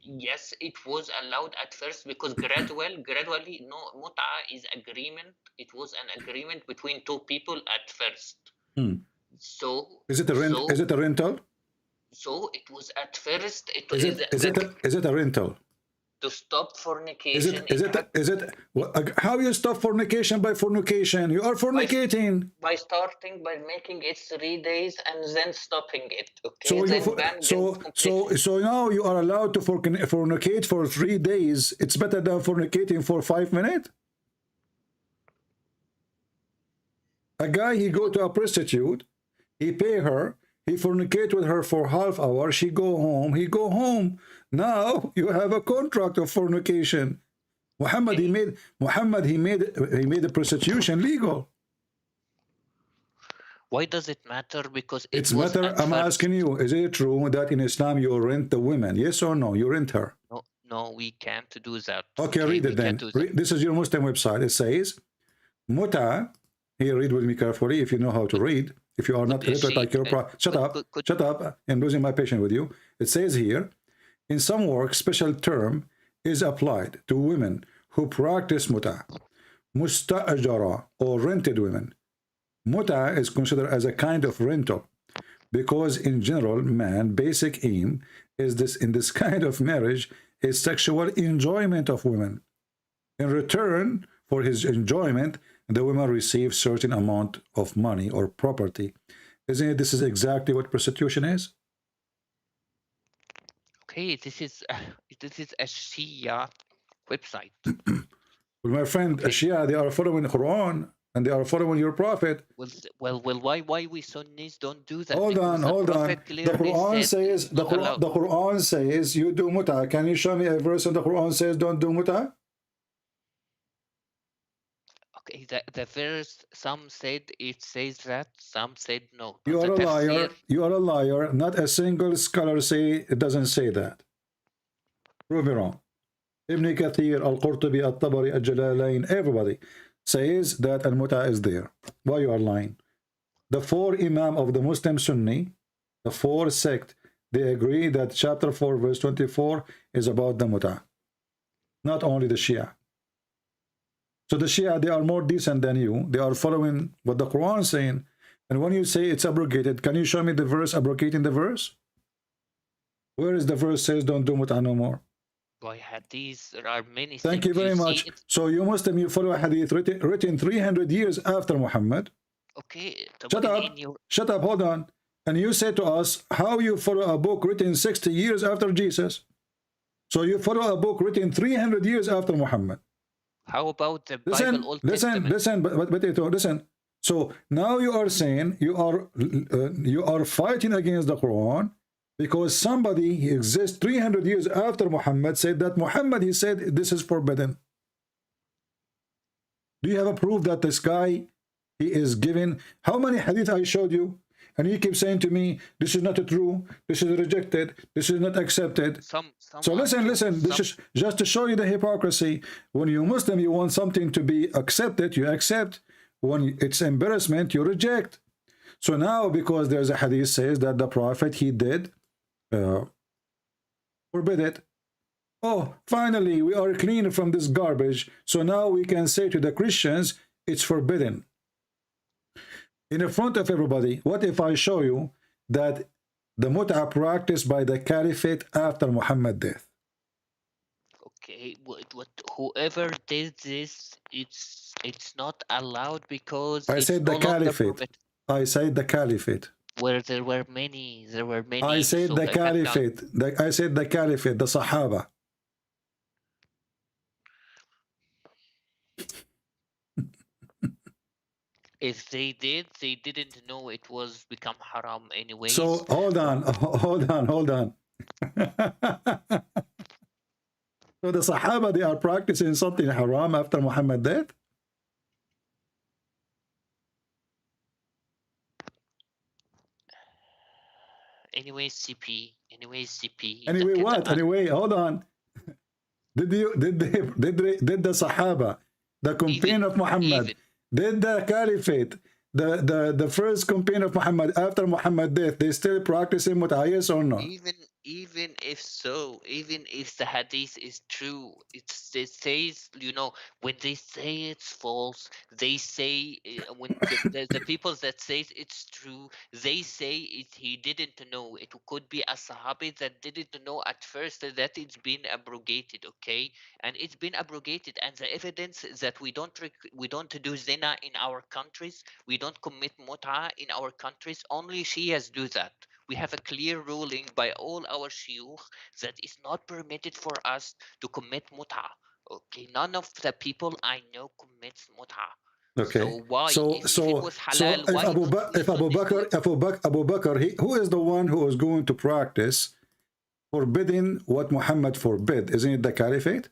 Yes, it was allowed at first because gradually, no, muta is agreement. It was an agreement between two people at first. So is it a rent? Is it a rental? So it was at first. Is it a rental? To stop fornication. How you stop fornication by fornication? You are fornicating. By starting by making it 3 days and then stopping it. Okay. So now you are allowed to fornicate for 3 days. It's better than fornicating for 5 minutes. A guy, he go to a prostitute, he pay her, he fornicate with her for half hour, she go home, he go home. Now you have a contract of fornication. Muhammad, he made the prostitution legal. Why does it matter? Because it's matter. I'm asking you, is it true that in Islam you rent the women? Yes or no? You rent her. No, we can't do that. Okay, read it then. This is your Muslim website. It says, muta. Here, read with me carefully if you know how to read. If you are not illiterate like your shut up. I'm losing my patience with you. It says here, in some work, special term is applied to women who practice muta, musta'ajara, or rented women. Muta is considered as a kind of rental because in general, man, basic aim is this in this kind of marriage is sexual enjoyment of women. In return for his enjoyment, the women receive certain amount of money or property. Isn't it? This is exactly what prostitution is. Okay, this is a Shia website. Well, my friend, Shia, they are following the Quran and they are following your prophet. Well, why we Sunnis don't do that? Hold on. The Quran says you do muta. Can you show me a verse in the Quran says don't do muta? Okay, the verse, some said it says that, some said no. You are a liar. You are a liar. Not a single scholar say it doesn't say that. Prove me wrong. Ibn Kathir, Al-Qurtubi, Al-Tabari, Al-Jalalain, everybody says that Al-Muta is there. Why you are lying? The 4 Imam of the Muslim Sunni, the 4 sect, they agree that chapter 4 verse 24 is about the Muta. Not only the Shia. So the Shia, they are more decent than you. They are following what the Quran is saying. And when you say it's abrogated, can you show me the verse abrogating the verse? Where is the verse says don't do muta no more? By hadith, there are many. Thank you very much. So you Muslim, you follow a hadith written 300 years after Muhammad. Okay. Shut up, hold on. And you say to us, how you follow a book written 60 years after Jesus? So you follow a book written 300 years after Muhammad. How about the Bible Old Testament? Listen. So now you are saying you are fighting against the Quran because somebody exists 300 years after Muhammad said that Muhammad, he said this is forbidden. Do you have a proof that this guy, he is given how many hadith I showed you? And you keep saying to me, this is not true, this is rejected, this is not accepted. So listen, this is just to show you the hypocrisy. When you're Muslim, you want something to be accepted, you accept. When it's embarrassment, you reject. So now, because there's a hadith says that the Prophet, he did forbid it. Oh, finally, we are clean from this garbage. So now we can say to the Christians, it's forbidden. In front of everybody, what if I show you that the muta practiced by the caliphate after Muhammad's death? Okay, whoever did this, it's not allowed because I said the caliphate. I said the caliphate. Where there were many. I said the caliphate. I said the caliphate, the Sahaba. If they did, they didn't know it was become haram anyways. So hold on. So the Sahaba, they are practicing something haram after Muhammad's death? Anyways, CP. Anyway, what? Anyway, hold on. Did the Sahaba, the companion of Muhammad, did the Caliphate, the first companion of Muhammad after Muhammad's death, they still practicing mut'ah, yes or no? Even if so, even if the hadith is true, it says, you know, when they say it's false, they say, when the people that says it's true, they say he didn't know. It could be a sahabi that didn't know at first that it's been abrogated, okay? And it's been abrogated, and the evidence that we don't do zina in our countries, we don't commit mut'ah in our countries, only Shias do that. We have a clear ruling by all our shuyukh that it's not permitted for us to commit mut'ah. Okay, none of the people I know commits mut'ah. Okay. So why? So if it was halal, if why Abu Bakr, who is the one who is going to practice forbidding what Muhammad forbid? Isn't it the Caliphate?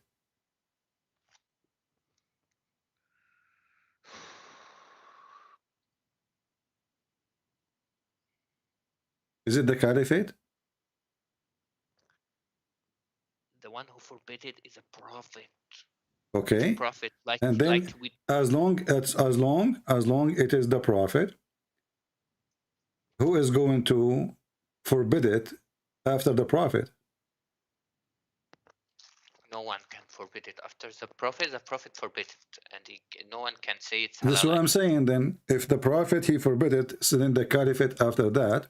Is it the Caliphate? The one who forbid it is a prophet. Okay. Prophet, and then as long it is the prophet who is going to forbid it after the prophet. No one can forbid it after the prophet forbid it, and no one can say it's halal. That's what I'm saying. Then if the prophet he forbid it, so then the Caliphate after that,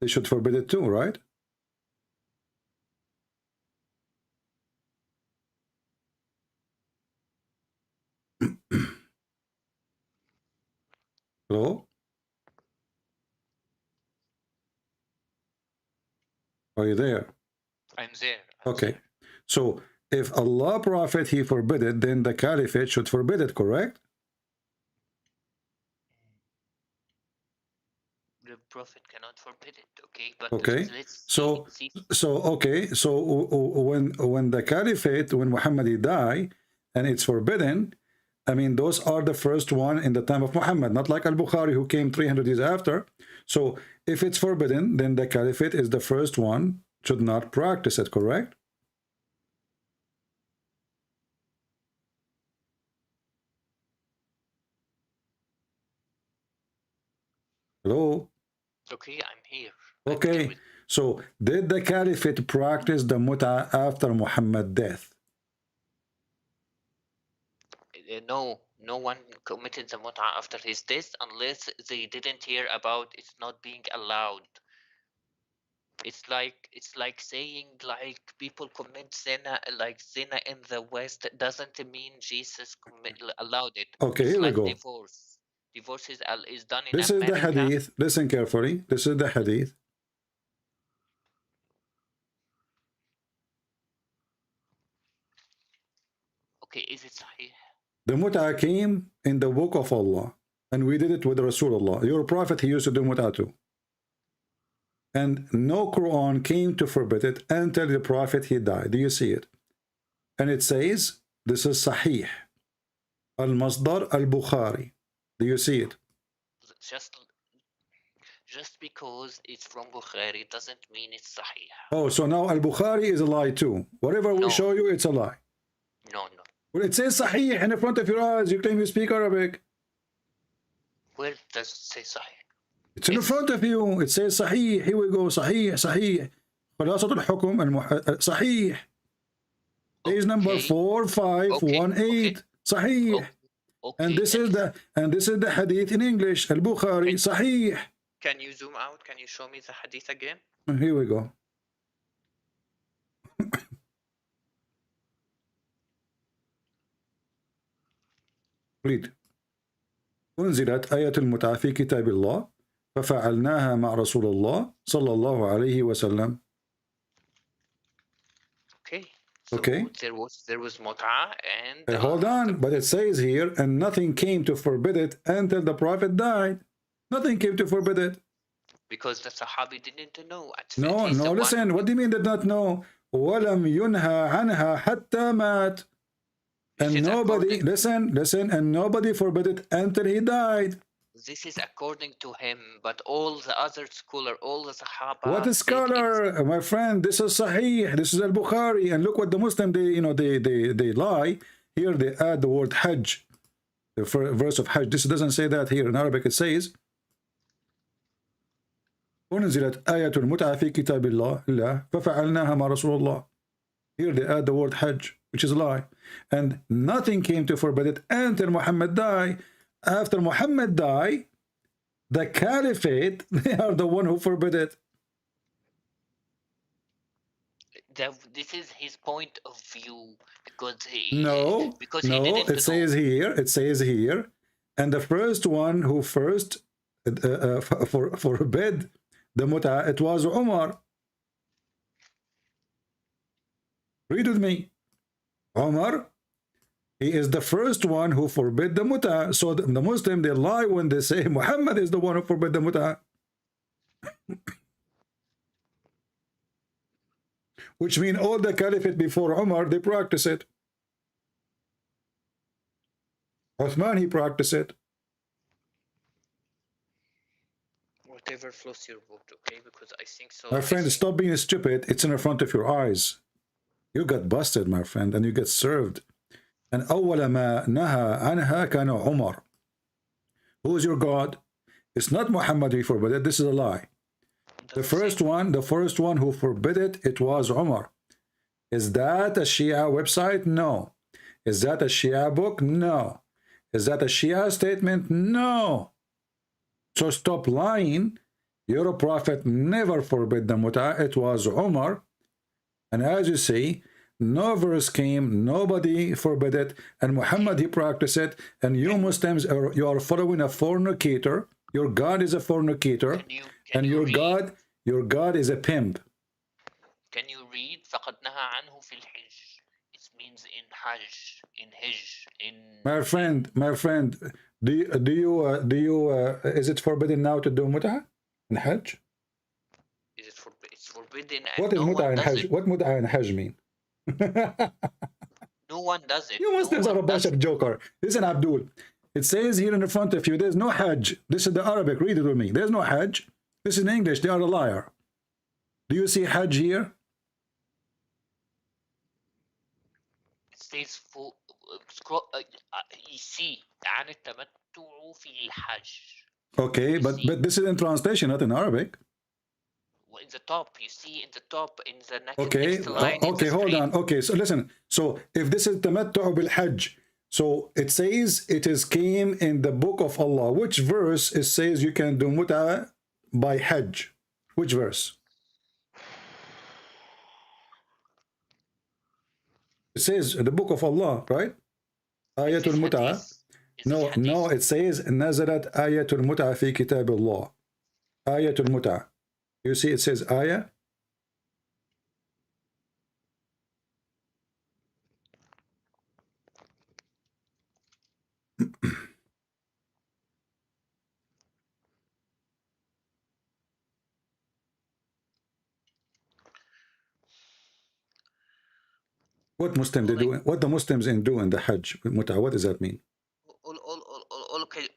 they should forbid it too, right? Hello? Are you there? I'm there. Okay. So if Allah Prophet he forbid it, then the Caliphate should forbid it, correct? The prophet cannot forbid it, okay? But okay. let's So see. when the Caliphate, when Muhammad died, and it's forbidden, I mean, those are the first one in the time of Muhammad, not like Al-Bukhari who came 300 years after. So if it's forbidden, then the Caliphate is the first one, should not practice it, correct? Hello? Okay, I'm here. Okay, so did the Caliphate practice the mut'ah after Muhammad's death? No one committed the mut'ah after his death unless they didn't hear about it's not being allowed. It's like saying like people commit zina, like zina in the West doesn't mean Jesus allowed it. Okay, it's here like we go. Divorce is done in This America. is the hadith. Listen carefully. This is the hadith. Okay, is it sahih? The mut'ah came in the book of Allah, and we did it with Rasulullah. Your prophet, he used to do mut'ah too. And no Quran came to forbid it until the prophet he died. Do you see it? And it says, this is Sahih. Al-Masdar al-Bukhari. Do you see it? Just because it's from Bukhari doesn't mean it's sahih. Oh, so now al-Bukhari is a lie too. Whatever we show you, it's a lie. No. Well, it says Sahih in front of your eyes. You claim you speak Arabic. Where does it say sahih? It's in front of you. It says Sahih. Here we go. Sahih. خلاصة الحكم Sahih. Page number 4518. Sahih. And this is the hadith in English. Al-Bukhari. Sahih. Can you zoom out? Can you show me the hadith again? Here we go. read. أنزلت آية المتعة في كتاب الله ففعلناها مع رسول الله صلى الله عليه وسلم. Okay, So Okay. there was mut'a and Hold on, but it says here, and nothing came to forbid it until the Prophet died. Nothing came to forbid it. because the Sahabi didn't know. No, no, listen, what do you mean did not know? وَلَمْ يُنْهَى عَنْهَا حَتَّى مَاتْ. And nobody, listen, and nobody forbid it until he died. This is according to him, but all the other scholar, all the Sahaba. What is scholar, my friend? This is Sahih. This is Al-Bukhari. And look what the Muslim, they lie. Here they add the word Hajj, the verse of Hajj. This doesn't say that here in Arabic. It says, أنزلت آية المتعة في كتاب الله ففعلناها مع رسول الله. Here they add the word Hajj, which is a lie. And nothing came to forbid it until Muhammad died. After Muhammad died, the caliphate, they are the one who forbid it. This is his point of view because it says here, and the first one who first forbid the mut'ah, it was Umar. Read with me. Umar, he is the first one who forbid the mut'ah. So the Muslim, they lie when they say Muhammad is the one who forbid the mut'ah. Which means all the caliphate before Umar, they practice it. Uthman, he practiced it. Whatever flows your boat, okay? Because I think so. My friend, stop being stupid. It's in front of your eyes. You got busted, my friend, and you get served. And أول ما نهى عنها كان عمر. Who is your God? It's not Muhammad who forbid it. This is a lie. The first one who forbid it, it was Umar. Is that a Shia website? No. Is that a Shia book? No. Is that a Shia statement? No. So stop lying. Your prophet never forbid the mut'ah. It was Umar. And as you see, no verse came, nobody forbid it, and Muhammad, he practiced it, and you Muslims, you are following a fornicator. Your God is a fornicator, and your God is a pimp. Can you read فَقَدْ نَهَى عَنْهُ فِي الْحِجِّ? It means in Hajj, in Hajj, in... My friend, is it forbidden now to do mut'ah in Hajj? It's forbidden. What is mut'ah in Hajj? What mut'ah in Hajj mean? No one does it. You Muslims are a bunch of joker. Listen, Abdul. It says here in the front of you, there's no Hajj. This is the Arabic. Read it with me. There's no Hajj. This is in English. They are a liar. Do you see Hajj here? It says for you see عن التمتع في الحج. Okay, but this is in translation, not in Arabic. In the top, you see in the top, in the next, okay, next line. Okay, hold on. Okay, so listen. So if this is tamattu bil hajj, so it says it is came in the book of Allah. Which verse it says you can do mut'ah by hajj? Which verse? It says the book of Allah, right? Ayatul mut'ah. No, it says nazarat ayatul mut'ah fi kitab Allah. Ayatul mut'ah. You see it says ayah. What Muslim they do? What the Muslims do in the Hajj mut'ah? What does that mean?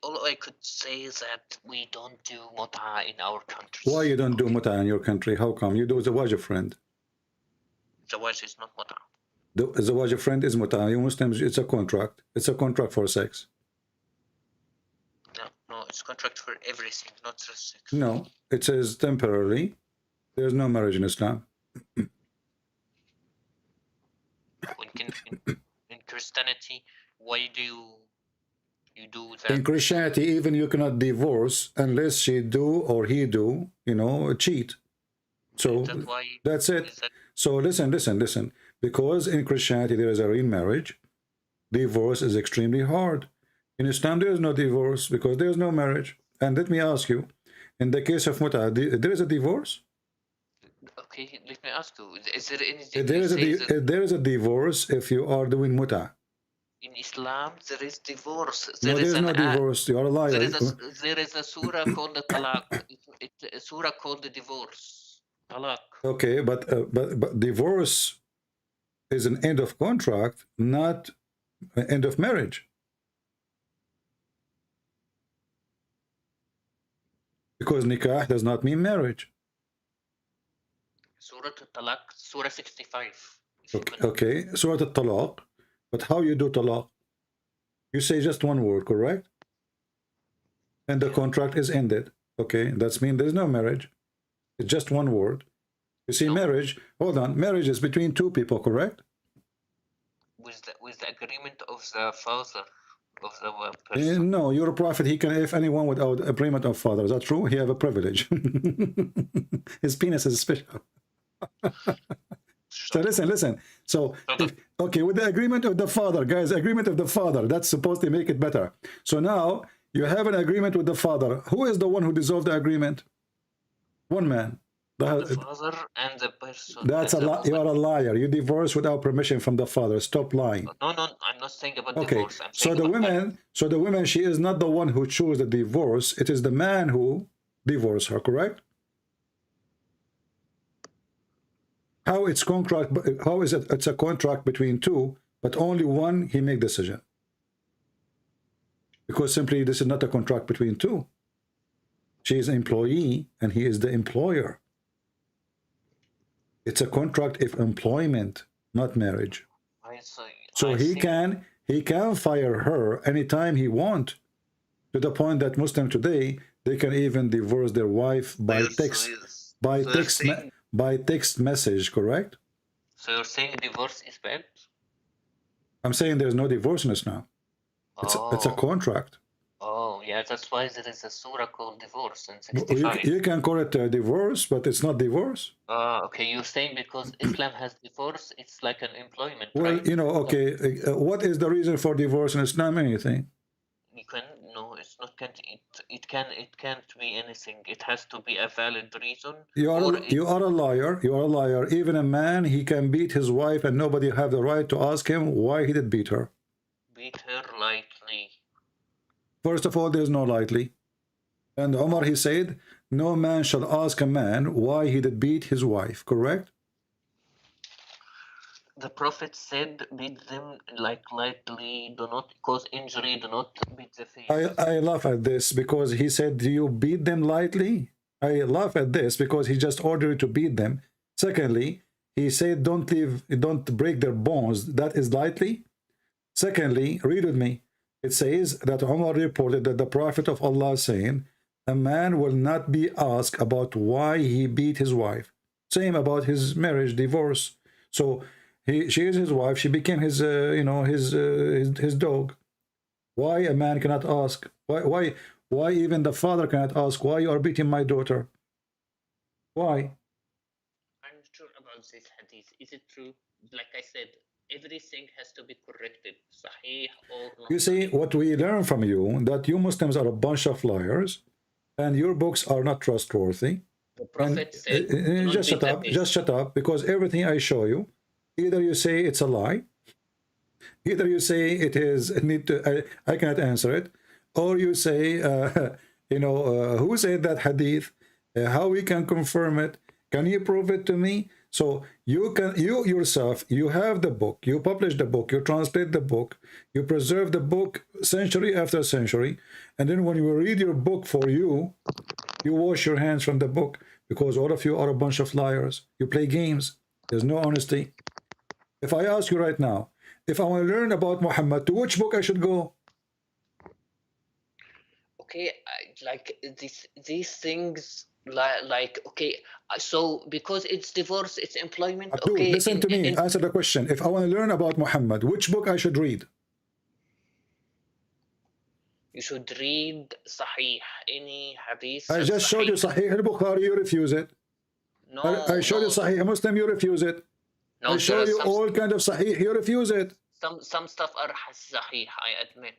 All I could say is that we don't do mut'ah in our country. Why you don't do mut'ah in your country? How come? You do zawaj friend. Zawaj is not mut'ah. The zawaj friend is mut'ah. You Muslims, it's a contract. It's a contract for sex. No, it's contract for everything, not just sex. No, it says temporarily. There's no marriage in Islam. In Christianity, why do you do that? In Christianity, even you cannot divorce unless she do or he do, cheat. So that's it. So listen. Because in Christianity there is a real marriage, divorce is extremely hard. In Islam there is no divorce because there is no marriage. And let me ask you, in the case of mut'ah, there is a divorce? Okay, let me ask you: is there anything If there you is a say that if there is a divorce if you are doing muta. in Islam there is divorce? No, There there is is an no divorce. You are a there liar. is a surah called the talaq. It's a surah called the divorce. Talaq. Okay, but divorce is an end of contract, not an end of marriage. Because nikah does not mean marriage. Surah Talaq, Surah 65. Okay. Surah al-Talaq. But how you do talaq? You say just one word, correct? And the contract is ended. Okay, that's mean there's no marriage. It's just one word. You see, marriage, hold on, marriage is between two people, correct? With the agreement of the father of the person. No, you're a prophet. He can, if anyone without agreement of father. Is that true? He have a privilege. His penis is special. So listen. So, okay, with the agreement of the father, guys, agreement of the father, that's supposed to make it better. So now you have an agreement with the father. Who is the one who dissolved the agreement? One man. The father and the person. That's you are a liar. You divorce without permission from the father. Stop lying. No, I'm not saying about Okay. divorce. I'm So saying the about woman, she is not the one who chose the divorce. It is the man who divorced her, correct? How it's contract? How is it? It's a contract between two, but only one he make decision. Because simply this is not a contract between two. She is an employee and he is the employer. It's a contract of employment, not marriage. So he can fire her anytime he want, to the point that Muslim today they can even divorce their wife by text message, correct? So you're saying divorce is bad? I'm saying there's no divorce in this now. It's a contract. Oh, yeah, that's why there is a surah called divorce in 65. You can call it a divorce, but it's not divorce. Okay, you're saying because Islam has divorce, it's like an employment, Well, right? you know, okay, what is the reason for divorce in Islam? Anything? You can no, it's not. It can't be anything. It has to be a valid reason. You are a liar. You are a liar. Even a man, he can beat his wife, and nobody have the right to ask him why he did beat her. Beat her lightly. First of all, there's no lightly. And Omar, he said, no man shall ask a man why he did beat his wife, correct? The Prophet said, beat them like lightly, do not cause injury, do not beat the face. I laugh at this because he said, do you beat them lightly? I laugh at this because he just ordered you to beat them. Secondly, he said, don't break their bones. That is lightly. Secondly, read with me. It says that Umar reported that the Prophet of Allah saying, a man will not be asked about why he beat his wife. Same about his marriage, divorce. So she is his wife. She became his, his dog. Why a man cannot ask? Why even the father cannot ask why you are beating my daughter? Why? I'm not sure about this hadith. Is it true? Like I said, everything has to be corrected. Sahih or not. You see, what we learn from you, that you Muslims are a bunch of liars, and your books are not trustworthy. The Prophet said, just shut up, because everything I show you, either you say it's a lie, either you say it is I cannot answer it, or you say who said that hadith, how we can confirm it, can you prove it to me? So you yourself, you have the book, you publish the book, you translate the book, you preserve the book century after century, and then when you read your book for you wash your hands from the book, because all of you are a bunch of liars. You play games. There's no honesty. If I ask you right now, if I want to learn about Muhammad, to which book I should go? Okay, like these things, like okay, so because it's divorce, it's employment. Abdul, okay, listen to me. Answer the question. If I want to learn about Muhammad, which book I should read? You should read Sahih, any hadith. I just showed you Sahih al-Bukhari, you refuse it. No, I showed you Sahih Muslim, you refuse it. No, I show you all kind of Sahih, you refuse it. Some stuff are Sahih, I admit.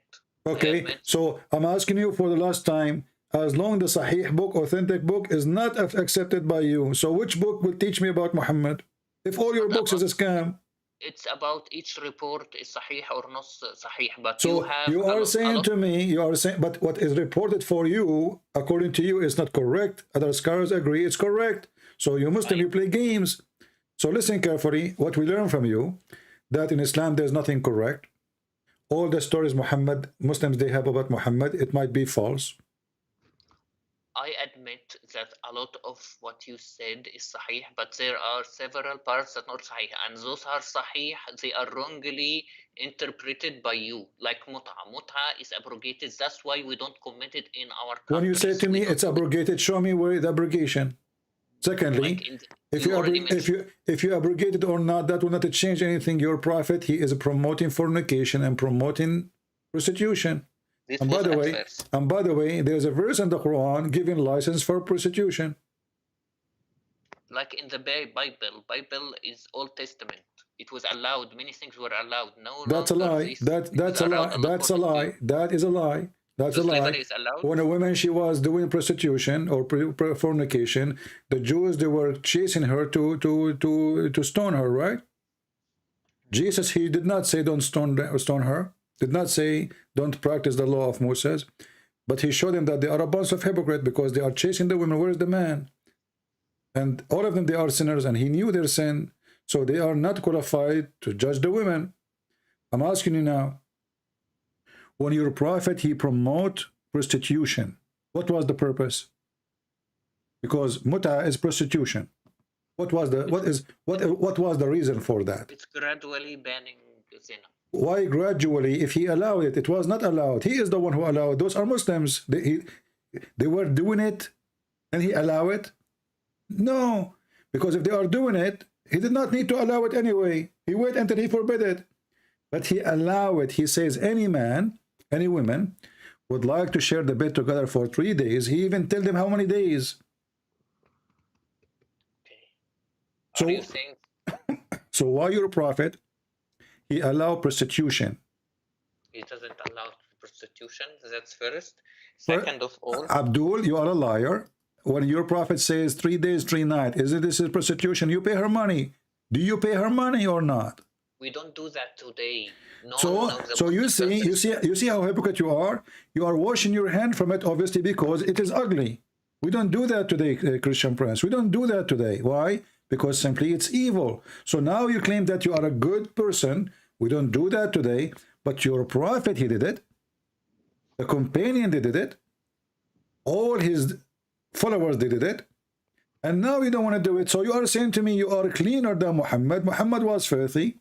Okay, so I'm asking you for the last time, as long the Sahih book, authentic book, is not accepted by you. So which book will teach me about Muhammad? If all your books is a scam. It's about each report is sahih or not sahih, but So you are saying to me, you are saying, but what is reported for you, according to you, is not correct. Other scholars agree it's correct. So you Muslim, you play games. So listen carefully. What we learn from you, that in Islam there's nothing correct. All the stories Muslims they have about Muhammad, it might be false. I admit that a lot of what you said is sahih, but there are several parts that are not sahih, and those are sahih, they are wrongly interpreted by you, like mut'a. Mut'a is abrogated, that's why we don't comment it in our countries. When you say to me it's abrogated, show me where the abrogation. Secondly, if you abrogate it or not, that will not change anything. Your prophet, he is promoting fornication and promoting prostitution. And by the way, there's a verse in the Quran giving license for prostitution. Like in the Bible is Old Testament. It was allowed. Many things were allowed. No, that's a lie. That's a lie. That's a lie. That is a lie. That's a lie. When a woman she was doing prostitution or fornication, the Jews they were chasing her to stone her. Right? Jesus he did not say don't stone her. Did not say don't practice the law of Moses, but he showed them that they are a bunch of hypocrites because they are chasing the women. Where is the man? And all of them they are sinners, and he knew their sin, so they are not qualified to judge the women. I'm asking you now, when your prophet he promote prostitution, what was the purpose? Because muta is prostitution. What was the reason for that? It's gradually banning zina. Why gradually? If he allowed it, it was not allowed. He is the one who allowed. Those are Muslims. They were doing it, and he allowed it. No, because if they are doing it, he did not need to allow it anyway. He wait until he forbid it, but he allowed it. He says any man, any woman would like to share the bed together for 3 days. He even tell them how many days. Okay. So why your prophet? He allowed prostitution. He doesn't allow prostitution. That's first. Second of all, Abdul, you are a liar. When your prophet says 3 days, 3 nights, isn't this is prostitution? You pay her money. Do you pay her money or not? We don't do that today. No so you see how hypocrite you are. You are washing your hand from it, obviously, because it is ugly. We don't do that today, Christian Prince. We don't do that today. Why? Because simply it's evil. So now you claim that you are a good person. We don't do that today, but your prophet, he did it. The companion, they did it. All his followers, they did it. And now you don't want to do it. So you are saying to me, you are cleaner than Muhammad. Muhammad was filthy.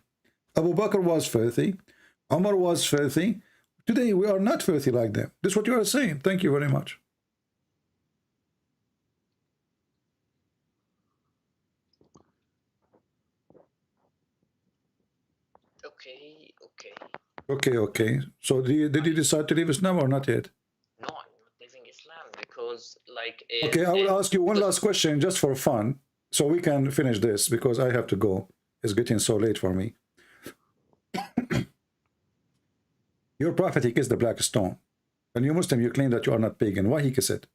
Abu Bakr was filthy. Umar was filthy. Today, we are not filthy like them. This is what you are saying. Thank you very much. Okay. So did you decide to leave Islam or not yet? No, I'm not leaving Islam because like... Okay, I will ask you one last question just for fun, so we can finish this because I have to go. It's getting so late for me. Your prophet, he kissed the black stone. And you Muslim, you claim that you are not pagan. Why he kissed it?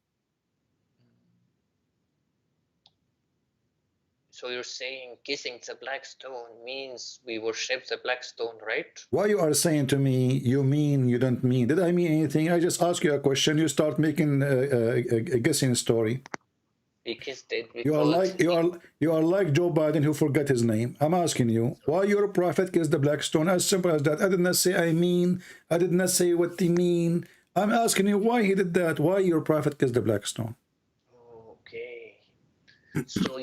So you're saying kissing the black stone means we worship the black stone, right? Why you are saying to me, you mean, you don't mean? Did I mean anything? I just ask you a question. You start making a guessing story. He kissed it because you are like Joe Biden who forgot his name. I'm asking you, why your prophet kissed the black stone? As simple as that. I did not say I mean. I did not say what they mean. I'm asking you why he did that. Why your prophet kissed the black stone? Okay. So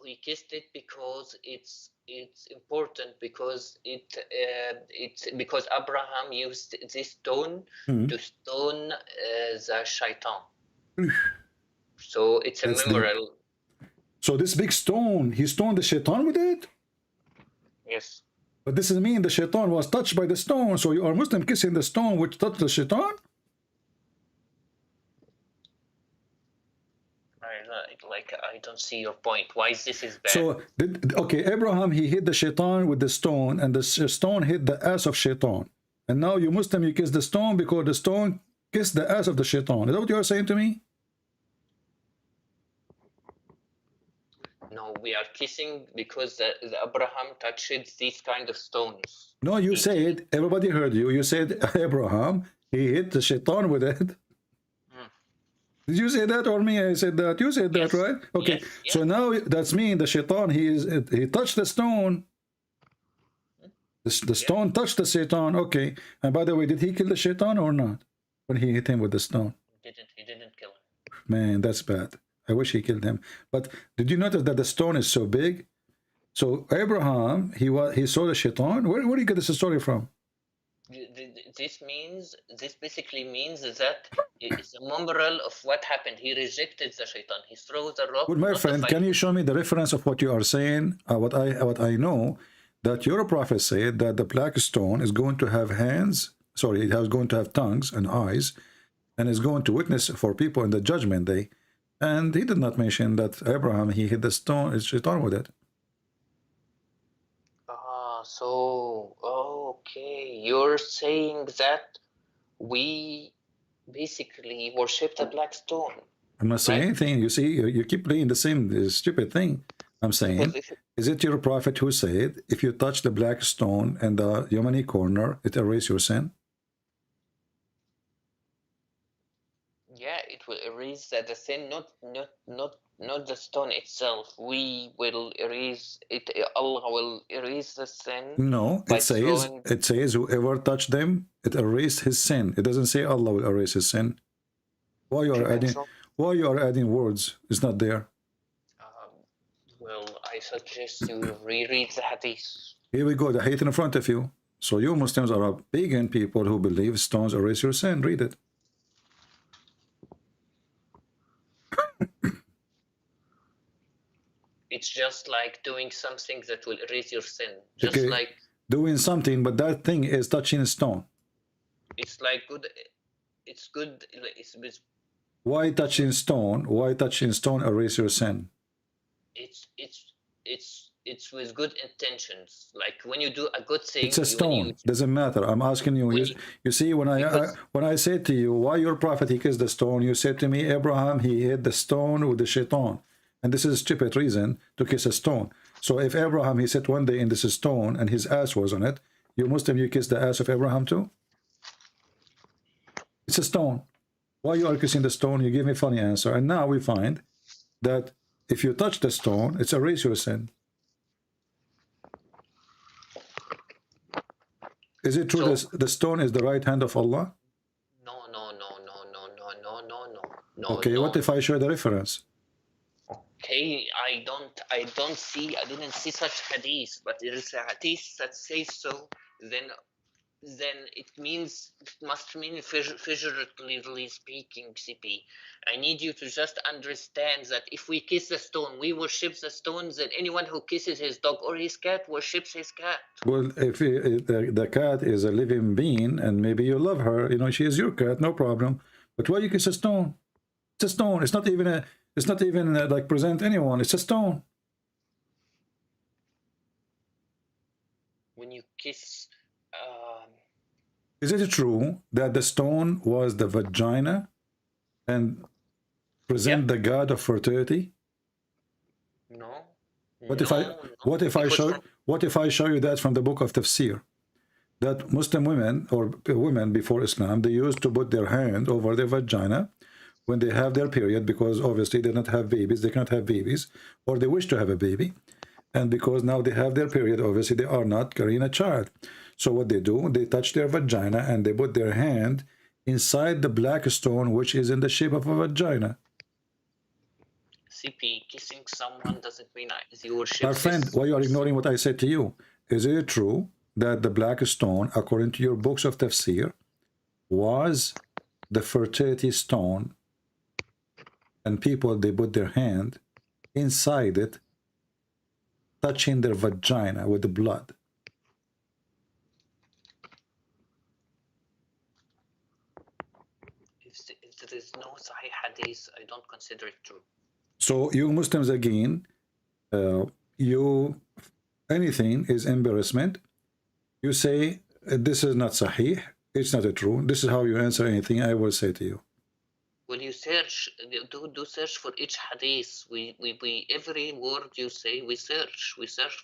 he kissed it because it's important because it's because Abraham used this stone to stone the shaitan. So it's a memorial. So this big stone, he stoned the shaitan with it? Yes. But this is mean the shaitan was touched by the stone. So you are Muslim kissing the stone which touched the shaitan? I don't see your point. Why is this bad? So, okay, Abraham, he hit the shaitan with the stone, and the stone hit the ass of shaitan. And now you Muslim, you kiss the stone because the stone kiss the ass of the shaitan. Is that what you are saying to me? No, we are kissing because the Abraham touched these kind of stones. No, you said, everybody heard you. You said Abraham, he hit the shaitan with it. Did you say that or me? I said that. You said that, right? Okay. Yes, So now that's mean the shaitan, he touched the stone. The stone touched the shaitan. Okay. And by the way, did he kill the shaitan or not? When he hit him with the stone? He didn't kill him. Man, that's bad. I wish he killed him. But did you notice that the stone is so big? So Abraham, he saw the shaitan. Where do you get this story from? This basically means that it's a memorial of what happened. He rejected the shaitan. He threw the rock. Well, my friend, can you show me the reference of what you are saying? What I know, that your prophet said that the black stone is going to have hands. Sorry, it is going to have tongues and eyes, and is going to witness for people in the judgment day. And he did not mention that Abraham, he hit the stone, shaitan with it. So, okay, you're saying that we basically worship the black stone. I'm not saying anything. You see, you keep playing the same stupid thing. I'm saying, is it your prophet who said, if you touch the black stone and the Yemeni corner, it erases your sin? Yeah, it will erase the sin, not the stone itself. We will erase it. Allah will erase the sin. No, it says whoever touched them, it erased his sin. It doesn't say Allah will erase his sin. Why you are adding words? It's not there. Well, I suggest you reread the hadith. Here we go, the hadith in front of you. So you Muslims are a pagan people who believe stones erase your sin. Read it. It's just like doing something that will erase your sin. Just okay. like doing something, but that thing is touching a stone. It's like good. It's good. Why touching stone? Why touching stone erase your sin? It's with good intentions. Like when you do a good thing, it's a stone. Doesn't matter. I'm asking you. You see, when I said to you, why your prophet he kissed the stone? You said to me, Abraham he hit the stone with the shaitan. And this is a stupid reason to kiss a stone. So if Abraham, he sat one day in this stone and his ass was on it, you Muslim, you kiss the ass of Abraham too? It's a stone. Why you are kissing the stone? You give me a funny answer. And now we find that if you touch the stone, it's erase your sin. Is it true that the stone is the right hand of Allah? No. Okay, what if I show the reference? Okay, I didn't see such hadith, but there is a hadith that says so. Then it must mean figuratively speaking, CP. I need you to just understand that if we kiss the stone, we worship the stones, and anyone who kisses his dog or his cat worships his cat. Well, if the cat is a living being, and maybe you love her, you know, she is your cat, no problem. But why you kiss a stone? It's a stone. It's not even like present anyone. It's a stone. When you kiss. Is it true that the stone was the vagina and present the god of fertility? No. What if I show you that from the book of Tafsir? That Muslim women or women before Islam, they used to put their hand over their vagina when they have their period, because obviously they don't have babies, they cannot have babies, or they wish to have a baby. And because now they have their period, obviously they are not carrying a child. So what they do, they touch their vagina and they put their hand inside the black stone, which is in the shape of a vagina. CP, kissing someone doesn't mean you worship. My friend, why you are ignoring what I said to you? Is it true that the black stone, according to your books of tafsir, was the fertility stone, and people, they put their hand inside it, touching their vagina with the blood? If there is no Sahih Hadith, I don't consider it true. So you Muslims, again, anything is embarrassment. You say this is not Sahih, it's not true. This is how you answer anything I will say to you. When you search, do search for each hadith. We every word you say, we search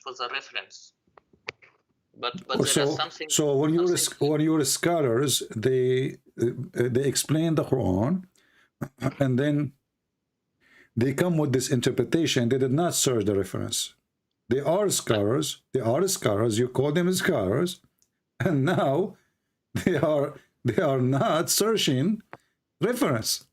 for the reference. But there is something. So when you're scholars, they explain the Quran, and then they come with this interpretation. They did not search the reference. They are scholars. They are scholars. You call them scholars, and now they are not searching reference.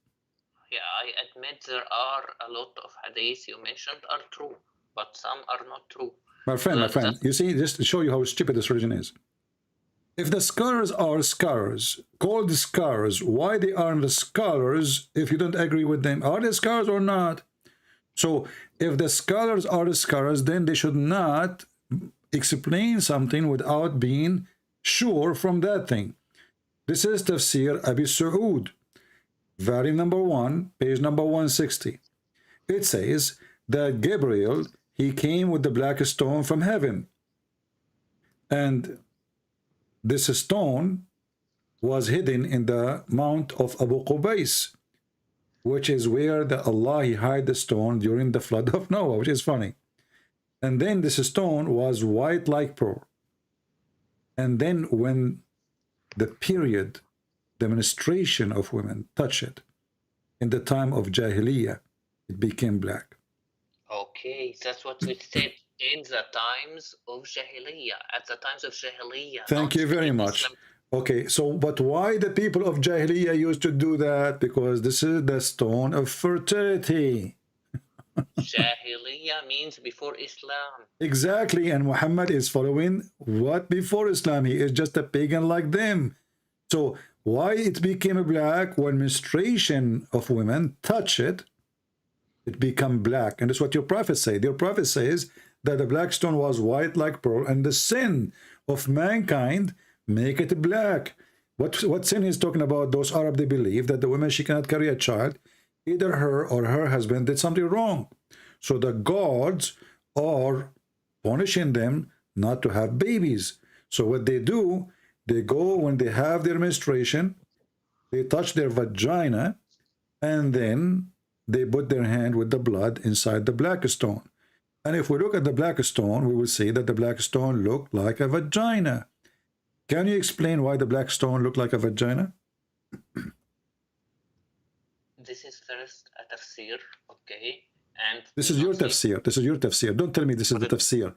Yeah, I admit there are a lot of hadiths you mentioned are true, but some are not true. My friend, you see, just to show you how stupid this religion is. If the scholars are scholars, called scholars, why they aren't the scholars if you don't agree with them? Are they scholars or not? So if the scholars are the scholars, then they should not explain something without being sure from that thing. This is Tafsir Abi Saud, volume number 1, page number 160. It says that Gabriel, he came with the black stone from heaven. And this stone was hidden in the mount of Abu Qubais, which is where Allah he hid the stone during the flood of Noah, which is funny. And then this stone was white like pearl. And then when the period, the menstruation of women touched it, in the time of Jahiliyyah, it became black. Okay, that's what we said in the times of Jahiliyyah, at the times of Jahiliyyah. Thank you very much. Okay, so but why the people of Jahiliyyah used to do that? Because this is the stone of fertility. Jahiliyyah means before Islam. Exactly, and Muhammad is following what before Islam? He is just a pagan like them. So why it became black when menstruation of women touch it? It become black, and that's what your prophet said. Your prophet says that the black stone was white like pearl, and the sin of mankind make it black. What sin is talking about? Those Arab, they believe that the woman, she cannot carry a child. Either her or her husband did something wrong. So the gods are punishing them not to have babies. So what they do, they go when they have their menstruation, they touch their vagina, and then they put their hand with the blood inside the black stone. And if we look at the black stone, we will see that the black stone looked like a vagina. Can you explain why the black stone looked like a vagina? This is first a tafsir, okay? And this is your tafsir. This is your tafsir. Don't tell me this is the tafsir.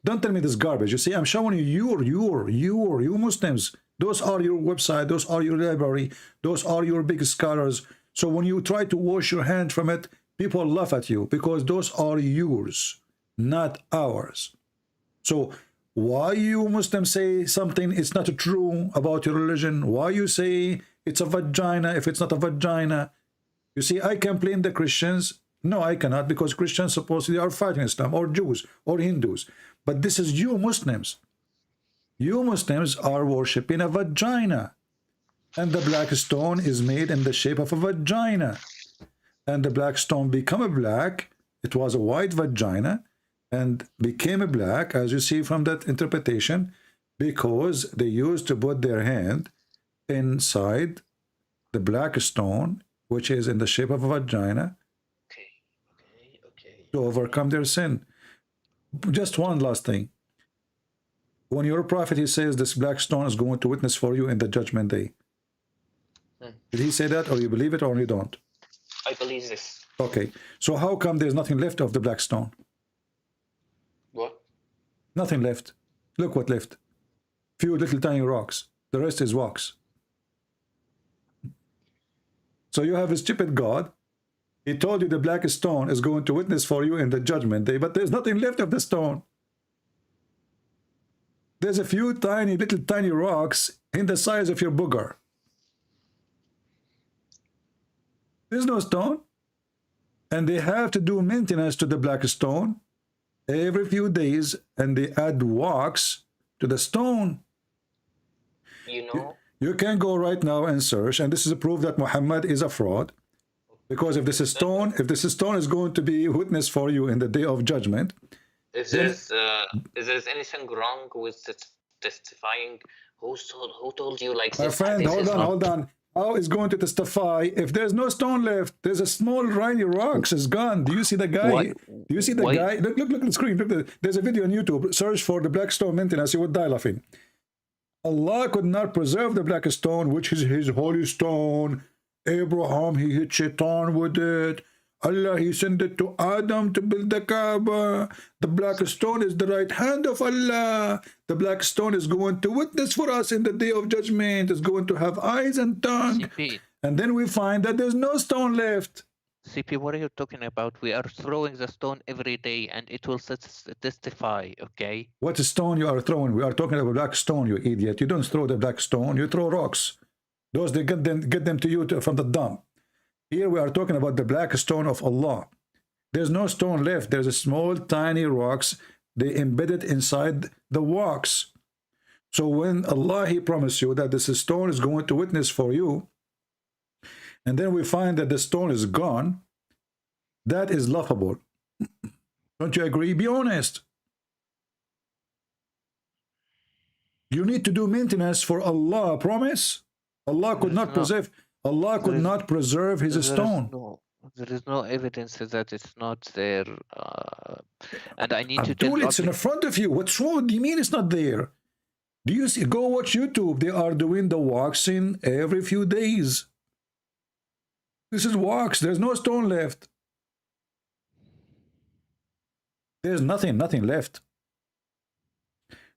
Don't tell me this garbage. You see, I'm showing you you Muslims. Those are your website. Those are your library. Those are your big scholars. So when you try to wash your hand from it, people laugh at you because those are yours, not ours. So why you Muslims say something is not true about your religion? Why you say it's a vagina if it's not a vagina? You see, I can blame the Christians. No, I cannot, because Christians supposedly are fighting Islam, or Jews, or Hindus. But this is you Muslims. You Muslims are worshipping a vagina. And the black stone is made in the shape of a vagina. And the black stone became a black. It was a white vagina and became a black, as you see from that interpretation, because they used to put their hand inside the black stone, which is in the shape of a vagina, to overcome their sin. Just one last thing. When your prophet, he says this black stone is going to witness for you in the judgment day. Did he say that, or you believe it, or you don't? I believe this. Okay, so how come there's nothing left of the black stone? What? Nothing left. Look what left. Few little tiny rocks. The rest is wax. So you have a stupid God. He told you the black stone is going to witness for you in the judgment day, but there's nothing left of the stone. There's a few little tiny rocks in the size of your booger. There's no stone. And they have to do maintenance to the black stone every few days, and they add wax to the stone. You know? You can go right now and search, and this is a proof that Muhammad is a fraud. Because if this stone is going to be witness for you in the day of judgment, is there anything wrong with testifying Who told you like My this? friend, This is not. hold on. How is going to testify if there's no stone left? There's a small tiny rocks is gone. Do you see the guy? Why? Do you see the guy? Look at the screen. Look, there's a video on YouTube. Search for the black stone maintenance. You would die laughing. Allah could not preserve the black stone, which is his holy stone. Abraham, he hit Shaitan with it. Allah, he sent it to Adam to build the Kaaba. The black stone is the right hand of Allah. The black stone is going to witness for us in the day of judgment. It's going to have eyes and tongue. CP. And then we find that there's no stone left. CP, what are you talking about? We are throwing the stone every day and it will testify, okay? What stone you are throwing? We are talking about black stone, you idiot. You don't throw the black stone, you throw rocks. Those, they get them to you from the dump. Here we are talking about the black stone of Allah. There's no stone left. There's a small, tiny rocks. They embedded inside the rocks. So when Allah, he promised you that this stone is going to witness for you, and then we find that the stone is gone, that is laughable. Don't you agree? Be honest. You need to do maintenance for Allah, promise? Allah could not preserve. Allah could not preserve his stone. There is no evidence that it's not there, and I need to tell Abdul, it's in front of you. What's wrong? What do you mean it's not there? Do you see? Go watch YouTube. They are doing the waxing every few days. This is wax. There's no stone left. There's nothing left.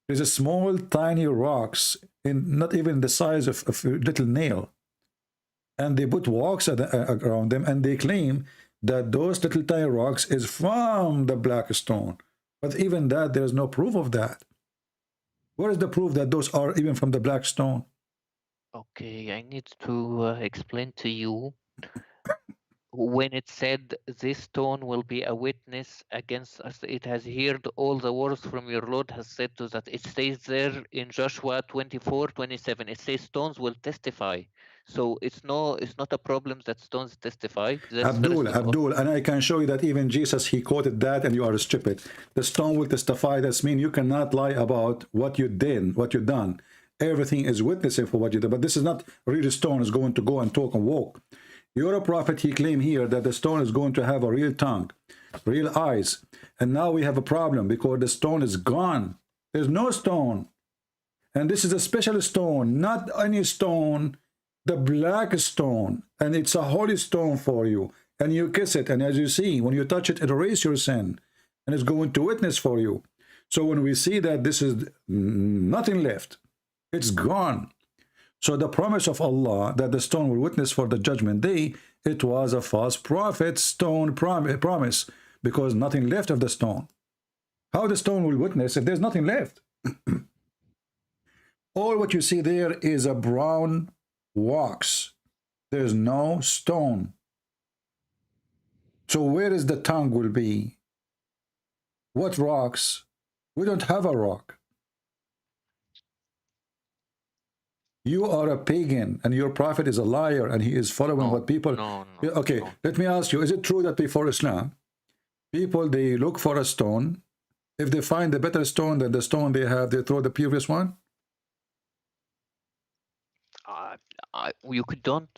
There's a small, tiny rocks, in not even the size of a little nail. And they put wax around them, and they claim that those little tiny rocks is from the black stone. But even that, there's no proof of that. Where is the proof that those are even from the black stone? Okay, I need to explain to you. When it said this stone will be a witness against us, it has heard all the words from your Lord has said to that. It says there in Joshua 24:27. It says stones will testify. So it's not a problem that stones testify. Abdul, and I can show you that even Jesus, he quoted that, and you are stupid. The stone will testify. That means you cannot lie about what you did, what you done. Everything is witnessing for what you did. But this is not real stone is going to go and talk and walk. You're a prophet, he claimed here that the stone is going to have a real tongue, real eyes. And now we have a problem because the stone is gone. There's no stone. And this is a special stone, not any stone, the black stone. And it's a holy stone for you. And you kiss it. And as you see, when you touch it, it erases your sin. And it's going to witness for you. So when we see that this is nothing left, it's gone. So the promise of Allah that the stone will witness for the judgment day, it was a false prophet stone promise, because nothing left of the stone. How the stone will witness if there's nothing left? All what you see there is a brown wax. There's no stone. So where is the tongue will be? What rocks? We don't have a rock. You are a pagan, and your prophet is a liar, and he is following what people... Okay, let me ask you, is it true that before Islam, people, they look for a stone, if they find a better stone than the stone they have, they throw the previous one? You don't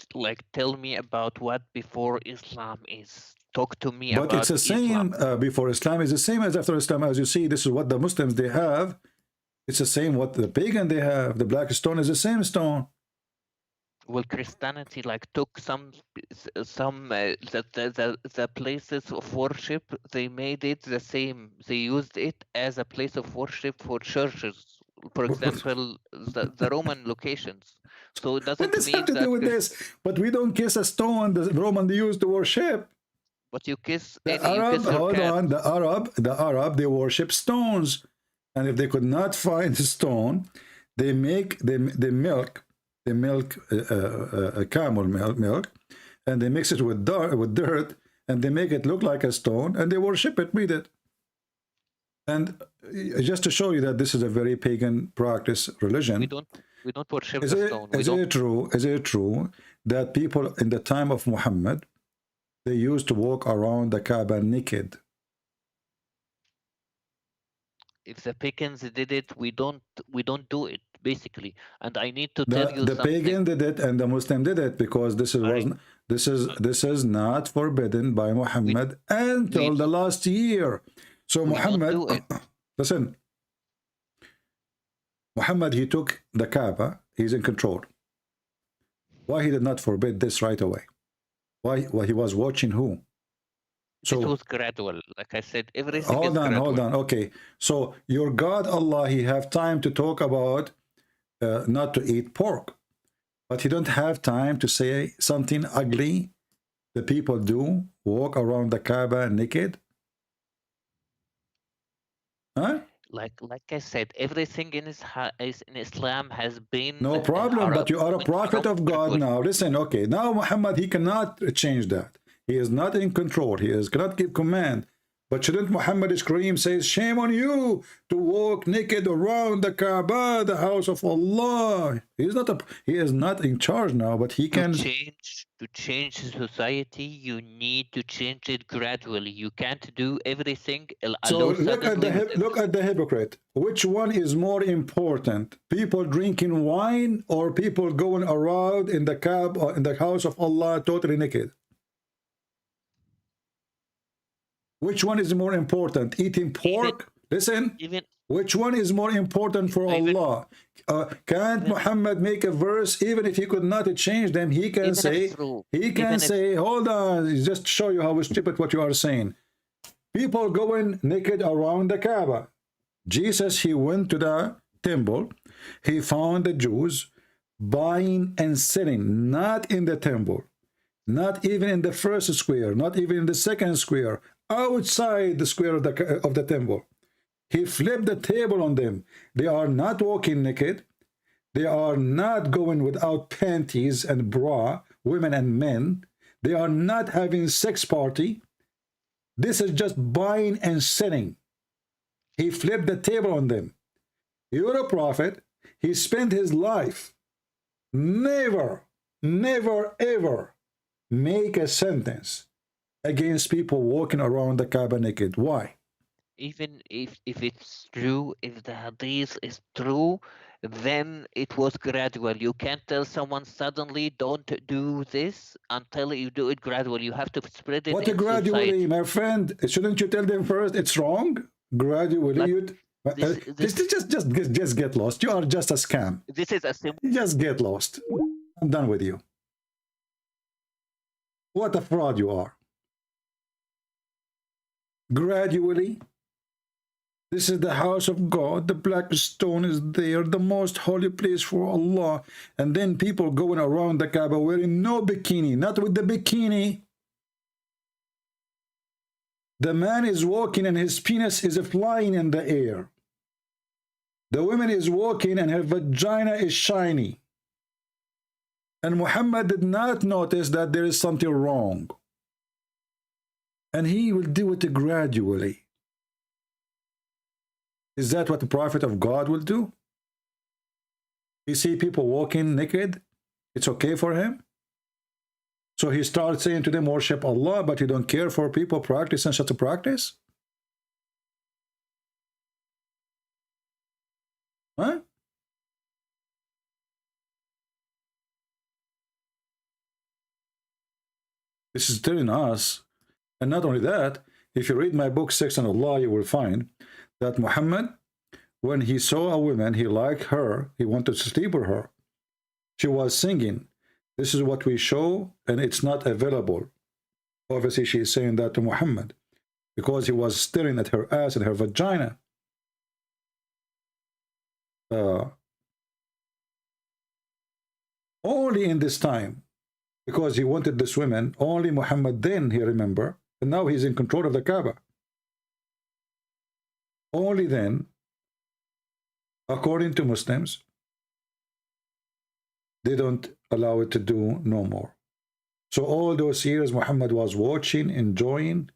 tell me about what before Islam is. Talk to me about But it's the same before Islam, is the same as after Islam. As you see, this is what the Muslims, they have. It's the same what the pagan they have. The black stone is the same stone. Well, Christianity took the places of worship. They made it the same. They used it as a place of worship for churches. For example, the Roman locations. So it doesn't mean have to do with this. But we don't kiss a stone the Roman they used to worship. But you kiss the Arab, they worship stones. And if they could not find the stone, they milk a camel milk, and they mix it with dirt, and they make it look like a stone, and they worship it with it. And just to show you that this is a very pagan practice religion. We don't worship the stone. Is it true that people in the time of Muhammad, they used to walk around the Kaaba naked? If the pagans did it, we don't do it basically. And I need to tell you The something. pagan did it and the Muslim did it, because this is not forbidden by Muhammad until the last year. So Muhammad, listen, Muhammad, he took the Kaaba, he's in control. Why he did not forbid this right away? Why he was watching who? So it was gradual. Like I said, everything hold is on, gradual. hold on. Okay, so your God Allah, he have time to talk about not to eat pork, but he don't have time to say something ugly the people do, walk around the Kaaba naked. Huh? Like I said, everything in Islam has been No problem, but you are a prophet of God now. Listen, okay, now Muhammad, he cannot change that. He is not in control. He cannot give command. But shouldn't Muhammad scream, says, shame on you to walk naked around the Kaaba, the house of Allah. He is not in charge now, but he can to change society. You need to change it gradually. You can't do everything. So look at the hypocrite. Which one is more important? People drinking wine or people going around in the Kaaba, in the house of Allah, totally naked? Which one is more important? Eating pork? Listen, which one is more important for Allah? Can't Muhammad make a verse, even if he could not change them, he can say, hold on, just show you how stupid what you are saying. People going naked around the Kaaba. Jesus, he went to the temple. He found the Jews buying and selling, not in the temple, not even in the first square, not even in the second square, outside the square of the temple. He flipped the table on them. They are not walking naked. They are not going without panties and bra, women and men. They are not having sex party. This is just buying and selling. He flipped the table on them. You're a prophet. He spent his life never, ever make a sentence against people walking around the Kaaba naked. Why? Even if it's true, if the hadith is true, then it was gradual. You can't tell someone suddenly don't do this until you do it gradually. You have to spread it. What a gradually, society. My friend? Shouldn't you tell them first it's wrong? Gradually, just get lost. You are just a scam. This is a simple. Just get lost. I'm done with you. What a fraud you are. Gradually. This is the house of God. The black stone is there, the most holy place for Allah. And then people going around the Kaaba wearing no bikini, not with the bikini. The man is walking and his penis is flying in the air. The woman is walking and her vagina is shiny. And Muhammad did not notice that there is something wrong. And he will do it gradually. Is that what the prophet of God will do? You see people walking naked, it's okay for him? So he starts saying to them, worship Allah, but you don't care for people practicing such a practice? Huh? This is telling us, and not only that, if you read my book, Sex and Allah, you will find that Muhammad, when he saw a woman, he liked her, he wanted to sleep with her. She was singing, this is what we show, and it's not available. Obviously, she is saying that to Muhammad, because he was staring at her ass and her vagina. Only in this time, because he wanted this woman, only Muhammad then, he remember, and now he's in control of the Kaaba. Only then, according to Muslims, they don't allow it to do no more. So all those years Muhammad was watching, enjoying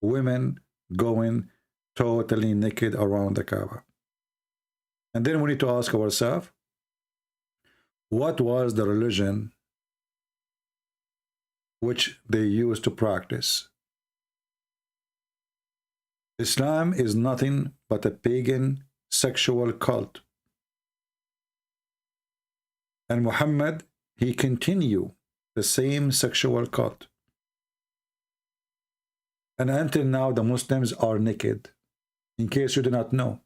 women going totally naked around the Kaaba. And then we need to ask ourselves, what was the religion which they used to practice? Islam is nothing but a pagan sexual cult. And Muhammad, he continue the same sexual cult. And until now, the Muslims are naked. In case you do not know,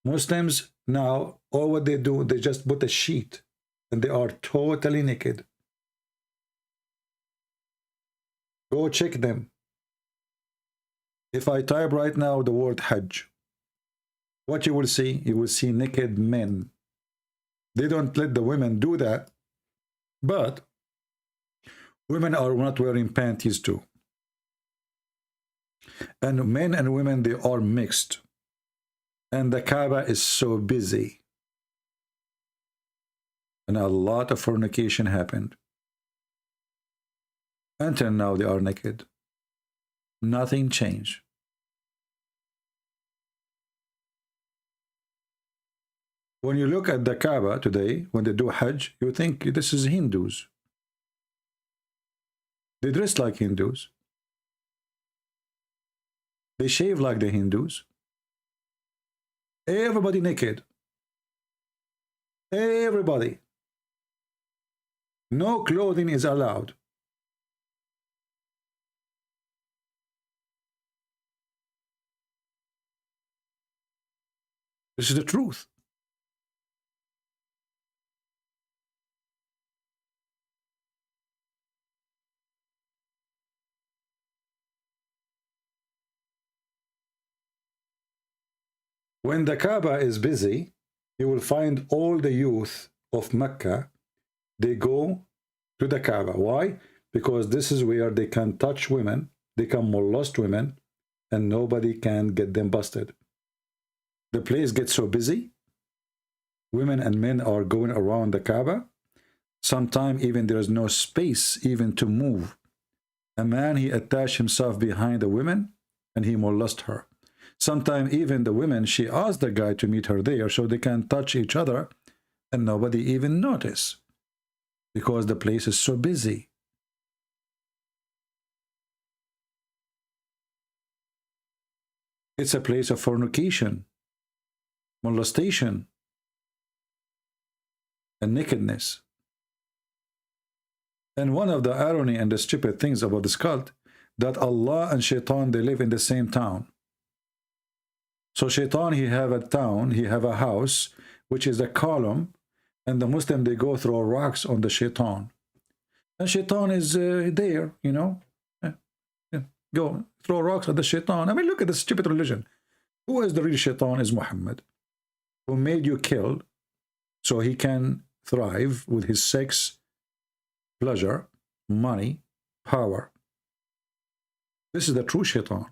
Muslims now, all what they do, they just put a sheet and they are totally naked. Go check them. If I type right now the word Hajj, what you will see naked men. They don't let the women do that, but women are not wearing panties too. And men and women, they are mixed. And the Kaaba is so busy. And a lot of fornication happened. Until now, they are naked. Nothing changed. When you look at the Kaaba today, when they do Hajj, you think this is Hindus. They dress like Hindus. They shave like the Hindus. Everybody naked. Everybody. No clothing is allowed. This is the truth. When the Kaaba is busy, you will find all the youth of Mecca, they go to the Kaaba. Why? Because this is where they can touch women, they can molest women, and nobody can get them busted. The place gets so busy, women and men are going around the Kaaba. Sometimes even there is no space even to move. A man, he attached himself behind the women and he molest her. Sometimes even the women, she asked the guy to meet her there so they can touch each other and nobody even notice because the place is so busy. It's a place of fornication, molestation, and nakedness. And one of the irony and the stupid things about this cult, that Allah and Shaitan, they live in the same town. So Shaitan, he have a town, he have a house, which is a column, and the Muslim, they go throw rocks on the Shaitan. And Shaitan is there, you know. Go throw rocks at the Shaitan. I mean, look at the stupid religion. Who is the real Shaitan? Is Muhammad, who made you kill so he can thrive with his sex, pleasure, money, power. This is the true Shaitan.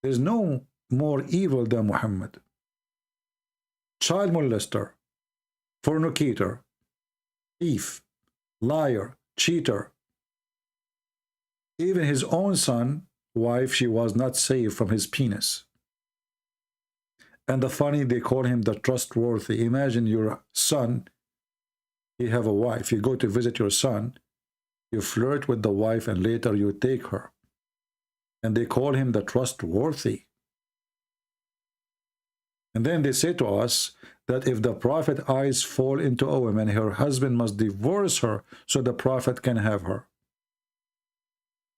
There's no more evil than Muhammad. Child molester, fornicator, thief, liar, cheater. Even his own son, wife, she was not saved from his penis. And the funny, they call him the trustworthy. Imagine your son, you have a wife, you go to visit your son, you flirt with the wife, and later you take her. And they call him the trustworthy. And then they say to us that if the prophet eyes fall into a woman, her husband must divorce her so the prophet can have her.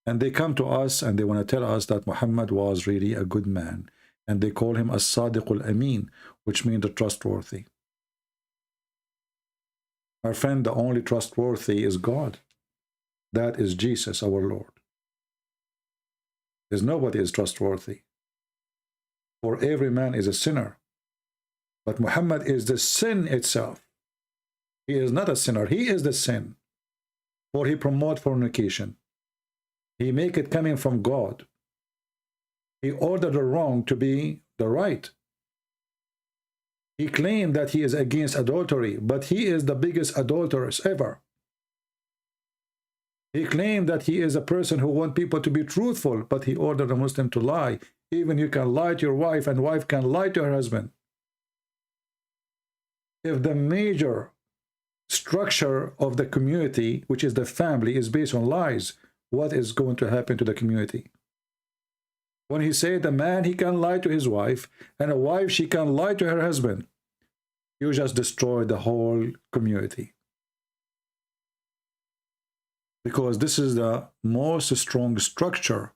And they come to us and they want to tell us that Muhammad was really a good man. And they call him as-Sadiq al-Amin, which means the trustworthy. My friend, the only trustworthy is God. That is Jesus, our Lord. There's nobody is trustworthy. For every man is a sinner. But Muhammad is the sin itself. He is not a sinner. He is the sin. For he promotes fornication. He make it coming from God. He ordered the wrong to be the right. He claimed that he is against adultery, but he is the biggest adulteress ever. He claimed that he is a person who wants people to be truthful, but he ordered a Muslim to lie. Even you can lie to your wife, and wife can lie to her husband. If the major structure of the community, which is the family, is based on lies, what is going to happen to the community? When he said a man, he can lie to his wife, and a wife, she can lie to her husband. you just destroy the whole community. Because this is the most strong structure.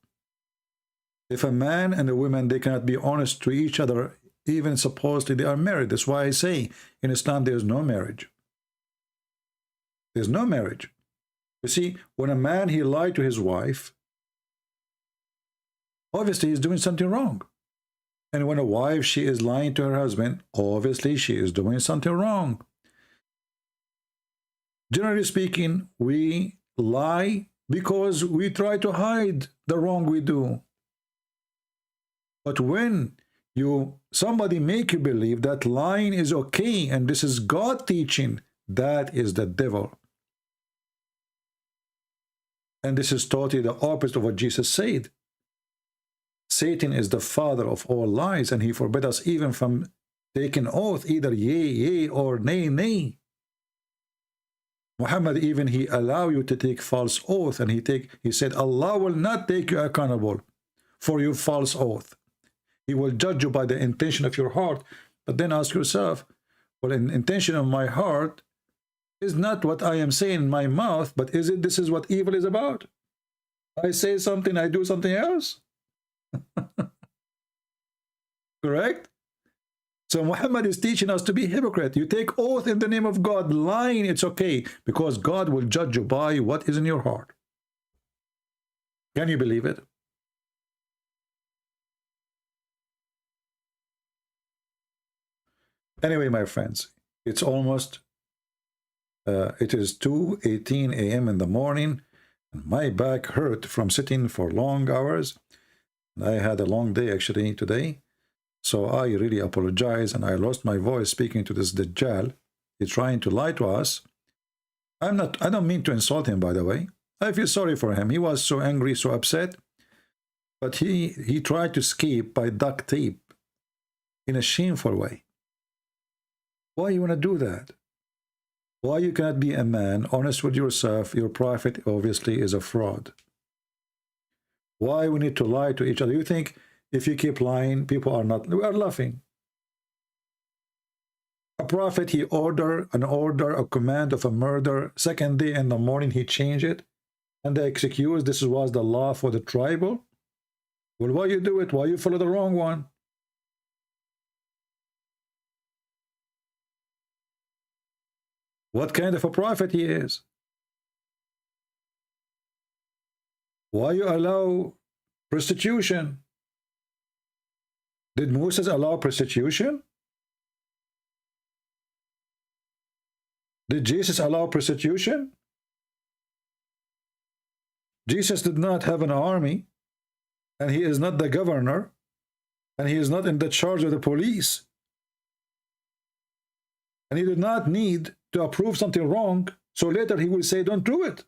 If a man and a woman, they cannot be honest to each other, even supposedly they are married. That's why I say in Islam there is no marriage. There's no marriage. You see, when a man, he lied to his wife, obviously he's doing something wrong. And when a wife, she is lying to her husband, obviously she is doing something wrong. Generally speaking, we lie because we try to hide the wrong we do. But when somebody make you believe that lying is okay and this is God teaching, that is the devil. And this is totally the opposite of what Jesus said. Satan is the father of all lies, and he forbid us even from taking oath, either yea, yea, or nay, nay. Muhammad, even he allow you to take false oath, and he said, Allah will not take you accountable for your false oath. He will judge you by the intention of your heart. But then ask yourself, well, an intention of my heart is not what I am saying in my mouth, but this is what evil is about? I say something, I do something else. Correct? So Muhammad is teaching us to be hypocrite. You take oath in the name of God, lying, it's okay, because God will judge you by what is in your heart. Can you believe it? Anyway, my friends, it's almost it is 2:18 a.m. in the morning, and my back hurt from sitting for long hours. I had a long day actually today, so I really apologize, and I lost my voice speaking to this Dajjal. He's trying to lie to us. I don't mean to insult him, by the way. I feel sorry for him. He was so angry, so upset, but he tried to escape by duct tape in a shameful way. Why you want to do that? Why you cannot be a man, honest with yourself? Your prophet obviously is a fraud. Why we need to lie to each other? You think if you keep lying, people are not, we are laughing. A prophet, he order a command of a murder. Second day in the morning, he changed it. And the excuse, this was the law for the tribal. Well, why you do it? Why you follow the wrong one? What kind of a prophet he is? Why you allow prostitution? Did Moses allow prostitution? Did Jesus allow prostitution? Jesus did not have an army, and he is not the governor, and he is not in the charge of the police. And he did not need to approve something wrong, so later he will say, don't do it.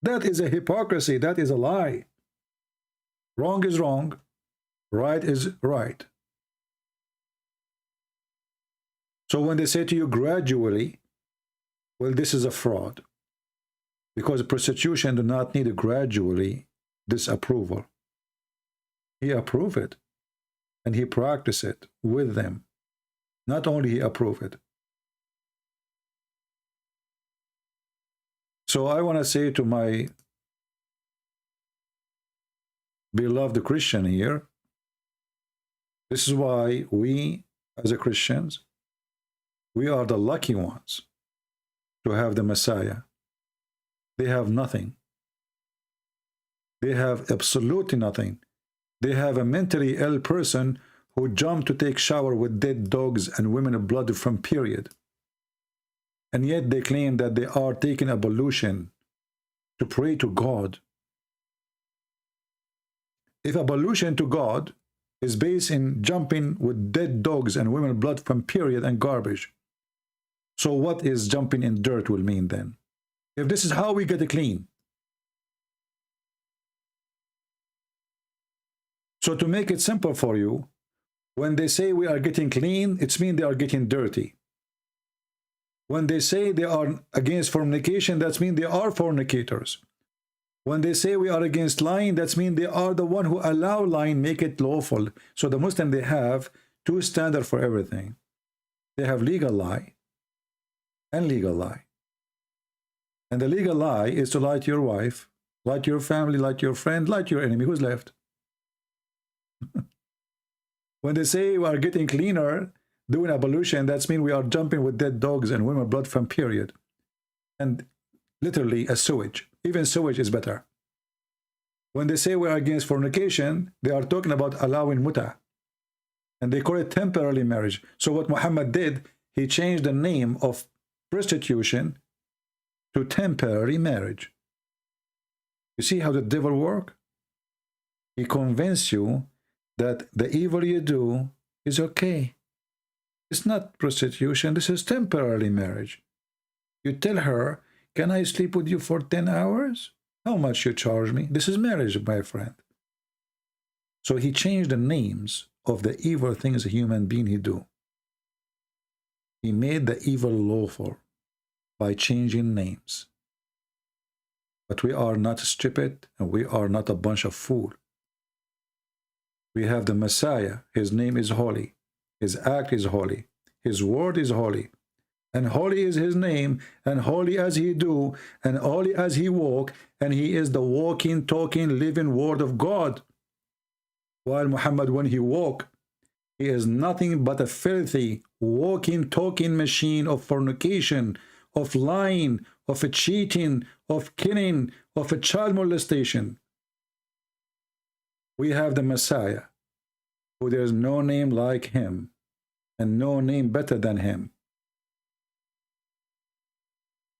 That is a hypocrisy. That is a lie. Wrong is wrong. Right is right. So when they say to you gradually, well, this is a fraud. Because prostitution do not need a gradually disapproval. He approved it. And he practiced it with them. Not only he approved it. So I want to say to my beloved Christian here, this is why we as a Christians, we are the lucky ones to have the Messiah. They have nothing. They have absolutely nothing. They have a mentally ill person who jumped to take shower with dead dogs and women of blood from period. And yet they claim that they are taking ablution to pray to God. If ablution to God is based in jumping with dead dogs and women blood from period and garbage, so what is jumping in dirt will mean then? If this is how we get clean. So to make it simple for you, when they say we are getting clean, it means they are getting dirty. When they say they are against fornication, that means they are fornicators. When they say we are against lying, that means they are the one who allow lying, make it lawful. So the Muslim, they have two standards for everything. They have legal lie and legal lie. And the legal lie is to lie to your wife, lie to your family, lie to your friend, lie to your enemy. Who's left? When they say we are getting cleaner, doing ablution, that's mean we are jumping with dead dogs and women blood from period. And literally a sewage. Even sewage is better. When they say we are against fornication, they are talking about allowing muta. And they call it temporary marriage. So what Muhammad did, he changed the name of prostitution to temporary marriage. You see how the devil works? He convinces you that the evil you do is okay. It's not prostitution, this is temporary marriage. You tell her, can I sleep with you for 10 hours? How much you charge me? This is marriage, my friend. So he changed the names of the evil things a human being he do. He made the evil lawful by changing names. But we are not stupid and we are not a bunch of fools. We have the Messiah. His name is holy. His act is holy. His word is holy. And holy is his name, and holy as he do, and holy as he walk, and he is the walking, talking, living word of God. While Muhammad, when he walk, he is nothing but a filthy, walking, talking machine of fornication, of lying, of cheating, of killing, of a child molestation. We have the Messiah, who there is no name like him, and no name better than him.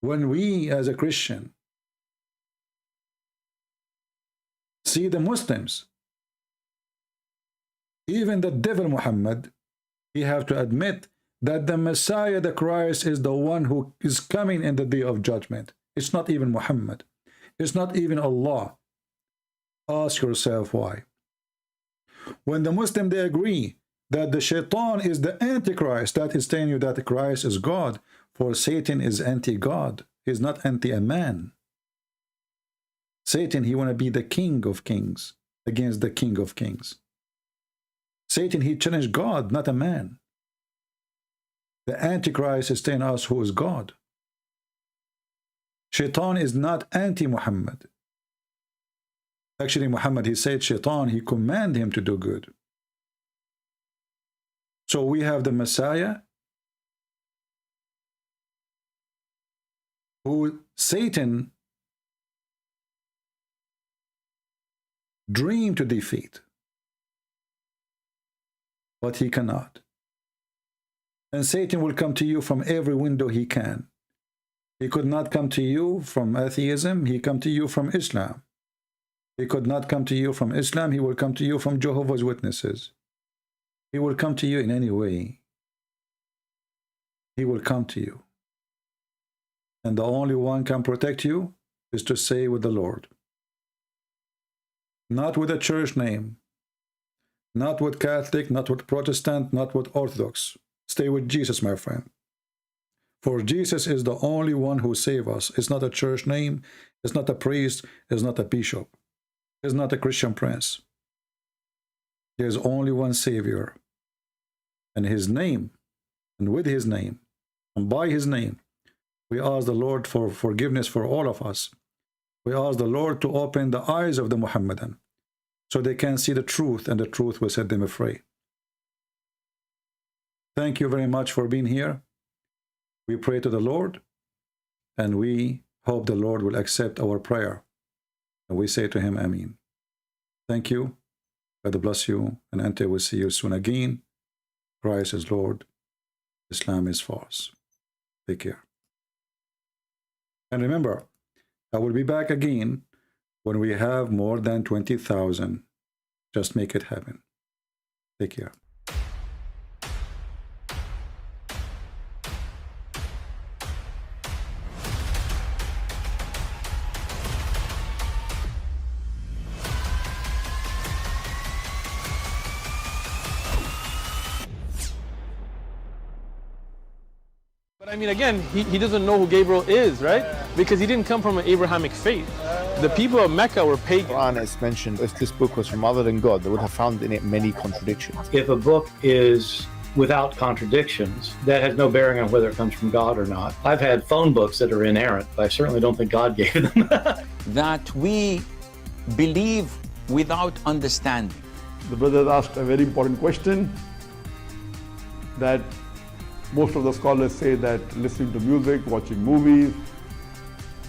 When we, as a Christian, see the Muslims, even the devil Muhammad, we have to admit that the Messiah, the Christ, is the one who is coming in the day of judgment. It's not even Muhammad. It's not even Allah. Ask yourself why. When the Muslim, they agree that the shaitan is the antichrist, that is telling you that Christ is God, for Satan is anti-God. He's not anti a man. Satan, he want to be the king of kings against the king of kings. Satan, he challenged God, not a man. The antichrist is telling us who is God. Shaitan is not anti-Muhammad. Actually, Muhammad, he said Shaitan, he commanded him to do good. So we have the Messiah, who Satan dreamed to defeat, but he cannot. And Satan will come to you from every window he can. He could not come to you from atheism, he come to you from Islam. He could not come to you from Islam, he will come to you from Jehovah's Witnesses. He will come to you in any way. He will come to you. And the only one can protect you is to stay with the Lord. Not with a church name. Not with Catholic, not with Protestant, not with Orthodox. Stay with Jesus, my friend. For Jesus is the only one who saves us. It's not a church name. It's not a priest. It's not a bishop. It's not a Christian prince. There's only one Savior. And his name, and with his name, and by his name, we ask the Lord for forgiveness for all of us. We ask the Lord to open the eyes of the Muhammadan so they can see the truth, and the truth will set them free. Thank you very much for being here. We pray to the Lord, and we hope the Lord will accept our prayer. And we say to him, Ameen. Thank you. God bless you, and until we see you soon again. Christ is Lord. Islam is false. Take care. And remember, I will be back again when we have more than 20,000. Just make it happen. Take care. I mean, again, he doesn't know who Gabriel is, right? Because he didn't come from an Abrahamic faith. The people of Mecca were pagan. Quran has mentioned if this book was from other than God, they would have found in it many contradictions. If a book is without contradictions, that has no bearing on whether it comes from God or not. I've had phone books that are inerrant, but I certainly don't think God gave them. That we believe without understanding. The brother asked a very important question, that most of the scholars say that listening to music, watching movies,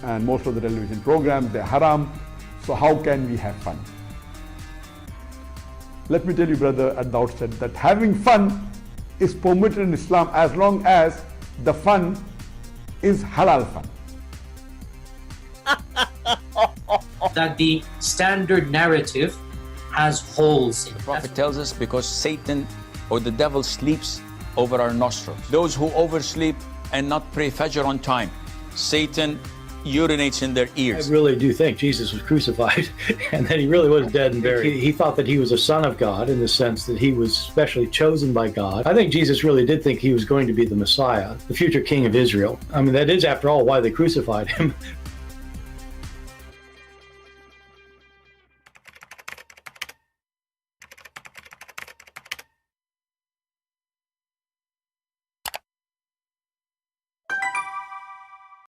and most of the television programs, they're haram. So how can we have fun? Let me tell you, brother, at the outset that having fun is permitted in Islam as long as the fun is halal fun. That the standard narrative has holes in it. The Prophet tells us because Satan or the devil sleeps over our nostrils. Those who oversleep and not pray Fajr on time, Satan urinates in their ears. I really do think Jesus was crucified and that he really was dead and buried. He thought that he was a son of God in the sense that he was specially chosen by God. I think Jesus really did think he was going to be the Messiah, the future king of Israel. I mean, that is, after all, why they crucified him.